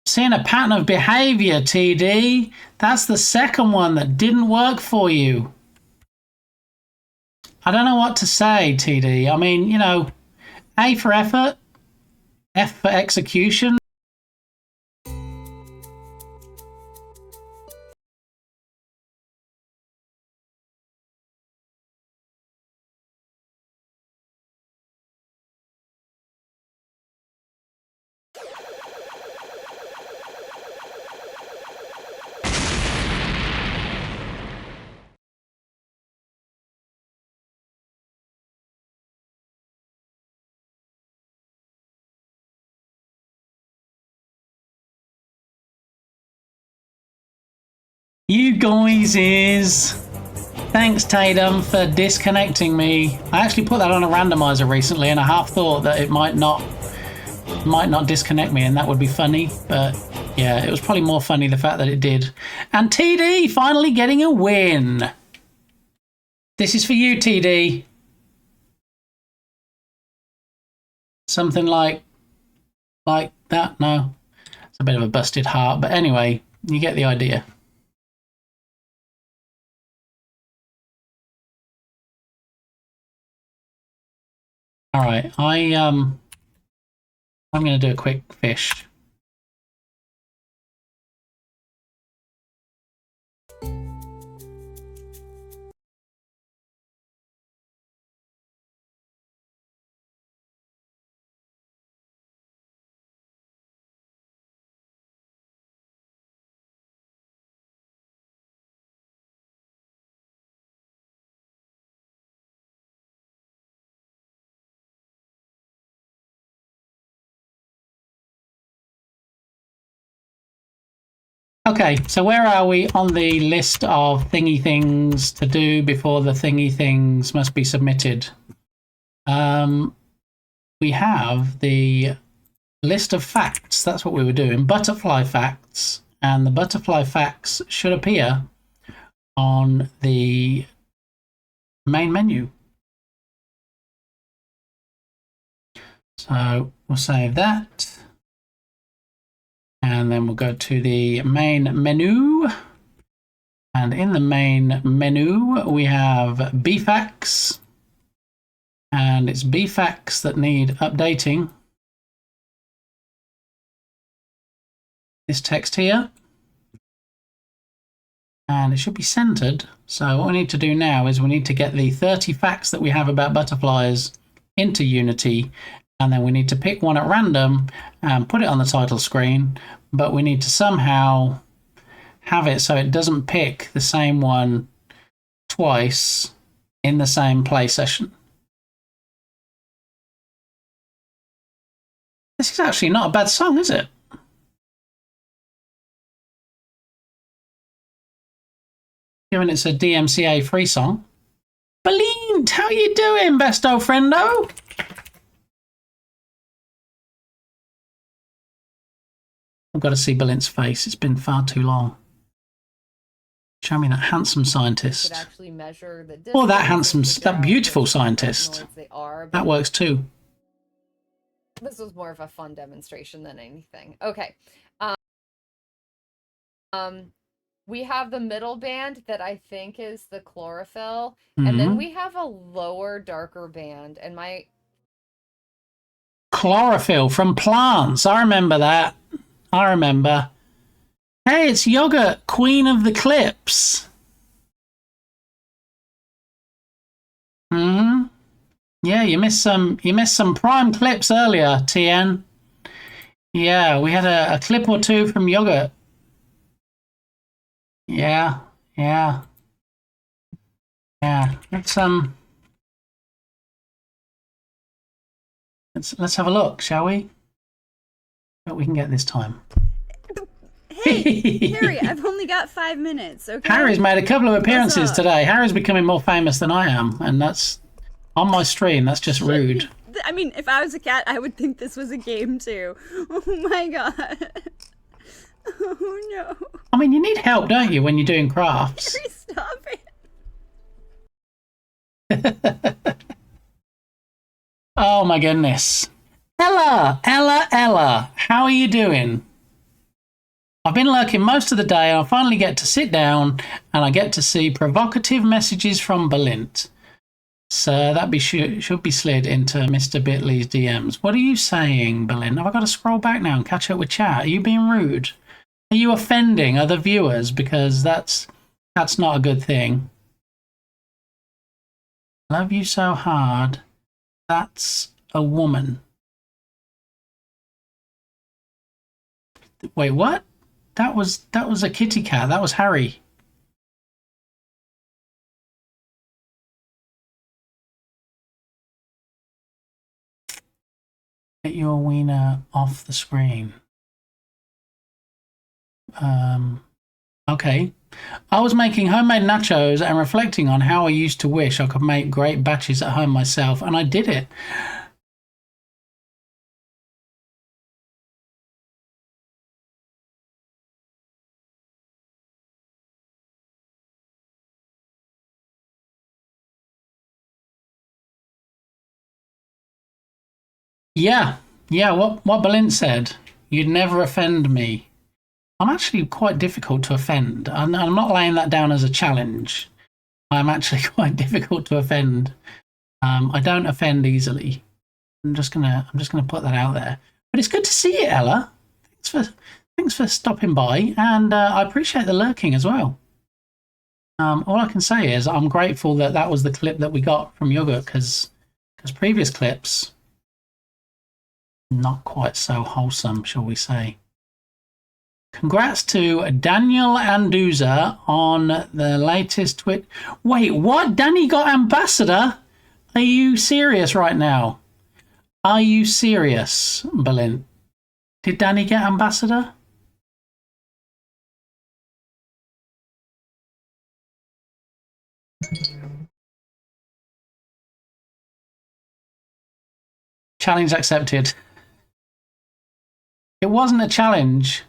Seeing a pattern of behavior, TD. That's the second one that didn't work for you. I don't know what to say, TD. I mean, you know, A for effort, F for execution. You guys is. Thanks, Tatum, for disconnecting me. I actually put that on a randomizer recently, and I half thought that it might not disconnect me, and that would be funny. But yeah, it was probably more funny the fact that it did. And TD finally getting a win. This is for you, TD. Something like that. No, it's a bit of a busted heart, but anyway, you get the idea. All right, I'm going to do a quick fish. Okay, so where are we on the list of thingy things to do before the thingy things must be submitted? We have the list of facts. That's what we were doing. Butterfly facts. And the butterfly facts should appear on the main menu. So we'll save that. And then we'll go to the main menu. And in the main menu, we have BFACs. And it's BFACs that need updating. This text here. And it should be centered. So what we need to do now is we need to get the 30 facts that we have about butterflies into Unity. And then we need to pick one at random and put it on the title screen. But we need to somehow have it so it doesn't pick the same one twice in the same play session. This is actually not a bad song, is it? Given it's a DMCA free song. Balint, how you doing, besto friendo? I've got to see Balint's face. It's been far too long. Show me that handsome scientist. Actually measure the or that handsome, that beautiful scientist. That works too. This was more of a fun demonstration than anything. Okay. We have the middle band that I think is the chlorophyll. And then we have a lower, darker band. And my... Chlorophyll from plants. I remember that. I remember. Hey, it's Yogurt, Queen of the Clips. Yeah, you missed some prime clips earlier, TN. Yeah, we had a clip or two from Yogurt. Yeah. Let's have a look, shall we? What we can get this time. Hey, Harry, I've only got 5 minutes, okay? Harry's made a couple of appearances today. Harry's becoming more famous than I am, and that's on my stream. That's just rude. I mean, if I was a cat, I would think this was a game too. Oh my god. Oh no. I mean, you need help, don't you, when you're doing crafts? Harry, stop it. Oh my goodness. Ella, how are you doing? I've been lurking most of the day and I finally get to sit down and I get to see provocative messages from Balint. So that should be slid into Mr. Bitley's DMs. What are you saying, Balint? Have I got to scroll back now and catch up with chat? Are you being rude? Are you offending other viewers? Because that's not a good thing. Love you so hard. That's a woman. Wait, what? That was a kitty cat. That was Harry. Get your wiener off the screen. Okay. I was making homemade nachos and reflecting on how I used to wish I could make great batches at home myself, and I did it. Yeah, what Balint said. You'd never offend me. I'm actually quite difficult to offend. I'm not laying that down as a challenge. I'm actually quite difficult to offend. I don't offend easily. I'm just gonna put that out there. But it's good to see you, Ella. Thanks for stopping by, and I appreciate the lurking as well. All I can say is I'm grateful that was the clip that we got from Yogurt, because previous clips not quite so wholesome, shall we say. Congrats to Daniel Anduza on the latest tweet. Wait, what? Danny got ambassador? Are you serious right now? Are you serious, Balint? Did Danny get ambassador? Challenge accepted. It wasn't a challenge,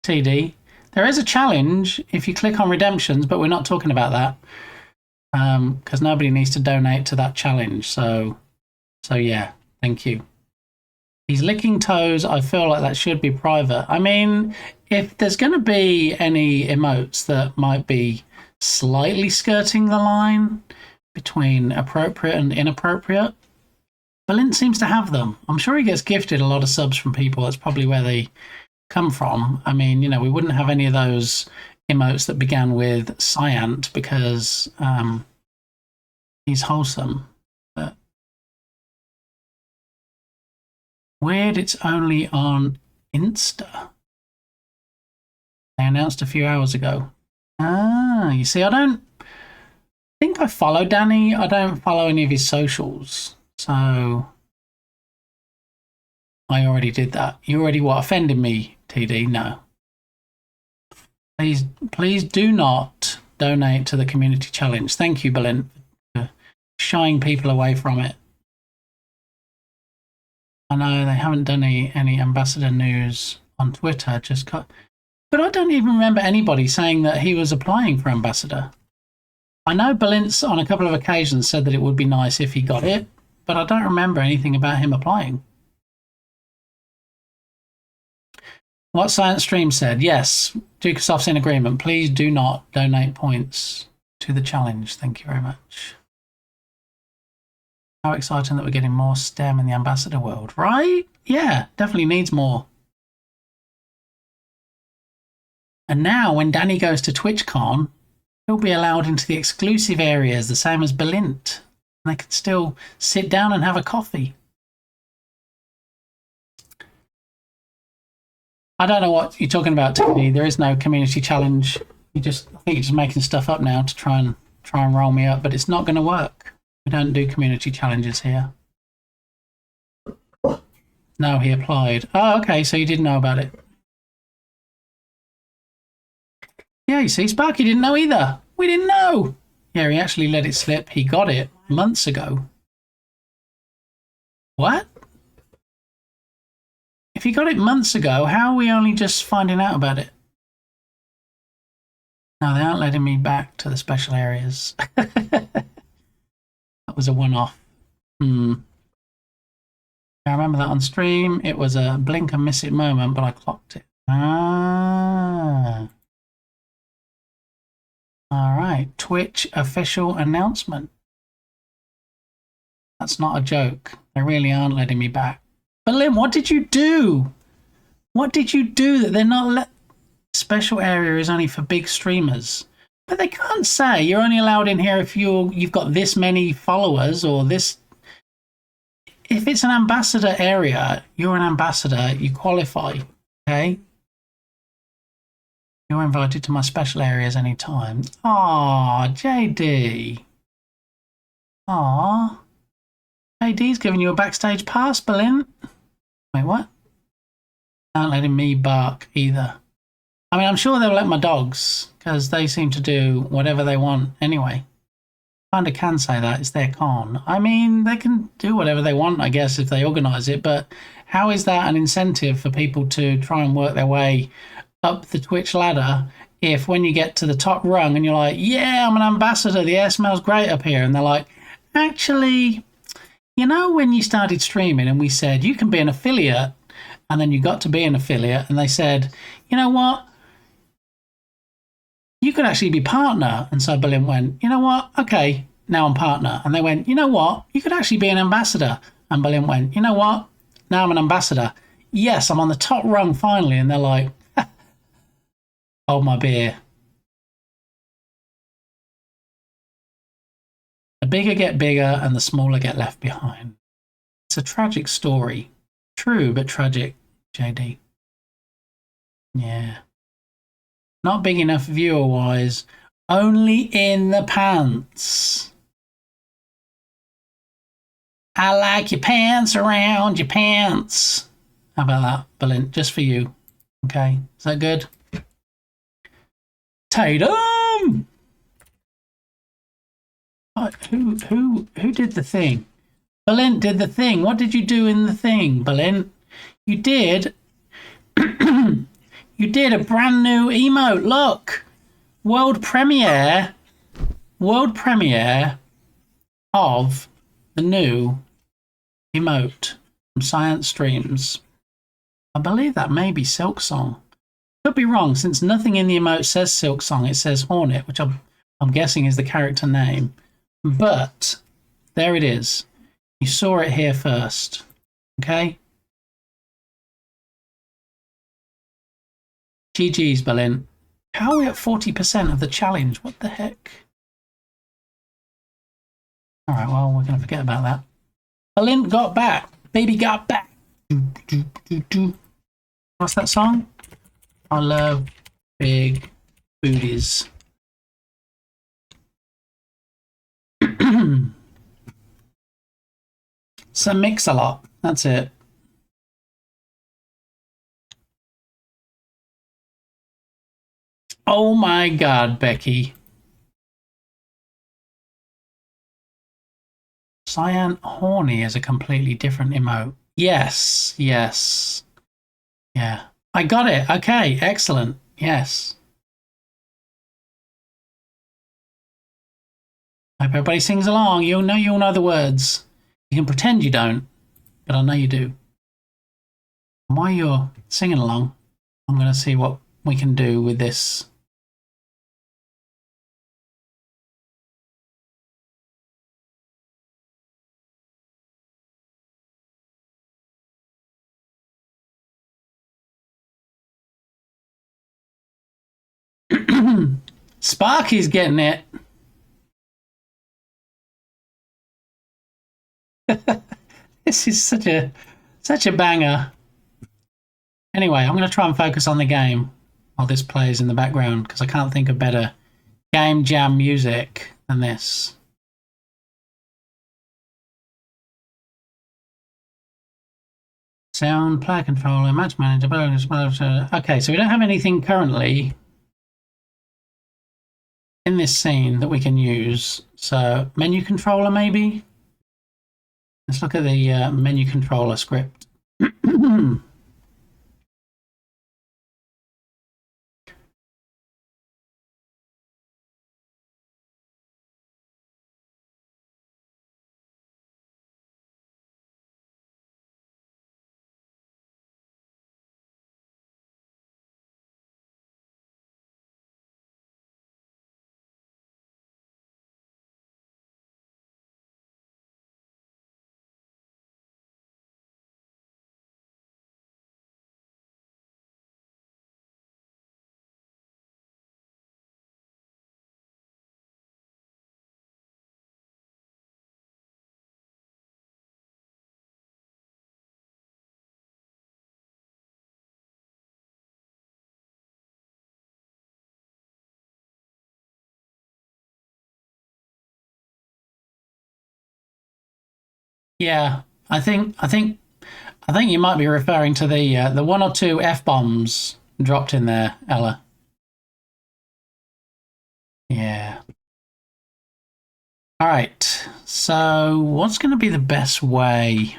TD. There is a challenge if you click on redemptions, but we're not talking about that. Because nobody needs to donate to that challenge. So yeah, thank you. He's licking toes. I feel like that should be private. I mean, if there's going to be any emotes that might be slightly skirting the line between appropriate and inappropriate, Balint seems to have them. I'm sure he gets gifted a lot of subs from people. That's probably where they come from. I mean, you know, we wouldn't have any of those emotes that began with Cyant because he's wholesome. But weird, it's only on Insta. They announced a few hours ago. Ah, you see, I don't think I follow Danny. I don't follow any of his socials. So I already did that. You already offended me, TD? No. Please do not donate to the community challenge. Thank you, Balint, for shying people away from it. I know they haven't done any ambassador news on Twitter. But I don't even remember anybody saying that he was applying for ambassador. I know Balint's on a couple of occasions said that it would be nice if he got it, but I don't remember anything about him applying. What Science Stream said, yes, Dukesoft's in agreement. Please do not donate points to the challenge. Thank you very much. How exciting that we're getting more STEM in the ambassador world, right? Yeah, definitely needs more. And now when Danny goes to TwitchCon, he'll be allowed into the exclusive areas, the same as Balint. And they can still sit down and have a coffee. I don't know what you're talking about, Tony. There is no community challenge. I think you're just making stuff up now to try and roll me up, but it's not going to work. We don't do community challenges here. No, he applied. Oh, okay, so you didn't know about it. Yeah, you see, Sparky didn't know either. We didn't know. Yeah, he actually let it slip. He got it months ago. What? If he got it months ago, how are we only just finding out about it? No, they aren't letting me back to the special areas. That was a one-off. I remember that on stream. It was a blink and miss it moment, but I clocked it. Ah. All right. Twitch official announcement. That's not a joke. They really aren't letting me back. But Lynn, what did you do? What did you do that they're not special area is only for big streamers? But they can't say you're only allowed in here if you've got this many followers or this. If it's an ambassador area, you're an ambassador, you qualify, okay? You're invited to my special areas anytime. Aw, JD. Aw. JD's giving you a backstage pass, Balint. Wait, what? Not letting me bark either. I mean, I'm sure they'll let my dogs, because they seem to do whatever they want anyway. Kinda can say that, it's their con. I mean, they can do whatever they want, I guess, if they organise it, but how is that an incentive for people to try and work their way up the Twitch ladder if when you get to the top rung and you're like, yeah, I'm an ambassador, the air smells great up here, and they're like, actually, you know when you started streaming and we said you can be an affiliate, and then you got to be an affiliate, and they said, you know what? You could actually be partner. And so Balint went, you know what? Okay, now I'm partner. And they went, you know what? You could actually be an ambassador. And Balint went, you know what? Now I'm an ambassador. Yes, I'm on the top rung finally. And they're like, hold my beer. The bigger get bigger and the smaller get left behind. It's a tragic story. True, but tragic, JD. Yeah. Not big enough viewer-wise. Only in the pants. I like your pants around your pants. How about that, Balint? Just for you. Okay, is that good? Tatum! Who did the thing? Berlin did the thing. What did you do in the thing, Berlin? You did... you did a brand new emote. Look! World premiere of the new emote from Science Streams. I believe that may be Silk Song. Could be wrong, since nothing in the emote says Silk Song. It says Hornet, which I'm guessing is the character name. But there it is. You saw it here first. Okay? GG's, Berlin. How are we at 40% of the challenge? What the heck? Alright, well, we're going to forget about that. Berlin got back. Baby got back. What's that song? I love big booties. So mix a lot. That's it. Oh my god, Becky. Cyan Horny is a completely different emote. Yes, yes. Yeah. I got it. Okay, excellent. Yes. Hope everybody sings along. You'll know the words. You can pretend you don't, but I know you do. And while you're singing along, I'm going to see what we can do with this. Sparky's getting it. This is such a banger. Anyway, I'm going to try and focus on the game while this plays in the background, because I can't think of better game jam music than this. Sound, player controller, match manager. Okay, so we don't have anything currently in this scene that we can use. So menu controller, maybe. Let's look at the menu controller script. Yeah, I think you might be referring to the one or two F-bombs dropped in there, Ella. Yeah. All right. So, what's going to be the best way?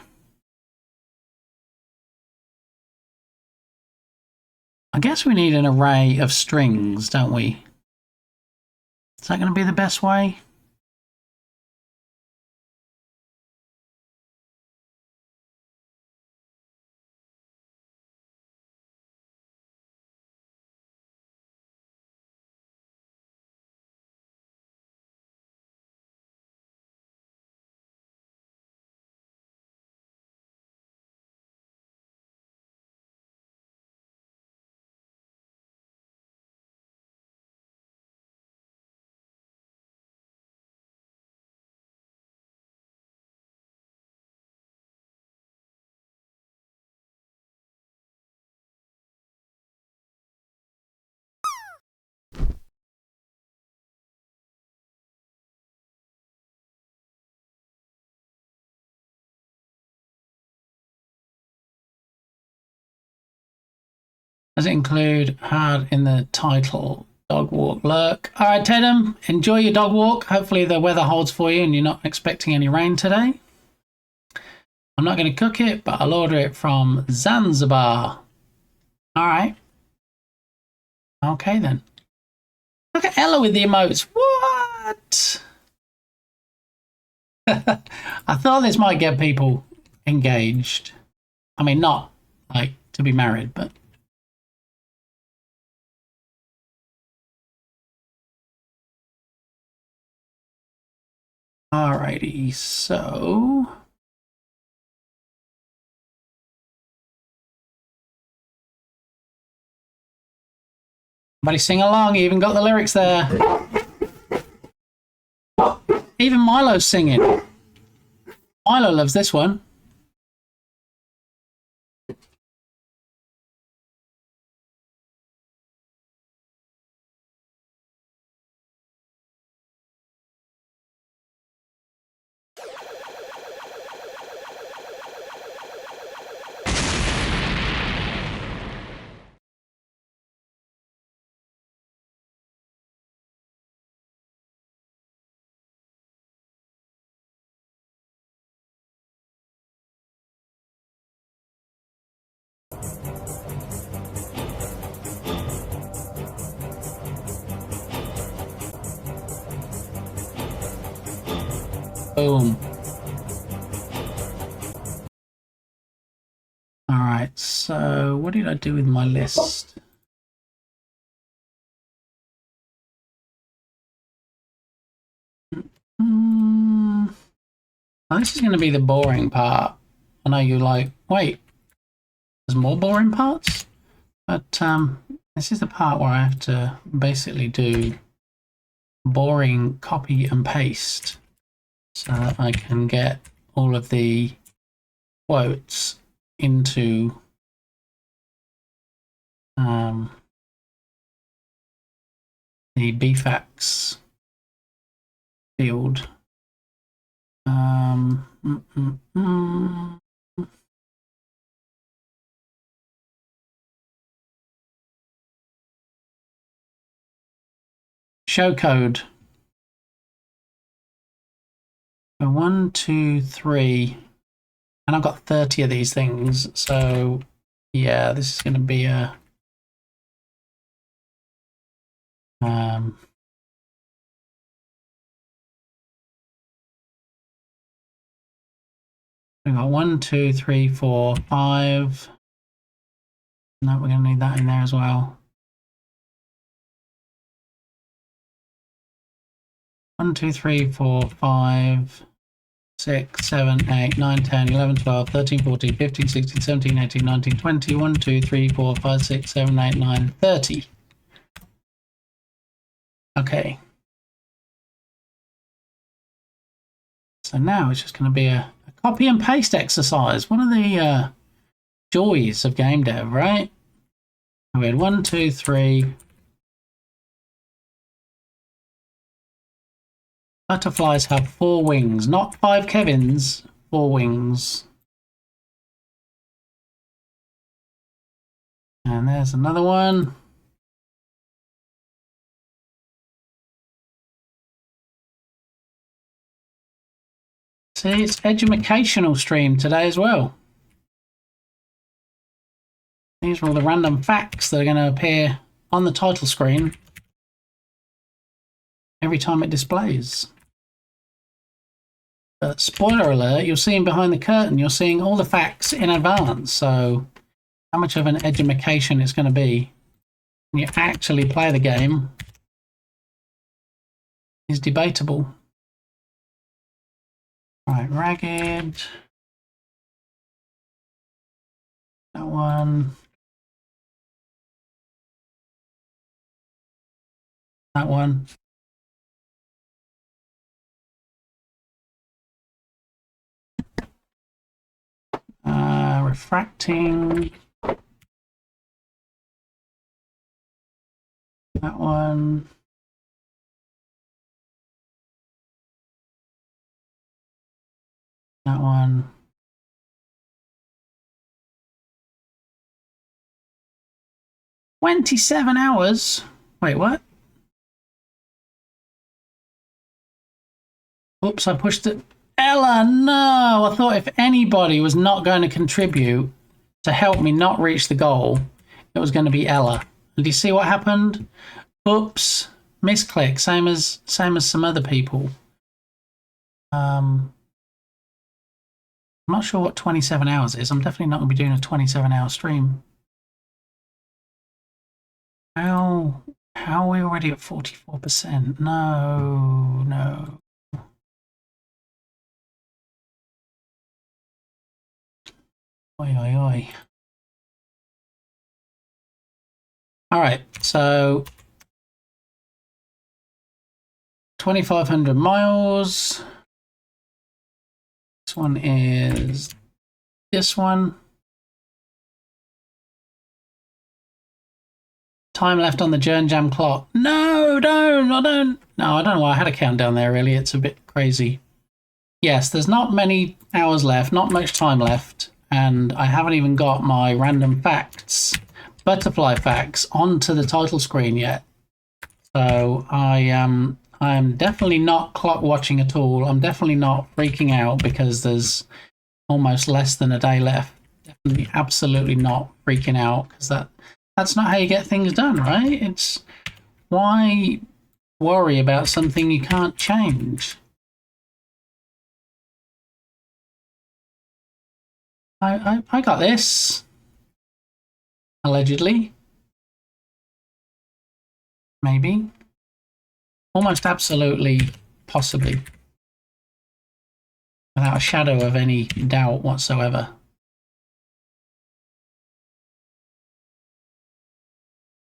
I guess we need an array of strings, don't we? Is that going to be the best way? Does it include hard in the title? Dog walk, lurk. All right, Tedham, enjoy your dog walk. Hopefully the weather holds for you and you're not expecting any rain today. I'm not going to cook it, but I'll order it from Zanzibar. All right. Okay, then. Look at Ella with the emotes. What? I thought this might get people engaged. I mean, not like to be married, but... Alrighty, so... Everybody sing along, you even got the lyrics there. Even Milo's singing. Milo loves this one. Boom. All right, so what did I do with my list? Oh, this is going to be the boring part. I know you're like, wait, there's more boring parts? But this is the part where I have to basically do boring copy and paste so that I can get all of the quotes into the BFAX field. Show code. So 1, 2, 3, and I've got 30 of these things. So yeah, this is going to be a we've got 1, 2, 3, 4, 5. No, we're going to need that in there as well. 1, 2, 3, 4, 5, 6, 7, 8, 9, 10, 11, 12, 13, 14, 15, 16, 17, 18, 19, 20, 1, 2, 3, 4, 5, 6, 7, 8, 9, 30. Okay. So now it's just going to be a copy and paste exercise. One of the joys of game dev, right? We had 1, 2, 3. Butterflies have 4 wings, not 5 Kevins, 4 wings. And there's another one. See, it's educational stream today as well. These are all the random facts that are going to appear on the title screen every time it displays. Spoiler alert, you're seeing behind the curtain, you're seeing all the facts in advance, so how much of an edumacation it's going to be when you actually play the game is debatable. Right, ragged. That one. That one. Refracting. That one. That one. "27 hours? Wait, what? Oops, I pushed it. Ella, no! I thought if anybody was not going to contribute to help me not reach the goal, it was going to be Ella. And do you see what happened? Oops, misclick, same as some other people. I'm not sure what 27 hours is. I'm definitely not going to be doing a 27-hour stream. How are we already at 44%? No. Oi. All right, so 2,500 miles. This one is this one. Time left on the Jern Jam clock. No, don't. No, I don't know why I had a countdown there, really. It's a bit crazy. Yes, there's not many hours left, not much time left, and I haven't even got my random facts, butterfly facts, onto the title screen yet. So I'm definitely not clock watching at all. I'm definitely not freaking out because there's almost less than a day left. Definitely, absolutely not freaking out because that's not how you get things done, right? It's why worry about something you can't change. I got this. Allegedly. Maybe. Almost absolutely, possibly. Without a shadow of any doubt whatsoever.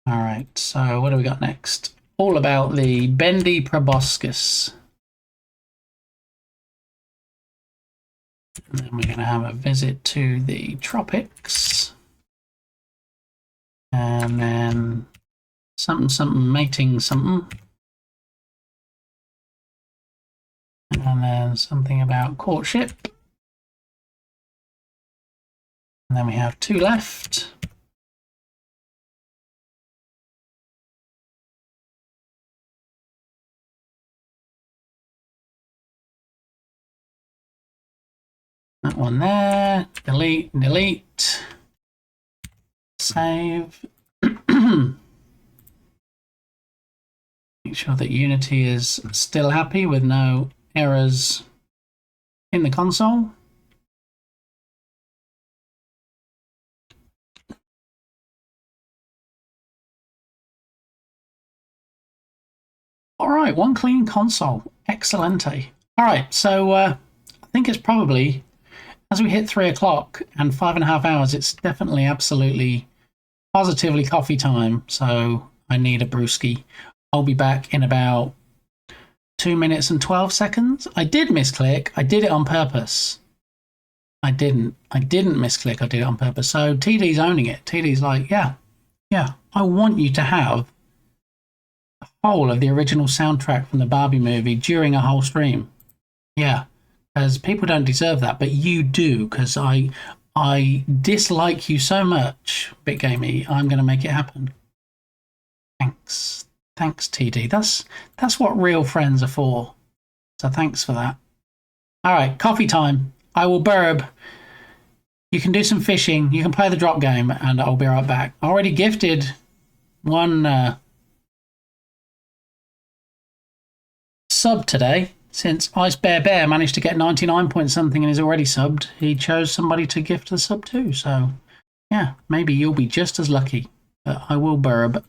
Alright, so what do we got next? All about the bendy proboscis. And then we're going to have a visit to the tropics. And then something mating something. And then something about courtship. And then we have 2 left. That one there. Delete. Save. Make sure that Unity is still happy with no errors in the console. All right, one clean console. Excellente. All right, so I think it's probably, as we hit 3 o'clock and 5.5 hours, it's definitely, absolutely, positively coffee time. So I need a brewski. I'll be back in about 2 minutes and 12 seconds. I did misclick. I did it on purpose. I didn't misclick. I did it on purpose. So TD's owning it. TD's like, yeah, I want you to have the whole of the original soundtrack from the Barbie movie during a whole stream. Yeah, because people don't deserve that, but you do, because I dislike you so much, BitGamey. I'm going to make it happen. Thanks, TD. That's what real friends are for. So thanks for that. All right, coffee time. I will burb. You can do some fishing. You can play the drop game, and I'll be right back. I already gifted one sub today. Since Ice Bear Bear managed to get 99 point something and is already subbed, he chose somebody to gift the sub to. So, yeah, maybe you'll be just as lucky. But I will burb.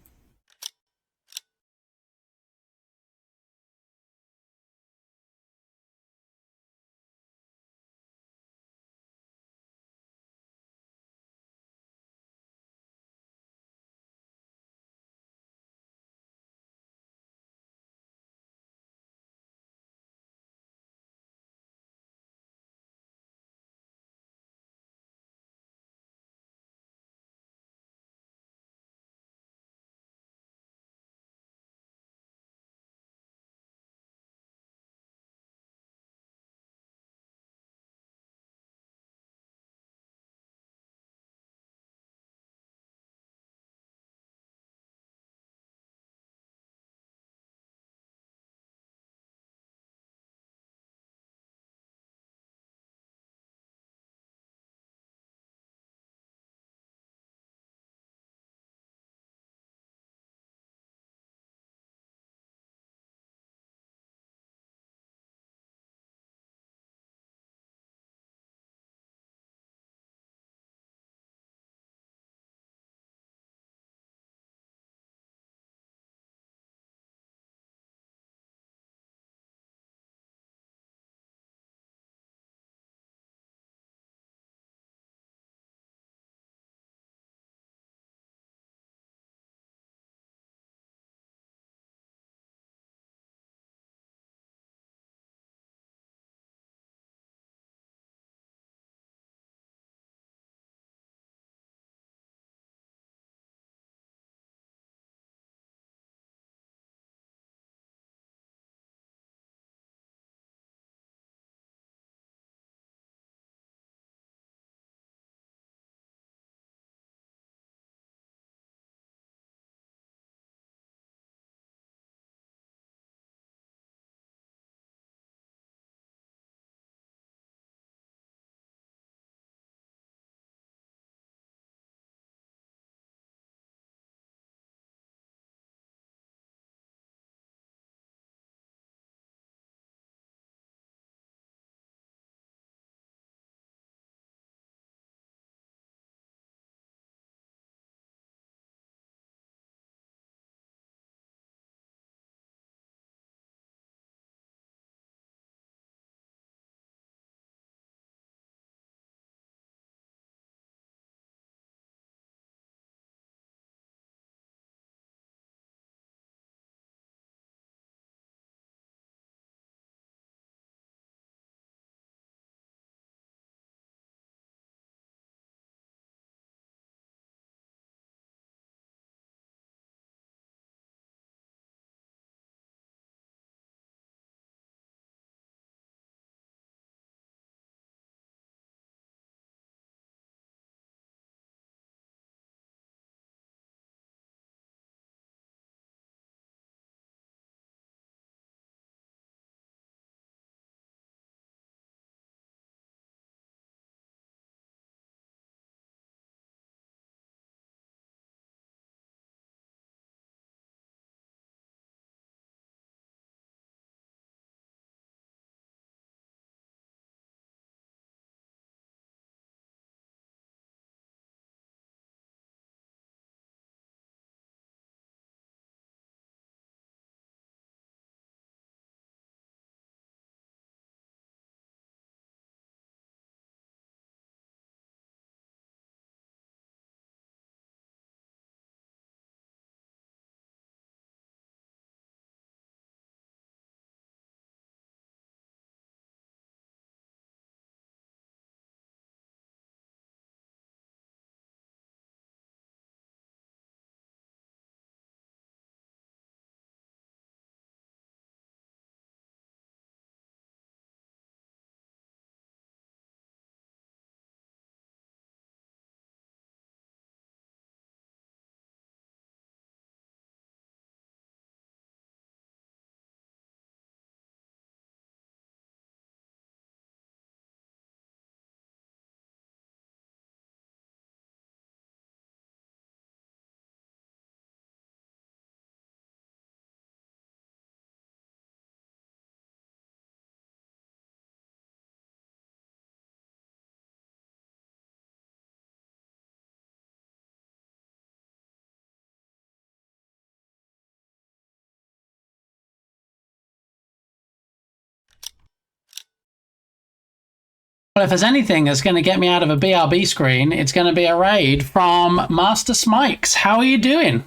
Well, if there's anything that's going to get me out of a BRB screen, it's going to be a raid from Master Smikes. How are you doing?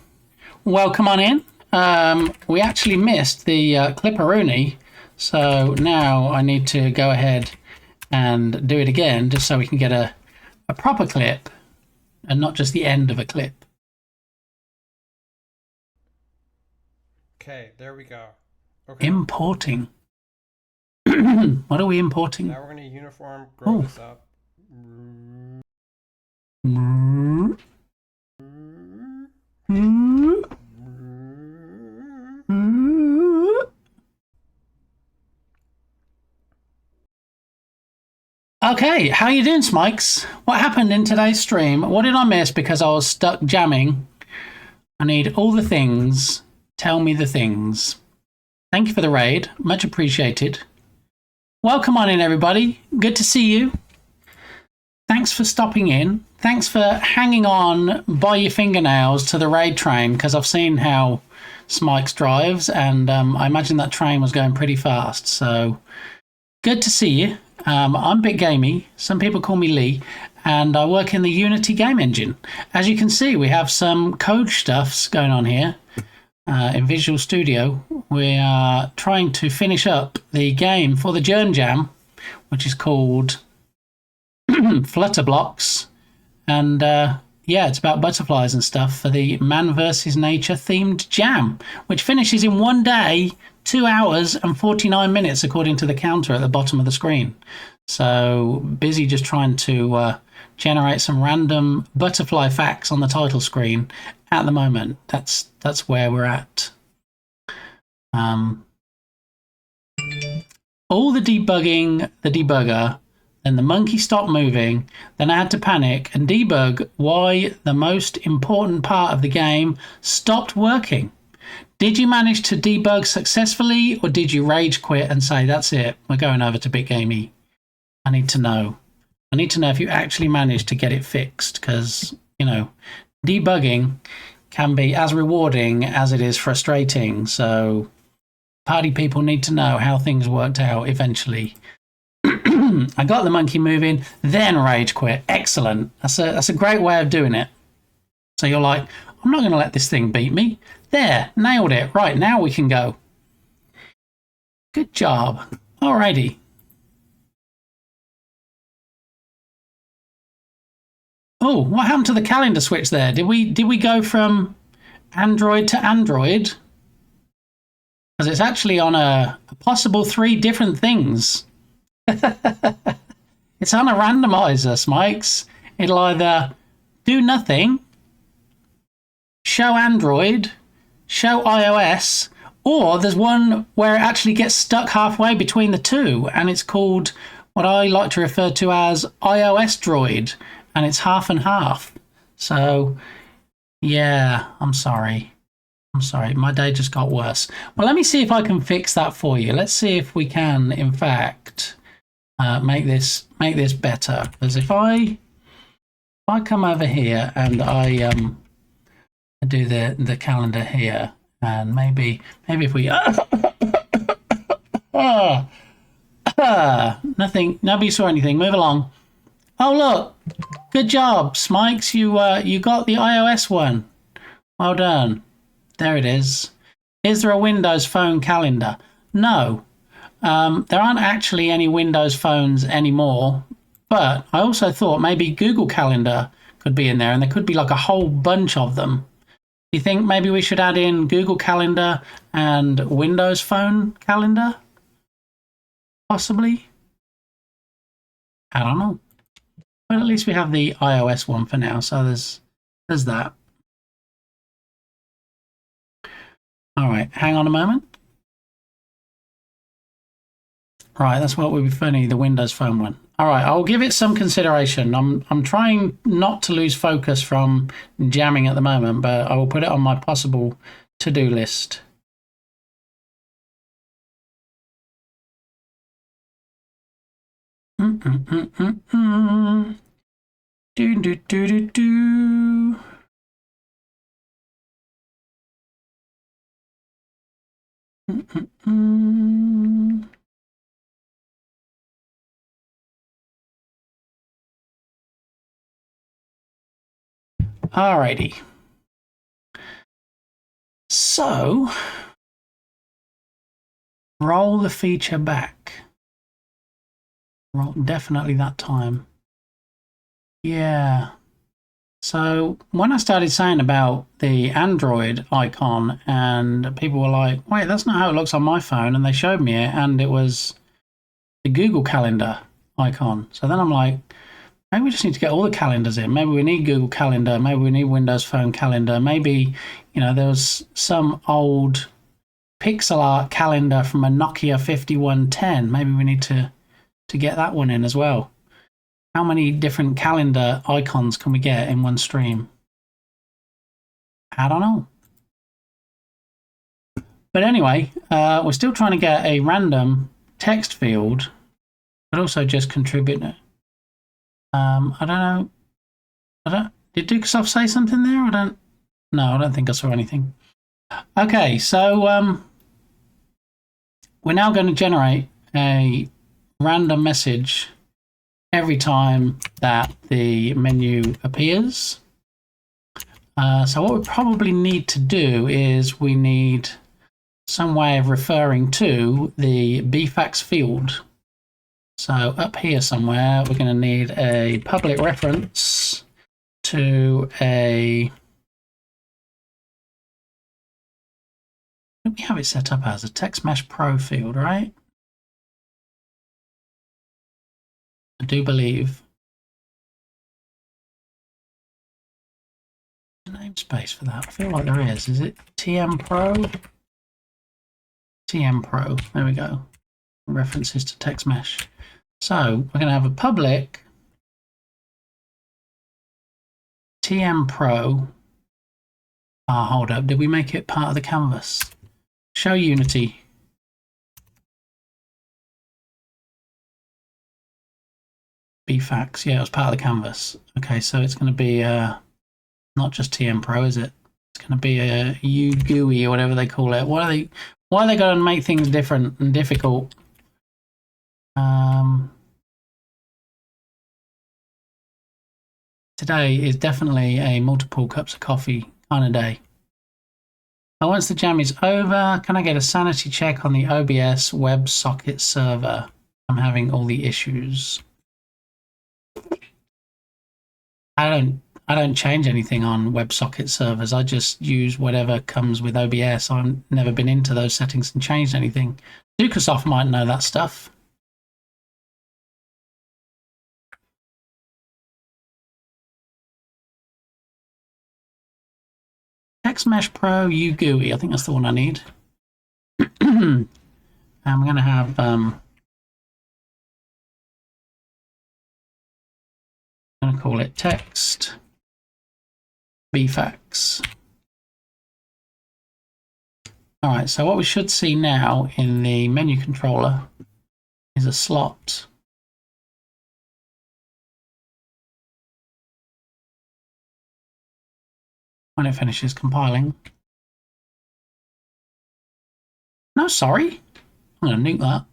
Welcome on in. We actually missed the Clipperoonie, so now I need to go ahead and do it again just so we can get a proper clip and not just the end of a clip. Okay, there we go. Okay. Importing. What are we importing? Now we're going to uniform grow this up. Okay, how you doing, Smikes? What happened in today's stream? What did I miss because I was stuck jamming? I need all the things. Tell me the things. Thank you for the raid. Much appreciated. Welcome on in, everybody. Good to see you. Thanks for stopping in. Thanks for hanging on by your fingernails to the raid train, because I've seen how Smikes drives, and I imagine that train was going pretty fast. So good to see you. I'm Bit Gamey. Some people call me Lee, and I work in the Unity game engine. As you can see, we have some code stuffs going on here. In Visual Studio, we are trying to finish up the game for the Journ Jam, which is called Flutter Blocks. And yeah, it's about butterflies and stuff for the Man vs. Nature themed jam, which finishes in 1 day, 2 hours and 49 minutes, according to the counter at the bottom of the screen. So busy just trying to generate some random butterfly facts on the title screen at the moment. That's where we're at. All the debugging, the debugger, then the monkey stopped moving, then I had to panic and debug why the most important part of the game stopped working. Did you manage to debug successfully, or did you rage quit and say, that's it, we're going over to Bit Gamey? I need to know. I need to know if you actually managed to get it fixed, because, you know, debugging can be as rewarding as it is frustrating. So party people need to know how things worked out eventually. I got the monkey moving, then rage quit. Excellent. That's a great way of doing it. So you're like, I'm not going to let this thing beat me. There, nailed it. Right, now we can go. Good job. Alrighty. Oh, what happened to the calendar switch there? Did we go from Android to Android? Because it's actually on a possible 3 different things. It's on a randomizer, Smikes. It'll either do nothing, show Android, show iOS, or there's one where it actually gets stuck halfway between the two, and it's called what I like to refer to as iOS Droid, and it's half and half. So, yeah, I'm sorry. I'm sorry, my day just got worse. Well, let me see if I can fix that for you. Let's see if we can, in fact, make this better. Because if I come over here and I do the calendar here, and maybe if we nothing, nobody saw anything. Move along. Oh look, good job, Smikes. You got the iOS one. Well done. There it is. Is there a Windows Phone calendar? No. There aren't actually any Windows phones anymore, but I also thought maybe Google Calendar could be in there, and there could be like a whole bunch of them. Do you think maybe we should add in Google Calendar and Windows Phone Calendar? Possibly? I don't know. Well, at least we have the iOS one for now, so there's that. All right, hang on a moment. Right, that's what would be funny, the Windows Phone one. All right, I'll give it some consideration. I'm trying not to lose focus from jamming at the moment, but I will put it on my possible to-do list. Do do do do do. Alrighty. So, roll the feature back. Roll definitely that time. Yeah. So when I started saying about the Android icon, and people were like, "Wait, that's not how it looks on my phone," and they showed me it, and it was the Google Calendar icon. So then I'm like, maybe we just need to get all the calendars in. Maybe we need Google Calendar. Maybe we need Windows Phone Calendar. Maybe, you know, there was some old pixel art calendar from a Nokia 5110. Maybe we need to get that one in as well. How many different calendar icons can we get in one stream? I don't know. But anyway, we're still trying to get a random text field, but also just contribute it. I don't know. Did Dukesoft say something there? No, I don't think I saw anything. Okay, so we're now going to generate a random message every time that the menu appears. So what we probably need to do is we need some way of referring to the bfax field. So up here somewhere, we're going to need a public reference to a... What do we have it set up as? A Text Mesh Pro field, right? I do believe. Namespace for that. I feel like there is. Is it TM Pro? TM Pro. There we go. References to text mesh. So we're going to have a public TM Pro. Hold up. Did we make it part of the canvas? Show Unity. Bfax. Yeah, it was part of the canvas. Okay, so it's going to be not just TM Pro, is it? It's going to be a UGUI or whatever they call it. Why are they going to make things different and difficult? Today is definitely a multiple cups of coffee kind of day. Once the jam is over, can I get a sanity check on the OBS WebSocket server? I'm having all the issues. I don't change anything on WebSocket servers. I just use whatever comes with OBS. I've never been into those settings and changed anything. Dukesoft might know that stuff. Text Mesh Pro UGUI. I think that's the one I need. And we're going to have I'm going to call it text bfax. All right, so what we should see now in the menu controller is a slot. When it finishes compiling. No, sorry. I'm going to nuke that.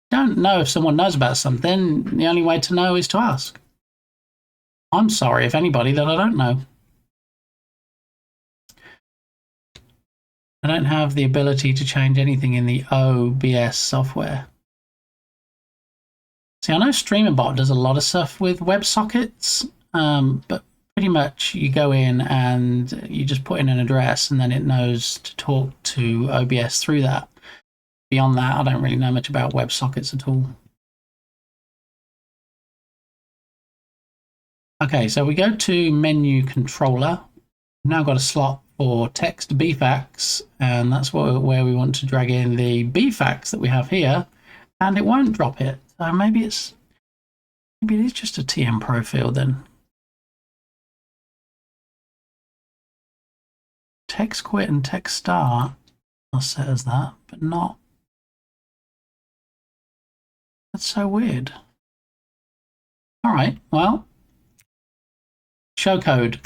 Don't know if someone knows about something. The only way to know is to ask. I'm sorry if anybody that I don't know. I don't have the ability to change anything in the OBS software. See, I know StreamerBot does a lot of stuff with WebSockets, but pretty much you go in and you just put in an address and then it knows to talk to OBS through that. Beyond that, I don't really know much about WebSockets at all. Okay, so we go to menu controller. We've now got a slot for text bfax, and that's where we want to drag in the bfax that we have here, and it won't drop it. So maybe it is just a TM Pro field then. Text quit and text start are set as that, but not. That's so weird. All right, well, show code.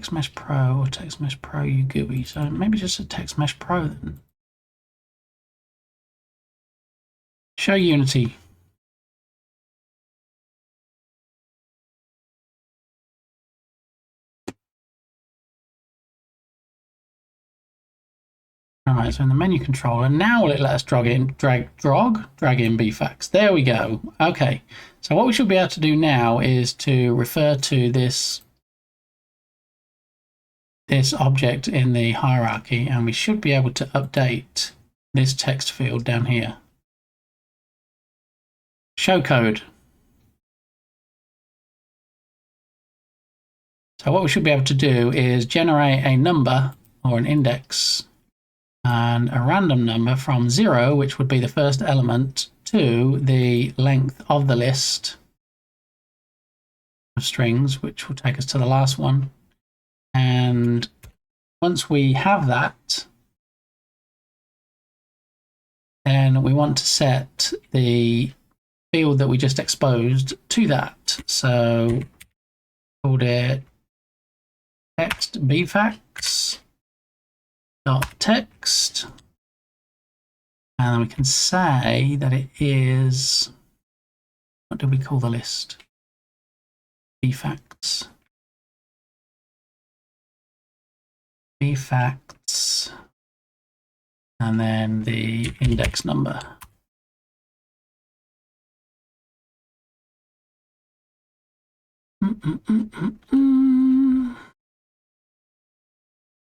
Text Mesh Pro or Text Mesh Pro you gooey. So maybe just a Text Mesh Pro then. Show Unity. Alright, so in the menu controller, now will it let us drag in BFAX. There we go. Okay, so what we should be able to do now is to refer to this object in the hierarchy, and we should be able to update this text field down here. Show code. So what we should be able to do is generate a number or an index and a random number from 0, which would be the first element, to the length of the list of strings, which will take us to the last one. And once we have that, then we want to set the field that we just exposed to that. So called it text bfax dot text, and then we can say that it is, what did we call the list? Bfax. Bfax, and then the index number.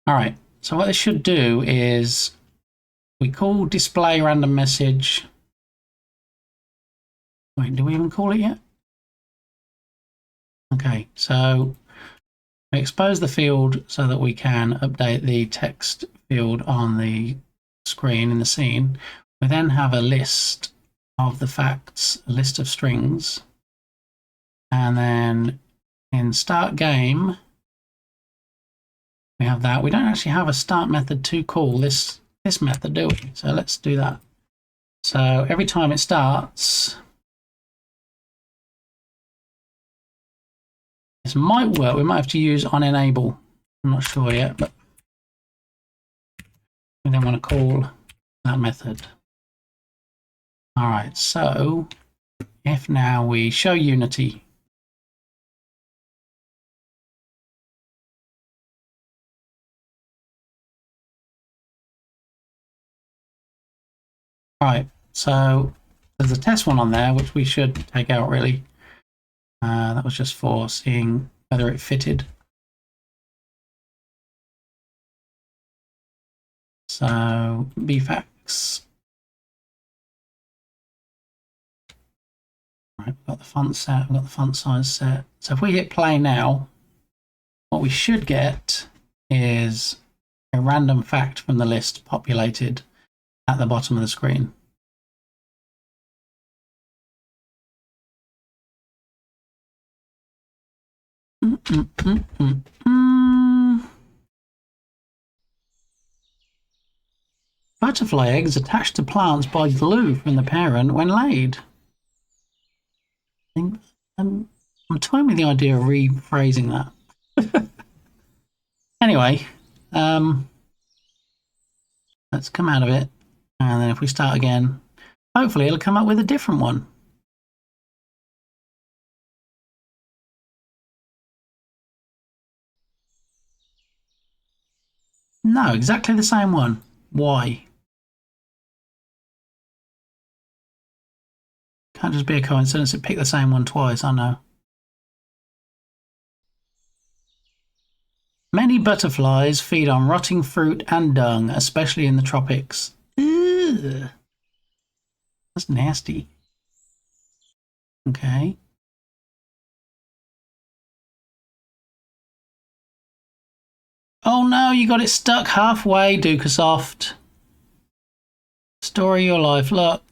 All right, so what this should do is we call display random message. Wait, do we even call it yet? Okay, so we expose the field so that we can update the text field on the screen in the scene. We then have a list of the facts, a list of strings, and then in start game, we have that. We don't actually have a start method to call this method, do we? So let's do that. So every time it starts, this might work. We might have to use on enable. I'm not sure yet, but we then want to call that method. All right, so if now we show Unity, all right, so there's a test one on there, which we should take out really. That was just for seeing whether it fitted. So bfax. Right, we've got the font set, we've got the font size set. So if we hit play now, what we should get is a random fact from the list populated at the bottom of the screen. Butterfly eggs attached to plants by glue from the parent when laid. I'm toying with the idea of rephrasing that. Anyway, let's come out of it, and then if we start again, hopefully it'll come up with a different one. No, exactly the same one. Why? Can't just be a coincidence it picked the same one twice, I know. Many butterflies feed on rotting fruit and dung, especially in the tropics. Ugh. That's nasty. Okay. Oh no, you got it stuck halfway, Dukasoft. Story of your life. Look.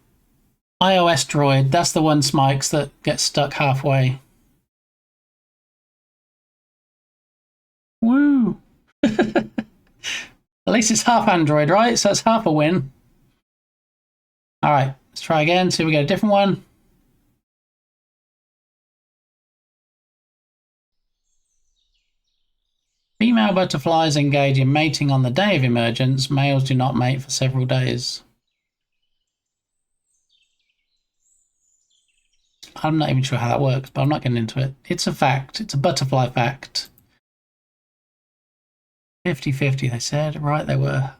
iOS droid. That's the one, Smikes, that gets stuck halfway. Woo. At least it's half Android, right? So it's half a win. All right, let's try again. See if we get a different one. Female butterflies engage in mating on the day of emergence. Males do not mate for several days. I'm not even sure how that works, but I'm not getting into it. It's a fact. It's a butterfly fact. 50-50, they said. Right, they were.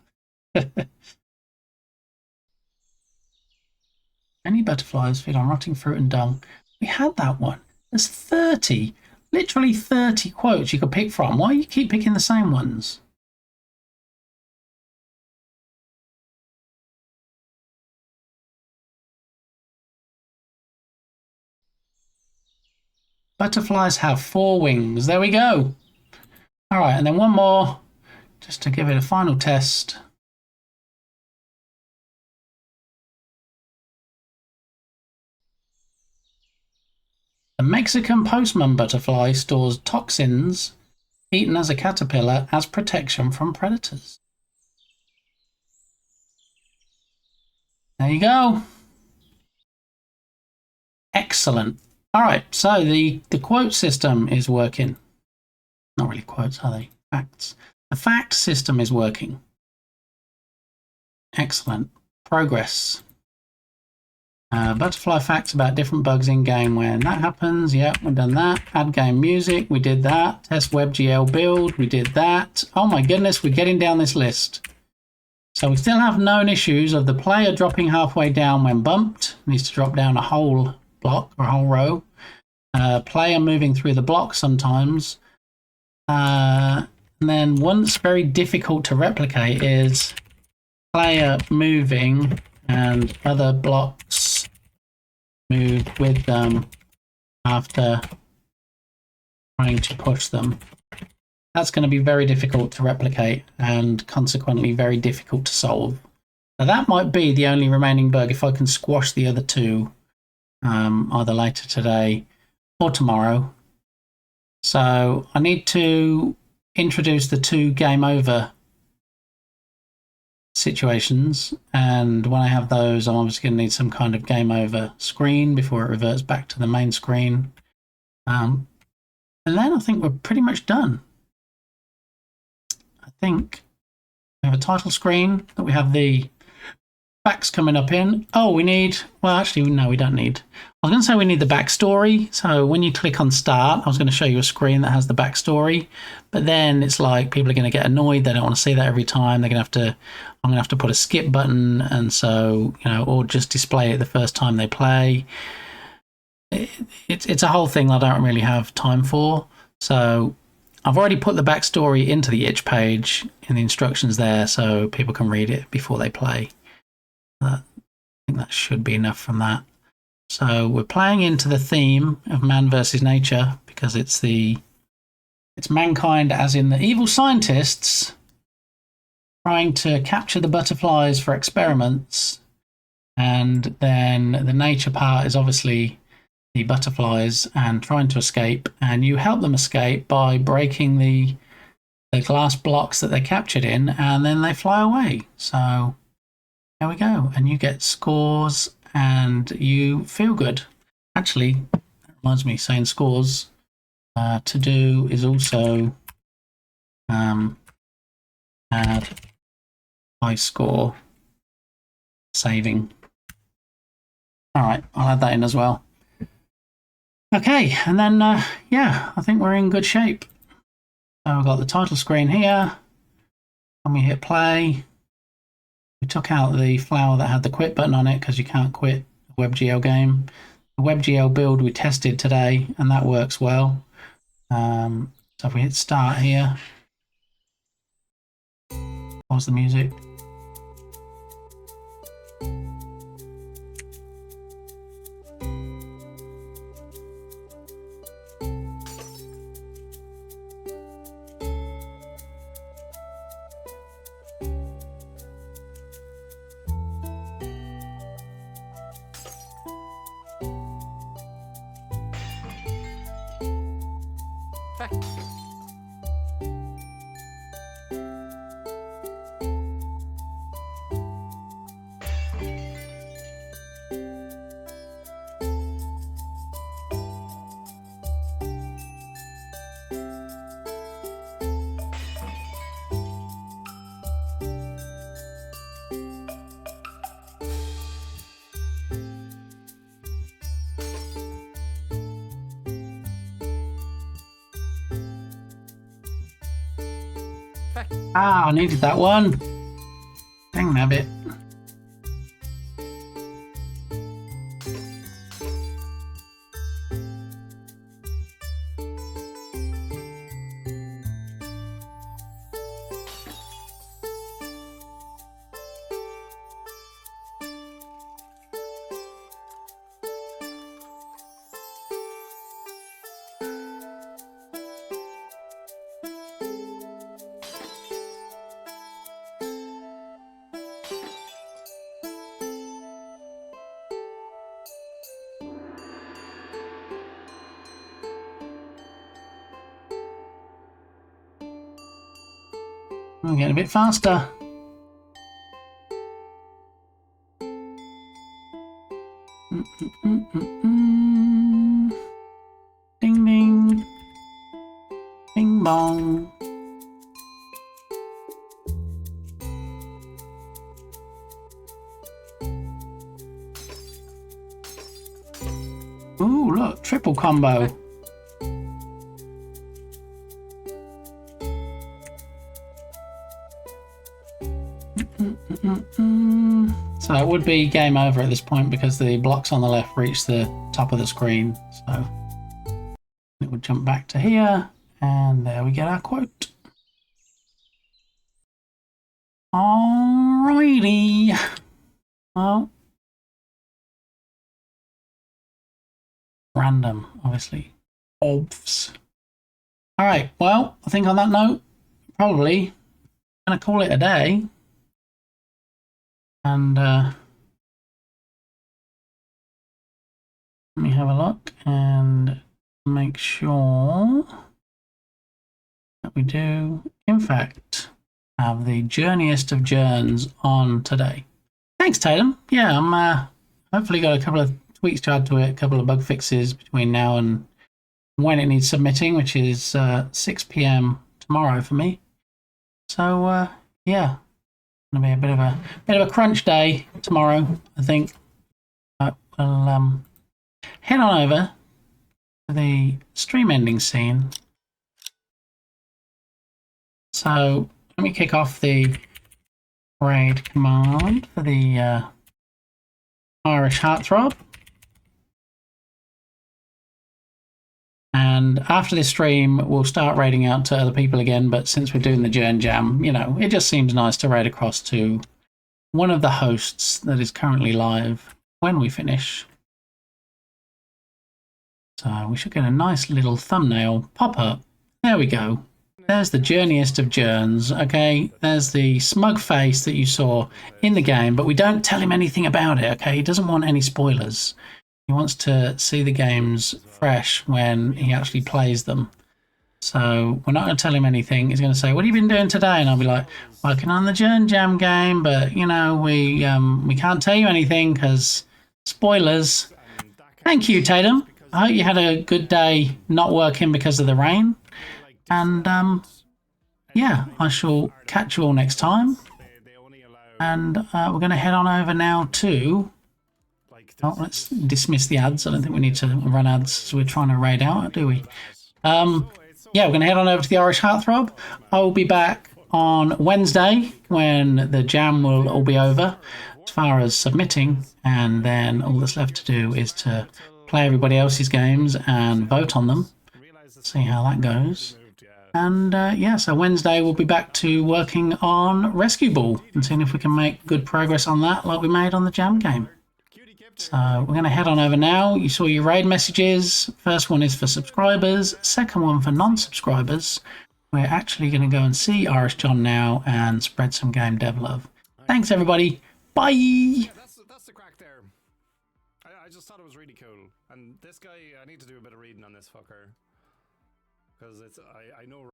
Many butterflies feed on rotting fruit and dung. We had that one. There's 30, literally 30 quotes you could pick from. Why do you keep picking the same ones? Butterflies have 4 wings. There we go. All right, and then one more, just to give it a final test. The Mexican postman butterfly stores toxins eaten as a caterpillar as protection from predators. There you go. Excellent. All right, so the quote system is working. Not really quotes, are they? Facts. The fact system is working. Excellent. Progress. Butterfly facts about different bugs in game when that happens. Yep, we've done that. Add game music, we did that. Test WebGL build, we did that. Oh my goodness, we're getting down this list. So we still have known issues of the player dropping halfway down when bumped. Needs to drop down a whole block or a whole row. Player moving through the block sometimes. And then one's very difficult to replicate is player moving and other blocks move with them after trying to push them. That's going to be very difficult to replicate and consequently very difficult to solve. Now that might be the only remaining bug if I can squash the other two either later today or tomorrow. So I need to introduce the 2 game over situations, and when I have those, I'm obviously going to need some kind of game over screen before it reverts back to the main screen. And then I think we're pretty much done. I think we have a title screen that we have the facts coming up in. Oh, we need, well, actually, no, we don't need. I was going to say we need the backstory. So when you click on start, I was going to show you a screen that has the backstory, but then it's like people are going to get annoyed. They don't want to see that every time. They're going to have to, I'm going to have to put a skip button, and so, you know, or just display it the first time they play. It's a whole thing that I don't really have time for. So I've already put the backstory into the itch page in the instructions there, so people can read it before they play. I think that should be enough from that. So we're playing into the theme of man versus nature because it's mankind, as in the evil scientists, trying to capture the butterflies for experiments, and then the nature part is obviously the butterflies and trying to escape, and you help them escape by breaking the glass blocks that they're captured in, and then they fly away. So there we go, and you get scores and you feel good. Actually, that reminds me, saying scores, to do is also add high score saving. All right, I'll add that in as well. Okay, and then, yeah, I think we're in good shape. So we've got the title screen here, and we hit play. We took out the flower that had the quit button on it because you can't quit a WebGL game. The WebGL build we tested today, and that works well. So if we hit start here, pause the music. Ah, I needed that one. Dang nabbit. I'm getting a bit faster. Ding ding. Bing bong. Ooh, look, triple combo. So it would be game over at this point because the blocks on the left reach the top of the screen. So it would jump back to here, and there we get our quote. Alrighty. Well, random, obviously. Obvs. Alright, well, I think on that note, probably gonna call it a day. And let me have a look and make sure that we do, in fact, have the journeyest of journeys on today. Thanks, Tatum. Yeah, I'm hopefully got a couple of tweaks to add to it, a couple of bug fixes between now and when it needs submitting, which is 6 PM tomorrow for me. So yeah. Gonna be a bit of a crunch day tomorrow, I think. We'll head on over to the stream ending scene. So let me kick off the raid command for the Irish Heartthrob. And after this stream, we'll start raiding out to other people again. But since we're doing the Journ Jam, you know, it just seems nice to raid across to one of the hosts that is currently live when we finish. So we should get a nice little thumbnail pop up. There we go. There's the journeyest of journs. Okay, there's the smug face that you saw in the game, but we don't tell him anything about it. Okay, he doesn't want any spoilers. He wants to see the games fresh when he actually plays them. So we're not going to tell him anything. He's going to say, "What have you been doing today?" And I'll be like, "Working on the Journ Jam game, but you know, we can't tell you anything because spoilers." Thank you, Tatum. I hope you had a good day not working because of the rain. And yeah, I shall catch you all next time. And we're going to head on over now to... Oh, let's dismiss the ads. I don't think we need to run ads, so we're trying to raid out, do we? Yeah, we're going to head on over to the Irish Heartthrob. I will be back on Wednesday when the jam will all be over as far as submitting, and then all that's left to do is to play everybody else's games and vote on them. See how that goes. And yeah, so Wednesday we'll be back to working on Rescue Ball and seeing if we can make good progress on that like we made on the jam game. So we're going to head on over now. You saw your raid messages. First one is for subscribers. Second one for non-subscribers. We're actually going to go and see Irish John now and spread some game dev love. Thanks, everybody. Bye. Yeah, that's the crack there. I just thought it was really cool. And this guy, I need to do a bit of reading on this fucker. Because it's, I know...